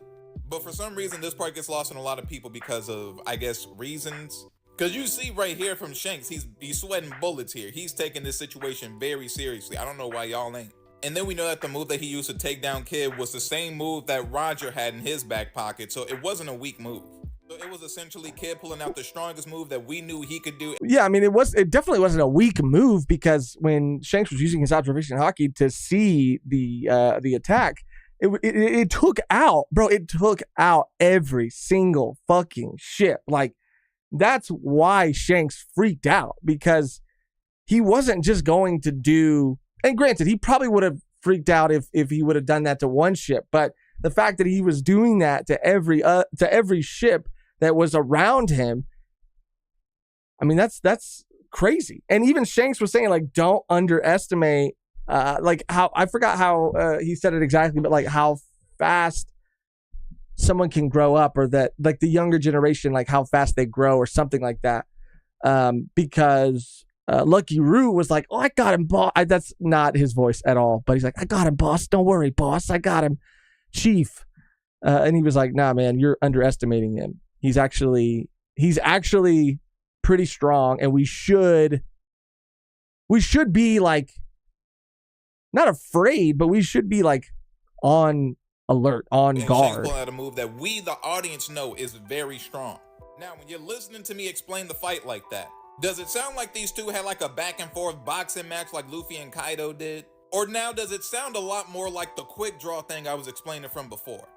But for some reason, this part gets lost on a lot of people because of, I guess, reasons. Because you see right here from Shanks, he's sweating bullets here. He's taking this situation very seriously. I don't know why y'all ain't. And then we know that the move that he used to take down Kid was the same move that Roger had in his back pocket, so it wasn't a weak move. So it was essentially Kid pulling out the strongest move that we knew he could do. Yeah, I mean, it definitely wasn't a weak move because when Shanks was using his observation hockey to see the attack, it took out, bro, it took out every single fucking ship. Like, that's why Shanks freaked out, because he wasn't just going to do, and granted, he probably would have freaked out if he would have done that to one ship, but the fact that he was doing that to every ship that was around him, I mean, that's crazy. And even Shanks was saying, like, don't underestimate, like, how, I forgot how he said it exactly, but like how fast someone can grow up, or that, like, the younger generation, like how fast they grow or something like that. Because Lucky Roo was like, oh, I got him, boss. That's not his voice at all, but he's like, I got him, boss. Don't worry, boss. I got him, chief. And he was like, nah, man, you're underestimating him. He's actually pretty strong, and we should be like, not afraid, but we should be like on alert, on guard. Shanks pulling out a move that we, the audience, know is very strong. Now, when you're listening to me explain the fight like that, does it sound like these two had like a back and forth boxing match like Luffy and Kaido did? Or now does it sound a lot more like the quick draw thing I was explaining from before?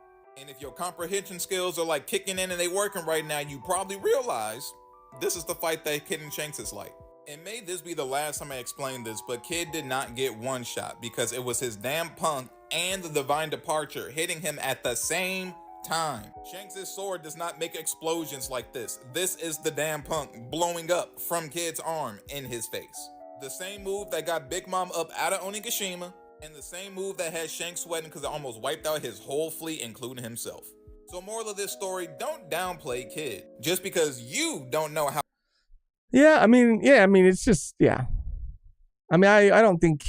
And if your comprehension skills are like kicking in and they working right now, you probably realize this is the fight that Kid and Shanks is like. And may this be the last time I explain this, but Kid did not get one shot because it was his damn punk and the Divine Departure hitting him at the same time. Shanks' sword does not make explosions like this. This is the damn punk blowing up from Kid's arm in his face. The same move that got Big Mom up out of Onigashima, and the same move that had Shanks sweating because it almost wiped out his whole fleet, including himself. So moral of this story, don't downplay Kid just because you don't know how. Yeah, I mean, it's just, yeah. I mean, I don't think,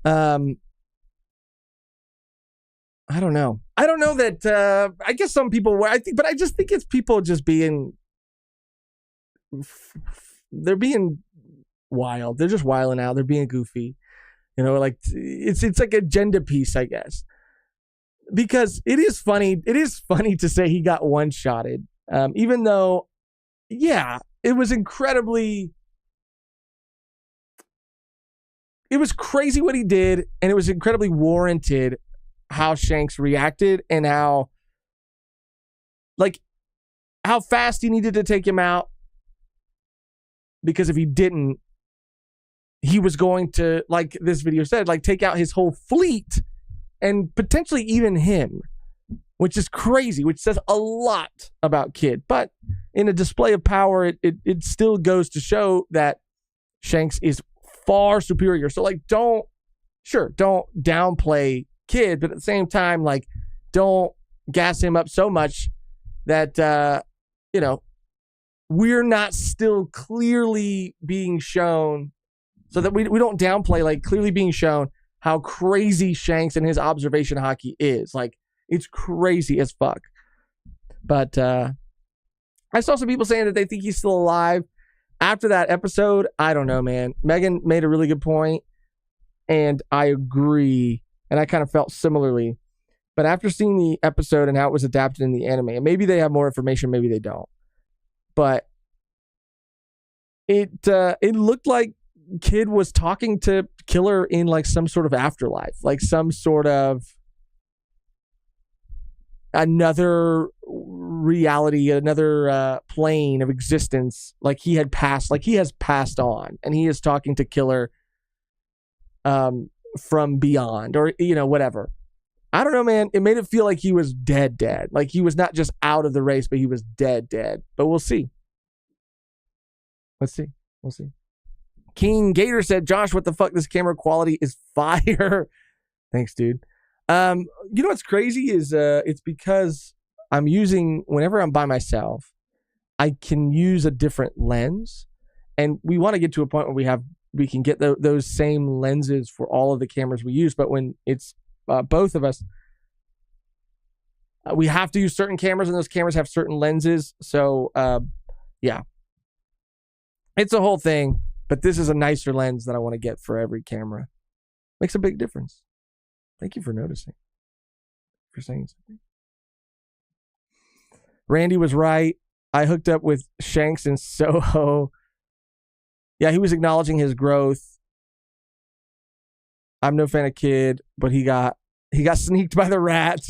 I don't know. I don't know that, I guess some people were, but I just think it's people just being, they're being wild. They're just wilding out. They're being goofy. You know, like, it's like an agenda piece, I guess. Because it is funny to say he got one-shotted. Even though, yeah, it was crazy what he did, and it was incredibly warranted how Shanks reacted and how fast he needed to take him out. Because if he didn't, he was going to, like this video said, like take out his whole fleet and potentially even him, which is crazy, which says a lot about Kid. But in a display of power, it still goes to show that Shanks is far superior. So, like, don't downplay Kid, but at the same time, like, don't gas him up so much that, we're not still clearly being shown, so that we don't downplay, like, clearly being shown how crazy Shanks and his observation hockey is. Like, it's crazy as fuck. But I saw some people saying that they think he's still alive. After that episode, I don't know, man. Megan made a really good point, and I agree, and I kind of felt similarly. But after seeing the episode and how it was adapted in the anime, and maybe they have more information, maybe they don't. But it looked like Kid was talking to Killer in like some sort of afterlife, like some sort of another reality, another plane of existence. Like he has passed on, and he is talking to Killer from beyond, or whatever. I don't know, man. It made it feel like he was dead. Like he was not just out of the race, but he was dead. But we'll see. Let's see. We'll see. King Gator said, Josh, what the fuck? This camera quality is fire. Thanks, dude. You know what's crazy is it's because whenever I'm by myself, I can use a different lens. And we want to get to a point where we can get those same lenses for all of the cameras we use. But when it's both of us, we have to use certain cameras, and those cameras have certain lenses. So, yeah. It's a whole thing, but this is a nicer lens that I want to get for every camera. Makes a big difference. Thank you for noticing. For saying something. Randy was right. I hooked up with Shanks in Soho. Yeah, he was acknowledging his growth. I'm no fan of Kid, but he got sneaked by the rat.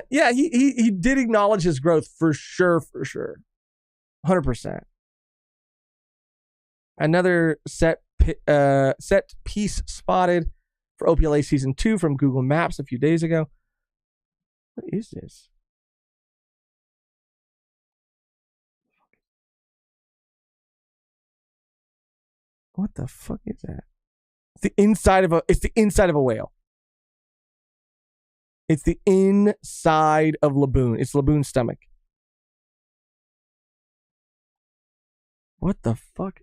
Yeah, he did acknowledge his growth for sure. 100%. Another set piece spotted for OPLA Season 2 from Google Maps a few days ago. What is this? What the fuck is that? It's the inside of a whale. It's the inside of Laboon. It's Laboon's stomach. What the fuck?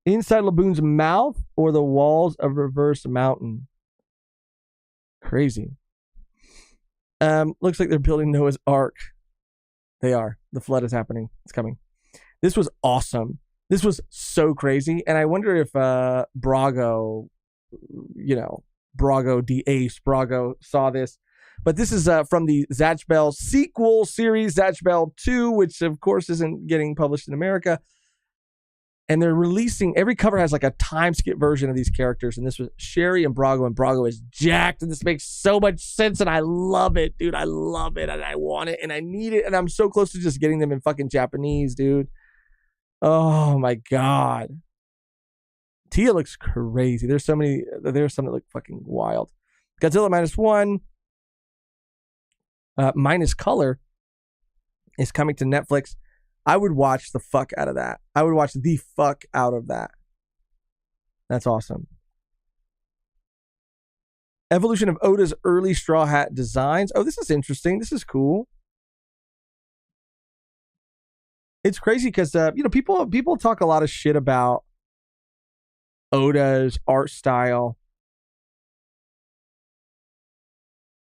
Inside Laboon's mouth or the walls of Reverse Mountain? Crazy. Looks like they're building Noah's Ark. They are. The flood is happening. It's coming. This was awesome. This was so crazy. And I wonder if Brago, Brago saw this. But this is from the Zatch Bell sequel series, Zatch Bell 2, which of course isn't getting published in America. And they're releasing, every cover has like a time skip version of these characters. And this was Sherry and Brago is jacked. And this makes so much sense. And I love it, dude. I love it. And I want it. And I need it. And I'm so close to just getting them in fucking Japanese, dude. Oh my God. Tia looks crazy. There's some that look fucking wild. Godzilla -1. Minus Color is coming to Netflix. I would watch the fuck out of that. I would watch the fuck out of that. That's awesome. Evolution of Oda's early Straw Hat designs. Oh, this is interesting. This is cool. It's crazy because people talk a lot of shit about Oda's art style.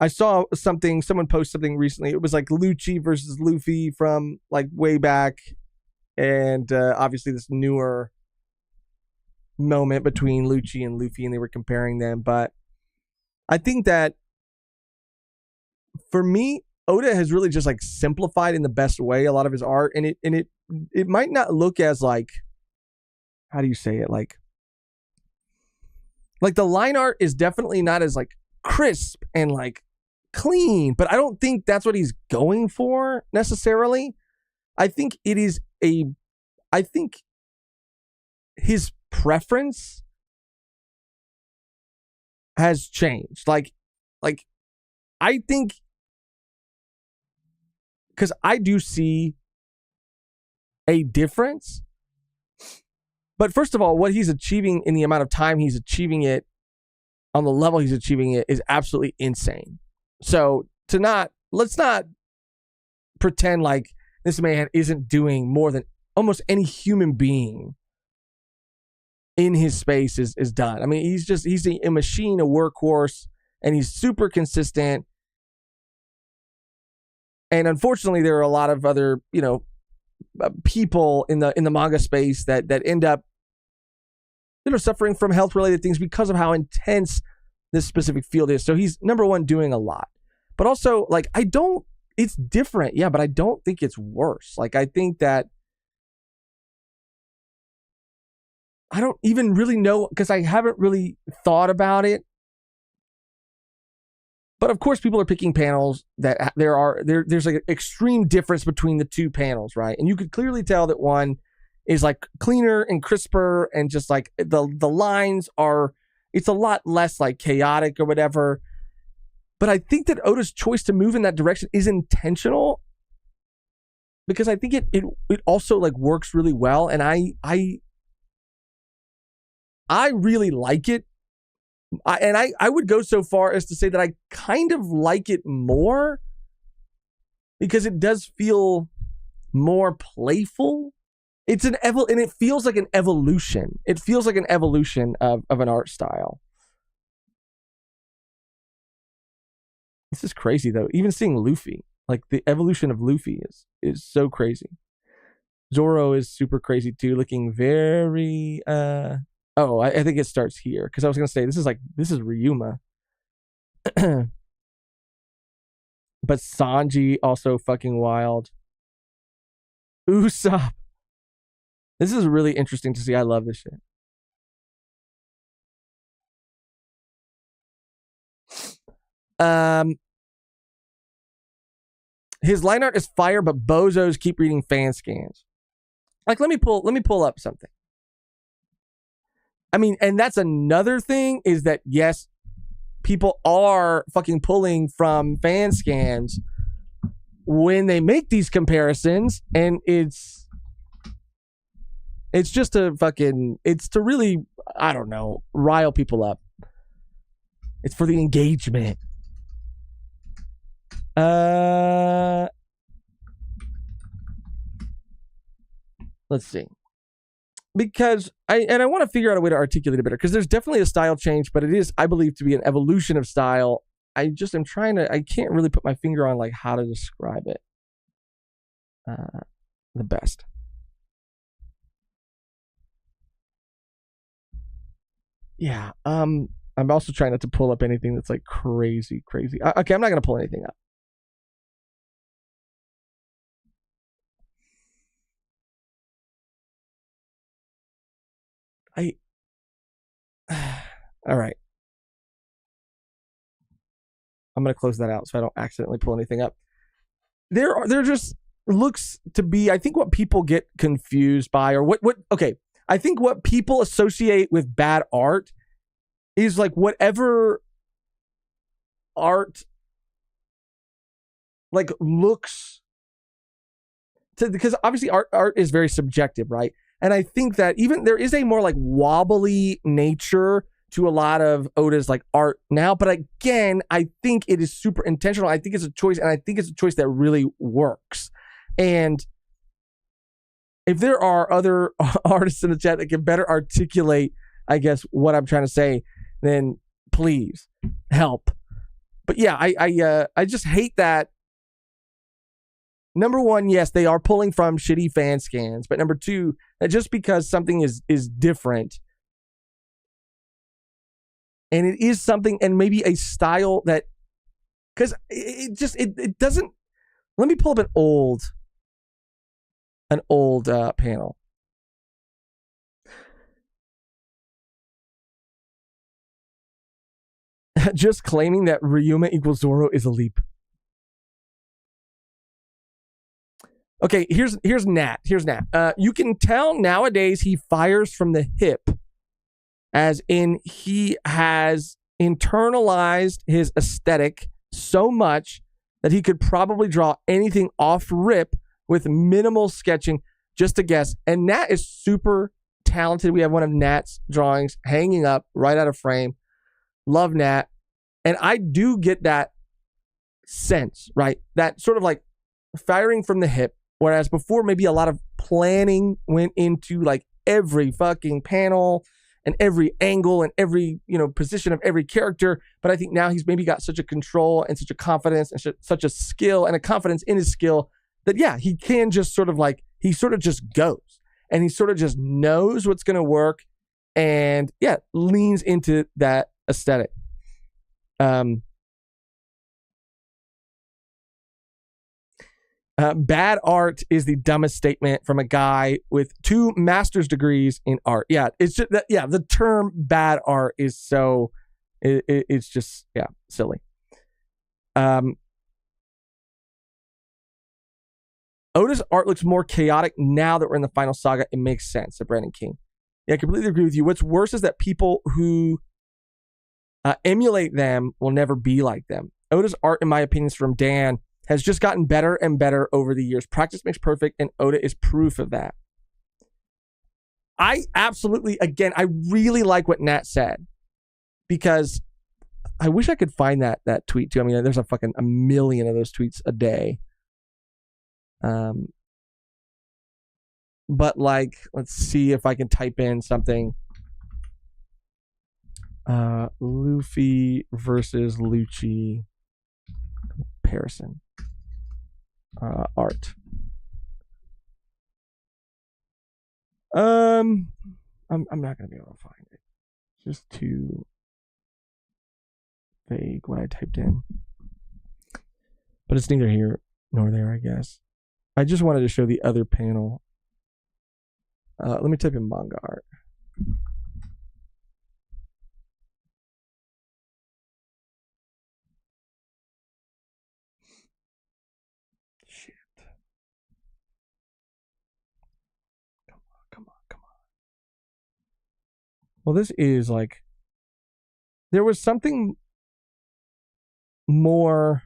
I saw someone post something recently. It was like Lucci versus Luffy from like way back. And obviously this newer moment between Lucci and Luffy, and they were comparing them. But I think that for me, Oda has really just like simplified in the best way a lot of his art. And it might not look as like, how do you say it? Like the line art is definitely not as like crisp and like clean, but I don't think that's what he's going for necessarily. I think his preference has changed. Like I think, because I do see a difference. But first of all, what he's achieving in the amount of time he's achieving it, on the level he's achieving it, is absolutely insane. So let's not pretend like this man isn't doing more than almost any human being in his space is done. I mean, he's a machine, a workhorse, and he's super consistent. And unfortunately, there are a lot of other, people in the manga space that end up, suffering from health-related things because of how intense this specific field is. So he's, number one, doing a lot. But also, like, I don't it's different, yeah, but I don't think it's worse. Like, I think that I don't even really know, because I haven't really thought about it. But of course, people are picking panels that there's like an extreme difference between the two panels, right? And you could clearly tell that one is like cleaner and crisper, and just like the lines are, it's a lot less like chaotic or whatever. But I think that Oda's choice to move in that direction is intentional, because I think it also like works really well, and I really like it. I would go so far as to say that I kind of like it more, because it does feel more playful. It's and it feels like an evolution. It feels like an evolution of an art style. This is crazy though. Even seeing Luffy, like the evolution of Luffy is so crazy. Zoro is super crazy too, looking very oh, I think it starts here, because I was gonna say this is Ryuma. But Sanji also fucking wild. Usopp. This is really interesting to see. I love this shit. His line art is fire, but bozos keep reading fan scans. Like, let me pull up something. I mean, and that's another thing, is that yes, people are fucking pulling from fan scans when they make these comparisons, and it's just it's to really, I don't know, rile people up. It's for the engagement. Let's see. Because I want to figure out a way to articulate it better, because there's definitely a style change, but it is, I believe, to be an evolution of style. I can't really put my finger on like how to describe it the best. Yeah. I'm also trying not to pull up anything that's like crazy. Okay, I'm not gonna pull anything up. All right. I'm gonna close that out so I don't accidentally pull anything up. There just looks to be, I think, what people get confused by, or okay, I think what people associate with bad art is like whatever art like looks to, because obviously art is very subjective, right? And I think that even there is a more like wobbly nature to a lot of Oda's like art now. But again, I think it is super intentional. I think it's a choice, and I think it's a choice that really works. And if there are other artists in the chat that can better articulate, I guess, what I'm trying to say, then please help. But yeah, I just hate that. Number one, yes, they are pulling from shitty fan scans. But number two, that just because something is different, and it is something, and maybe a style that, because it doesn't. Let me pull up an old panel. Just claiming that Ryuma equals Zoro is a leap. Okay, here's Nat. You can tell nowadays he fires from the hip, as in he has internalized his aesthetic so much that he could probably draw anything off rip with minimal sketching, just a guess. And Nat is super talented. We have one of Nat's drawings hanging up right out of frame. Love Nat. And I do get that sense, right? That sort of like firing from the hip. Whereas before, maybe a lot of planning went into like every fucking panel and every angle and every, position of every character. But I think now he's maybe got such a control and such a confidence and such a skill and a confidence in his skill that, yeah, he can just sort of like, he sort of just goes and he sort of just knows what's going to work and, yeah, leans into that aesthetic. Bad art is the dumbest statement from a guy with 2 master's degrees in art. Yeah, it's just that. Yeah, the term bad art is so. It's just silly. Oda's art looks more chaotic now that we're in the final saga. It makes sense, said Brandon King. Yeah, I completely agree with you. What's worse is that people who emulate them will never be like them. Oda's art, in my opinion, from Dan, has just gotten better and better over the years. Practice makes perfect, and Oda is proof of that. I absolutely, again, I really like what Nat said, because I wish I could find that tweet too. I mean, there's a million of those tweets a day. But like, let's see if I can type in something. Luffy versus Lucci comparison. Art. I'm not gonna be able to find it. It's just too vague what I typed in. But it's neither here nor there, I guess. I just wanted to show the other panel. Let me type in manga art. Shit. Come on. Well, this is like, there was something more.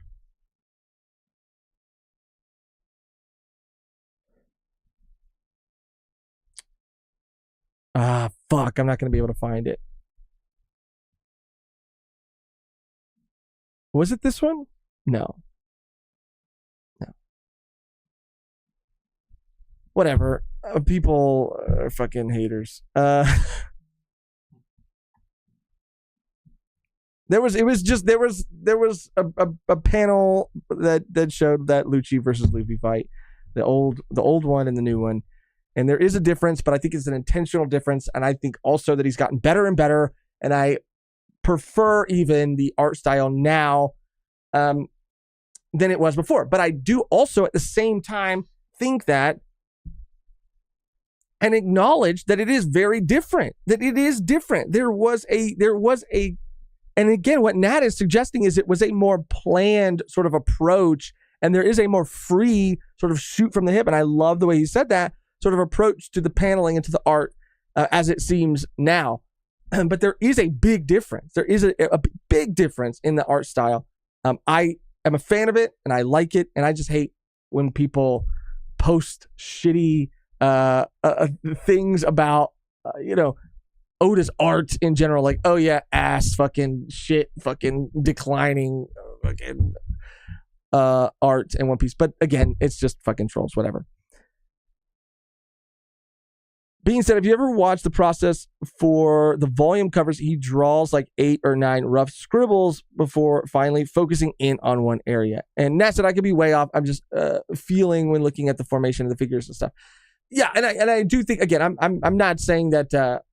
Fuck, I'm not going to be able to find it. Was it this one? No. Whatever. People are fucking haters. There was a panel that showed that Lucci versus Luffy fight, the old one and the new one. And there is a difference, but I think it's an intentional difference. And I think also that he's gotten better and better. And I prefer even the art style now than it was before. But I do also at the same time think that and acknowledge that it is very different, that it is different. There was a, and again, what Nat is suggesting is it was a more planned sort of approach, and there is a more free sort of shoot from the hip. And I love the way he said that sort of approach to the paneling and to the art as it seems now. But there is a big difference. There is a big difference in the art style. I am a fan of it and I like it. And I just hate when people post shitty things about, Oda's art in general. Like, oh yeah, ass, fucking shit, fucking declining fucking art in One Piece. But again, it's just fucking trolls, whatever. Being said, if you ever watch the process for the volume covers, he draws like 8 or 9 rough scribbles before finally focusing in on one area. And Nat said I could be way off. I'm just feeling when looking at the formation of the figures and stuff. Yeah, and I do think, again, I'm not saying that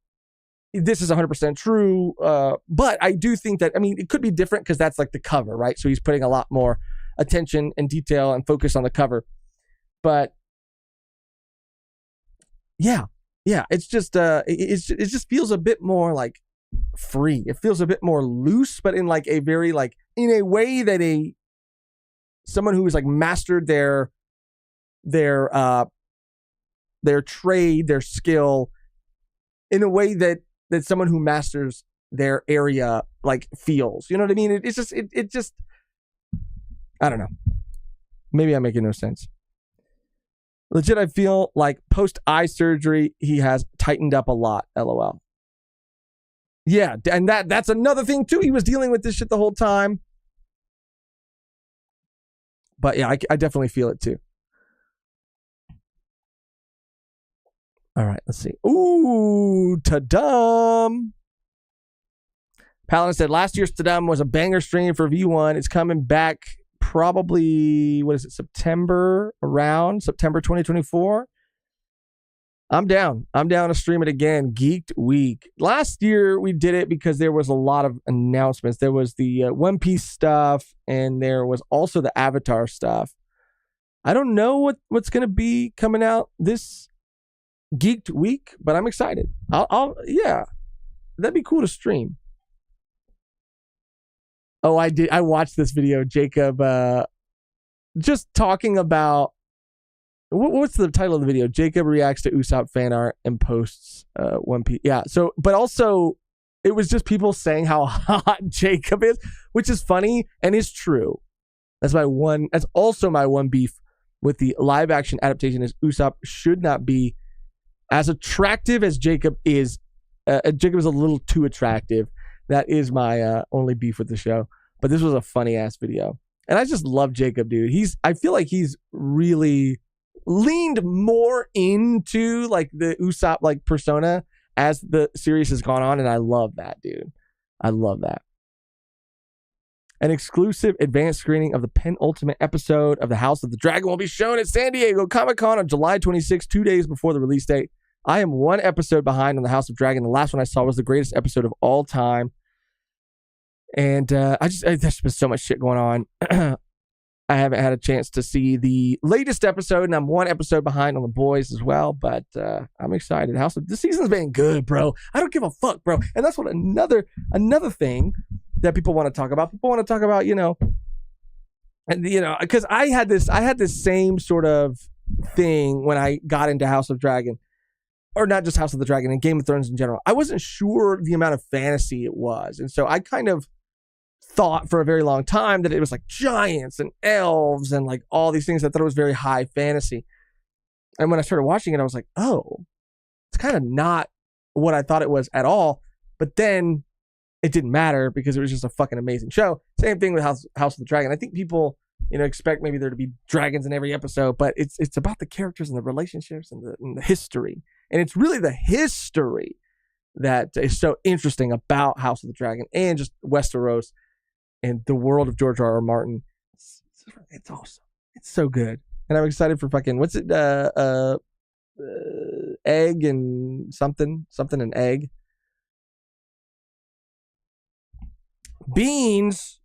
this is 100% true, but I do think that, I mean, it could be different because that's like the cover, right? So he's putting a lot more attention and detail and focus on the cover. But yeah, it's just it just feels a bit more like free. It feels a bit more loose, but in like a very like in a way that someone who has like mastered their trade, their skill, in a way that someone who masters their area like feels. You know what I mean? It just I don't know. Maybe I'm making no sense. Legit, I feel like post-eye surgery, he has tightened up a lot, LOL. Yeah, and that's another thing, too. He was dealing with this shit the whole time. But yeah, I definitely feel it, too. All right, let's see. Ooh, Tadum. Paladin said, last year's Tadum was a banger stream for V1. It's coming back probably, September 2024. I'm down to stream it again. Geeked Week. Last year we did it because there was a lot of announcements. There was the One Piece stuff, and there was also the Avatar stuff. I don't know what's going to be coming out this Geeked week, but I'm excited. Yeah, that'd be cool to stream. Oh, I watched this video, Jacob, just talking about what's the title of the video? Jacob reacts to Usopp fan art and posts One Piece. Yeah. So, but also it was just people saying how hot Jacob is, which is funny and is true. That's also my one beef with the live action adaptation is Usopp should not be as attractive as Jacob is. Jacob is a little too attractive. That is my only beef with the show. But this was a funny ass video. And I just love Jacob, dude. I feel like he's really leaned more into like the Usopp like persona as the series has gone on, and I love that, dude. I love that. An exclusive advanced screening of the penultimate episode of The House of the Dragon will be shown at San Diego Comic-Con on July 26, 2 days before the release date. I am one episode behind on The House of Dragon. The last one I saw was the greatest episode of all time. And there's been so much shit going on. I haven't had a chance to see the latest episode, and I'm one episode behind on The Boys as well, but I'm excited. This season's been good, bro. I don't give a fuck, bro. And that's what another thing that people want to talk about. People want to talk about, because I had this same sort of thing when I got into House of Dragon, or not just House of the Dragon, and Game of Thrones in general. I wasn't sure the amount of fantasy it was, and so I kind of thought for a very long time that it was like giants and elves and like all these things. I thought it was very high fantasy. And when I started watching it, I was like, oh, it's kind of not what I thought it was at all. But then it didn't matter because it was just a fucking amazing show. Same thing with House of the Dragon. I think people, expect maybe there to be dragons in every episode, but it's about the characters and the relationships and the history. And it's really the history that is so interesting about House of the Dragon and just Westeros and the world of George R.R. Martin. It's awesome. It's so good. And I'm excited for fucking, what's it? Egg and something and egg. Beans.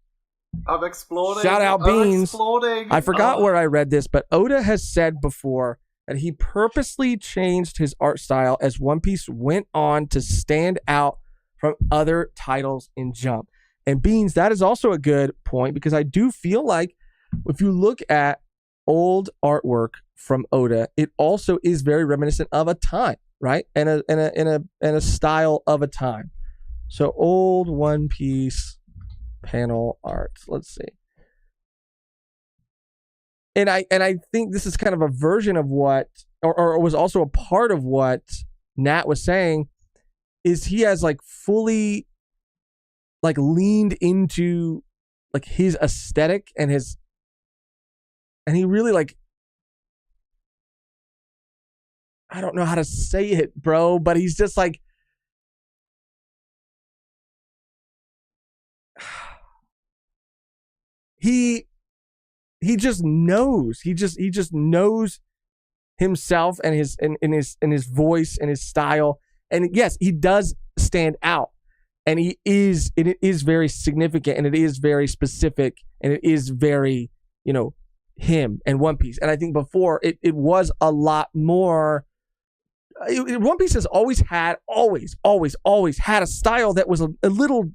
I'm exploding. Shout out Beans. Exploding. I forgot where I read this, but Oda has said before that he purposely changed his art style as One Piece went on to stand out from other titles in Jump. And Beans, that is also a good point, because I do feel like if you look at old artwork from Oda, it also is very reminiscent of a time, right? And a style of a time. So old One Piece panel art. Let's see. And I think this is kind of a version of what, or was also a part of what Nat was saying, is he has like fully like leaned into like his aesthetic and he really like, I don't know how to say it, bro, but he's just like, he just knows. He just knows himself and his voice and his style. And yes, he does stand out. And it is very significant, and it is very specific, and it is very, him and One Piece. And I think before it was a lot more. One Piece has always had a style that was a little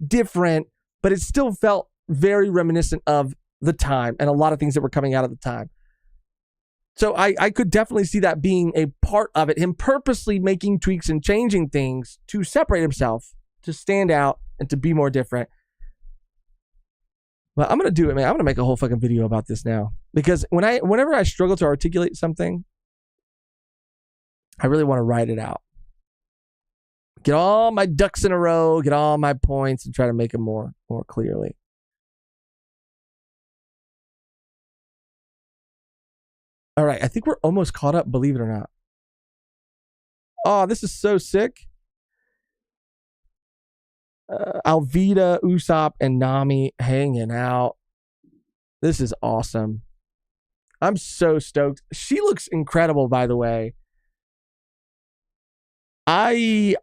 different, but it still felt very reminiscent of the time and a lot of things that were coming out at the time. So I could definitely see that being a part of it, him purposely making tweaks and changing things to separate himself, to stand out, and to be more different. But I'm going to do it, man. I'm going to make a whole fucking video about this now. Because whenever I struggle to articulate something, I really want to write it out. Get all my ducks in a row, get all my points, and try to make them more clearly. All right, I think we're almost caught up, believe it or not. Oh, this is so sick. Alvida, Usopp, and Nami hanging out. This is awesome. I'm so stoked. She looks incredible, by the way. I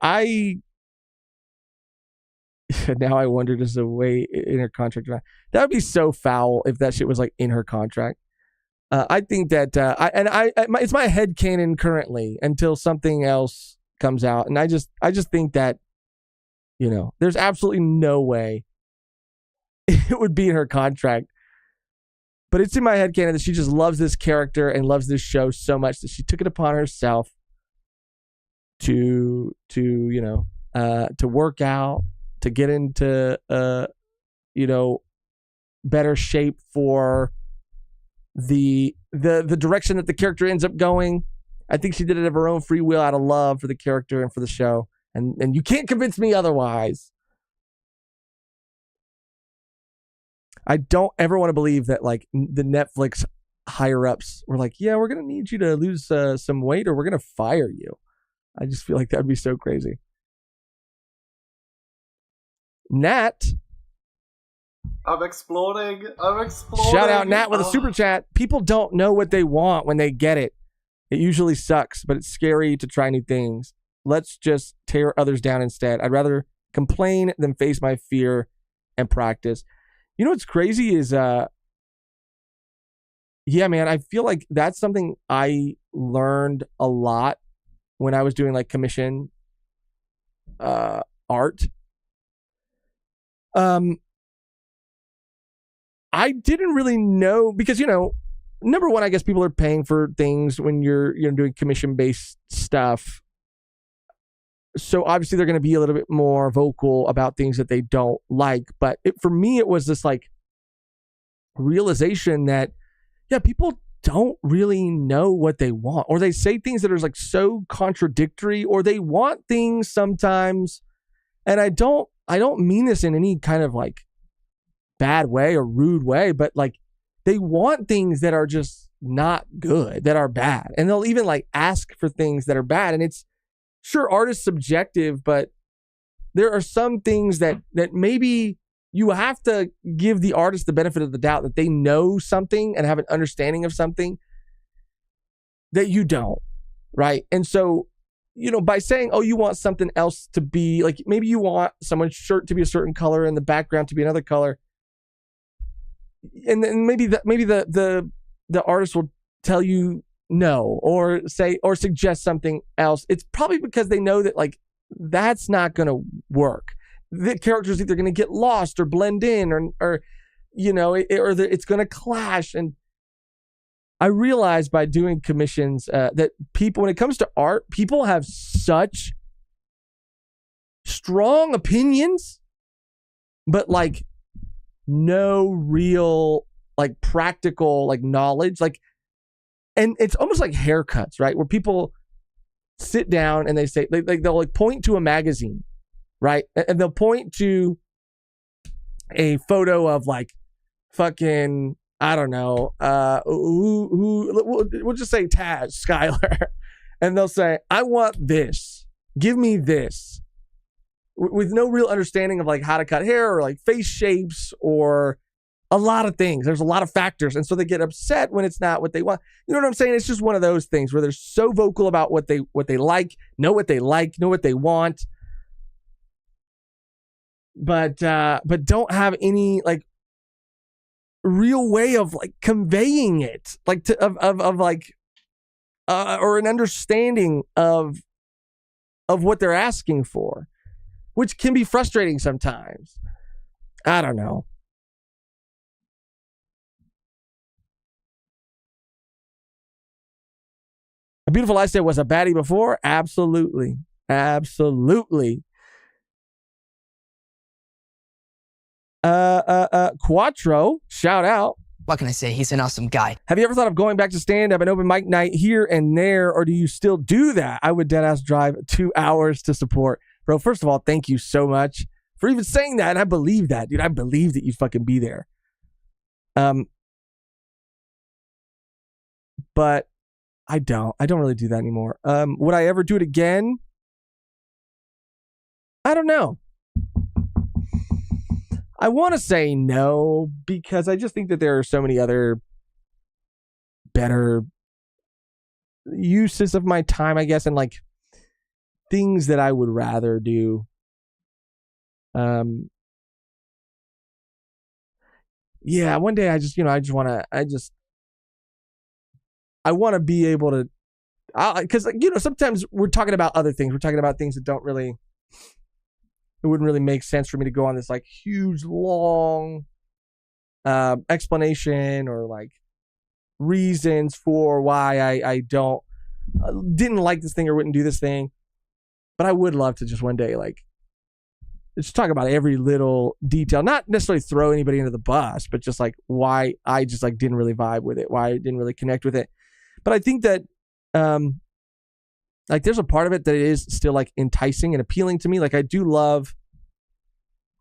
now I wonder, does the way in her contract or not? That would be so foul if that shit was like in her contract. I think that it's my headcanon currently until something else comes out, and I just think that, you know, there's absolutely no way it would be in her contract. But it's in my headcanon that she just loves this character and loves this show so much that she took it upon herself to you know, to work out, to get into you know, better shape for the direction that the character ends up going. I think she did it of her own free will, out of love for the character and for the show. And you can't convince me otherwise. I don't ever want to believe that, like, the Netflix higher ups were like, yeah, we're going to need you to lose some weight or we're going to fire you. I just feel like that would be so crazy. Nat. I'm exploding. Shout out Nat with a super chat. People don't know what they want when they get it. It usually sucks, but it's scary to try new things. Let's just tear others down instead. I'd rather complain than face my fear and practice. You know what's crazy is, yeah, man, I feel like that's something I learned a lot when I was doing like commission art. I didn't really know because, you know, number one, I guess people are paying for things when you're doing commission-based stuff. So obviously they're going to be a little bit more vocal about things that they don't like. But for me, it was this like realization that, yeah, people don't really know what they want, or they say things that are like so contradictory, or they want things sometimes. And I don't mean this in any kind of like bad way or rude way, but like they want things that are just not good, that are bad. And they'll even like ask for things that are bad. And it's, sure, art is subjective, but there are some things that maybe you have to give the artist the benefit of the doubt that they know something and have an understanding of something that you don't, right? And so, you know, by saying, oh, you want something else to be, like maybe you want someone's shirt to be a certain color and the background to be another color, and then maybe the artist will tell you no, or say, or suggest something else. It's probably because they know that like that's not going to work. The character's either going to get lost or blend in, or you know, it's going to clash. And I realized by doing commissions that people, when it comes to art, people have such strong opinions, but like no real like practical like knowledge, like. And it's almost like haircuts, right? Where people sit down and they say, they'll like point to a magazine, right? And they'll point to a photo of like fucking, I don't know, we'll just say Taz, Skylar. And they'll say, I want this. Give me this. With no real understanding of like how to cut hair or like face shapes or a lot of things. There's a lot of factors. And so they get upset when it's not what they want. You know what I'm saying? It's just one of those things where they're so vocal about what they like, know what they want, but don't have any like real way of like conveying it, like or an understanding of what they're asking for, which can be frustrating sometimes. I don't know. A Beautiful Life said, was a baddie before? Absolutely. Absolutely. Quattro, shout out. What can I say? He's an awesome guy. Have you ever thought of going back to stand-up and open mic night here and there, or do you still do that? I would deadass drive 2 hours to support. Bro, first of all, thank you so much for even saying that, and I believe that, dude. I believe that you'd fucking be there. But I don't really do that anymore. Would I ever do it again? I don't know. I want to say no, because I just think that there are so many other better uses of my time, I guess, and like things that I would rather do. Yeah, one day I just want to, I want to be able to, because sometimes we're talking about other things. We're talking about things that it wouldn't really make sense for me to go on this like huge long explanation or like reasons for why I didn't like this thing or wouldn't do this thing. But I would love to just one day like just talk about every little detail, not necessarily throw anybody into the bus, but just like why I just like didn't really vibe with it, why I didn't really connect with it. But I think that like there's a part of it that is still like enticing and appealing to me. Like I do love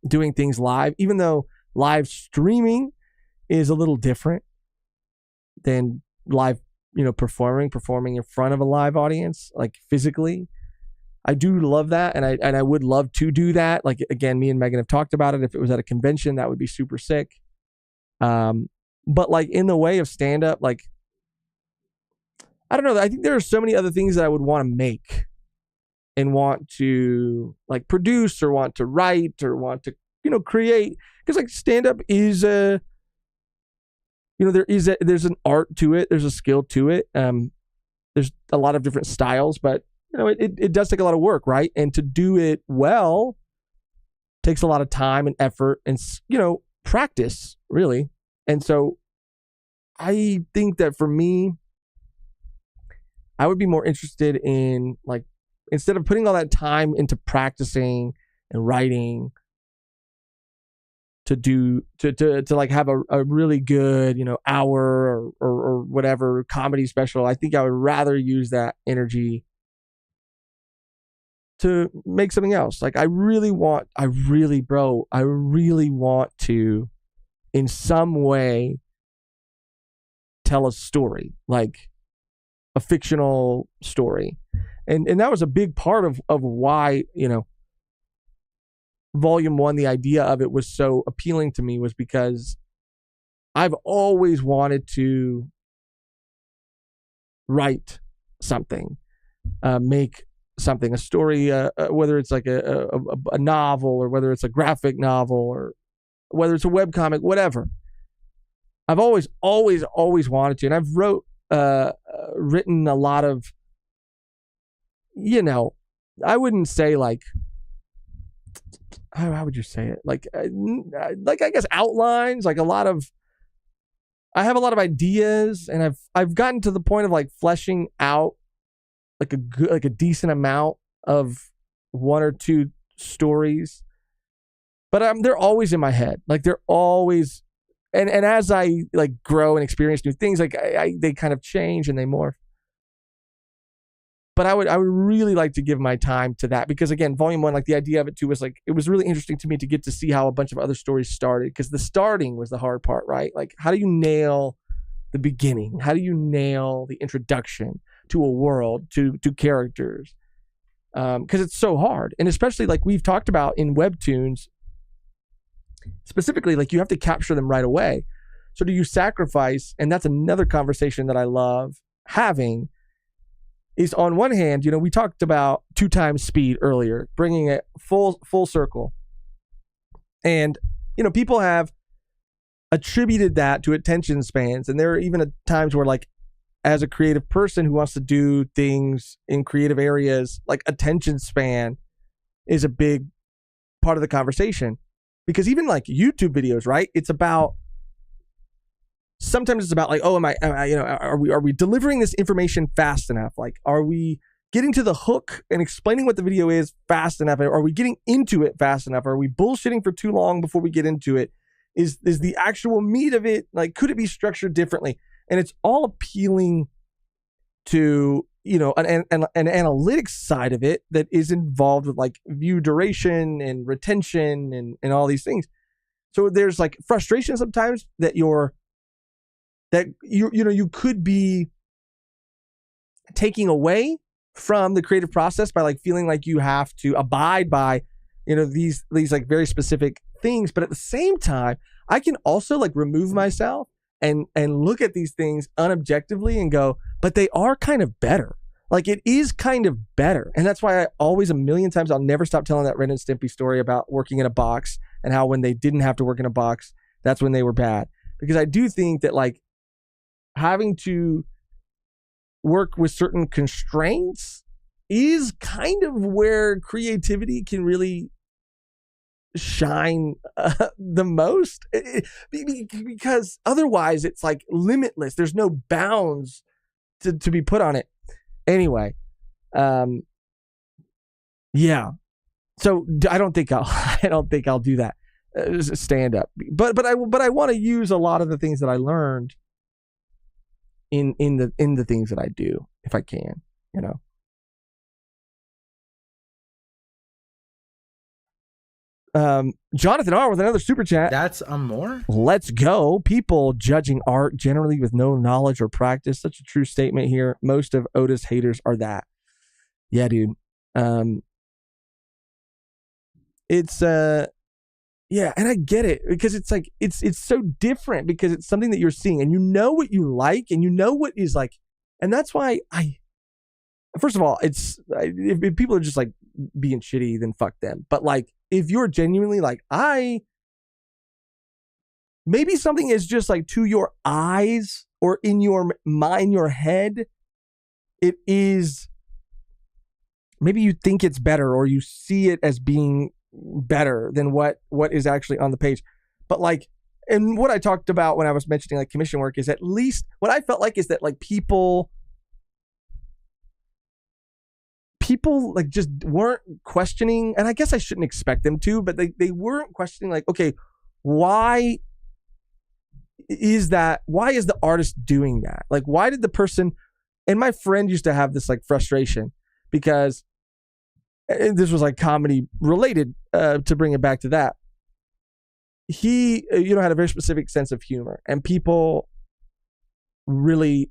doing things live, even though live streaming is a little different than live, performing in front of a live audience, like physically. I do love that, and I would love to do that. Like again, me and Megan have talked about it. If it was at a convention, that would be super sick. But like in the way of stand up, like I don't know. I think there are so many other things that I would want to make and want to like produce or want to write or want to create, because like stand up is there's an art to it. There's a skill to it. There's a lot of different styles, but it does take a lot of work, right? And to do it well takes a lot of time and effort and, practice, really. And so I think that for me, I would be more interested in like, instead of putting all that time into practicing and writing to like have a really good, hour or whatever comedy special, I think I would rather use that energy to make something else. Like I really want to in some way tell a story, like a fictional story. And that was a big part of why, Volume 1, the idea of it was so appealing to me, was because I've always wanted to write something, make something, a story, whether it's like a novel or whether it's a graphic novel or whether it's a webcomic, whatever. I've always wanted to. And I've written a lot of, I wouldn't say like, how would you say it? Like I guess outlines, like I have a lot of ideas, and I've gotten to the point of like fleshing out like a decent amount of one or two stories, but they're always in my head. Like they're always, and as I like grow and experience new things, like they kind of change and they morph. But I would really like to give my time to that, because again, Volume 1, like the idea of it too was like, it was really interesting to me to get to see how a bunch of other stories started, because the starting was the hard part, right? Like how do you nail the beginning? How do you nail the introduction to a world, to characters? Because it's so hard. And especially like we've talked about in webtoons, specifically, like you have to capture them right away. So do you sacrifice? And that's another conversation that I love having, is on one hand, we talked about 2 times speed earlier, bringing it full circle. And, people have attributed that to attention spans. And there are even times where like, as a creative person who wants to do things in creative areas, like attention span is a big part of the conversation. Because even like YouTube videos, right? Sometimes it's about like, oh, are we delivering this information fast enough? Like, are we getting to the hook and explaining what the video is fast enough? Are we getting into it fast enough? Are we bullshitting for too long before we get into it? Is the actual meat of it, like, could it be structured differently? And it's all appealing to, an analytics side of it that is involved with like view duration and retention and all these things. So there's like frustration sometimes that you could be taking away from the creative process by like feeling like you have to abide by, these like very specific things. But at the same time, I can also like remove myself and look at these things unobjectively and go, but they are kind of better. Like it is kind of better. And that's why I always, a million times, I'll never stop telling that Ren and Stimpy story about working in a box and how when they didn't have to work in a box, that's when they were bad. Because I do think that like having to work with certain constraints is kind of where creativity can really shine the most, because otherwise it's like limitless. There's no bounds to be put on it. Anyway, yeah. So I don't think I'll do that stand up, but I want to use a lot of the things that I learned in the things that I do if I can, you know. Jonathan R with another super chat. That's more. Let's go. People judging art generally with no knowledge or practice. Such a true statement here. Most of Oda's haters are that. Yeah, dude. It's yeah, and I get it, because it's like it's so different, because it's something that you're seeing and you know what you like and you know what is like, and that's why first of all, it's if people are just like being shitty, then fuck them. But like, if you're genuinely like, maybe something is just like to your eyes or in your mind, your head, it is, maybe you think it's better or you see it as being better than what is actually on the page. Like and what I talked about when I was mentioning like commission work is, at least what I felt like is that like people like just weren't questioning, and I guess I shouldn't expect them to, but they weren't questioning like, okay, why is the artist doing that? Like, why did the person, and my friend used to have this like frustration, because this was like comedy related, to bring it back to that. He, had a very specific sense of humor, and people really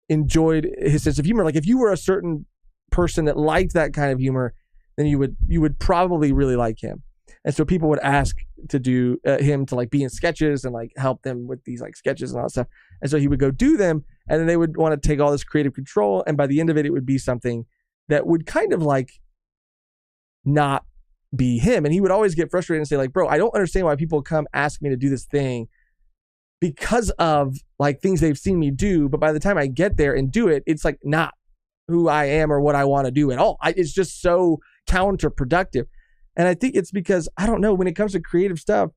enjoyed his sense of humor. Like, if you were a certain person that liked that kind of humor, then you would probably really like him. And so people would ask to do him to like be in sketches and like help them with these like sketches and all that stuff. And so he would go do them, and then they would want to take all this creative control. And by the end of it, it would be something that would kind of like not be him. And he would always get frustrated and say like, bro, I don't understand why people come ask me to do this thing because of like things they've seen me do. But by the time I get there and do it, it's like not who I am or what I want to do at all. It's just so counterproductive. And I think it's because, I don't know, when it comes to creative stuff,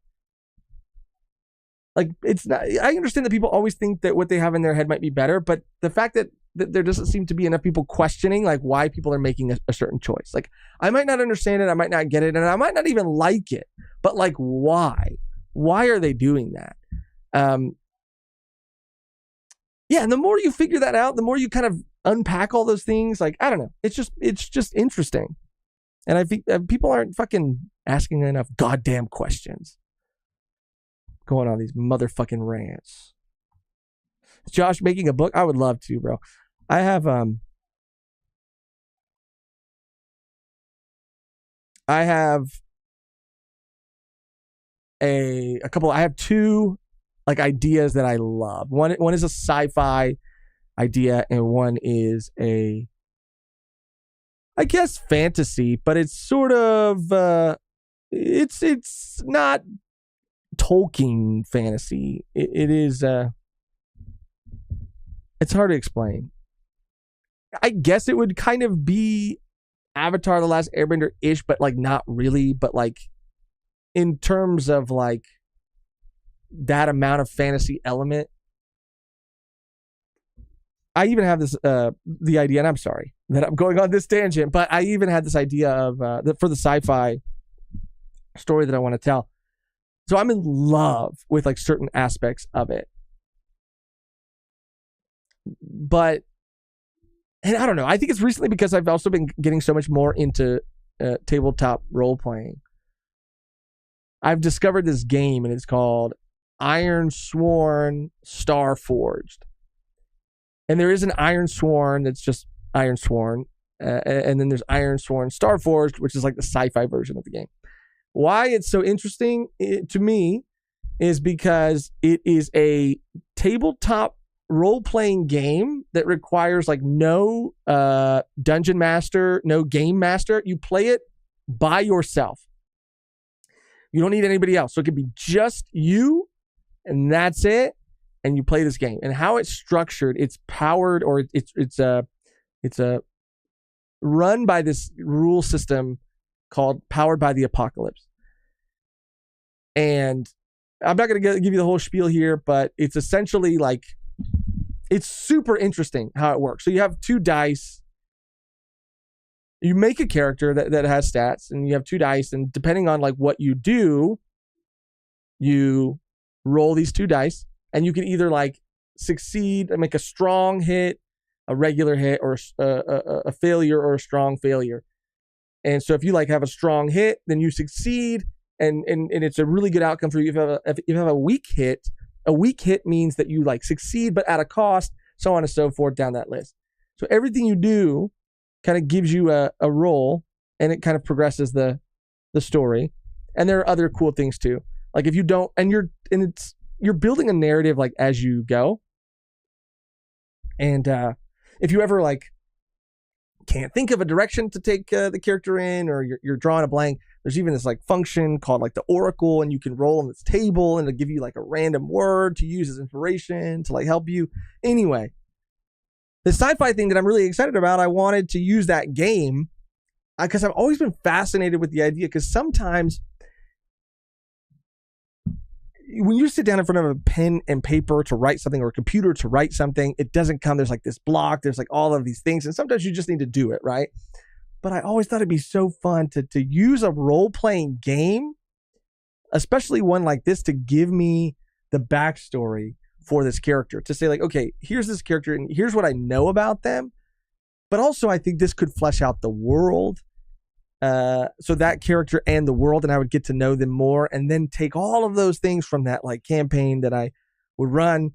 like, it's not, I understand that people always think that what they have in their head might be better, but the fact that there doesn't seem to be enough people questioning like why people are making a certain choice. Like, I might not understand it, I might not get it, and I might not even like it, but like, why are they doing that? Yeah, and the more you figure that out, the more you kind of unpack all those things. Like, I don't know, it's just interesting. And I think people aren't fucking asking enough goddamn questions. Going on these motherfucking rants. Is Josh making a book? I would love to, bro. I have a couple. I have two like ideas that I love. One is a sci-fi idea, and one is a, I guess, fantasy, but it's sort of it's not Tolkien fantasy. It is it's hard to explain. I guess it would kind of be Avatar: The Last Airbender-ish, but like not really, but like in terms of like that amount of fantasy element. I even have this the idea, and I'm sorry that I'm going on this tangent, but I even had this idea of for the sci-fi story that I want to tell. So I'm in love with like certain aspects of it, but, and I don't know, I think it's recently because I've also been getting so much more into tabletop role playing. I've discovered this game, and it's called Iron Sworn Starforged. And there is an Iron Sworn that's just Iron Sworn. And then there's Iron Sworn Starforged, which is like the sci-fi version of the game. Why it's so interesting to me is because it is a tabletop role-playing game that requires like no dungeon master, no game master. You play it by yourself. You don't need anybody else. So it can be just you, and that's it. and you play this game. And how it's structured, it's powered, or it's a run by this rule system called Powered by the Apocalypse. And I'm not going to give you the whole spiel here, but it's essentially like, it's super interesting how it works. So you have 2 dice. You make a character that has stats, and you have 2 dice, and depending on like what you do, you roll these 2 dice, and you can either like succeed and make a strong hit, a regular hit, or a failure or a strong failure. And so if you like have a strong hit, then you succeed, and it's a really good outcome for you. If you have a weak hit means that you like succeed but at a cost, so on and so forth down that list. So everything you do kind of gives you a roll, and it kind of progresses the story. And there are other cool things too. Like if you don't, and you're building a narrative like as you go. And if you ever like can't think of a direction to take the character in, or you're drawing a blank, there's even this like function called like the Oracle, and you can roll on this table, and it'll give you like a random word to use as inspiration to like help you. Anyway, the sci-fi thing that I'm really excited about, I wanted to use that game because I've always been fascinated with the idea, because sometimes when you sit down in front of a pen and paper to write something, or a computer to write something, it doesn't come. There's like this block. There's like all of these things. And sometimes you just need to do it, right? But I always thought it'd be so fun to use a role-playing game, especially one like this, to give me the backstory for this character. To say like, okay, here's this character, and here's what I know about them. But also I think this could flesh out the world. So that character and the world, and I would get to know them more, and then take all of those things from that like campaign that I would run,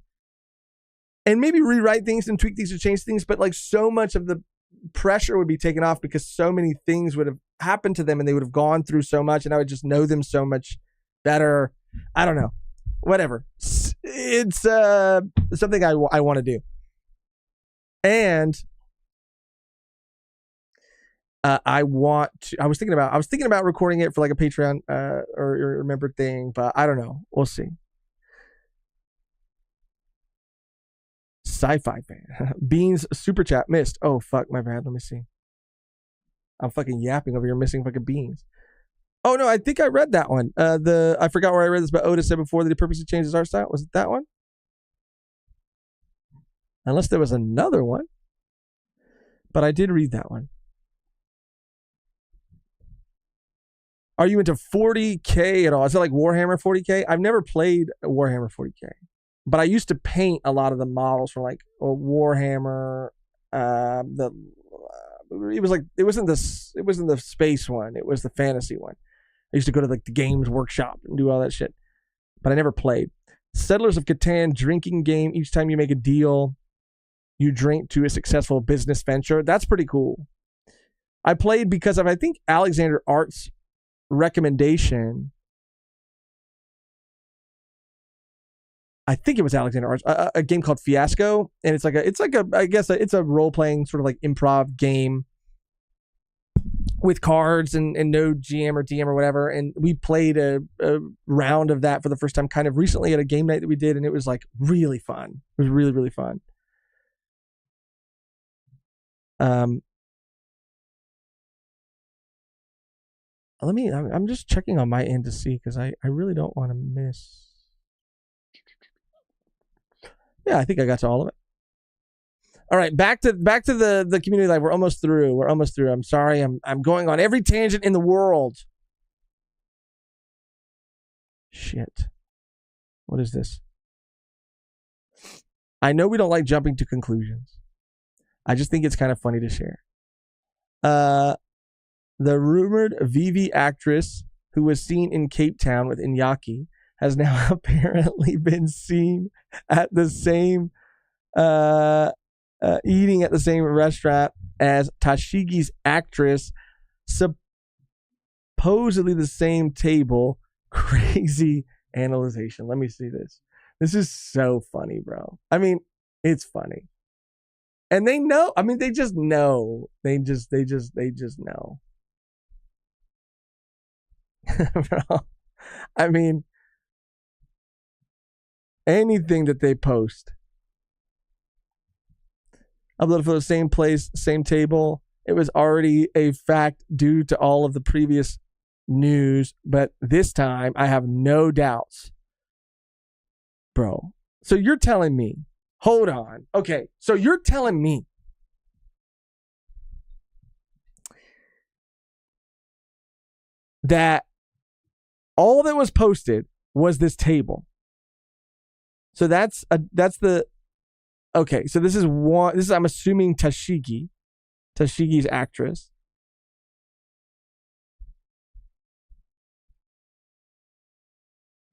and maybe rewrite things and tweak things and change things. But like so much of the pressure would be taken off, because so many things would have happened to them, and they would have gone through so much, and I would just know them so much better. I don't know, whatever. It's something I want to do. And I was thinking about recording it for like a Patreon or a member thing, but I don't know. We'll see. Sci-fi fan. Beans super chat missed. Oh fuck, my bad. Let me see. I'm fucking yapping over here, missing fucking beans. Oh no, I think I read that one. I forgot where I read this, but Otis said before that he purposely changed his art style. Was it that one? Unless there was another one. But I did read that one. Are you into 40K at all? Is it like Warhammer 40K? I've never played Warhammer 40K, but I used to paint a lot of the models for like Warhammer. It wasn't the space one. It was the fantasy one. I used to go to like the Games Workshop and do all that shit, but I never played. Settlers of Catan drinking game. Each time you make a deal, you drink to a successful business venture. That's pretty cool. I played because of, I think, Alexander Art's recommendation. I think it was Alexander Arts, a game called Fiasco, and it's a role playing sort of like improv game with cards and no GM or DM or whatever. And we played a round of that for the first time kind of recently at a game night that we did, and it was like really fun. It was really, really fun. I'm just checking on my end to see, because I really don't want to miss. Yeah, I think I got to all of it. All right, back to the community live. We're almost through. I'm sorry. I'm going on every tangent in the world. Shit. What is this? I know we don't like jumping to conclusions. I just think it's kind of funny to share. The rumored Vivi actress who was seen in Cape Town with Iñaki has now apparently been seen at the same eating at the same restaurant as Tashigi's actress, supposedly the same table. Crazy analyzation. Let me see this. This is so funny, bro. I mean, it's funny. And they know. I mean, they just know. They just know. Bro, I mean, Anything that they post. Uploaded for the same place, same table. It was already a fact due to all of the previous news, but this time I have no doubts. Bro, so you're telling me, hold on. Okay, so you're telling me that all that was posted was this table. So that's the okay. So this is I'm assuming Tashigi's actress.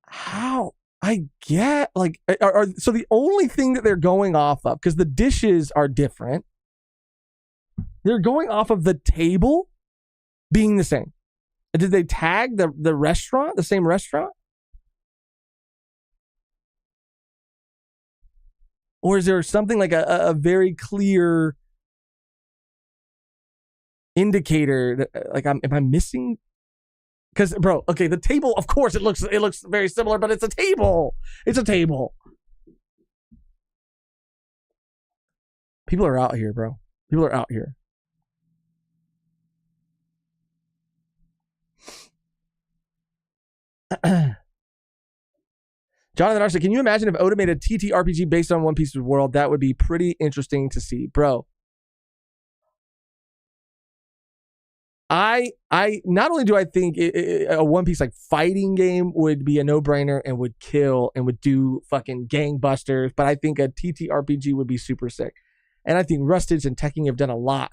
How I get like so the only thing that they're going off of, because the dishes are different, they're going off of the table being the same. Did they tag the restaurant, the same restaurant? Or is there something like a very clear indicator that, like, am I missing? Because, bro, okay, the table, of course, it looks very similar, but it's a table. It's a table. People are out here, bro. People are out here. Jonathan Arce, can you imagine if Oda made a TTRPG based on One Piece's world? That would be pretty interesting to see, bro. I not only do I think a One Piece like fighting game would be a no-brainer and would kill and would do fucking gangbusters, but I think a TTRPG would be super sick. And I think Rustage and Tekking have done a lot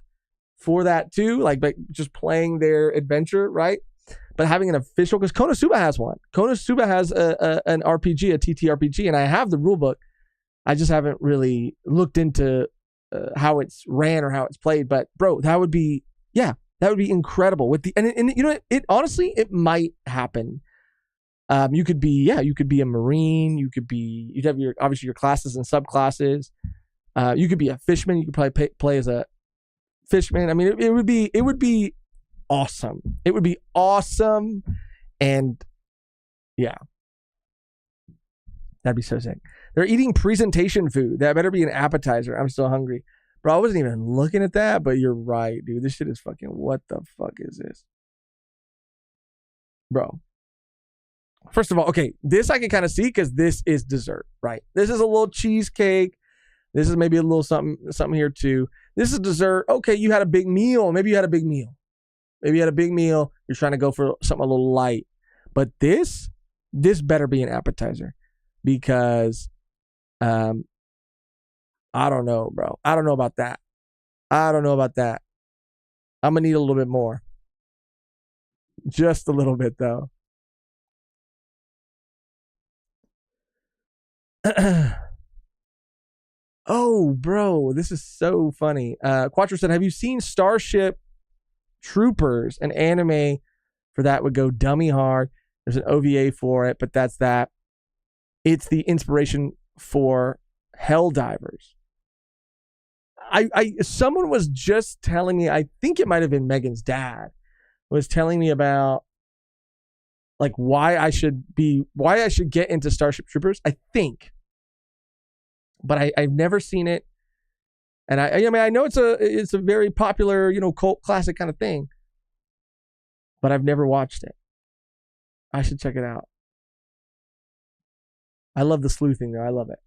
for that too, like just playing their adventure, right? But having an official, because Konosuba has one. Konosuba has an RPG, a TTRPG, and I have the rulebook. I just haven't really looked into how it's ran or how it's played. But bro, that would be incredible. With the and you know, it honestly, it might happen. You could be a Marine. You'd have obviously your classes and subclasses. You could be a fishman. You could probably play as a fishman. I mean, it would be awesome. It would be awesome. And yeah, that'd be so sick. They're eating presentation food. That better be an appetizer. I'm still hungry. Bro, I wasn't even looking at that, but you're right, dude. This shit is fucking, what the fuck is this? Bro. First of all, okay, this I can kind of see because this is dessert, right? This is a little cheesecake. This is maybe a little something here too. This is dessert. Okay, you had a big meal. Maybe you had a big meal. You're trying to go for something a little light. But this better be an appetizer because I don't know, bro. I don't know about that. I'm going to need a little bit more. Just a little bit, though. Oh, bro. This is so funny. Quattro said, have you seen Starship Troopers? An anime for that would go dummy hard. There's an OVA for it, but that's that. It's the inspiration for Helldivers. Someone was just telling me, I think it might have been Megan's dad, was telling me about like why I should get into Starship Troopers, I think. But I've never seen it. And I mean, I know it's a very popular, cult classic kind of thing. But I've never watched it. I should check it out. I love the sleuthing though. I love it.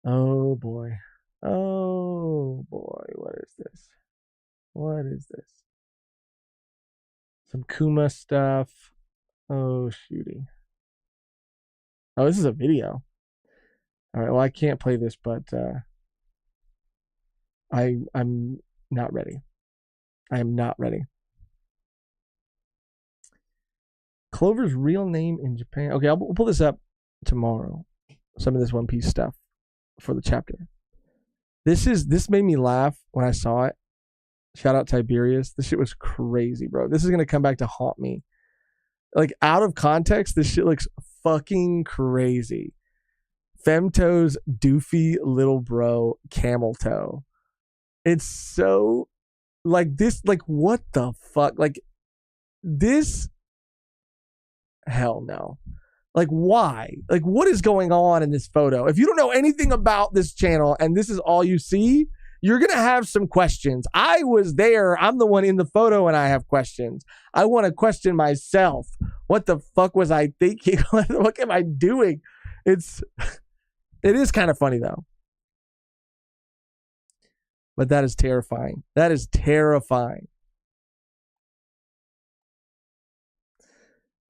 Oh boy. What is this? Some Kuma stuff. Oh, shooty. Oh, this is a video. All right, well, I can't play this, but I'm not ready. I am not ready. Clover's real name in Japan. Okay, we'll pull this up tomorrow. Some of this One Piece stuff for the chapter. This made me laugh when I saw it. Shout out Tiberius. This shit was crazy, bro. This is gonna come back to haunt me. Like, out of context, this shit looks fucking crazy. Femto's doofy little bro camel toe. It's so like this, like what the fuck? Like this, hell no. Like, why? Like, what is going on in this photo? If you don't know anything about this channel and this is all you see, you're going to have some questions. I was there. I'm the one in the photo and I have questions. I want to question myself. What the fuck was I thinking? What am I doing? It is kind of funny though. But that is terrifying. That is terrifying.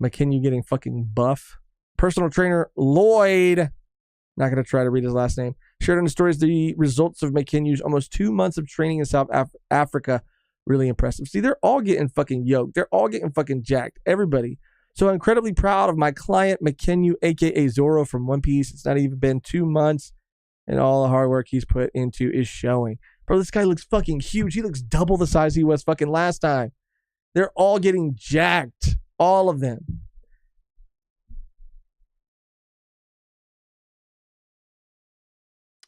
McKinney getting fucking buff. Personal trainer Lloyd, not going to try to read his last name, shared on the stories the results of McKinney's almost 2 months of training in South Africa. Really impressive. See, they're all getting fucking yoked. They're all getting fucking jacked. Everybody. So incredibly proud of my client, McKinney, a.k.a. Zoro from One Piece. It's not even been 2 months, and all the hard work he's put into is showing. Bro, this guy looks fucking huge. He looks double the size he was fucking last time. They're all getting jacked. All of them.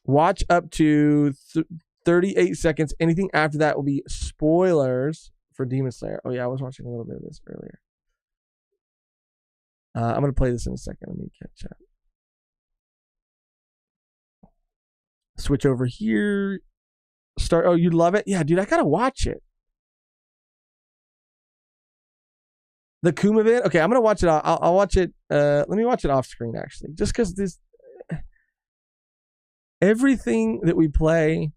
Watch up to 38 seconds. Anything after that will be spoilers for Demon Slayer. Oh, yeah, I was watching a little bit of this earlier. I'm going to play this in a second. Let me catch up. Switch over here. Start. Oh, you love it? Yeah, dude, I got to watch it. The Kuma vid? Okay, I'm going to watch it. I'll watch it. Let me watch it off screen, actually. Just because this... Everything that we play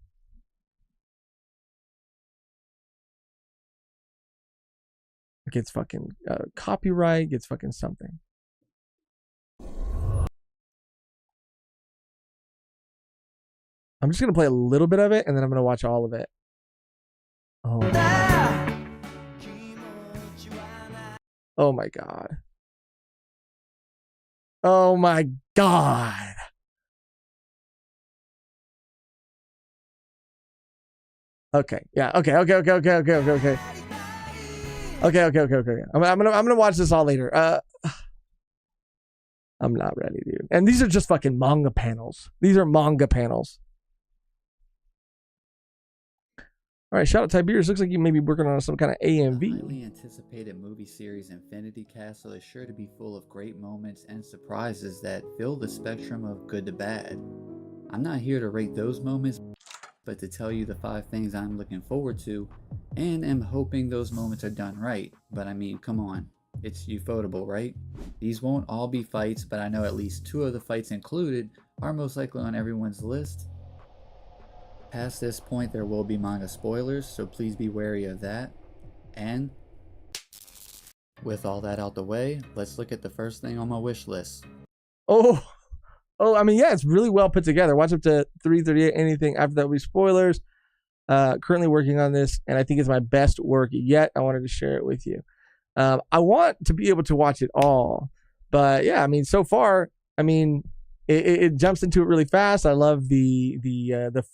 gets fucking copyright, gets fucking something. I'm just going to play a little bit of it, and then I'm going to watch all of it. Oh, oh my God. Oh my God. Okay. Yeah. Okay. I'm gonna watch this all later. I'm not ready, dude. And these are just fucking manga panels. These are manga panels. All right. Shout out Tiberius. Looks like you may be working on some kind of AMV. The highly anticipated movie series Infinity Castle is sure to be full of great moments and surprises that fill the spectrum of good to bad. I'm not here to rate those moments, but to tell you the 5 things I'm looking forward to, and am hoping those moments are done right. But I mean, come on, it's Ufotable, right? These won't all be fights, but I know at least 2 of the fights included are most likely on everyone's list. Past this point, there will be manga spoilers, so please be wary of that. And with all that out the way, let's look at the first thing on my wish list. Oh, I mean, yeah, it's really well put together. Watch up to 3:38. Anything after that will be spoilers. Currently working on this, and I think it's my best work yet. I wanted to share it with you. I want to be able to watch it all, but yeah, I mean, so far, I mean, it jumps into it really fast. I love the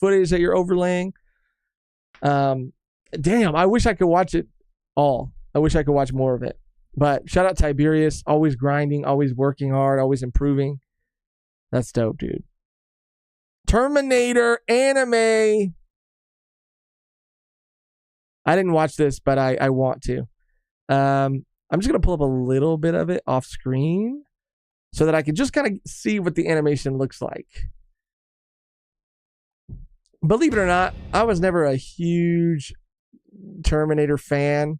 footage that you're overlaying. Damn, I wish I could watch it all. I wish I could watch more of it. But shout out Tiberius, always grinding, always working hard, always improving. That's dope, dude. Terminator anime. I didn't watch this, but I want to. I'm just going to pull up a little bit of it off screen so that I can just kind of see what the animation looks like. Believe it or not, I was never a huge Terminator fan.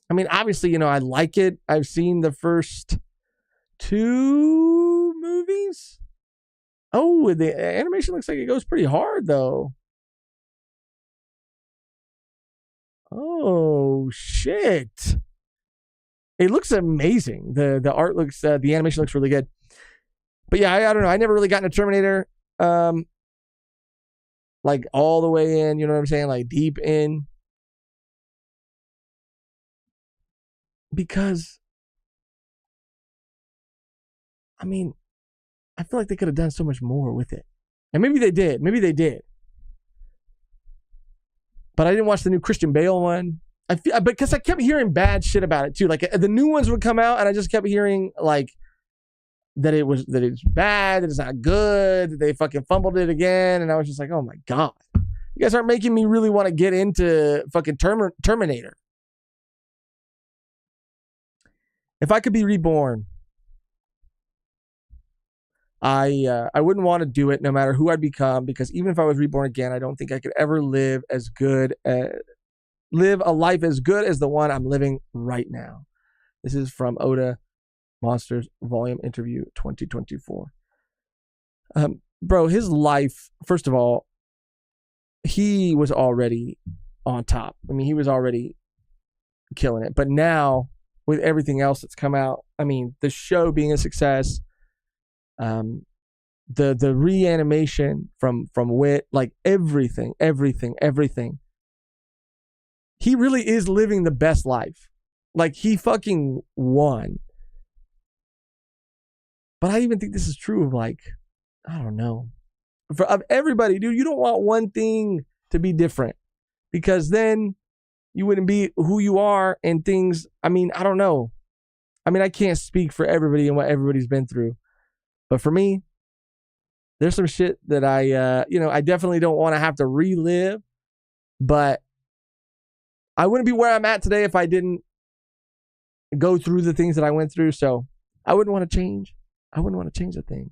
I mean, obviously, you know, I like it. I've seen the first 2 movies. Oh, the animation looks like it goes pretty hard, though. Oh, shit. It looks amazing. The art looks, the animation looks really good. But yeah, I don't know. I never really got into Terminator, like all the way in, you know what I'm saying? Like deep in. Because, I mean, I feel like they could have done so much more with it. And maybe they did. Maybe they did. But I didn't watch the new Christian Bale one. Because I kept hearing bad shit about it too. Like the new ones would come out, and I just kept hearing like that it's bad, that it's not good, that they fucking fumbled it again, and I was just like, oh my God, you guys aren't making me really want to get into fucking Terminator. If I could be reborn, I wouldn't want to do it no matter who I'd become, because even if I was reborn again, I don't think I could ever live a life as good as the one I'm living right now. This is from Oda Monsters Volume Interview 2024. Bro, his life, first of all, he was already on top. I mean, he was already killing it. But now, with everything else that's come out, I mean, the show being a success, the reanimation from Wit, like everything. He really is living the best life. Like, he fucking won. But I even think this is true of, like, I don't know. Of everybody, dude, you don't want one thing to be different, because then you wouldn't be who you are, and things, I mean, I don't know. I mean, I can't speak for everybody and what everybody's been through. But for me, there's some shit that I definitely don't want to have to relive, but I wouldn't be where I'm at today if I didn't go through the things that I went through. So I wouldn't want to change. I wouldn't want to change a thing.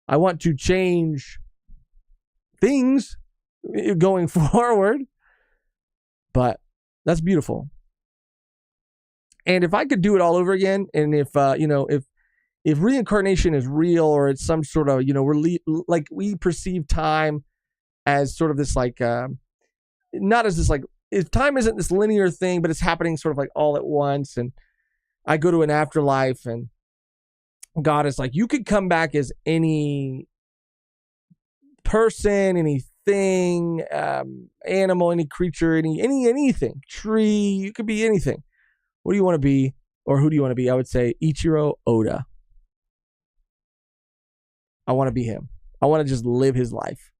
I want to change things going forward, but that's beautiful. And if I could do it all over again, and if reincarnation is real, or it's some sort of, like we perceive time as sort of this, like, not as this, like, if time isn't this linear thing, but it's happening sort of like all at once, and I go to an afterlife, and God is like, you could come back as any person, anything, animal, any creature, anything, tree, you could be anything. What do you want to be, or who do you want to be? I would say Ichiro Oda. I want to be him. I want to just live his life.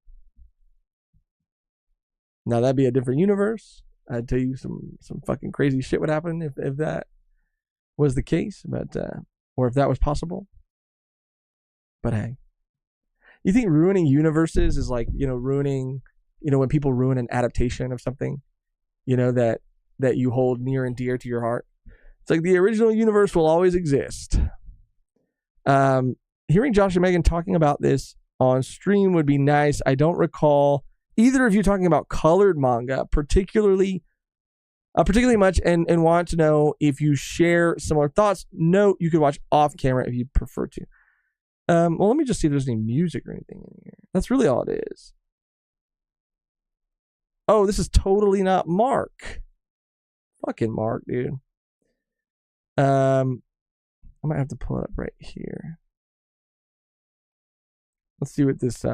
Now, that'd be a different universe. I'd tell you some fucking crazy shit would happen if that was the case, but or if that was possible. But hey, you think ruining universes is like, ruining, when people ruin an adaptation of something, that you hold near and dear to your heart? It's like the original universe will always exist. Hearing Josh and Megan talking about this on stream would be nice. I don't recall either of you talking about colored manga particularly much, and want to know if you share similar thoughts. Note, you could watch off camera if you prefer to. Well, let me just see if there's any music or anything in here. That's really all it is. Oh, this is totally not Mark. Fucking Mark, dude. I might have to pull it up right here. Let's see what this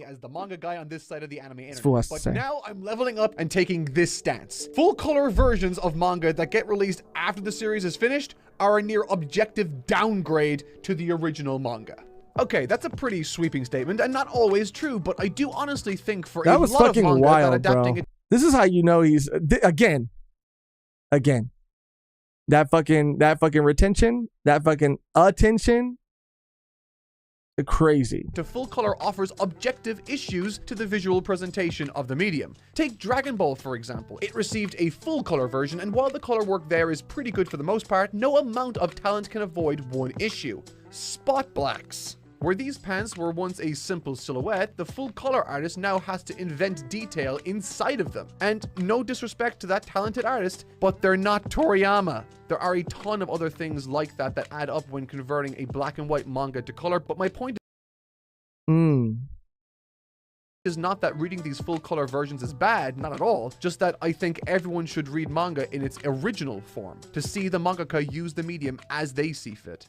as the manga guy on this side of the anime internet. But now I'm leveling up and taking this stance. Full color versions of manga that get released after the series is finished are a near objective downgrade to the original manga. Okay, that's a pretty sweeping statement, and not always true, but I do honestly think for that a was lot fucking of manga wild, that adapting bro. it. This is how you know he's again. That fucking retention, that fucking attention. Crazy. To full color offers objective issues to the visual presentation of the medium. Take Dragon Ball, for example. It received a full color version, and while the color work there is pretty good for the most part, no amount of talent can avoid one issue: spot blacks. Where these pants were once a simple silhouette, the full color artist now has to invent detail inside of them. And no disrespect to that talented artist, but they're not Toriyama. There are a ton of other things like that that add up when converting a black and white manga to color, but my point is not that reading these full color versions is bad, not at all, just that I think everyone should read manga in its original form, to see the mangaka use the medium as they see fit.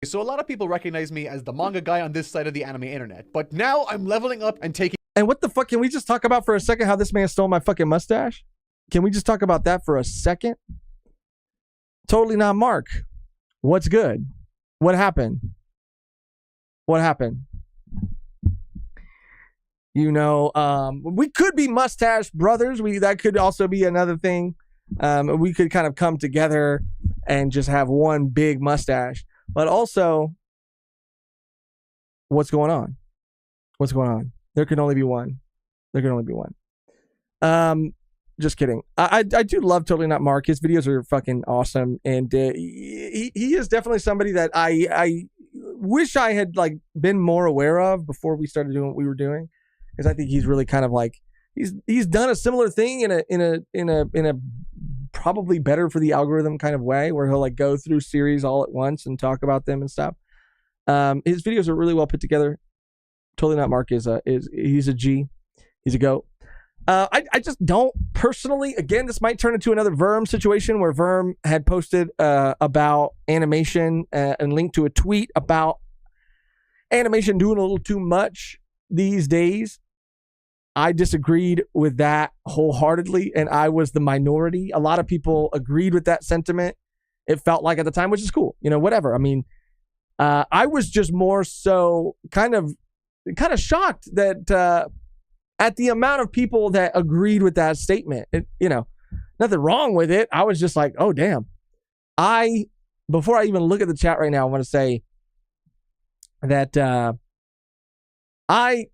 So a lot of people recognize me as the manga guy on this side of the anime internet, but now I'm leveling up and taking... And what the fuck, can we just talk about for a second how this man stole my fucking mustache? Can we just talk about that for a second? Totally not Mark. What's good? What happened? What happened? We could be mustache brothers. That could also be another thing. We could kind of come together and just have one big mustache. But also, what's going on? What's going on? There can only be one. There can only be one. Just kidding. I do love Totally Not Mark. His videos are fucking awesome, and he is definitely somebody that I wish I had like been more aware of before we started doing what we were doing, because I think he's really kind of like he's done a similar thing in a probably better for the algorithm kind of way, where he'll like go through series all at once and talk about them and stuff. His videos are really well put together. Totally Not Mark he's a G. He's a GOAT. I just don't personally, again, this might turn into another Verm situation where Verm had posted about animation and linked to a tweet about animation doing a little too much these days. I disagreed with that wholeheartedly, and I was the minority. A lot of people agreed with that sentiment. It felt like at the time, which is cool, whatever. I mean, I was just more so kind of shocked that at the amount of people that agreed with that statement. Nothing wrong with it. I was just like, oh damn. Before I even look at the chat right now, I want to say that I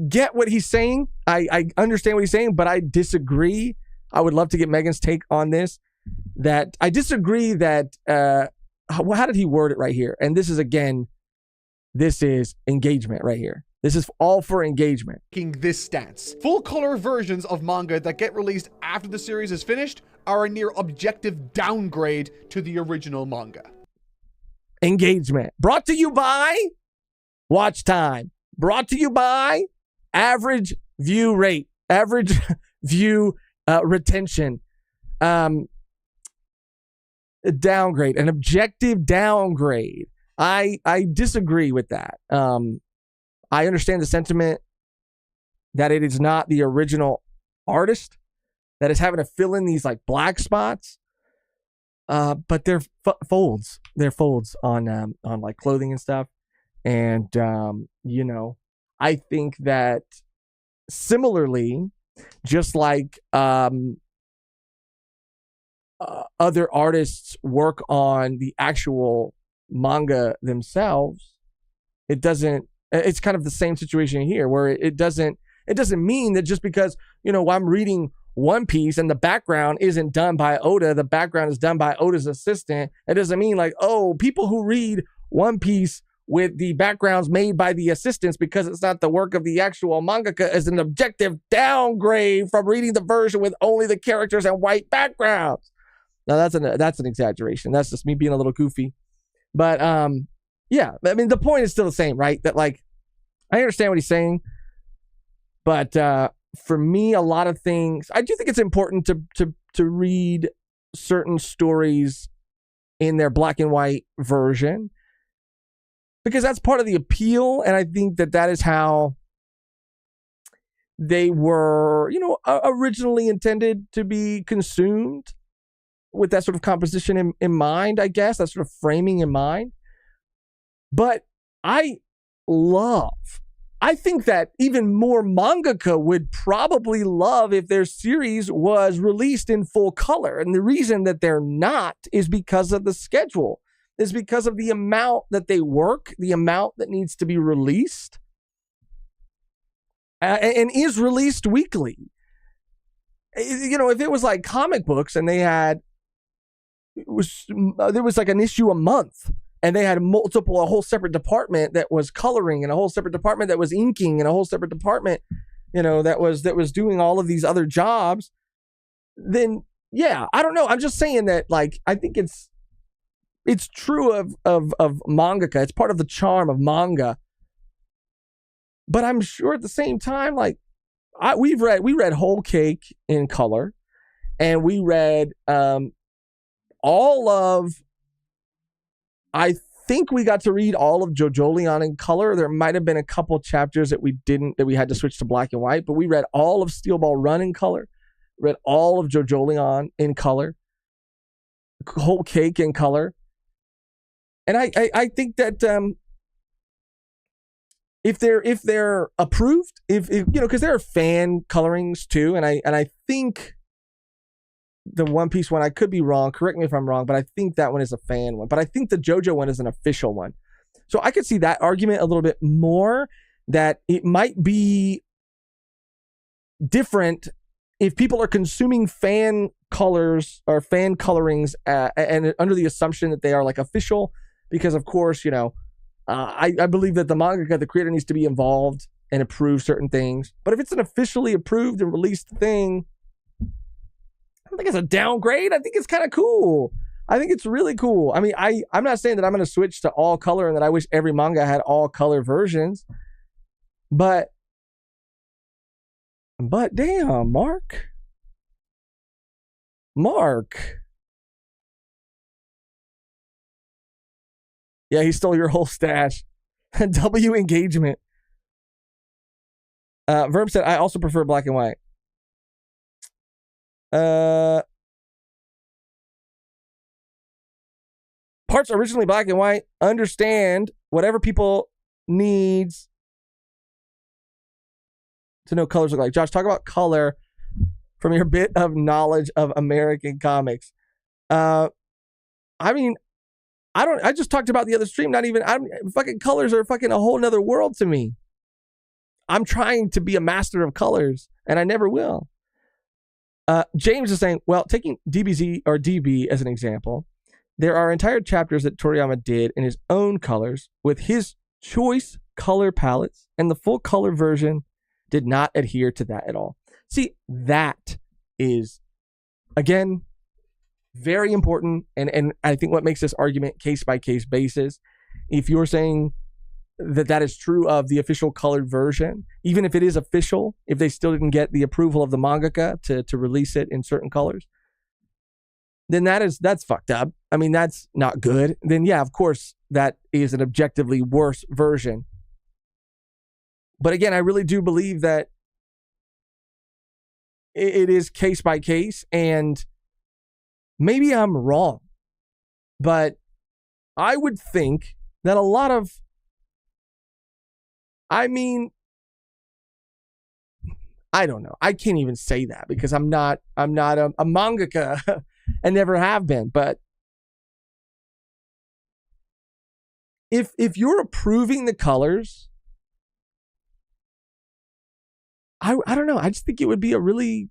get what he's saying. I understand what he's saying, but I disagree. I would love to get Megan's take on this. That I disagree that how did he word it right here? And this is engagement right here. This is all for engagement. This stance. Full color versions of manga that get released after the series is finished are a near objective downgrade to the original manga. Engagement. Brought to you by Watch Time. Brought to you by Average View Rate. Average View Retention. A downgrade. An objective downgrade. I disagree with that. I understand the sentiment that it is not the original artist that is having to fill in these like black spots. But they're folds. They're folds on like clothing and stuff. And, I think that similarly, just like other artists work on the actual manga themselves, it's kind of the same situation here, where it doesn't mean that just because, I'm reading One Piece and the background isn't done by Oda, the background is done by Oda's assistant. It doesn't mean like, oh, people who read One Piece with the backgrounds made by the assistants because it's not the work of the actual mangaka is an objective downgrade from reading the version with only the characters and white backgrounds. Now that's an exaggeration. That's just me being a little goofy. But yeah, I mean, the point is still the same, right? That like, I understand what he's saying, but for me, a lot of things, I do think it's important to read certain stories in their black and white version, because that's part of the appeal, and I think that is how they were, originally intended to be consumed, with that sort of composition in mind, I guess, that sort of framing in mind. But I think that even more mangaka would probably love if their series was released in full color. And the reason that they're not is because of the schedule, is because of the amount that they work, the amount that needs to be released, and is released weekly. If it was like comic books and there was like an issue a month, and they had a whole separate department that was coloring, and a whole separate department that was inking, and a whole separate department, that was doing all of these other jobs, then yeah, I don't know. I'm just saying that, like, I think it's true of mangaka. It's part of the charm of manga. But I'm sure at the same time, like, we read Whole Cake in color, and we read I think we got to read all of JoJolion in color. There might have been a couple chapters that we had to switch to black and white, but we read all of Steel Ball Run in color, read all of JoJolion in color, Whole Cake in color. And I think that if they're approved, if because there are fan colorings too, and I think the One Piece one, I could be wrong, correct me if I'm wrong, but I think that one is a fan one. But I think the JoJo one is an official one. So I could see that argument a little bit more, that it might be different if people are consuming fan colors or fan colorings and under the assumption that they are like official, because of course, I believe that the mangaka, the creator, needs to be involved and approve certain things. But if it's an officially approved and released thing, I don't think it's a downgrade. I think it's kind of cool. I think it's really cool. I mean, I'm not saying that I'm going to switch to all color and that I wish every manga had all color versions, but damn, Mark. Yeah, he stole your whole stash. W engagement. Verb said, I also prefer black and white. Parts originally black and white. Understand whatever people needs to know colors look like. Josh, talk about color from your bit of knowledge of American comics. I mean, I just talked about the other stream. Fucking colors are fucking a whole nother world to me. I'm trying to be a master of colors, and I never will. James is saying, well, taking DBZ or DB as an example, there are entire chapters that Toriyama did in his own colors with his choice color palettes, and the full color version did not adhere to that at all. See, that is, again, very important, and I think what makes this argument case-by-case basis. If you're saying that is true of the official colored version, even if it is official, if they still didn't get the approval of the mangaka to release it in certain colors, then that's fucked up. I mean, that's not good. Then yeah, of course, that is an objectively worse version. But again, I really do believe that it is case by case, and maybe I'm wrong, but I would think that a lot of, I don't know. I can't even say that because I'm not a mangaka and never have been. But if you're approving the colors, I don't know. I just think it would be a really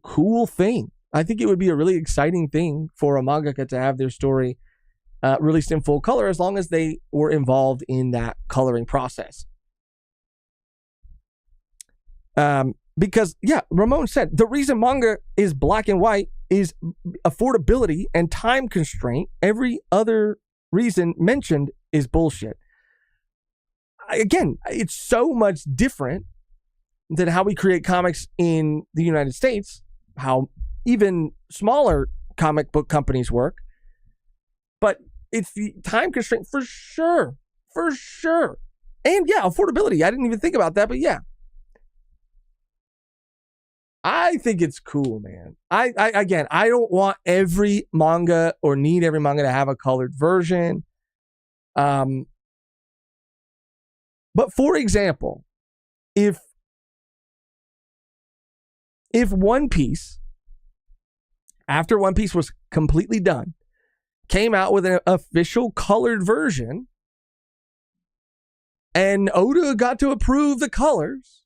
cool thing. I think it would be a really exciting thing for a mangaka to have their story released in full color, as long as they were involved in that coloring process. Because, yeah, Ramon said, the reason manga is black and white is affordability and time constraint. Every other reason mentioned is bullshit. Again, it's so much different than how we create comics in the United States, how even smaller comic book companies work. But it's the time constraint for sure. And yeah, affordability. I didn't even think about that, but yeah. I think it's cool, man. I don't want every manga or need every manga to have a colored version. But for example, if One Piece, after One Piece was completely done, came out with an official colored version, and Oda got to approve the colors,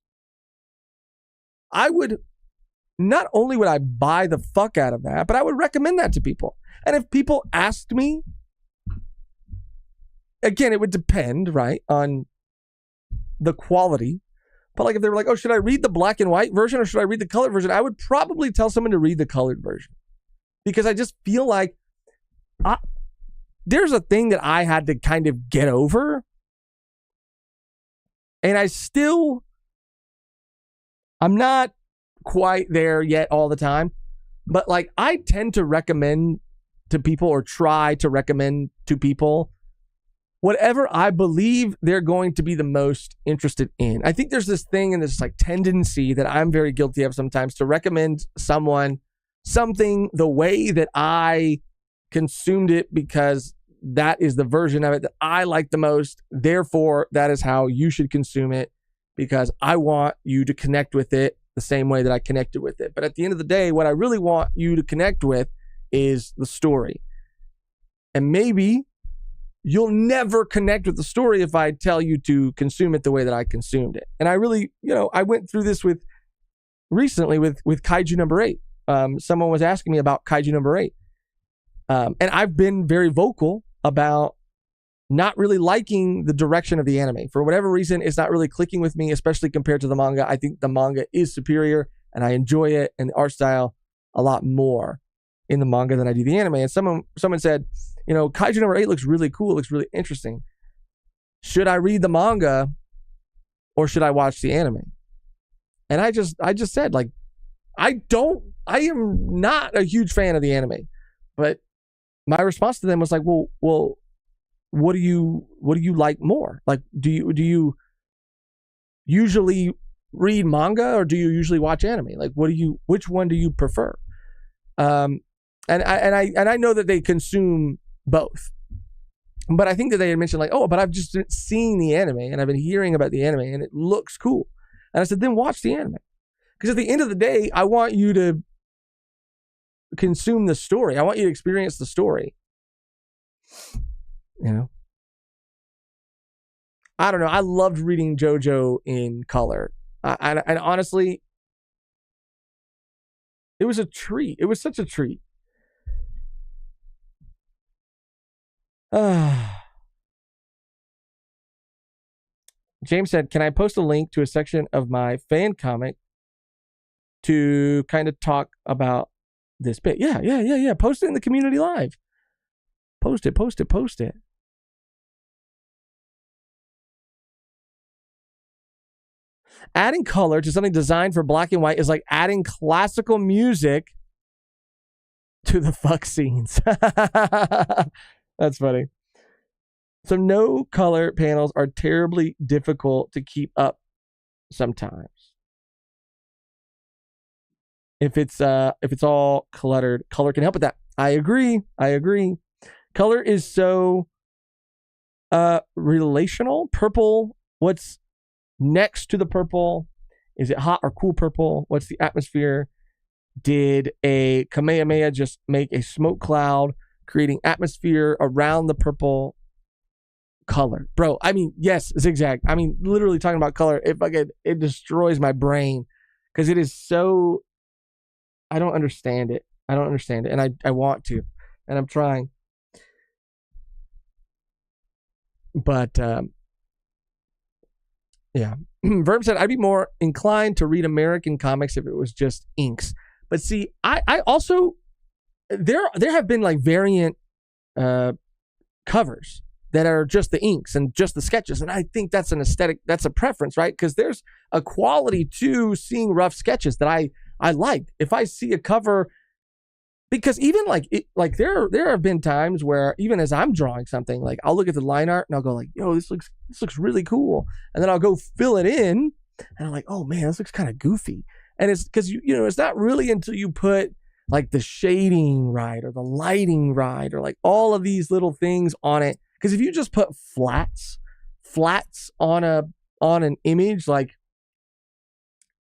not only would I buy the fuck out of that, but I would recommend that to people. And if people asked me, again, it would depend, right, on the quality. But like if they were like, oh, should I read the black and white version or should I read the colored version? I would probably tell someone to read the colored version. Because I just feel like there's a thing that I had to kind of get over. And I'm not quite there yet all the time. But like I tend to recommend to people, or try to recommend to people, whatever I believe they're going to be the most interested in. I think there's this thing and this like tendency that I'm very guilty of sometimes to recommend someone something the way that I consumed it because that is the version of it that I like the most. Therefore, that is how you should consume it because I want you to connect with it the same way that I connected with it. But at the end of the day, what I really want you to connect with is the story. And maybe you'll never connect with the story if I tell you to consume it the way that I consumed it. And I really, I went through this with recently with Kaiju number 8. Someone was asking me about Kaiju number 8. And I've been very vocal about not really liking the direction of the anime. For whatever reason, it's not really clicking with me, especially compared to the manga. I think the manga is superior, and I enjoy it and the art style a lot more in the manga than I do the anime. And someone said, Kaiju number 8 looks really cool, looks really interesting. Should I read the manga or should I watch the anime? And I just said, like, I am not a huge fan of the anime, but my response to them was like, well, what do you like more? Like, do you usually read manga or do you usually watch anime? Like, which one do you prefer? And I know that they consume both, but I think that they had mentioned like, oh, but I've just been seeing the anime and I've been hearing about the anime and it looks cool. And I said, then watch the anime. Because at the end of the day, I want you to consume the story. I want you to experience the story. I don't know. I loved reading JoJo in color. And honestly, it was a treat. It was such a treat. James said, can I post a link to a section of my fan comic to kind of talk about this bit? Yeah. Post it in the community live. Post it. Adding color to something designed for black and white is like adding classical music to the fuck scenes. That's funny. So no color panels are terribly difficult to keep up sometimes. If it's all cluttered, color can help with that. I agree. Color is so relational. Purple, what's next to the purple? Is it hot or cool purple? What's the atmosphere? Did a Kamehameha just make a smoke cloud, creating atmosphere around the purple color? Bro, I mean, yes, zigzag. I mean, literally talking about color, it destroys my brain because it is so, I don't understand it. And I want to, and I'm trying. But, yeah. Verb said, I'd be more inclined to read American comics if it was just inks. But see, I also, there have been like variant covers that are just the inks and just the sketches. And I think that's an aesthetic, that's a preference, right? Because there's a quality to seeing rough sketches that I like. If I see a cover, because even there have been times where even as I'm drawing something, like I'll look at the line art and I'll go like, yo, this looks really cool. And then I'll go fill it in and I'm like, oh man, this looks kind of goofy. And it's because it's not really until you put like the shading right or the lighting right or like all of these little things on it. Because if you just put flats on an image, like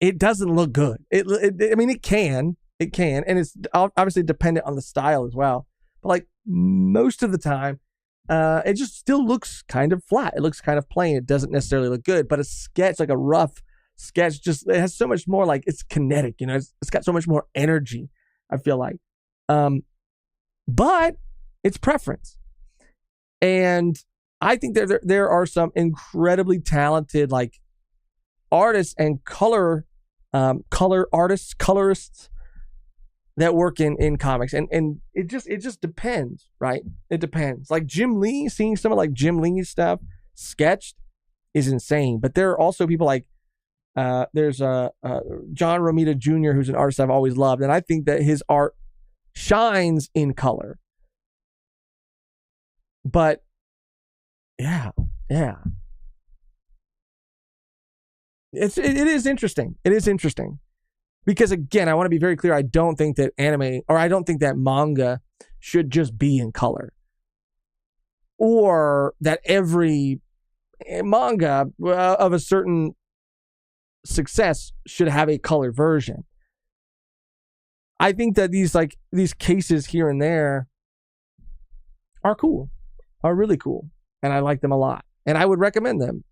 it doesn't look good. I mean, it can, and it's obviously dependent on the style as well. But like most of the time, it just still looks kind of flat. It looks kind of plain. It doesn't necessarily look good. But a sketch, like a rough sketch, just it has so much more, like it's kinetic. It's got so much more energy, I feel like. But it's preference. And I think there are some incredibly talented like artists and color artists, colorists that work in comics. And it just depends, right? It depends. Like Jim Lee, seeing some of like Jim Lee's stuff sketched is insane. But there are also people like there's John Romita Jr., who's an artist I've always loved. And I think that his art shines in color. But yeah. It is interesting. It is interesting. Because again, I want to be very clear. I don't think that I don't think that manga should just be in color. Or that every manga of a certain success should have a color version. I think that these cases here and there are cool. Are really cool. And I like them a lot. And I would recommend them.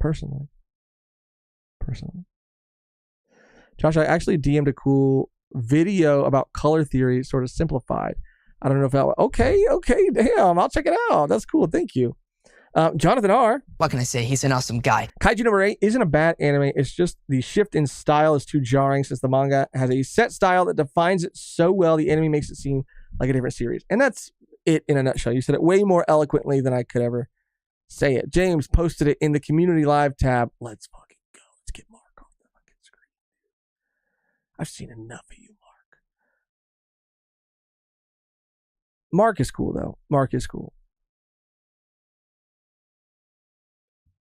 personally. Josh, I actually DM'd a cool video about color theory, sort of simplified. I don't know if that. Okay, damn, I'll check it out. That's cool. Thank you. Jonathan R. What can I say? He's an awesome guy. Kaiju number 8 isn't a bad anime. It's just the shift in style is too jarring since the manga has a set style that defines it so well. The anime makes it seem like a different series. And that's it in a nutshell. You said it way more eloquently than I could ever say it. James posted it in the community live tab. Let's fucking go. Let's get Mark off the fucking screen. I've seen enough of you, Mark. Mark is cool, though. Mark is cool.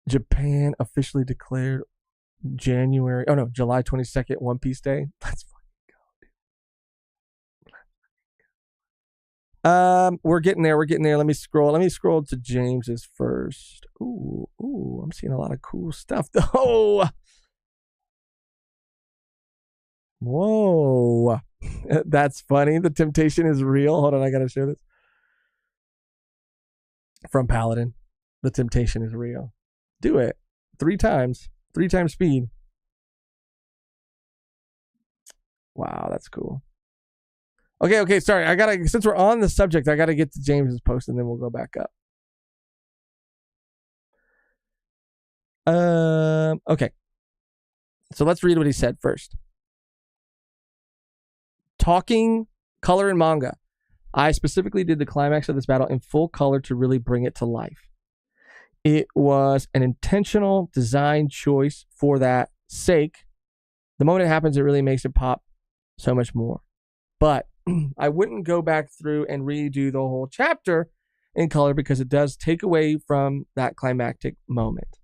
Japan officially declared July 22nd, One Piece Day. Let's fucking go, dude. We're getting there. Let me scroll to James's first. Ooh, I'm seeing a lot of cool stuff. Oh, whoa. That's funny. The temptation is real. Hold on, I gotta show this. From Paladin. The temptation is real. Do it 3 times speed. Wow, that's cool. Okay, sorry. Since we're on the subject, I gotta get to James's post and then we'll go back up. Okay. So let's read what he said first. Talking color and manga. I specifically did the climax of this battle in full color to really bring it to life. It was an intentional design choice for that sake. The moment it happens, it really makes it pop so much more. But I wouldn't go back through and redo the whole chapter in color because it does take away from that climactic moment.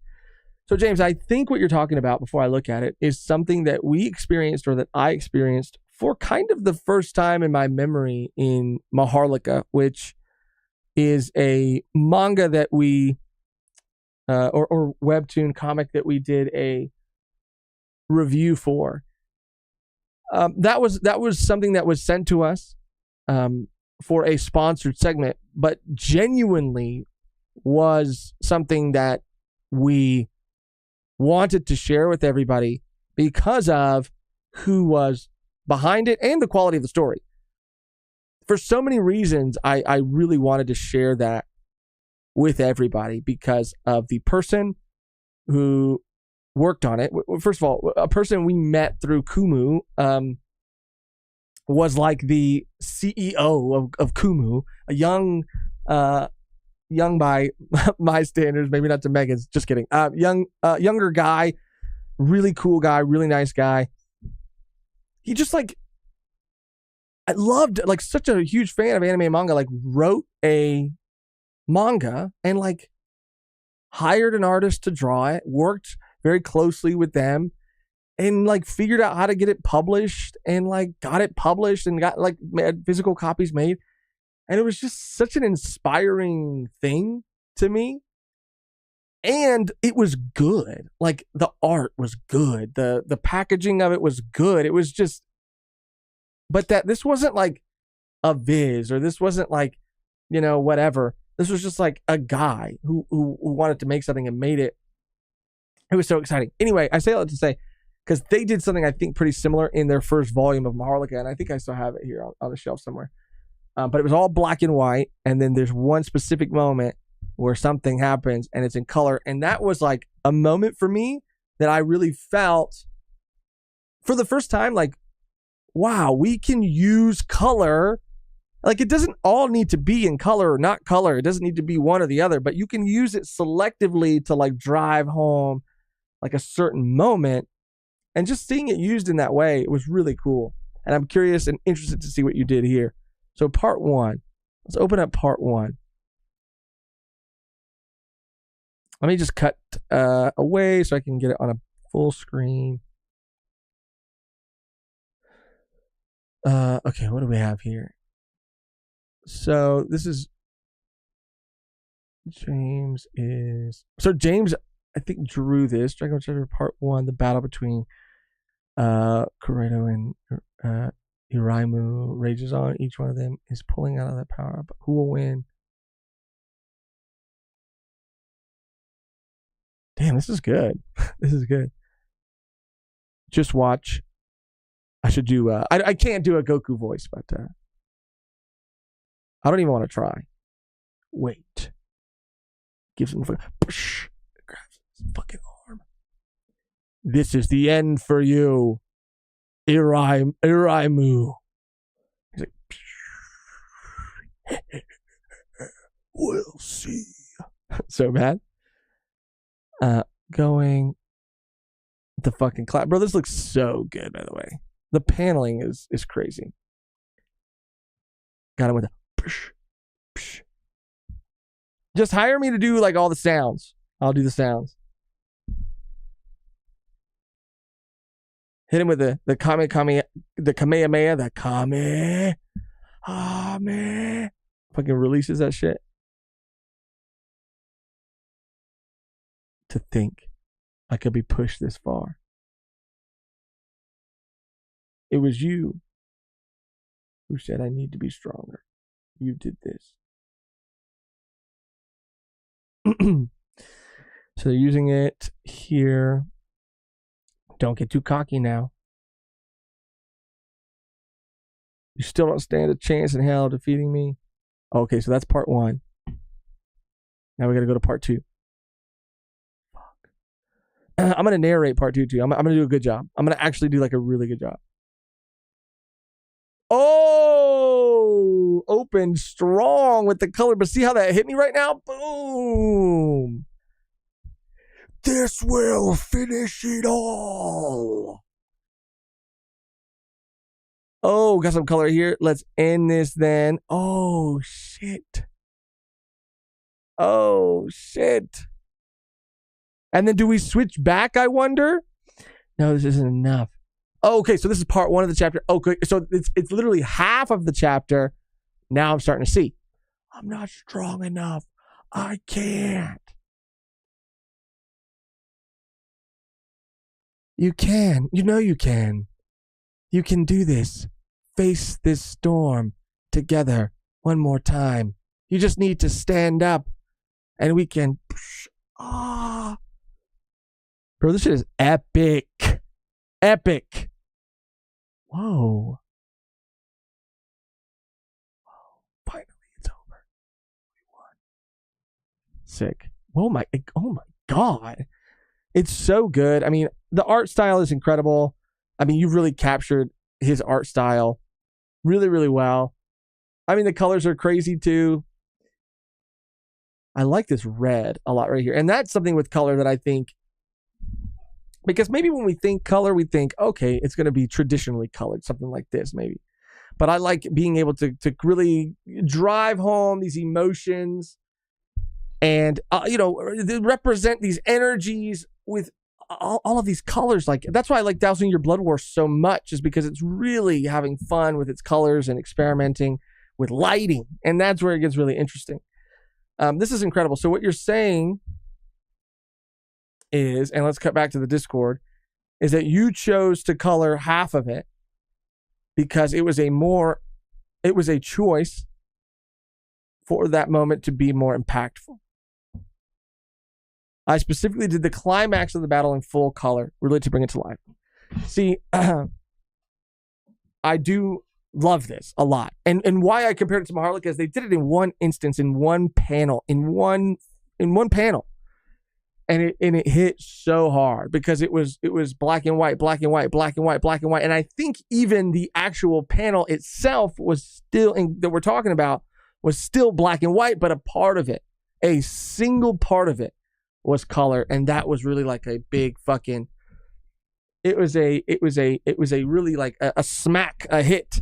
So, James, I think what you're talking about before I look at it is something that we experienced or that I experienced for kind of the first time in my memory in Maharlika, which is a manga that we or webtoon comic that we did a review for. That was something that was sent to us for a sponsored segment, but genuinely was something that we wanted to share with everybody because of who was behind it and the quality of the story. For so many reasons, I really wanted to share that with everybody because of the person who worked on it. First of all, a person we met through Kumu was like the CEO of Kumu, a young by my standards, maybe not to Megan's, just kidding. Younger guy, really cool guy, really nice guy. He just I loved, such a huge fan of anime and manga, wrote a manga and hired an artist to draw it, worked very closely with them and figured out how to get it published and got it published and got physical copies made. And it was just such an inspiring thing to me. And it was good. The art was good. The packaging of it was good. It was just, but this wasn't a Viz or this wasn't whatever. This was just a guy who wanted to make something and made it. It was so exciting. Anyway, I say all that to say, because they did something I think pretty similar in their first volume of Maharlika, and I think I still have it here on the shelf somewhere. But it was all black and white, and then there's one specific moment where something happens and it's in color, and that was a moment for me that I really felt for the first time, wow, we can use color. It doesn't all need to be in color or not color. It doesn't need to be one or the other, but you can use it selectively to drive home a certain moment. And just seeing it used in that way, it was really cool. And I'm curious and interested to see what you did here. So part 1, let's open up part 1. Let me just cut away so I can get it on a full screen. Okay, what do we have here? So this is James, I think, drew this. Dragon Ball Chapter Part 1, the battle between Kuredo and Iraimu rages on. Each one of them is pulling out of that power up. Who will win? Damn, this is good. This is good. Just watch. I should do, I can't do a Goku voice, but I don't even want to try. Wait. Gives him push. Grabs his fucking arm. This is the end for you. Iraimu. He's like, we'll see. So bad. Going the fucking clap. Bro, this looks so good, by the way. The paneling is crazy. Got him with a psh, psh. Just hire me to do like all the sounds. I'll do the sounds. Hit him with the Kamehameha, the Kamehameha. Fucking releases that shit. To think I could be pushed this far. It was you who said I need to be stronger. You did this. So they're using it here. Don't get too cocky now. You still don't stand a chance in hell defeating me. Okay, so that's part 1. Now we got to go to part 2. I'm going to narrate part 2 too. I'm going to do a good job. I'm going to actually do like a really good job. Oh, opened strong with the color, but see how that hit me right now? Boom. This will finish it all. Oh, got some color here. Let's end this then. Oh, shit. Oh, shit. And then do we switch back, I wonder? No, this isn't enough. Oh, okay, so this is part 1 of the chapter. Okay, so it's literally half of the chapter. Now I'm starting to see. I'm not strong enough. I can't. You can. You know you can. You can do this. Face this storm together one more time. You just need to stand up and we can... Ah. Bro, this shit is epic. Epic. Whoa. Finally, it's over. We won. Sick. Oh my God. It's so good. I mean, the art style is incredible. I mean, you've really captured his art style really, really well. I mean, the colors are crazy too. I like this red a lot right here. And that's something with color that I think, because maybe when we think color, we think, okay, it's going to be traditionally colored, something like this maybe. But I like being able to really drive home these emotions and, represent these energies with all of these colors. Like, that's why I like Dousing Your Blood War so much, is because it's really having fun with its colors and experimenting with lighting. And that's where it gets really interesting. This is incredible. So what you're saying is, and let's cut back to the Discord, is that you chose to color half of it because it was a choice for that moment to be more impactful. I specifically did the climax of the battle in full color, really to bring it to life. See, I do love this a lot. And why I compared it to Maharlika is they did it in one instance, in one panel, in one panel. And it hit so hard because it was black and white, black and white, black and white, black and white. And I think even the actual panel itself was still, that we're talking about, was still black and white, but a part of it, a single part of it, was color. And that was really like a big fucking, it was a really like a smack, a hit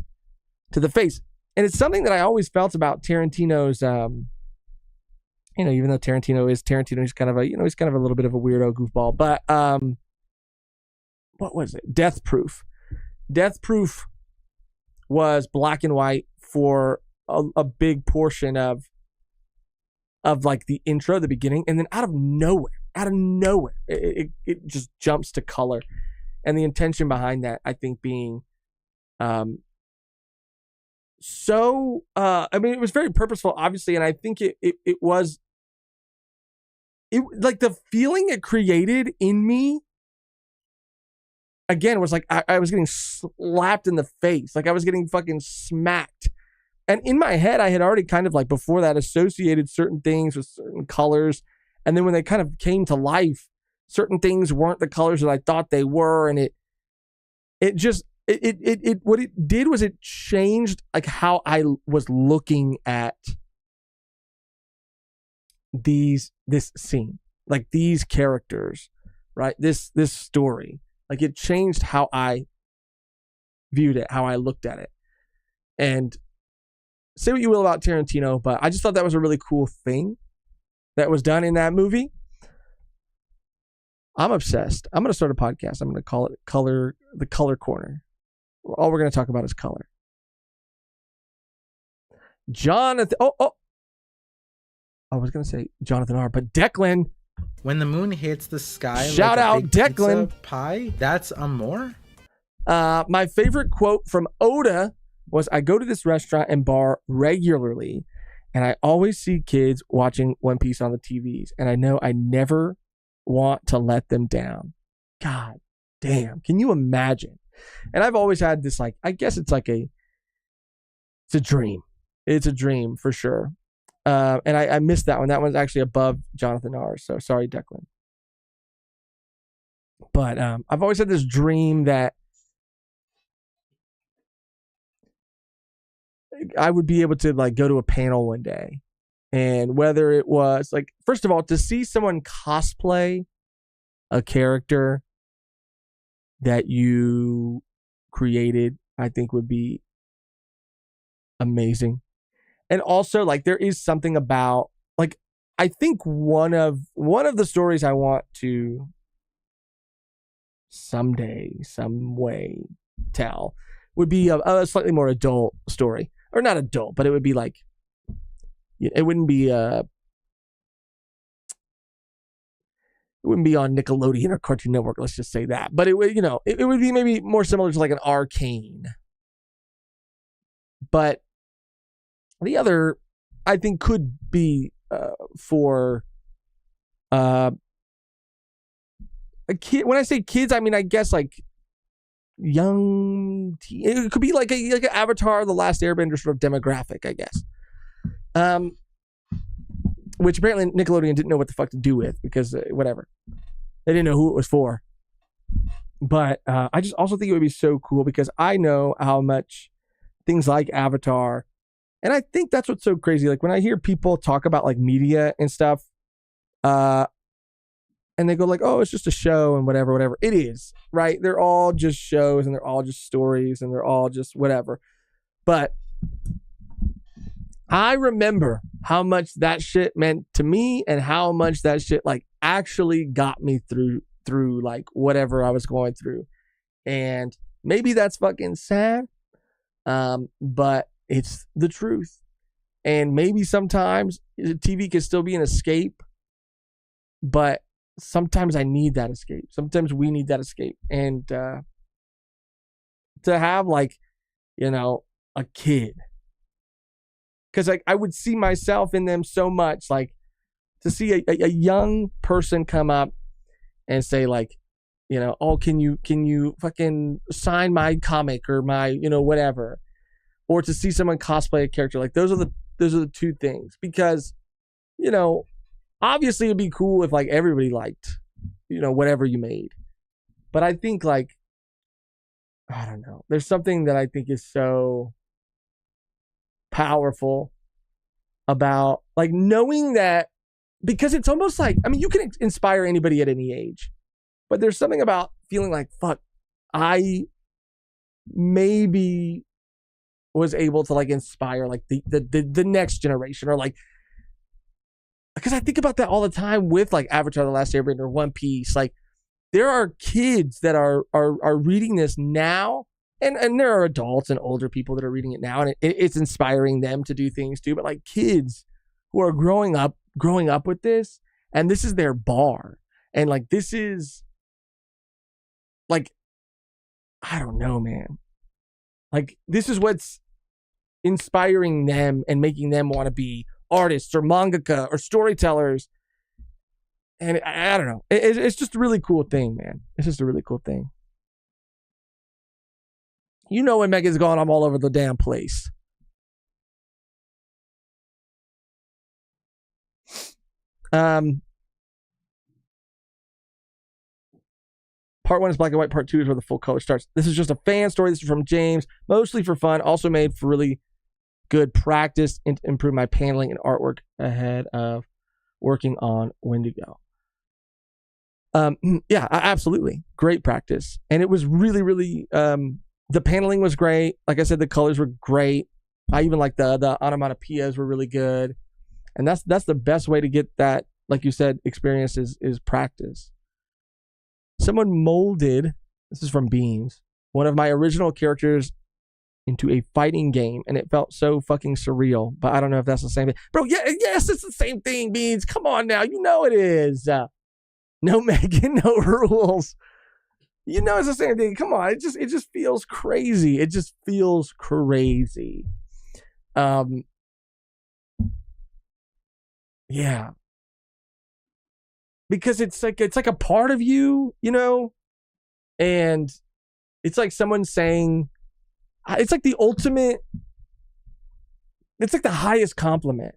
to the face. And it's something that I always felt about Tarantino's, even though Tarantino is Tarantino, he's kind of a, he's kind of a little bit of a weirdo goofball, but, what was it? Death Proof. Death Proof was black and white for a big portion of like the intro, the beginning, and then out of nowhere, it just jumps to color. And the intention behind that, I think, being it was very purposeful, obviously, and I think it was it like the feeling it created in me again was like I was getting slapped in the face. Like I was getting fucking smacked. And in my head, I had already kind of like before that associated certain things with certain colors. And then when they kind of came to life, certain things weren't the colors that I thought they were. And what it did was it changed like how I was looking at this scene, like these characters, right? This story, like it changed how I viewed it, how I looked at it. And say what you will about Tarantino, but I just thought that was a really cool thing that was done in that movie. I'm obsessed. I'm going to start a podcast. I'm going to call it the Color Corner. All we're going to talk about is color. Jonathan. I was going to say Jonathan R., but Declan. When the moon hits the sky, shout like out Declan. Pie. That's amor. My favorite quote from Oda was, I go to this restaurant and bar regularly, and I always see kids watching One Piece on the TVs, and I know I never want to let them down. God damn. Can you imagine? And I've always had this, like, I guess it's a dream. It's a dream for sure. And I missed that one. That one's actually above Jonathan R. So sorry, Declan. But I've always had this dream that I would be able to like go to a panel one day, and whether it was like, first of all, to see someone cosplay a character that you created, I think would be amazing. And also, like, there is something about, like, I think one of the stories I want to someday, some way tell would be a slightly more adult story. Or not adult, but it would be like, it wouldn't be on Nickelodeon or Cartoon Network, let's just say that. But it would, it would be maybe more similar to like an Arcane. But the other, I think, could be for a kid. When I say kids, I mean, I guess like young teen. It could be like an Avatar, The Last Airbender sort of demographic, I guess. Which apparently Nickelodeon didn't know what the fuck to do with, because whatever. They didn't know who it was for. But I just also think it would be so cool, because I know how much things like Avatar, and I think that's what's so crazy. Like when I hear people talk about like media and stuff, and they go like, oh, it's just a show and whatever. It is, right? They're all just shows, and they're all just stories, and they're all just whatever. But I remember how much that shit meant to me, and how much that shit like actually got me through like whatever I was going through. And maybe that's fucking sad, but it's the truth. And maybe sometimes TV can still be an escape, but sometimes I need that escape. Sometimes we need that escape. And to have like, a kid, because like I would see myself in them so much, like to see a young person come up and say like, oh, can you fucking sign my comic or my, whatever, or to see someone cosplay a character. Like those are the two things, because, obviously it'd be cool if like everybody liked, whatever you made. But I think like, I don't know, there's something that I think is so powerful about like knowing that, because it's almost like, I mean, you can inspire anybody at any age, but there's something about feeling like, fuck, I maybe was able to like inspire like the next generation, or like, because I think about that all the time with like Avatar: The Last Airbender or One Piece. Like there are kids that are reading this now, and there are adults and older people that are reading it now, and it's inspiring them to do things too. But like kids who are growing up with this, and this is their bar, and like this is like, I don't know, man. Like this is what's inspiring them and making them want to be artists or mangaka or storytellers. And I don't know. It's just a really cool thing, man. It's just a really cool thing. You know when Megan's gone, I'm all over the damn place. Part 1 is black and white. Part 2 is where the full color starts. This is just a fan story. This is from James. Mostly for fun. Also made for really good practice and to improve my paneling and artwork ahead of working on Wendigo. Yeah, absolutely. Great practice. And it was really, really, the paneling was great. Like I said, the colors were great. I even like the onomatopoeias were really good. And that's the best way to get that, like you said, experience is practice. Someone molded, this is from Beans, one of my original characters into a fighting game, and it felt so fucking surreal. But I don't know if that's the same thing. Bro, yeah, yes, it's the same thing, Beans. Come on now. You know it is. No Megan, no rules. You know it's the same thing. Come on. It just feels crazy. It just feels crazy. Yeah. Because it's like a part of you, you know? And it's like someone saying, it's like the ultimate, it's like the highest compliment,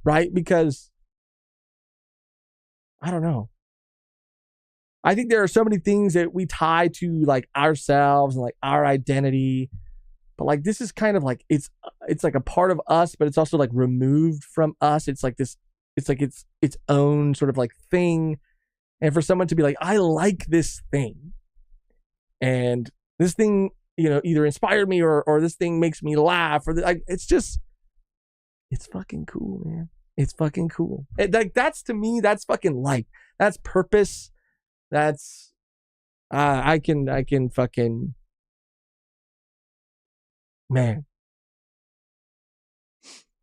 right? Because I don't know. I think there are so many things that we tie to like ourselves and like our identity, but like this is kind of like it's like a part of us, but it's also like removed from us. It's like this, it's like its own sort of like thing. And for someone to be like, I like this thing, and this thing, you know, either inspired me or this thing makes me laugh, or like it's fucking cool, man. It's fucking cool. Like that's, to me, that's fucking life. That's purpose. That's I can fucking, man.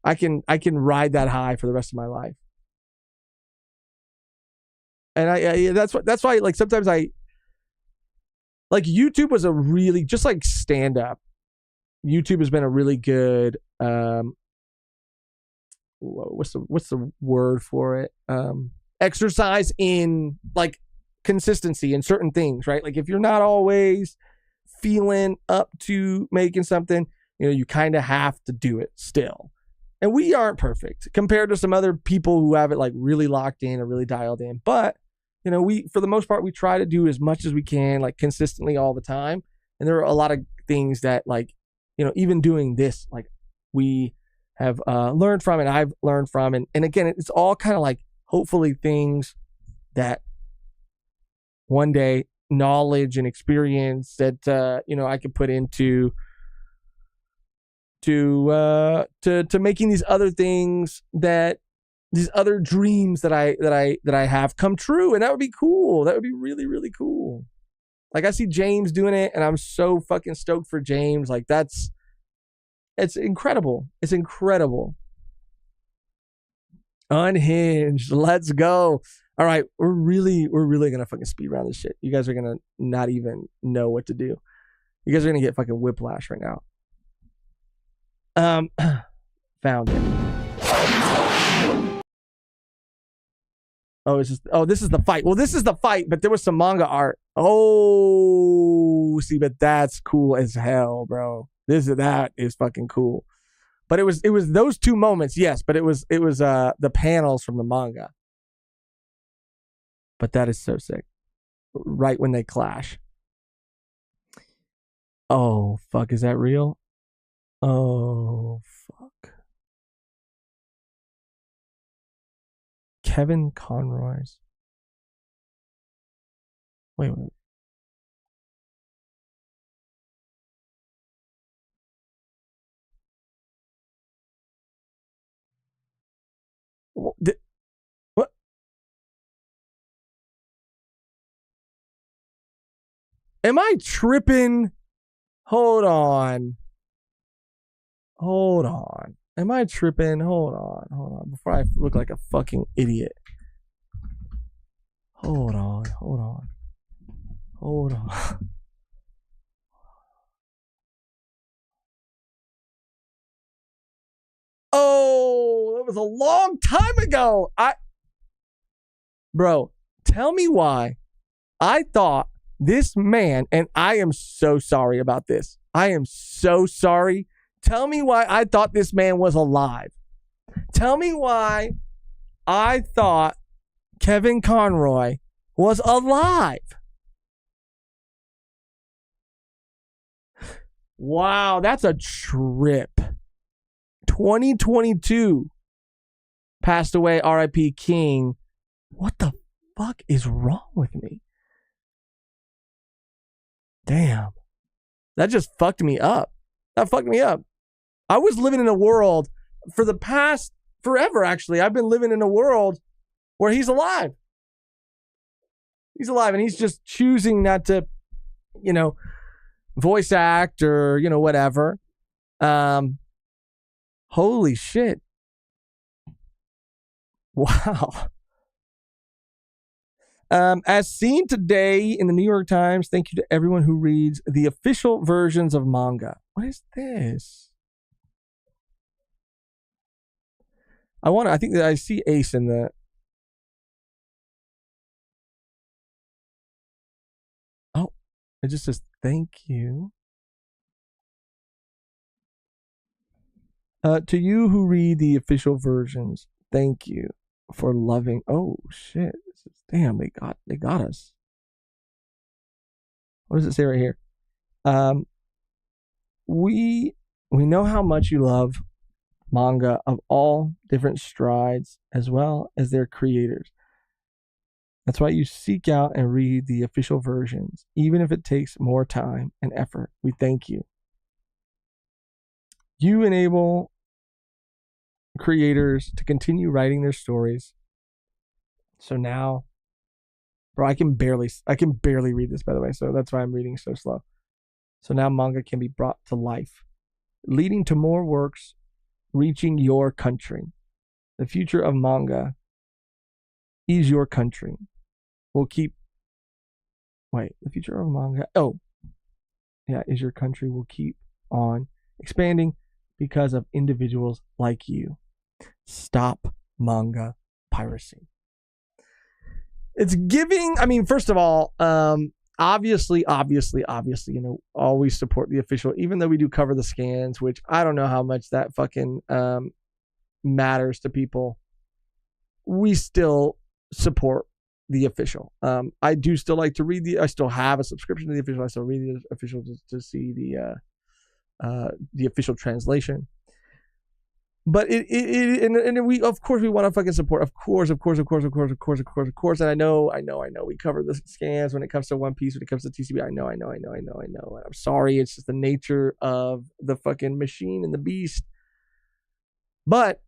I can ride that high for the rest of my life. And that's why like sometimes I like YouTube was a really, just like stand up. YouTube has been a really good what's the word for it? Exercise in like consistency in certain things, right? Like if you're not always feeling up to making something, you know, you kind of have to do it still. And we aren't perfect compared to some other people who have it like really locked in or really dialed in. But, you know, we, for the most part, we try to do as much as we can, like consistently all the time. And there are a lot of things that, like, you know, even doing this, like we have learned from, and I've learned from. And again, it's all kind of like hopefully things that one day, knowledge and experience that, you know, I could put into to making these other things, that these other dreams that I have come true. And that would be cool. That would be really, really cool. Like I see James doing it, and I'm so fucking stoked for James. Like it's incredible. It's incredible. Unhinged. Let's go. All right. We're really going to fucking speed around this shit. You guys are going to not even know what to do. You guys are going to get fucking whiplash right now. Found it. Oh, this is the fight. Well, this is the fight, but there was some manga art. Oh, see, but that's cool as hell, bro. That is fucking cool. But it was those two moments, yes, but it was the panels from the manga. But that is so sick. Right when they clash. Oh, fuck, is that real? Oh, fuck. Kevin Conroy's. Wait. What? Am I tripping? Hold on. Am I tripping? Hold on. Before I look like a fucking idiot. Hold on. Oh, it was a long time ago. Bro, tell me why I thought this man, and I am so sorry about this. I am so sorry. Tell me why I thought this man was alive. Tell me why I thought Kevin Conroy was alive. Wow, that's a trip. 2022 passed away, R.I.P. King. What the fuck is wrong with me? Damn. That just fucked me up. That fucked me up. I was living in a world for the past forever, actually. I've been living in a world where he's alive. He's alive, and he's just choosing not to, voice act or, whatever. Holy shit. Wow. As seen today in the New York Times, thank you to everyone who reads the official versions of manga. What is this? I think that I see Ace in the... Oh, it just says thank you. To you who read the official versions, thank you for loving... Oh, shit. Damn, they got us. What does it say right here? We know how much you love manga of all different strides as well as their creators. That's why you seek out and read the official versions, even if it takes more time and effort. We thank you. You enable creators to continue writing their stories. So now, bro, I can barely read this, by the way, so that's why I'm reading so slow. So now manga can be brought to life, leading to more works reaching your country. The future of manga is your country. The future of manga, is your country will keep on expanding because of individuals like you. Stop manga piracy. It's giving, first of all, obviously, always support the official, even though we do cover the scans, which I don't know how much that fucking matters to people. We still support the official. I do still like to read I still have a subscription to the official. I still read the official to see the official translation. But and we, of course, we want to fucking support. Of course. And I know. We cover the scans when it comes to One Piece, when it comes to TCB. I know. I'm sorry. It's just the nature of the fucking machine and the beast. But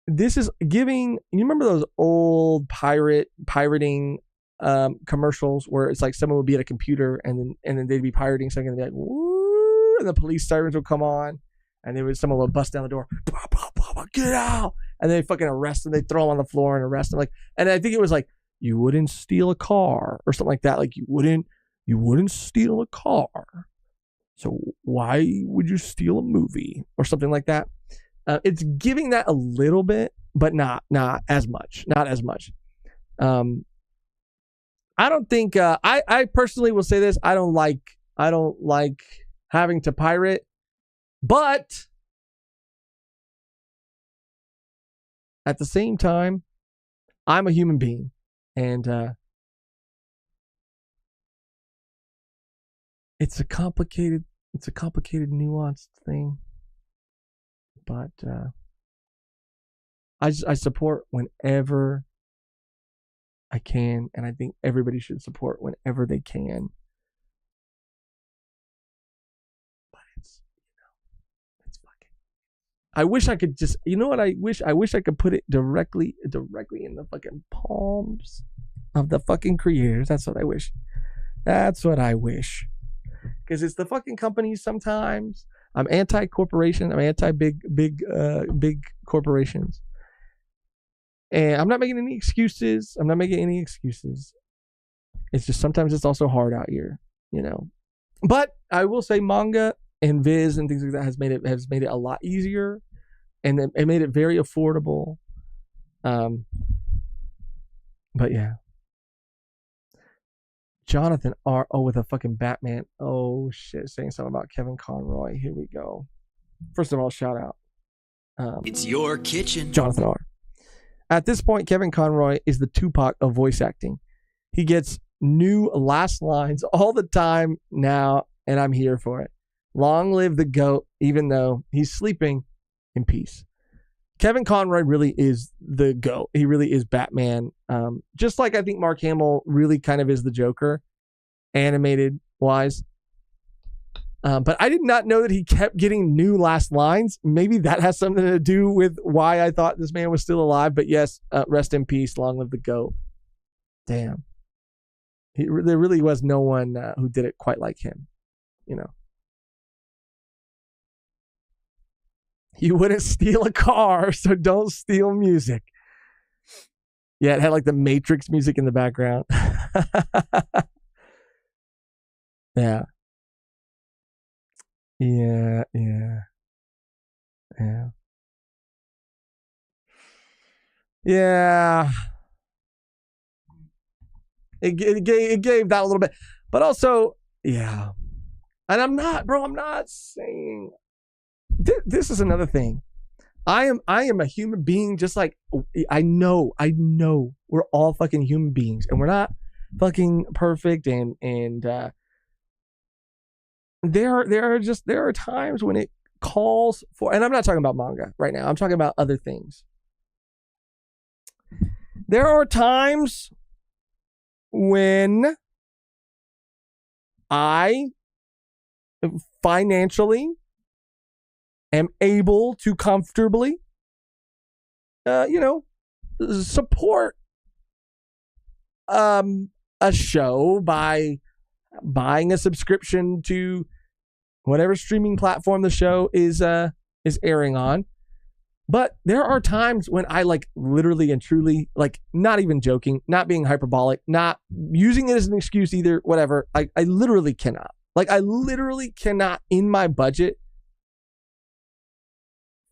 this is giving. You remember those old pirating commercials where it's like someone would be at a computer and then they'd be pirating something and they'd be like, woo, and the police sirens would come on. And someone would bust down the door, blah, blah, blah, blah, get out. And they fucking arrest them. They throw them on the floor and arrest them. And I think it was like, you wouldn't steal a car or something like that. Like you wouldn't steal a car. So why would you steal a movie or something like that? It's giving that a little bit, but not as much. Not as much. I don't think, I personally will say this. I don't like having to pirate. But at the same time, I'm a human being, and it's a complicated, nuanced thing. But I support whenever I can, and I think everybody should support whenever they can. I wish I could just, you know what I wish? I wish I could put it directly in the fucking palms of the fucking creators. That's what I wish. Because it's the fucking companies sometimes. I'm anti-corporation. I'm anti-big corporations. And I'm not making any excuses. It's just sometimes it's also hard out here, But I will say manga and Viz and things like that has made it a lot easier, and it made it very affordable. But yeah. Jonathan R. Oh, with a fucking Batman. Oh, shit. Saying something about Kevin Conroy. Here we go. First of all, shout out. It's your kitchen. Jonathan R. At this point, Kevin Conroy is the Tupac of voice acting. He gets new last lines all the time now, and I'm here for it. Long live the GOAT, even though he's sleeping in peace. Kevin Conroy really is the GOAT. He really is Batman. Just like I think Mark Hamill really kind of is the Joker, animated wise. But I did not know that he kept getting new last lines. Maybe that has something to do with why I thought this man was still alive. But yes, rest in peace. Long live the GOAT. Damn. There really was no one who did it quite like him. You know. You wouldn't steal a car, so don't steal music. Yeah, it had like the Matrix music in the background. Yeah. Yeah. It gave that a little bit. But also, yeah. And I'm not saying... This is another thing. I am a human being, just like I know we're all fucking human beings, and we're not fucking perfect. And there are times when it calls for, and I'm not talking about manga right now. I'm talking about other things. There are times when I financially am able to comfortably, support a show by buying a subscription to whatever streaming platform the show is airing on. But there are times when I like literally and truly, like, not even joking, not being hyperbolic, not using it as an excuse either, whatever. I literally cannot. Like, I literally cannot in my budget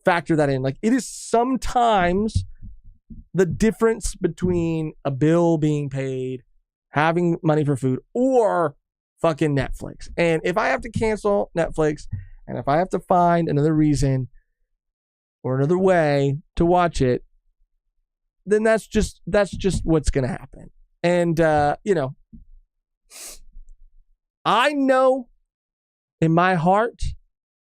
factor that in. Like, it is sometimes the difference between a bill being paid, having money for food, or fucking Netflix. And if I have to cancel Netflix, and if I have to find another reason or another way to watch it, then that's just what's gonna happen. And I know in my heart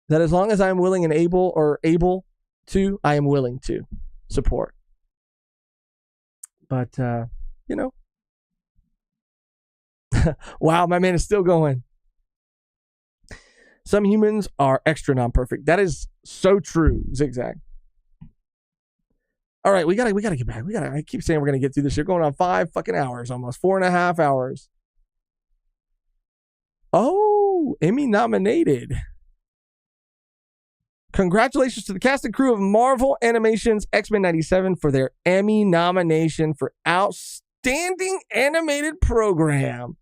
that as long as I'm willing and able to, I am willing to support. But, wow, my man is still going. Some humans are extra non-perfect. That is so true, Zigzag. All right, we gotta get back. I keep saying we're gonna get through this. You're going on 5 fucking hours, almost 4.5 hours. Oh, Emmy nominated. Congratulations to the cast and crew of Marvel Animation's X-Men 97 for their Emmy nomination for Outstanding Animated Program.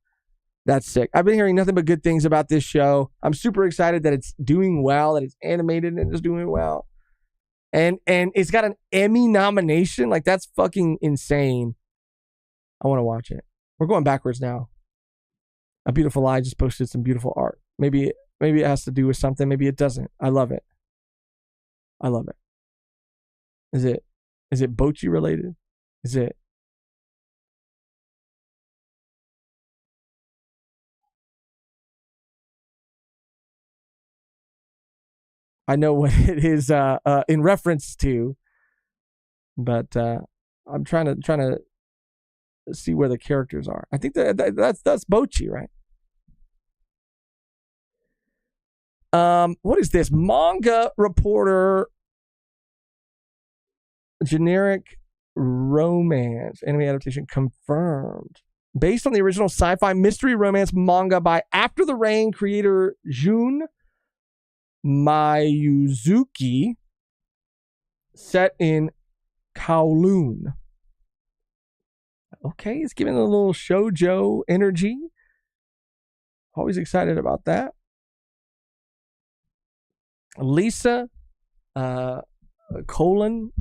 That's sick. I've been hearing nothing but good things about this show. I'm super excited that it's doing well, that it's animated and it's doing well. And it's got an Emmy nomination. Like, that's fucking insane. I want to watch it. We're going backwards now. A Beautiful Lie just posted some beautiful art. Maybe it has to do with something. Maybe it doesn't. I love it. Is it Bochi related? Is it? I know what it is in reference to, but I'm trying to see where the characters are. I think that's Bochi, right? What is this? Manga reporter, generic romance anime adaptation confirmed. Based on the original sci-fi mystery romance manga by After the Rain creator Jun Mayuzuki, set in Kowloon. Okay, it's giving a little shoujo energy. Always excited about that. Lisa Colin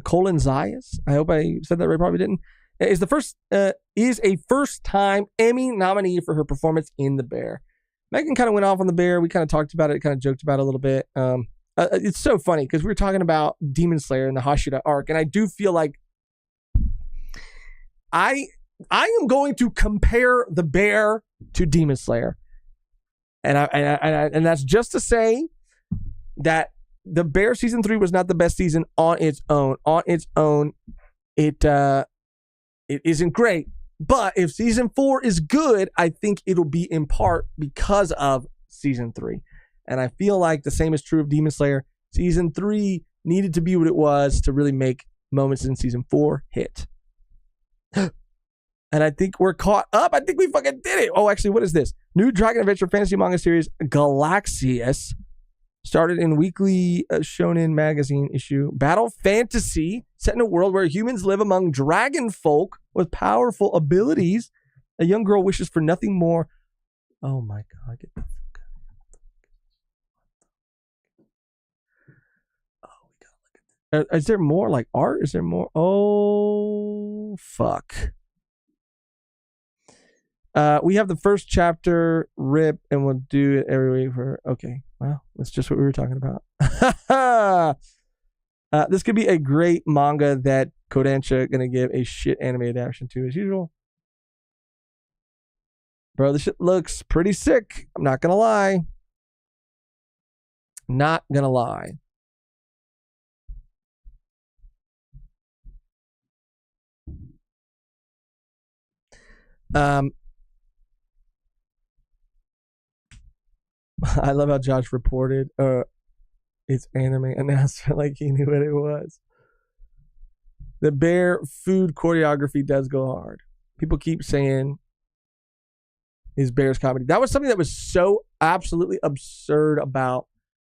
Zayas, I hope I said that right, probably didn't, is a first-time Emmy nominee for her performance in The Bear. Megan kind of went off on The Bear. We kind of talked about it, kind of joked about it a little bit. It's so funny because we were talking about Demon Slayer and the Hashira arc, and I do feel like I am going to compare The Bear to Demon Slayer, and that's just to say that The Bear season 3 was not the best season on its own. On its own, it isn't great. But if season 4 is good, I think it'll be in part because of season 3. And I feel like the same is true of Demon Slayer. Season 3 needed to be what it was to really make moments in season 4 hit. And I think we're caught up. I think we fucking did it. Oh, actually, what is this? New Dragon Adventure fantasy manga series, Galaxius, started in weekly shonen magazine issue. Battle fantasy set in a world where humans live among dragon folk with powerful abilities. A young girl wishes for nothing more. Oh my God. Get the fuck out. Oh, we gotta look at this. Is there more like art? Is there more? Oh, fuck. We have the first chapter, rip, and we'll do it every week for. Okay, well, that's just what we were talking about. This could be a great manga that Kodansha gonna give a shit anime adaptation to as usual. Bro, this shit looks pretty sick. I'm not gonna lie. Not gonna lie. I love how Josh reported it's anime announcement like he knew what it was. The Bear food choreography does go hard. People keep saying is Bear's comedy. That was something that was so absolutely absurd about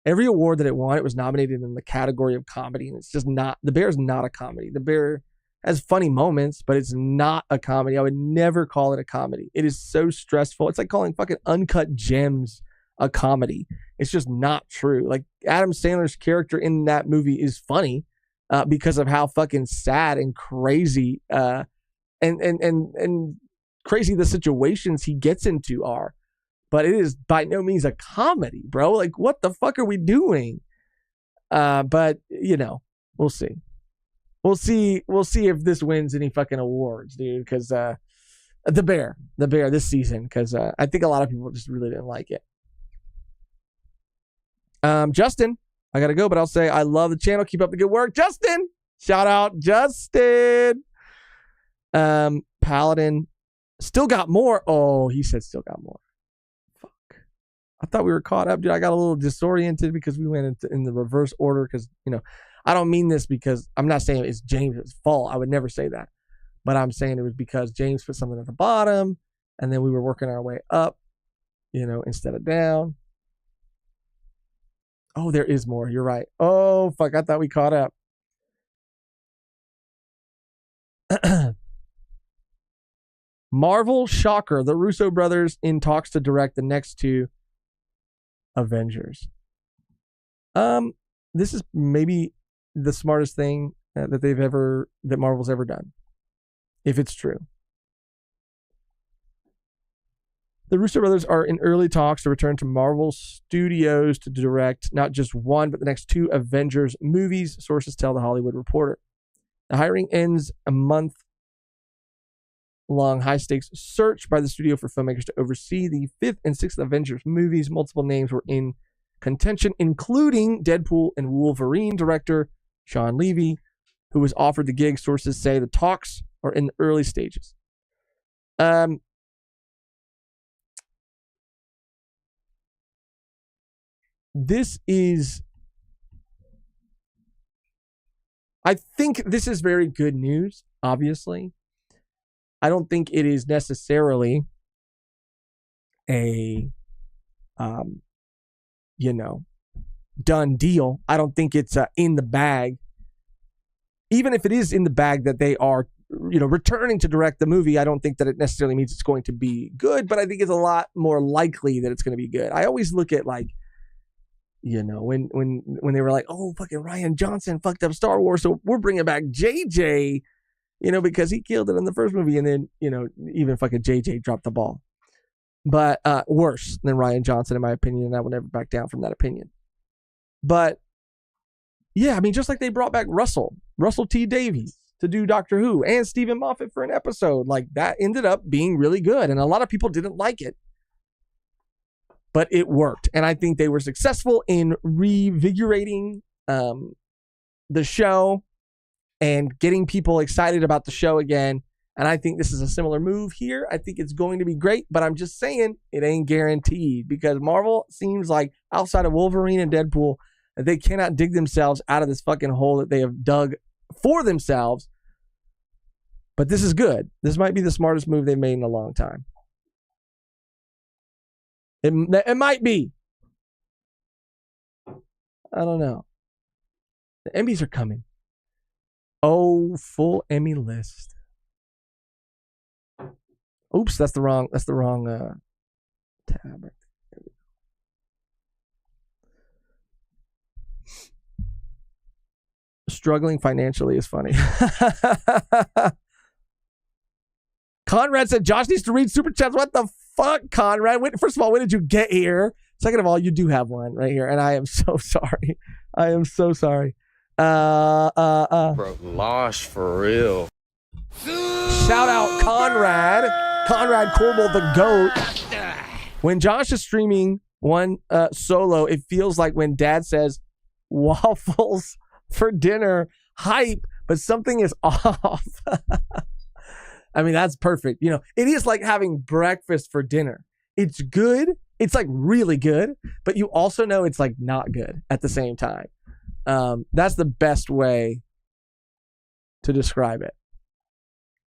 every award that it won. It was nominated in the category of comedy, and it's just not. The Bear is not a comedy. The Bear has funny moments, but it's not a comedy. I would never call it a comedy. It is so stressful. It's like calling fucking Uncut Gems a comedy. It's just not true. Like Adam Sandler's character in that movie is funny because of how fucking sad and crazy and crazy the situations he gets into are. But it is by no means a comedy, bro. Like what the fuck are we doing? But you know, we'll see. We'll see if this wins any fucking awards, dude. Because the Bear this season. Because I think a lot of people just really didn't like it. Justin, I gotta go, but I'll say I love the channel. Keep up the good work, Justin. Shout out, Justin. Paladin still got more. Oh, he said still got more. Fuck. I thought we were caught up, dude. I got a little disoriented because we went in the reverse order. Because I don't mean this because I'm not saying it's James' fault. I would never say that, but I'm saying it was because James put something at the bottom, and then we were working our way up, instead of down. Oh, there is more. You're right. Oh, fuck. I thought we caught up. Marvel shocker. The Russo brothers in talks to direct the next 2 Avengers. This is maybe the smartest thing that Marvel's ever done. If it's true. The Russo brothers are in early talks to return to Marvel Studios to direct not just one, but the next 2 Avengers movies, sources tell The Hollywood Reporter. The hiring ends a month-long high-stakes search by the studio for filmmakers to oversee the 5th and 6th Avengers movies. Multiple names were in contention, including Deadpool and Wolverine director Sean Levy, who was offered the gig. Sources say the talks are in the early stages. I think this is very good news, obviously. I don't think it is necessarily a, done deal. I don't think it's in the bag. Even if it is in the bag that they are, returning to direct the movie, I don't think that it necessarily means it's going to be good, but I think it's a lot more likely that it's going to be good. I always look at when they were like, oh, fucking Rian Johnson fucked up Star Wars, so we're bringing back JJ, because he killed it in the first movie, and then, even fucking JJ dropped the ball. But worse than Rian Johnson, in my opinion, and I will never back down from that opinion. But yeah, I mean, just like they brought back Russell T. Davies to do Doctor Who, and Stephen Moffat for an episode, like that ended up being really good, and a lot of people didn't like it, but it worked, and I think they were successful in revigorating the show and getting people excited about the show again. And I think this is a similar move here. I think it's going to be great, but I'm just saying it ain't guaranteed, because Marvel seems like, outside of Wolverine and Deadpool, that they cannot dig themselves out of this fucking hole that they have dug for themselves. But this is good. This might be the smartest move they've made in a long time. It might be. I don't know. The Emmys are coming. Oh, full Emmy list. Oops, that's the wrong tab. Struggling financially is funny. Conrad said Josh needs to read super chats. What the fuck, Conrad? First of all, when did you get here? Second of all, you do have one right here, and I am so sorry. I am so sorry. Bro, Losh for real. Shout out Conrad Corbel, the GOAT. When Josh is streaming one solo, it feels like when dad says waffles for dinner, hype, but something is off. I mean, that's perfect. It is like having breakfast for dinner. It's good. It's like really good, but you also know it's like not good at the same time. That's the best way to describe it.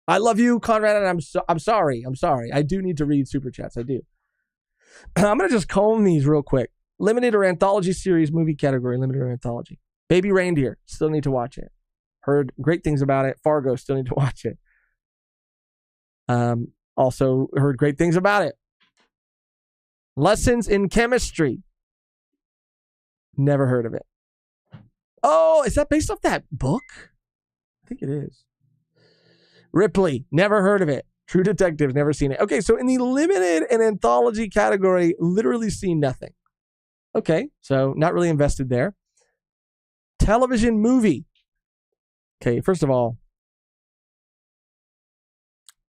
I love you, Conrad, and I'm sorry. I do need to read super chats. I do. I'm going to just comb these real quick. Limited or anthology series, movie category, limited or anthology. Baby Reindeer, still need to watch it. Heard great things about it. Fargo, still need to watch it. Also heard great things about it. Lessons in Chemistry. Never heard of it. Oh, is that based off that book? I think it is. Ripley, never heard of it. True Detective, never seen it. Okay, so in the limited and anthology category, literally seen nothing. Okay, so not really invested there. Television movie. Okay, first of all,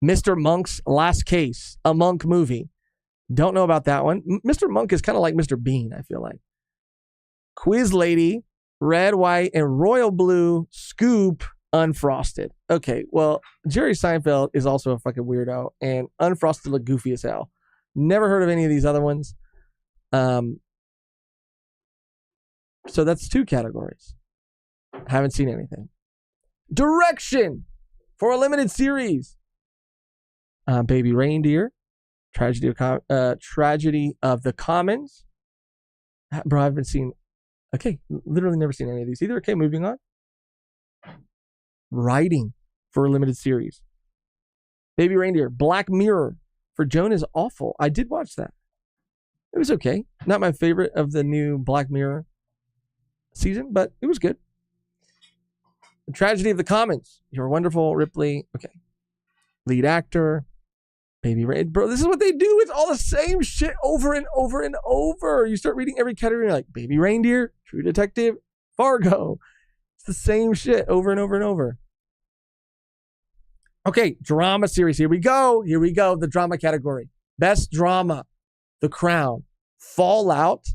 Mr. Monk's Last Case, a Monk movie. Don't know about that one. Mr. Monk is kind of like Mr. Bean, I feel like. Quiz Lady, Red, White, and Royal Blue, Scoop, Unfrosted. Okay, well, Jerry Seinfeld is also a fucking weirdo, and Unfrosted look goofy as hell. Never heard of any of these other ones. So that's 2 categories. Haven't seen anything. Direction for a limited series. Baby Reindeer, Tragedy of the Commons. Bro, I haven't seen. Okay, literally never seen any of these either. Okay, moving on. Writing for a limited series. Baby Reindeer, Black Mirror for Joan is Awful. I did watch that. It was okay. Not my favorite of the new Black Mirror season, but it was good. The Tragedy of the Commons. You're Wonderful, Ripley. Okay. Lead actor. Baby Reindeer. Bro, this is what they do. It's all the same shit over and over and over. You start reading every category, you're like, Baby Reindeer, True Detective, Fargo. It's the same shit over and over and over. Okay, drama series. Here we go. The drama category. Best drama. The Crown. Fallout.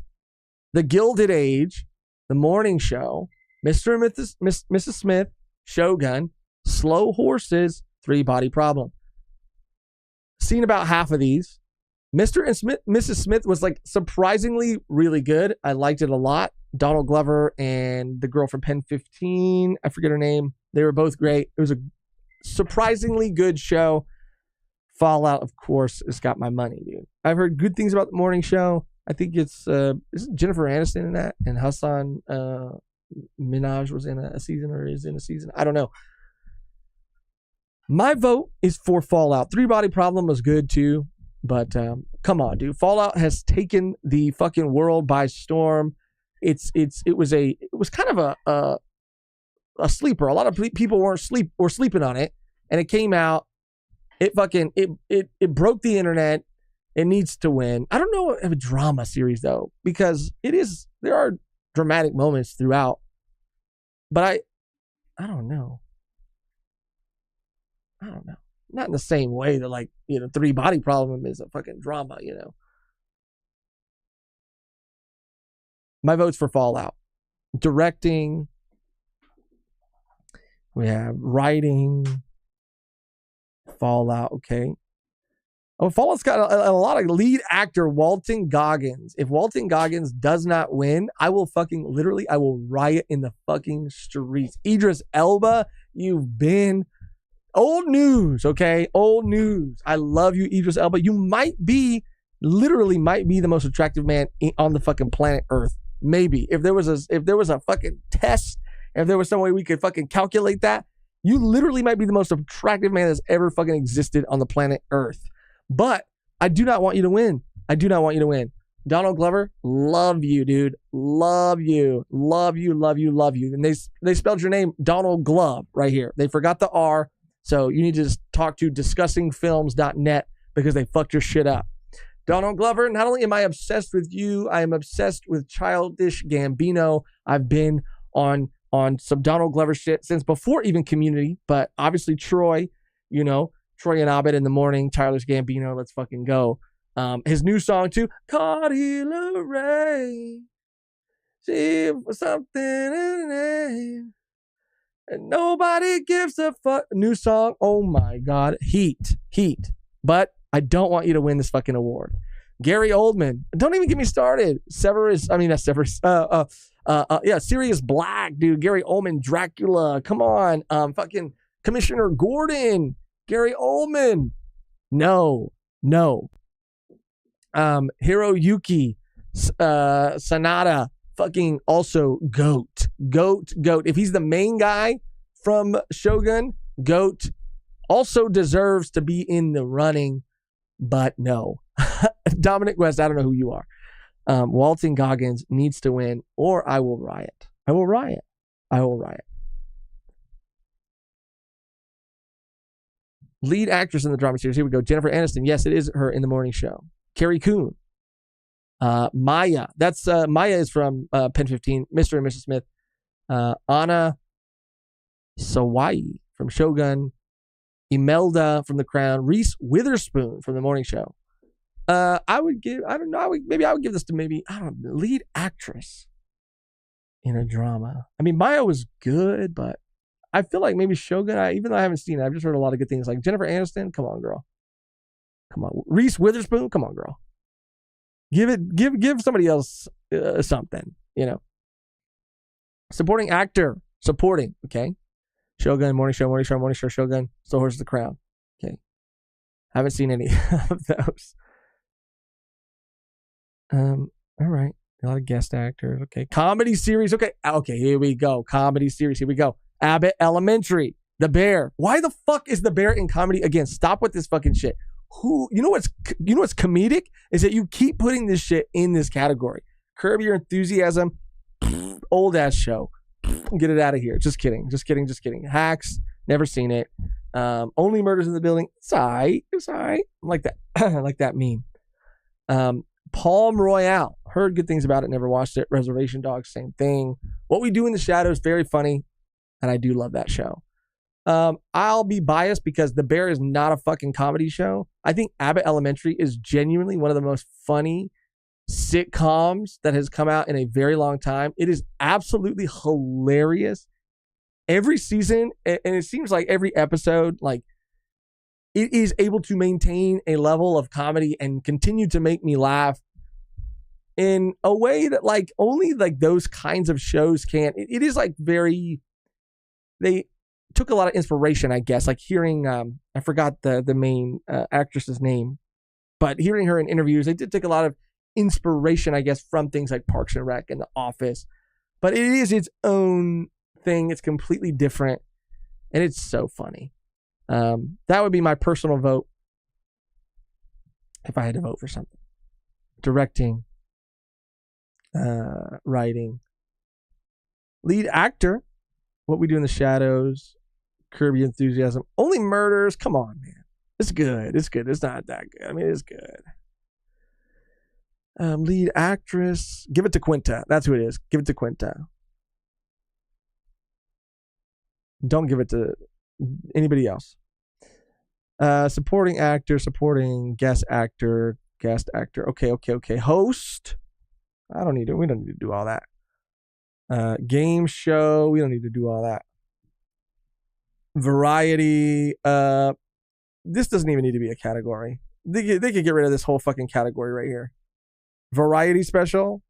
The Gilded Age. The Morning Show. Mr. and Mrs. Smith. Shogun. Slow Horses. 3 Body Problem. Seen about half of these. Mr. and Mrs. Smith was like surprisingly really good. I liked it a lot. Donald Glover and the girl from Pen 15. I forget her name. They were both great. It was a surprisingly good show. Fallout, of course, has got my money, dude. I've heard good things about the Morning Show. I think it's isn't Jennifer Aniston in that? And Hassan Minaj was in a season or is in a season. I don't know. My vote is for Fallout. 3 Body Problem was good too, but come on, dude. Fallout has taken the fucking world by storm. It was kind of a sleeper. A lot of people were sleeping on it, and it came out. It fucking it broke the internet. It needs to win. I don't know of a drama series though, because there are dramatic moments throughout. But I don't know. I don't know. Not in the same way that, like, Three Body Problem is a fucking drama, My vote's for Fallout. Directing. We have writing. Fallout, okay. Oh, Fallout's got a lot of lead actor Walton Goggins. If Walton Goggins does not win, I will riot in the fucking streets. Idris Elba, you've been old news, okay? Old news. I love you, Idris Elba. You might be the most attractive man on the fucking planet Earth. Maybe. If there was a fucking test, if there was some way we could fucking calculate that, you literally might be the most attractive man that's ever fucking existed on the planet Earth. But I do not want you to win. I do not want you to win. Donald Glover, love you, dude. Love you. Love you, love you, love you. And they spelled your name Donald Glove right here. They forgot the R. So you need to just talk to discussingfilms.net because they fucked your shit up. Donald Glover, not only am I obsessed with you, I am obsessed with Childish Gambino. I've been on some Donald Glover shit since before even Community, but obviously Troy, Troy and Abed in the morning, Childish Gambino, let's fucking go. His new song too, Cardi LaRae, she was something in the name, and nobody gives a fuck. New song, oh my God, heat. But I don't want you to win this fucking award. Gary Oldman, don't even get me started. Sirius Black, dude. Gary Oldman, Dracula, come on. Fucking Commissioner Gordon. Gary Oldman. No. Hiroyuki Sanada. Fucking also GOAT. If he's the main guy from Shogun, GOAT. Also deserves to be in the running, but no. Dominic West, I don't know who you are. Walton Goggins needs to win, or I will riot. I will riot. Lead actress in the drama series. Here we go. Jennifer Aniston. Yes, it is her in the morning show. Carrie Coon. Maya. That's Maya is from Pen 15. Mr. and Mrs. Smith. Anna Sawai from Shogun. Imelda from The Crown. Reese Witherspoon from the morning show. I would give this to lead actress in a drama. I mean, Maya was good, but I feel like maybe Shogun, even though I haven't seen it, I've just heard a lot of good things. Like Jennifer Aniston, come on, girl. Come on. Reese Witherspoon, come on, girl. Give somebody else something, Supporting actor, okay? Shogun, morning show, Shogun, Still Horses the Crown. Okay. Haven't seen any of those. All right. A lot of guest actors. Okay. Comedy series. Okay, here we go. Comedy series. Here we go. Abbott Elementary. The Bear. Why the fuck is The Bear in comedy again? Stop with this fucking shit. You know what's comedic is that you keep putting this shit in this category. Curb Your Enthusiasm. Old ass show. Get it out of here. Just kidding. Hacks. Never seen it. Only Murders in the Building. It's all right. I like that. I like that meme. Palm Royale. Heard good things about it. Never watched it. Reservation Dogs. Same thing. What We Do in the Shadows. Very funny. And I do love that show. I'll be biased because The Bear is not a fucking comedy show. I think Abbott Elementary is genuinely one of the most funny sitcoms that has come out in a very long time. It is absolutely hilarious. Every season, and it seems like every episode, like, it is able to maintain a level of comedy and continue to make me laugh in a way that, like, only like those kinds of shows can. It is like they took a lot of inspiration, I guess, like hearing, I forgot the main actress's name, but hearing her in interviews, they did take a lot of inspiration, I guess, from things like Parks and Rec and The Office, but it is its own thing. It's completely different, and it's so funny. That would be my personal vote if I had to vote for something. Directing, writing, lead actor, What We Do in the Shadows, Curb Your Enthusiasm. Only Murders. Come on, man. It's good. It's good. It's not that good. I mean, it's good. Lead actress. Give it to Quinta. That's who it is. Give it to Quinta. Don't give it to anybody else. Supporting actor, supporting guest actor. Okay. Host. We don't need to do all that. Game show. We don't need to do all that. Variety. This doesn't even need to be a category. They could get rid of this whole fucking category right here. Variety special.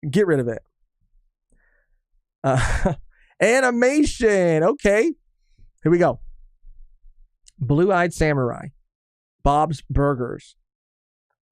Get rid of it. Animation. Okay. Here we go. Blue-Eyed Samurai. Bob's Burgers.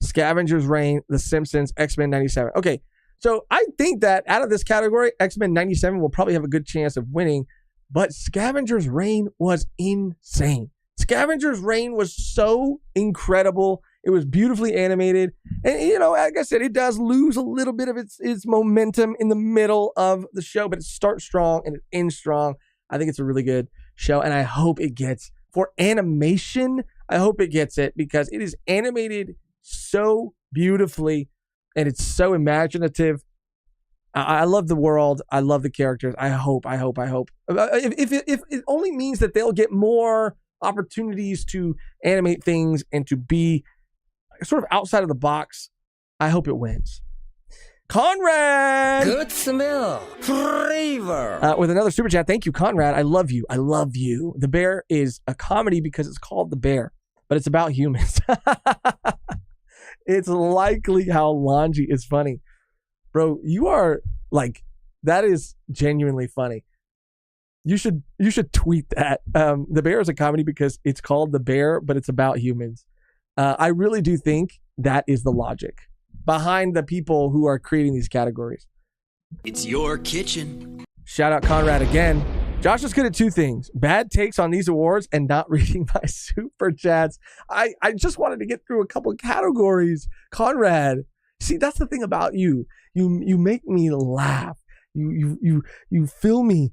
Scavenger's Reign. The Simpsons. X-Men 97. Okay. So I think that out of this category, X-Men 97 will probably have a good chance of winning. But Scavenger's Reign was insane. Scavenger's Reign was so incredible. It was beautifully animated. And, you know, like I said, it does lose a little bit of its momentum in the middle of the show, but it starts strong and it ends strong. I think it's a really good show, and I hope it gets, for animation, I hope it gets it because it is animated so beautifully and it's so imaginative. I love the world. I love the characters. I hope. If it only means that they'll get more opportunities to animate things and to be sort of outside of the box, I hope it wins. Conrad! Good smell. Flavor. With another super chat. Thank you, Conrad. I love you. The Bear is a comedy because it's called The Bear, but it's about humans. It's likely how Lanji is funny. Bro, you are like, that is genuinely funny. You should tweet that. The Bear is a comedy because it's called The Bear, but it's about humans. I really do think that is the logic behind the people who are creating these categories. It's your kitchen. Shout out Conrad again. Josh is good at two things: bad takes on these awards and not reading my super chats. I just wanted to get through a couple of categories. Conrad, see, that's the thing about you. You make me laugh. You fill me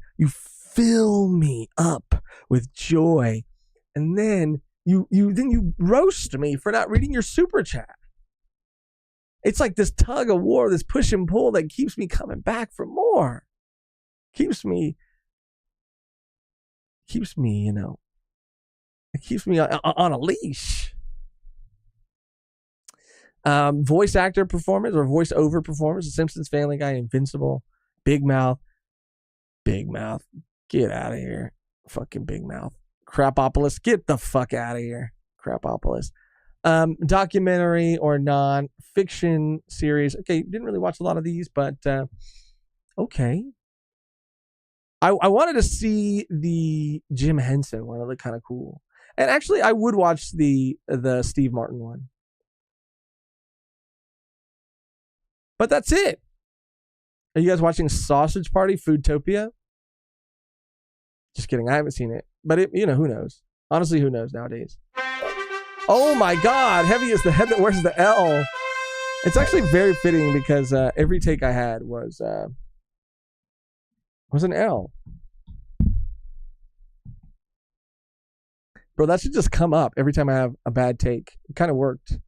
up with joy, and then you roast me for not reading your super chat. It's like this tug of war, this push and pull that keeps me coming back for more. Keeps me, you know, it keeps me on a leash. Voice actor performance or voice over performance: The Simpsons, Family Guy, Invincible, Big Mouth. Get out of here. Fucking Big Mouth. Crapopolis. Get the fuck out of here. Crapopolis. Documentary or non-fiction series. Okay, didn't really watch a lot of these, but okay. I wanted to see the Jim Henson one. It looked kind of cool. And actually, I would watch the Steve Martin one. But that's it. Are you guys watching Sausage Party, Foodtopia? Just kidding. I haven't seen it. But who knows? Honestly, who knows nowadays? Oh my God. Heavy is the head that wears the L. It's actually very fitting because every take I had was an L. Bro, that should just come up every time I have a bad take. It kind of worked.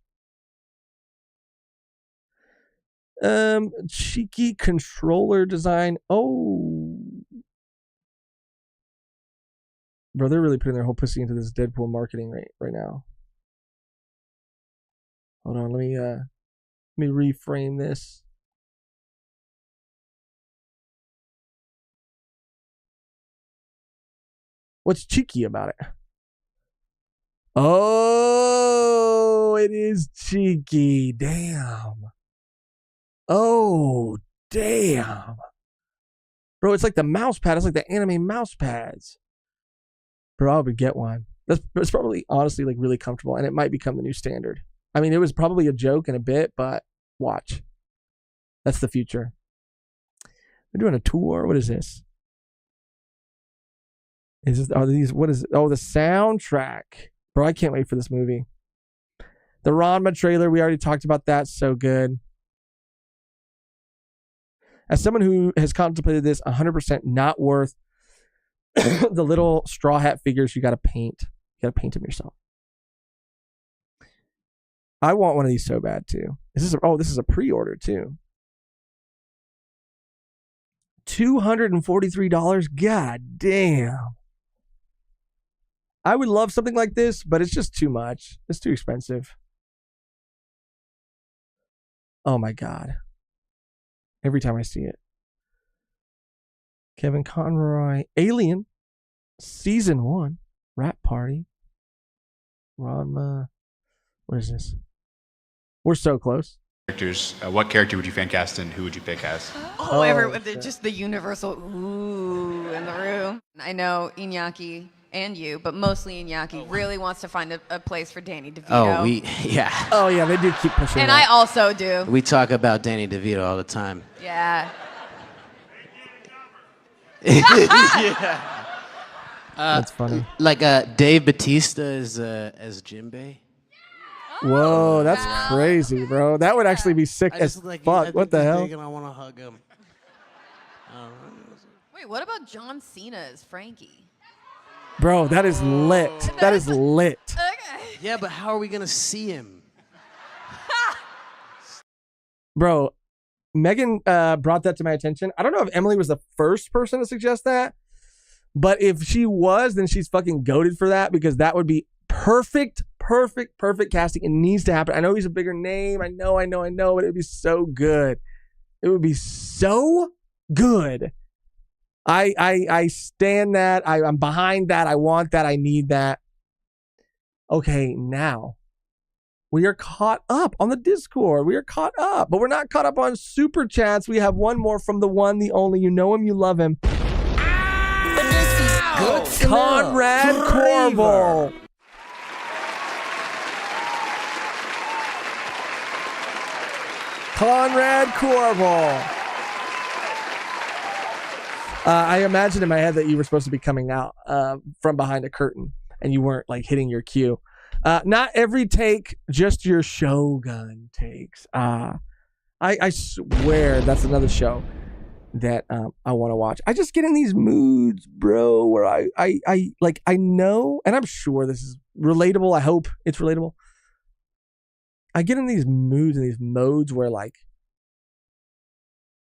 Cheeky controller design. Oh. Bro, they're really putting their whole pussy into this Deadpool marketing right now. Hold on, let me reframe this. What's cheeky about it? Oh, it is cheeky. Damn. Oh, damn. Bro, it's like the mouse pad. It's like the anime mouse pads. Bro, I would get one. That's probably honestly like really comfortable, and it might become the new standard. I mean, it was probably a joke and a bit, but watch. That's the future. They're doing a tour. What is this? What is it? Oh, the soundtrack. Bro, I can't wait for this movie. The Ranma trailer, we already talked about that. So good. As someone who has contemplated this, 100% not worth the little straw hat figures you got to paint. You got to paint them yourself. I want one of these so bad too. This is a pre-order too. $243. God damn. I would love something like this, but it's just too much. It's too expensive. Oh my God. Every time I see it. Kevin Conroy, Alien, Season 1, Rap Party, Ranma. What is this? We're so close. Characters. What character would you fan cast and who would you pick as? Everyone, just the universal ooh in the room. I know Iñaki and you, but mostly Iñaki really wants to find a place for Danny DeVito. Yeah. Oh yeah, they do keep pushing. And I also do. We talk about Danny DeVito all the time. Yeah. Yeah. That's funny. Like Dave Bautista as Jinbei. Whoa, that's crazy, bro. That would actually be sick as fuck. What the hell? And I want to hug him. Wait, what about John Cena as Frankie? Bro, that is lit. That is lit. Okay. Yeah, but how are we gonna see him? Bro, Megan brought that to my attention. I don't know if Emily was the first person to suggest that, but if she was, then she's fucking goated for that, because that would be perfect casting. It needs to happen. I know he's a bigger name. I know, but it'd be so good. It would be so good. I stand that. I'm behind that. I want that. I need that. Okay, now we are caught up on the Discord. We are caught up, but we're not caught up on Super Chats. We have one more from the one, the only. You know him, you love him. Conrad Corbel. Conrad Corbel. I imagined in my head that you were supposed to be coming out from behind a curtain and you weren't like hitting your cue. Not every take, just your Shogun takes. I swear that's another show that I want to watch. I just get in these moods, bro, where I know, and I'm sure this is relatable. I hope it's relatable. I get in these moods and these modes where like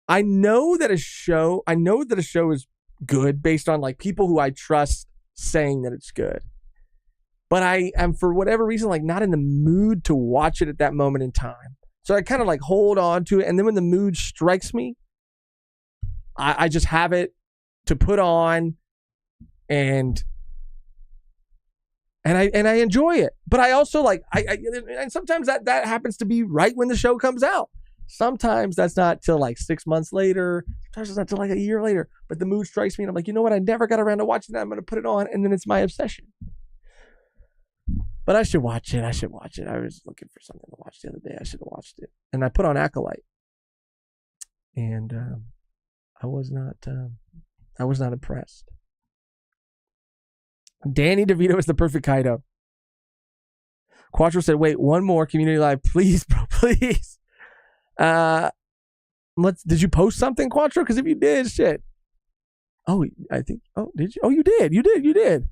I know that a show is good based on like people who I trust saying that it's good. But I am, for whatever reason, like not in the mood to watch it at that moment in time. So I kind of like hold on to it, and then when the mood strikes me, I just have it to put on, and I enjoy it. But I also like and sometimes that happens to be right when the show comes out. Sometimes that's not till like 6 months later. Sometimes it's not till like a year later. But the mood strikes me, and I'm like, you know what? I never got around to watching that. I'm going to put it on, and then it's my obsession. But I should watch it. I was looking for something to watch the other day. I should have watched it. And I put on Acolyte. And I was not impressed. Danny DeVito is the perfect Kaido. Quattro said, wait, one more community live. Please, bro, please. Did you post something, Quattro? Because if you did, shit. Did you? Oh, you did.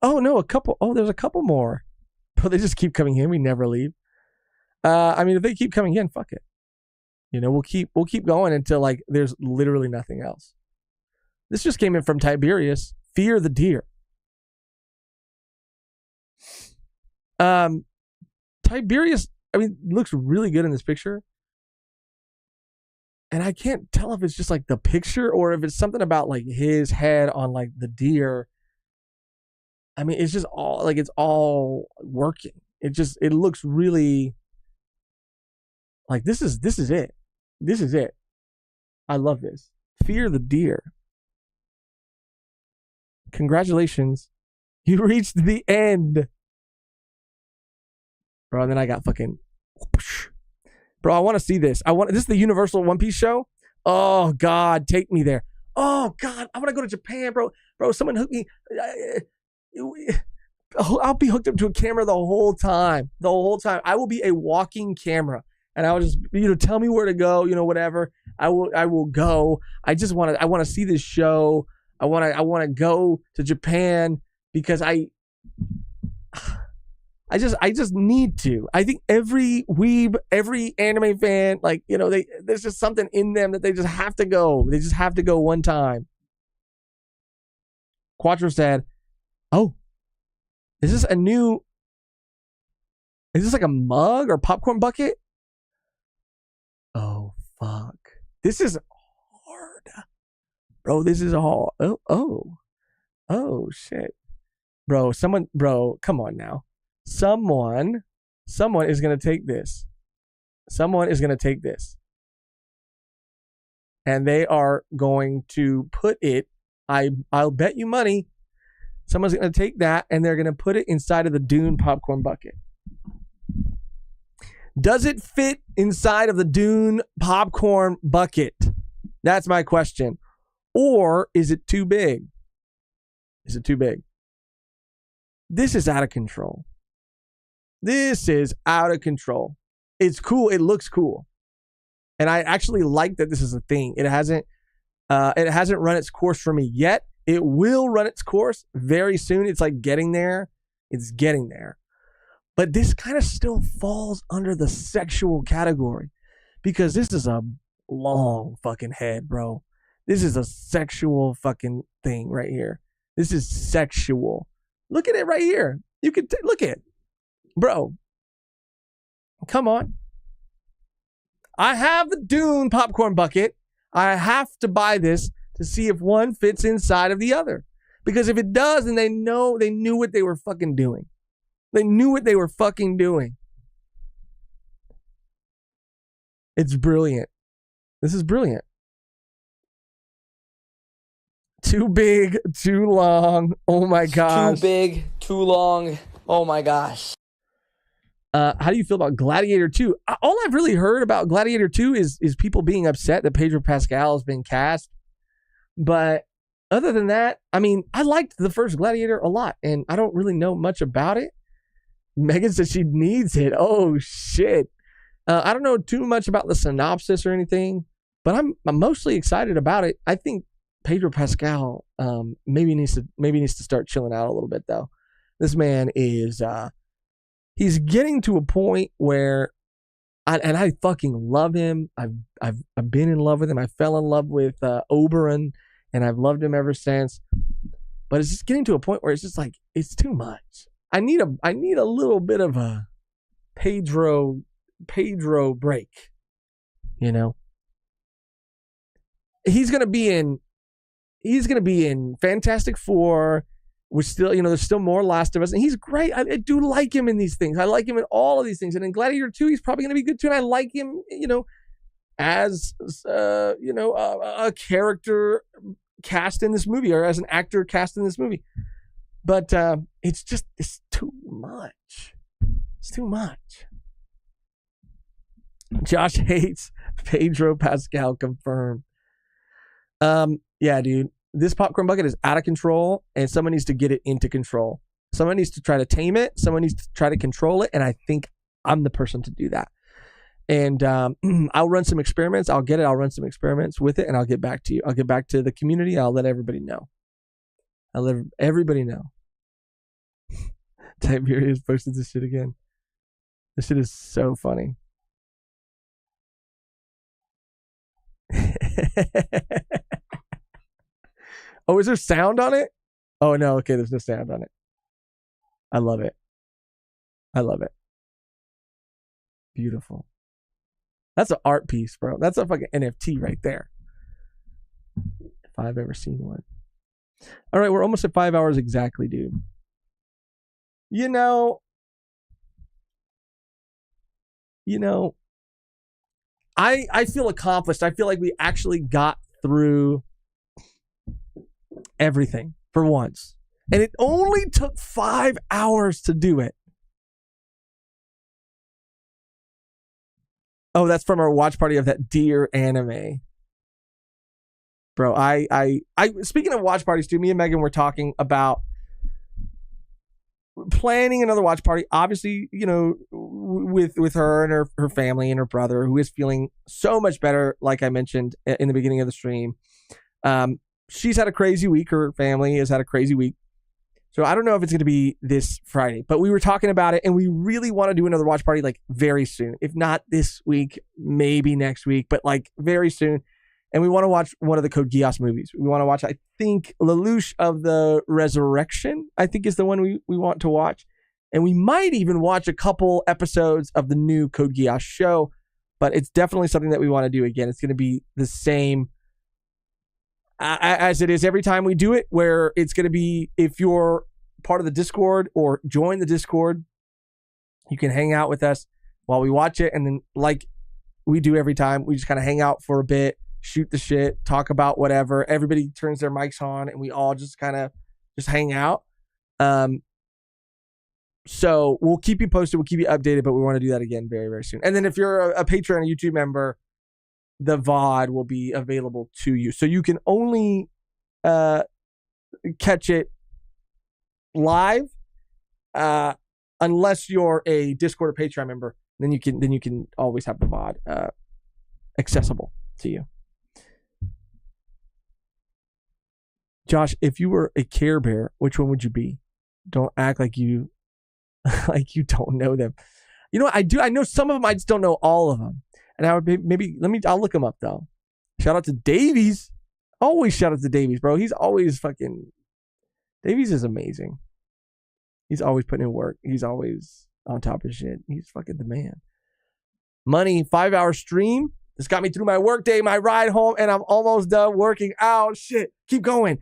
Oh no, there's a couple more. But they just keep coming in. We never leave. If they keep coming in, fuck it. You know, we'll keep going until like there's literally nothing else. This just came in from Tiberius. Fear the deer. Tiberius, looks really good in this picture. And I can't tell if it's just like the picture or if it's something about like his head on like the deer. It's just all like it's all working. It looks really like this is it. This is it. I love this. Fear the deer. Congratulations. You reached the end. Bro, and then I got fucking bro, I want to see this. This is the Universal One Piece show. Oh God, take me there. Oh God, I want to go to Japan, bro. Bro, someone hook me. I'll be hooked up to a camera the whole time. I will be a walking camera, and I will just, tell me where to go, whatever. I will go. I want to see this show. I want to go to Japan because I just need to. I think every weeb, every anime fan, like, you know, there's just something in them that they just have to go. They just have to go one time. Quattro said, "Oh, is this like a mug or popcorn bucket? Oh, fuck. This is hard. Bro, this is hard. Oh, shit. Bro, come on now. Someone is going to take this. Someone is going to take this. And they are going to put it, I'll bet you money, someone's going to take that and they're going to put it inside of the Dune popcorn bucket. Does it fit inside of the Dune popcorn bucket? That's my question. Or is it too big? Is it too big? This is out of control. This is out of control. It's cool. It looks cool. And I actually like that this is a thing. It hasn't run its course for me yet. It will run its course very soon. It's like getting there. It's getting there. But this kind of still falls under the sexual category because this is a long fucking head, bro. This is a sexual fucking thing right here. This is sexual. Look at it right here. You can look at it. Bro. Come on. I have the Dune popcorn bucket. I have to buy this to see if one fits inside of the other. Because if it does, then they knew what they were fucking doing. They knew what they were fucking doing. It's brilliant. This is brilliant. Too big, too long. Oh my gosh. Too big, too long. Oh my gosh. How do you feel about Gladiator 2? All I've really heard about Gladiator 2 is people being upset that Pedro Pascal has been cast. But other than that, I mean, I liked the first Gladiator a lot, and I don't really know much about it. Megan says she needs it. Oh, shit. I don't know too much about the synopsis or anything, but I'm mostly excited about it. I think Pedro Pascal maybe needs to start chilling out a little bit, though. This man is he's getting to a point where I fucking love him. I've been in love with him. I fell in love with Oberyn, and I've loved him ever since. But it's just getting to a point where it's just like it's too much. I need a little bit of a Pedro break. You know, he's gonna be in Fantastic Four. We're still, there's still more Last of Us, and he's great. I do like him in these things. I like him in all of these things. And in Gladiator 2, he's probably going to be good too. And I like him, as, a character cast in this movie or as an actor cast in this movie. But it's too much. It's too much. Josh hates Pedro Pascal, confirmed. Yeah, dude. This popcorn bucket is out of control, and someone needs to get it into control. Someone needs to try to tame it. Someone needs to try to control it, and I think I'm the person to do that. And I'll run some experiments. I'll run some experiments with it, and I'll get back to you. I'll get back to the community. I'll let everybody know. I'll let everybody know. Tiberius posted this shit again. This shit is so funny. Oh, is there sound on it? Oh, no. Okay, there's no sound on it. I love it. I love it. Beautiful. That's an art piece, bro. That's a fucking NFT right there. If I've ever seen one. All right, we're almost at 5 hours exactly, dude. I feel accomplished. I feel like we actually got through everything for once. And it only took 5 hours to do it. Oh, that's from our watch party of that Deer anime. Bro, I speaking of watch parties too, me and Megan were talking about planning another watch party. Obviously, with her and her family and her brother, who is feeling so much better, like I mentioned in the beginning of the stream. she's had a crazy week. Her family has had a crazy week. So I don't know if it's going to be this Friday, but we were talking about it and we really want to do another watch party like very soon. If not this week, maybe next week, but like very soon. And we want to watch one of the Code Geass movies. We want to watch, I think, Lelouch of the Resurrection, I think is the one we want to watch. And we might even watch a couple episodes of the new Code Geass show, but it's definitely something that we want to do again. It's going to be the same as it is every time we do it, where it's going to be, if you're part of the Discord or join the Discord, you can hang out with us while we watch it. And then like we do every time, we just kind of hang out for a bit, shoot the shit, talk about whatever. Everybody turns their mics on and we all just kind of just hang out. So we'll keep you posted. We'll keep you updated, but we want to do that again very, very soon. And then if you're a Patreon or YouTube member, the VOD will be available to you. So you can only catch it live unless you're a Discord or Patreon member. Then you can always have the VOD accessible to you. Josh, if you were a Care Bear, which one would you be? Don't act like you don't know them. You know what? I do. I know some of them. I just don't know all of them. And I would maybe I'll look him up though. Shout out to Davies. Always shout out to Davies, bro. He's always Davies is amazing. He's always putting in work. He's always on top of shit. He's fucking the man. Money, 5-hour stream. This got me through my work day, my ride home, and I'm almost done working out. Shit. Keep going,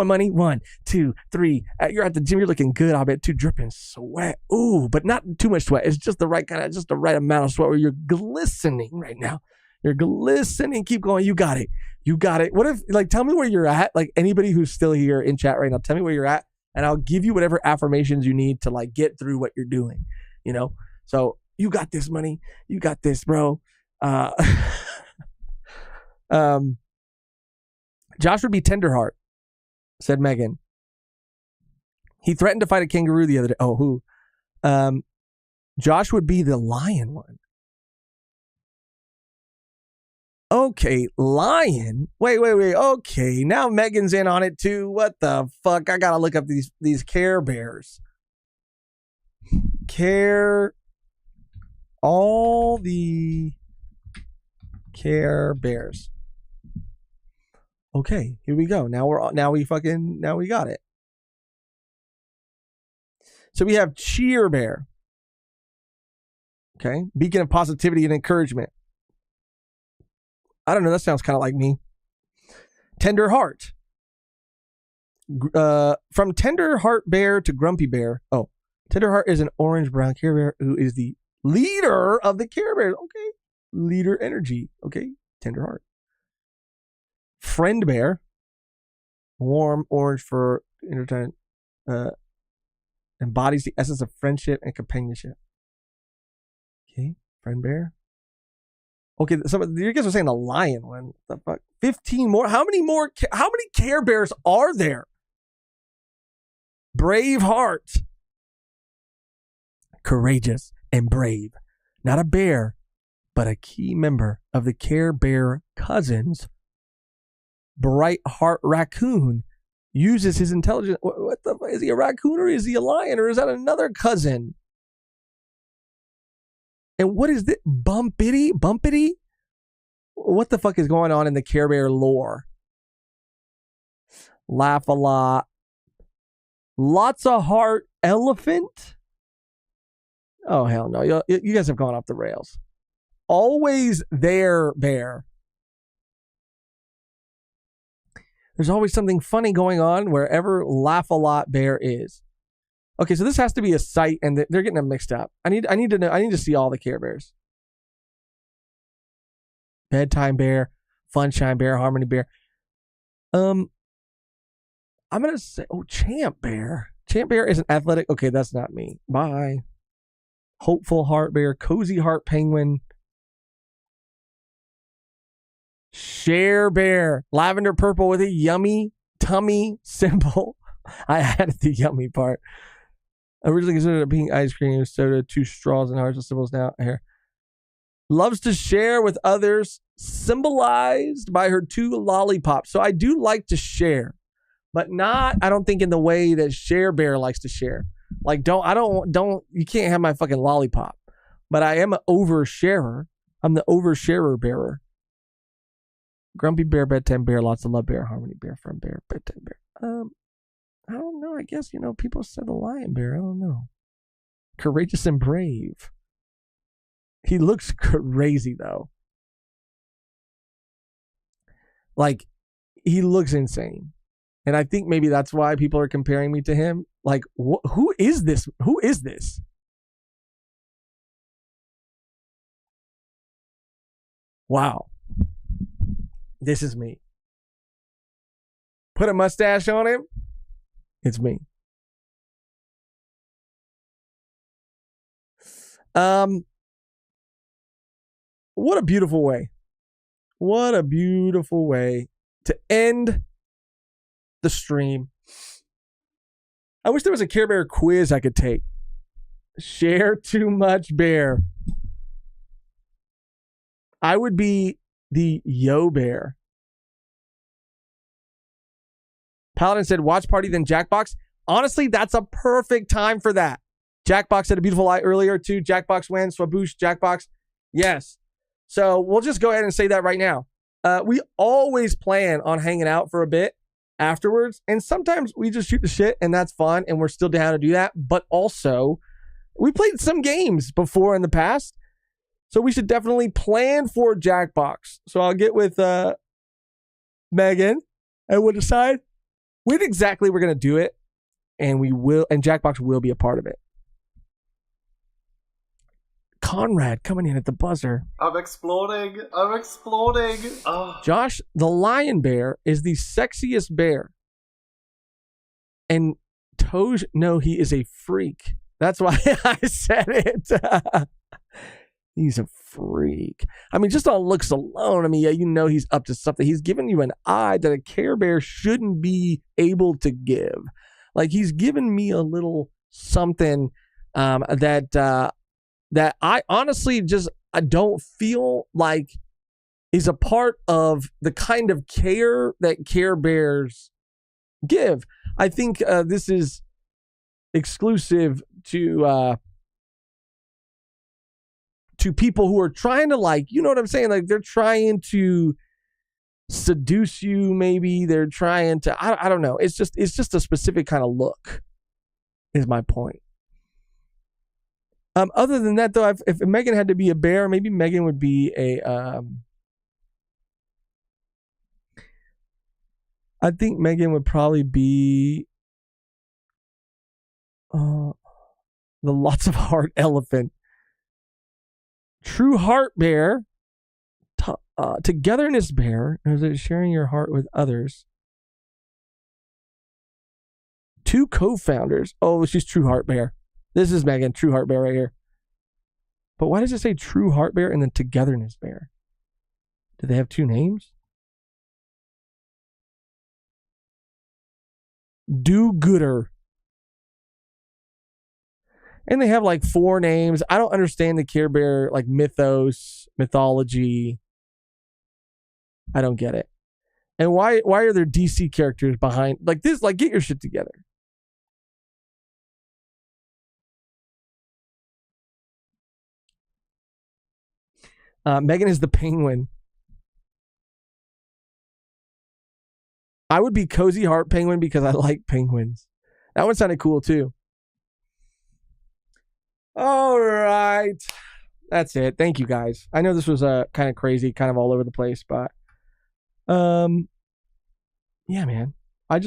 Money. 1, 2, 3. You're at the gym. You're looking good. I'll bet 2 dripping sweat. Ooh, but not too much sweat. It's just the right amount of sweat where you're glistening right now. You're glistening. Keep going. You got it. What if, tell me where you're at. Like anybody who's still here in chat right now, tell me where you're at, and I'll give you whatever affirmations you need to get through what you're doing. You know? So you got this, Money. You got this, bro. Josh would be Tenderheart, said Megan. He threatened to fight a kangaroo the other day. Oh, who? Josh would be the lion one. Okay, lion. Wait. Okay, now Megan's in on it too. What the fuck? I gotta look up these Care Bears. All the Care Bears. Okay, here we go. Now we got it. So we have Cheer Bear. Okay, beacon of positivity and encouragement. I don't know. That sounds kind of like me. Tender Heart. From Tender Heart Bear to Grumpy Bear. Oh, Tender Heart is an orange-brown Care Bear who is the leader of the Care Bears. Okay. Leader energy. Okay. Tender Heart. Friend Bear. Warm orange fur. Embodies the essence of friendship and companionship. Okay. Friend Bear. Okay. You guys are saying the lion one. What the fuck? 15 more. How many Care Bears are there? Brave Heart. Courageous and brave. Not a bear, but a key member of the Care Bear cousins. Bright Heart Raccoon uses his intelligence. What the fuck? Is he a raccoon or is he a lion or is that another cousin? And what is this? Bumpity? What the fuck is going on in the Care Bear lore? Laugh a lot. Lots of heart elephant. Oh, hell no. You guys have gone off the rails. Always there, Bear. There's always something funny going on wherever Laugh a Lot Bear is. Okay, so this has to be a site, and they're getting them mixed up. I need to know. I need to see all the Care Bears. Bedtime Bear, Funshine Bear, Harmony Bear. I'm gonna say, Champ Bear. Champ Bear is an athletic. Okay, that's not me. Bye. Hopeful Heart Bear, Cozy Heart Penguin, Share Bear, lavender purple with a yummy tummy symbol. I added the yummy part. Originally considered a pink ice cream, soda, 2 straws and hearts and symbols now here. Loves to share with others, symbolized by her 2 lollipops. So I do like to share, but not, I don't think in the way that Share Bear likes to share. Like, you can't have my fucking lollipop. But I am an oversharer. I'm the oversharer bearer. Grumpy bear, bedtime bear, lots of love bear, harmony bear, friend bear, bedtime bear. I don't know. I guess, people said the lion bear. I don't know. Courageous and brave. He looks crazy, though. Like, he looks insane. And I think maybe that's why people are comparing me to him. Like, who is this? Who is this? Wow. This is me. Put a mustache on him. It's me. What a beautiful way. What a beautiful way to end the stream. I wish there was a Care Bear quiz I could take. Share too much bear. I would be the Yo Bear. Paladin said, watch party, then Jackbox. Honestly, that's a perfect time for that. Jackbox had a beautiful eye earlier, too. Jackbox wins. Swaboosh, Jackbox. Yes. So we'll just go ahead and say that right now. We always plan on hanging out for a bit afterwards. And sometimes we just shoot the shit, and that's fun, and we're still down to do that. But also, we played some games before in the past. So we should definitely plan for Jackbox. So I'll get with Megan, and we'll decide when exactly we're going to do it. And Jackbox will be a part of it. Conrad coming in at the buzzer. I'm exploding. Oh. Josh, the lion bear is the sexiest bear. And Toj, no, he is a freak. That's why I said it. He's a freak. I mean, just on looks alone, I mean, yeah, he's up to something. He's giving you an eye that a Care Bear shouldn't be able to give. Like, he's given me a little something that I honestly I don't feel like is a part of the kind of care that Care Bears give. I think this is exclusive to people who are trying to, like, you know what I'm saying? Like, they're trying to seduce you, maybe. They're trying to, I don't know. It's just a specific kind of look, is my point. Other than that, though, if Megan had to be a bear, maybe Megan would be I think Megan would probably be the lots of heart elephant. True heart bear, togetherness bear, is it sharing your heart with others? 2 co-founders. Oh, she's true heart bear. This is Megan, true heart bear right here. But why does it say true heart bear and then togetherness bear? Do they have 2 names? Do-gooder. And they have like 4 names. I don't understand the Care Bear, like, mythology. I don't get it. And why are there DC characters behind like this? Like, get your shit together. Megan is the penguin. I would be Cozy Heart Penguin because I like penguins. That one sounded cool too. All right. That's it. Thank you, guys. I know this was kind of crazy, kind of all over the place, but yeah, man. I've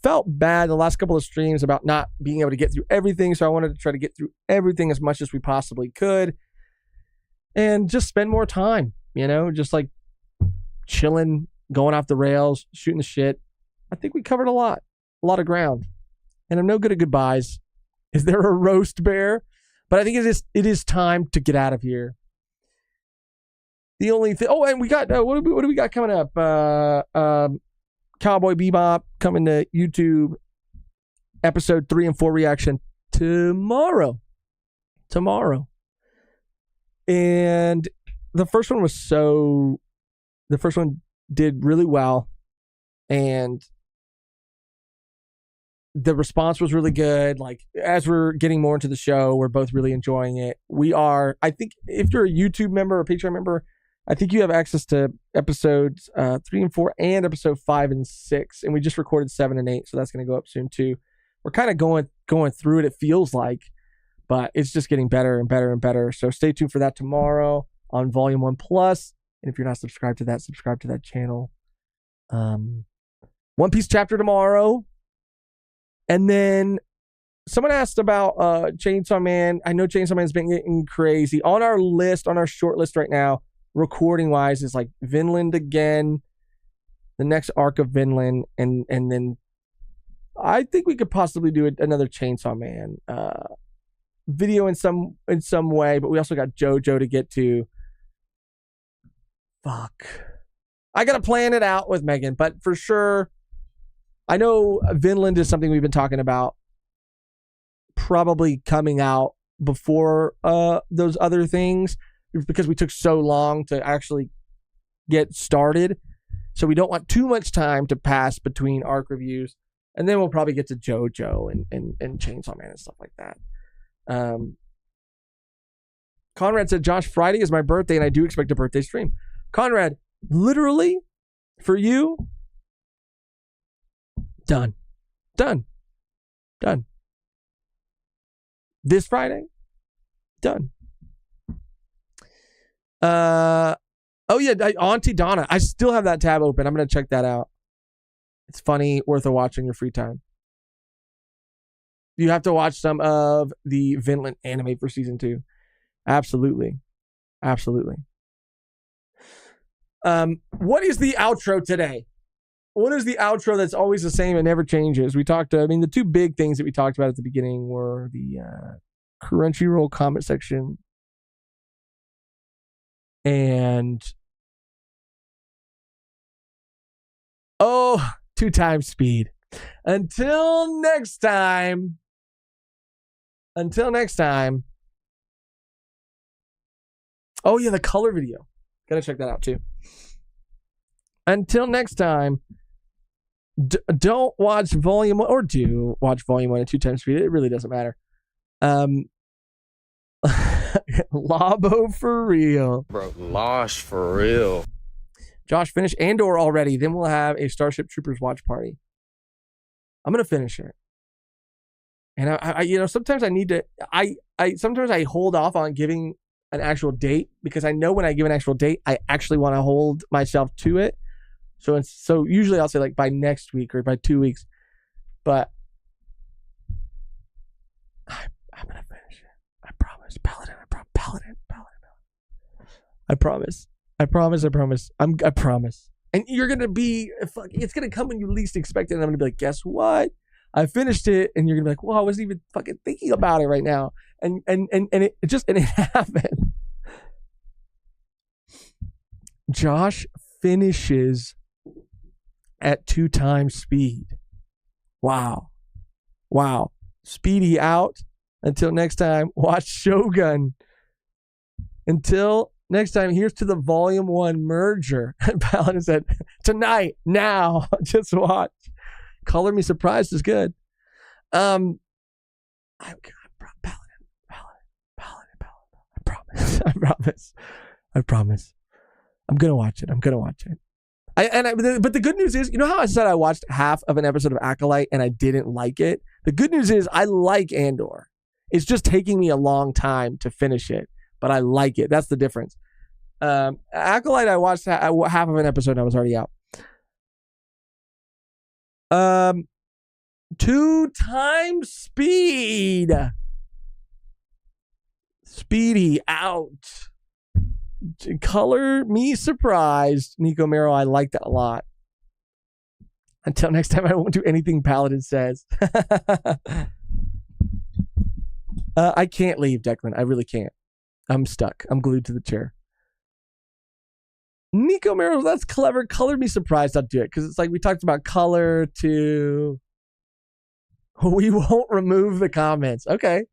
felt bad the last couple of streams about not being able to get through everything, so I wanted to try to get through everything as much as we possibly could and just spend more time, just like chilling, going off the rails, shooting the shit. I think we covered a lot of ground, and I'm no good at goodbyes. Is there a roast bear? But I think it is time to get out of here. The only thing. Oh, and we got what do we got coming up? Cowboy Bebop coming to YouTube. Episode 3 and 4 reaction tomorrow. And the first one did really well, and the response was really good. Like, as we're getting more into the show, we're both really enjoying it. I think if you're a YouTube member or Patreon member, I think you have access to episodes 3 and 4 and episode 5 and 6. And we just recorded 7 and 8. So that's going to go up soon too. We're kind of going through it. It feels like, but it's just getting better and better and better. So stay tuned for that tomorrow on Volume 1 Plus. And if you're not subscribed to that, subscribe to that channel. One Piece chapter tomorrow. And then someone asked about Chainsaw Man. I know Chainsaw Man's been getting crazy. On our list, on our short list right now, recording-wise, is like Vinland again, the next arc of Vinland, and then I think we could possibly do another Chainsaw Man video in some way, but we also got JoJo to get to. Fuck. I got to plan it out with Megan, but for sure, I know Vinland is something we've been talking about, probably coming out before those other things, because we took so long to actually get started. So we don't want too much time to pass between arc reviews. And then we'll probably get to JoJo and Chainsaw Man and stuff like that. Conrad said, Josh, Friday is my birthday and I do expect a birthday stream. Conrad, literally, for you, done. This Friday, done. Oh yeah, Auntie Donna. I still have that tab open. I'm gonna check that out. It's funny, worth a watch in your free time. You have to watch some of the Vinland anime for season 2. Absolutely. What is the outro today? What is the outro that's always the same and never changes? The two big things that we talked about at the beginning were the Crunchyroll comment section and 2 times speed. Until next time. Oh yeah, the color video. Gotta check that out too. Until next time, don't watch Volume 1, or do watch Volume 1 at 2 times speed. It really doesn't matter. Labo for real. Bro, Losh for real. Josh, finish Andor already. Then we'll have a Starship Troopers watch party. I'm going to finish it. And I sometimes I need to, sometimes I hold off on giving an actual date, because I know when I give an actual date, I actually want to hold myself to it. So usually I'll say like by next week or by 2 weeks, but I'm going to finish it. I promise. Paladin. I promise. I promise. And you're going to be, it's going to come when you least expect it. And I'm going to be like, guess what? I finished it. And you're going to be like, well, I wasn't even fucking thinking about it right now. And it happened. Josh finishes at 2 times speed. Wow. Speedy out. Until next time, watch Shogun. Until next time, here's to the Volume 1 merger. And Paladin said, tonight, now, just watch. Color Me Surprised is good. Paladin. I promise. I'm gonna watch it. But the good news is, you know how I said I watched half of an episode of Acolyte and I didn't like it? The good news is I like Andor. It's just taking me a long time to finish it, but I like it. That's the difference. Acolyte, I watched half of an episode and I was already out. 2 times speed. Speedy out. Color Me Surprised. Nico Mero, I like that a lot. Until next time, I won't do anything Paladin says. I can't leave, Declan. I really can't. I'm stuck. I'm glued to the chair. Nico Mero, that's clever. Color Me Surprised, I'll do it. Because it's like we talked about color to... We won't remove the comments. Okay.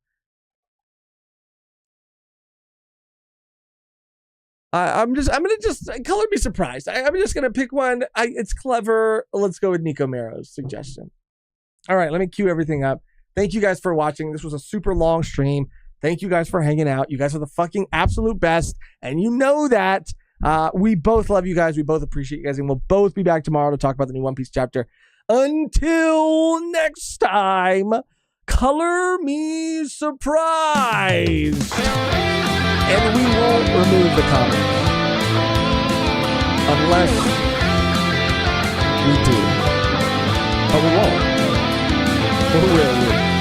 I'm gonna just color me surprised. I'm just gonna pick one. It's clever. Let's go with Nico Mero's suggestion. All right, let me cue everything up. Thank you guys for watching. This was a super long stream. Thank you guys for hanging out. You guys are the fucking absolute best, and you know that. We both love you guys. We both appreciate you guys, and we'll both be back tomorrow to talk about the new One Piece chapter. Until next time, color me surprised. And we won't remove the comments unless we do. But we won't. Or will we?